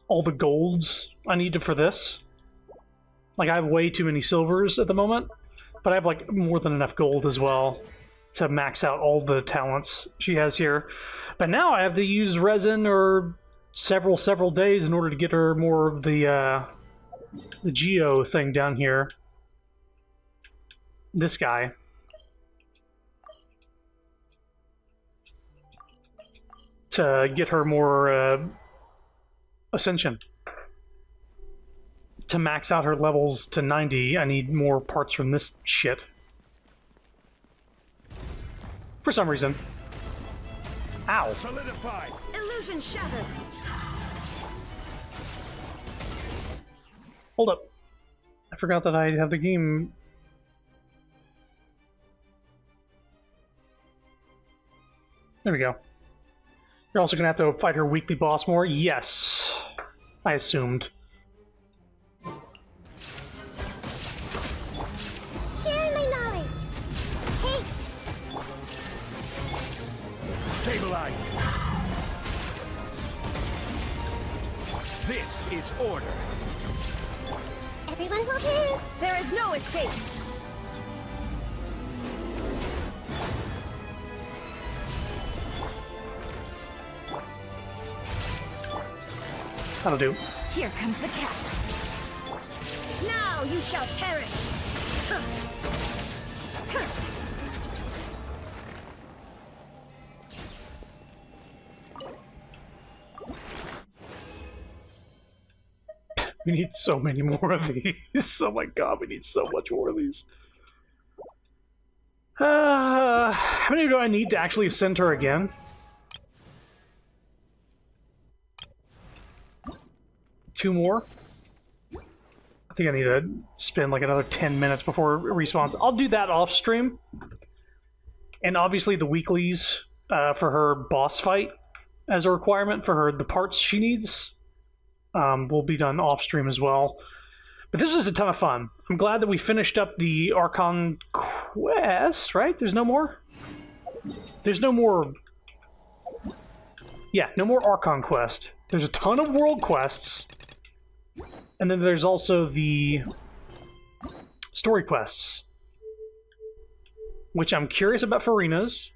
all the golds I needed for this. Like, I have way too many silvers at the moment, but I have, like, more than enough gold as well to max out all the talents she has here. But now I have to use resin or several days in order to get her more of the geo thing down here. This guy. To get her more ascension. To max out her levels to 90, I need more parts from this shit. For some reason. Ow. Solidified. Illusion shattered. Hold up. I forgot that I have the game. There we go. You're also gonna have to fight her weekly boss more? Yes. I assumed. Sharing my knowledge. Hey. Stabilize. This is order. Everyone hold in. There is no escape. That'll do. Here comes the catch. Now you shall perish. We need so many more of these. Oh my god, we need so much more of these. How many do I need to actually ascend her again? Two more? I think I need to spend like another 10 minutes before it respawns. I'll do that off stream. And obviously the weeklies for her boss fight as a requirement for her, the parts she needs, will be done off stream as well. But this was a ton of fun. I'm glad that we finished up the Archon quest, right? There's no more? There's no more... Yeah, no more Archon quest. There's a ton of world quests. And then there's also the story quests, which I'm curious about Farina's,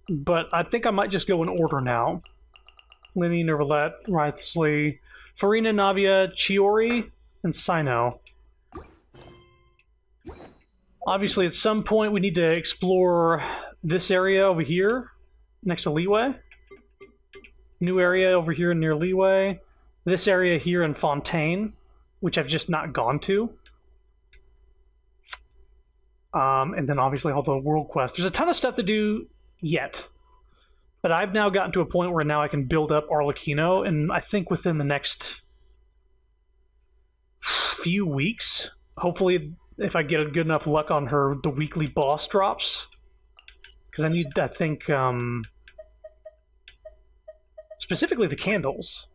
but I think I might just go in order now. Lenny, Nervalette, Writhsley, Farina, Navia, Chiori, and Sino. Obviously, at some point, we need to explore this area over here, next to Leeway. New area over here near Leeway. This area here in Fontaine, which I've just not gone to. And then obviously all the world quests. There's a ton of stuff to do yet. But I've now gotten to a point where now I can build up Arlecchino, and I think within the next few weeks, hopefully if I get a good enough luck on the weekly boss drops. Because I think, specifically the candles.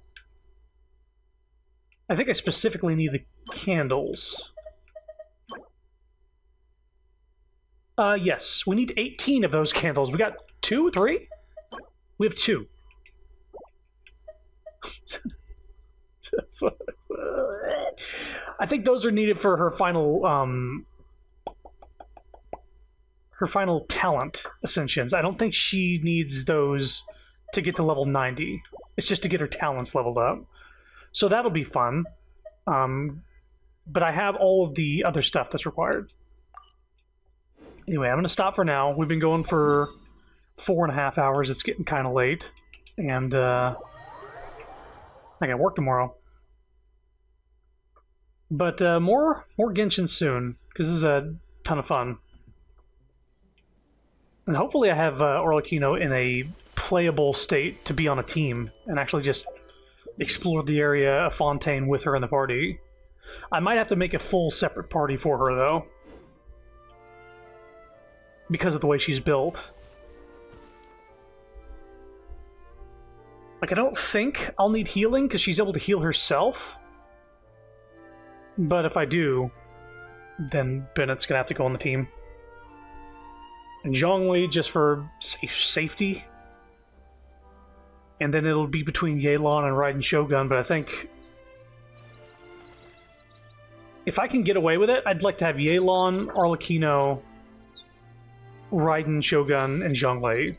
I think I specifically need the candles. Yes, we need 18 of those candles. We got 2, 3? We have 2. I think those are needed for her final talent ascensions. I don't think she needs those to get to level 90. It's just to get her talents leveled up. So that'll be fun. But I have all of the other stuff that's required. Anyway, I'm going to stop for now. We've been going for 4.5 hours. It's getting kind of late. And I got work tomorrow. But more Genshin soon, because this is a ton of fun. And hopefully I have Orlikino in a playable state to be on a team and actually just explore the area of Fontaine with her in the party. I might have to make a full separate party for her, though. Because of the way she's built. Like, I don't think I'll need healing, because she's able to heal herself. But if I do, then Bennett's going to have to go on the team. And Zhongli just for safety. And then it'll be between Yelan and Raiden Shogun, but I think if I can get away with it, I'd like to have Yelan, Arlecchino, Raiden Shogun, and Zhongli.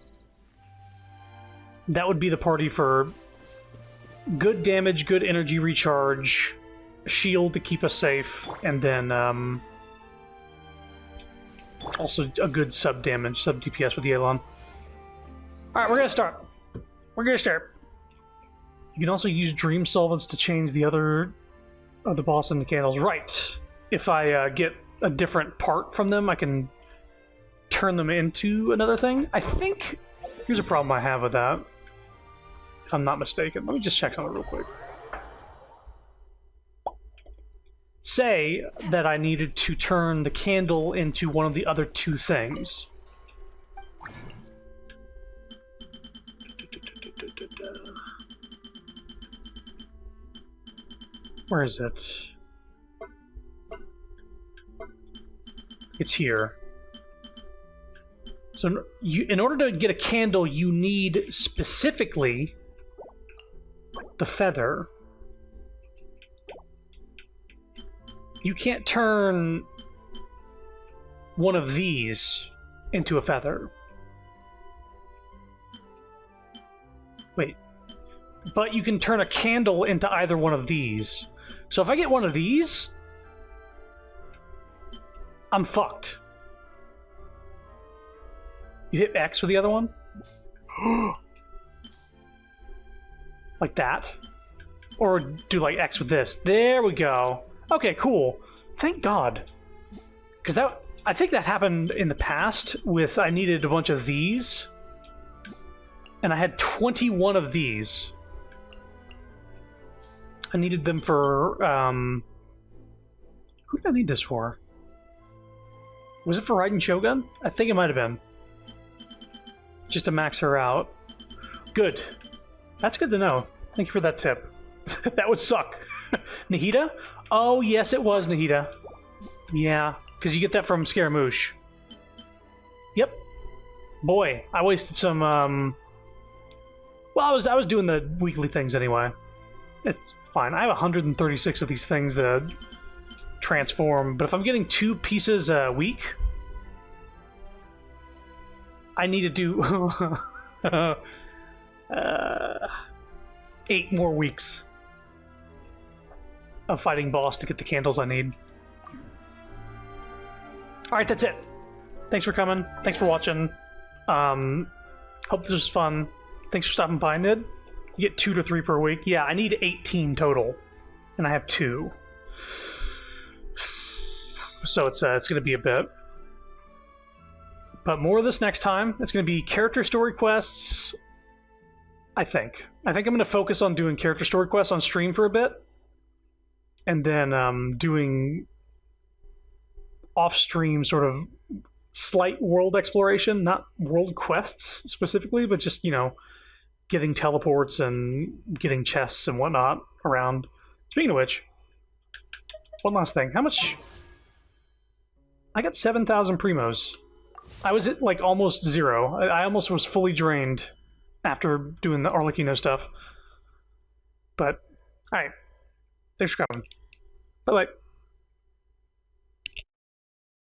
That would be the party for good damage, good energy recharge, shield to keep us safe, and then also a good sub damage, sub DPS with Yelan. Alright, we're gonna start. You can also use dream solvents to change the other of the boss and the candles. Right. If I get a different part from them, I can turn them into another thing. I think here's a problem I have with that. If I'm not mistaken. Let me just check something real quick. Say that I needed to turn the candle into one of the other 2 things. Where is it? It's here. So in order to get a candle, you need specifically the feather. You can't turn one of these into a feather. Wait. But you can turn a candle into either one of these. So if I get one of these, I'm fucked. You hit X with the other one? Like that? Or do like X with this. There we go. Okay, cool. Thank God. Because I think that happened in the past with I needed a bunch of these. And I had 21 of these. I needed them for, who did I need this for? Was it for Raiden Shogun? I think it might have been. Just to max her out. Good. That's good to know. Thank you for that tip. That would suck. Nahida? Oh, yes, it was Nahida. Yeah, because you get that from Scaramouche. Yep. Boy, I wasted some, well, I was doing the weekly things anyway. It's fine. I have 136 of these things that transform, but if I'm getting 2 pieces a week, I need to do 8 more weeks of fighting boss to get the candles I need. Alright, that's it. Thanks for coming. Thanks for watching. Hope this was fun. Thanks for stopping by, Nid. You get 2 to 3 per week. Yeah, I need 18 total, and I have 2. So it's going to be a bit. But more of this next time. It's going to be character story quests, I think. I think I'm going to focus on doing character story quests on stream for a bit. And then doing off-stream sort of slight world exploration, not world quests specifically, but just, getting teleports and getting chests and whatnot around. Speaking of which, one last thing. How much? I got 7,000 primos. I was at like almost 0. I almost was fully drained after doing the Arlecchino stuff. But, alright. Thanks for coming. Bye-bye.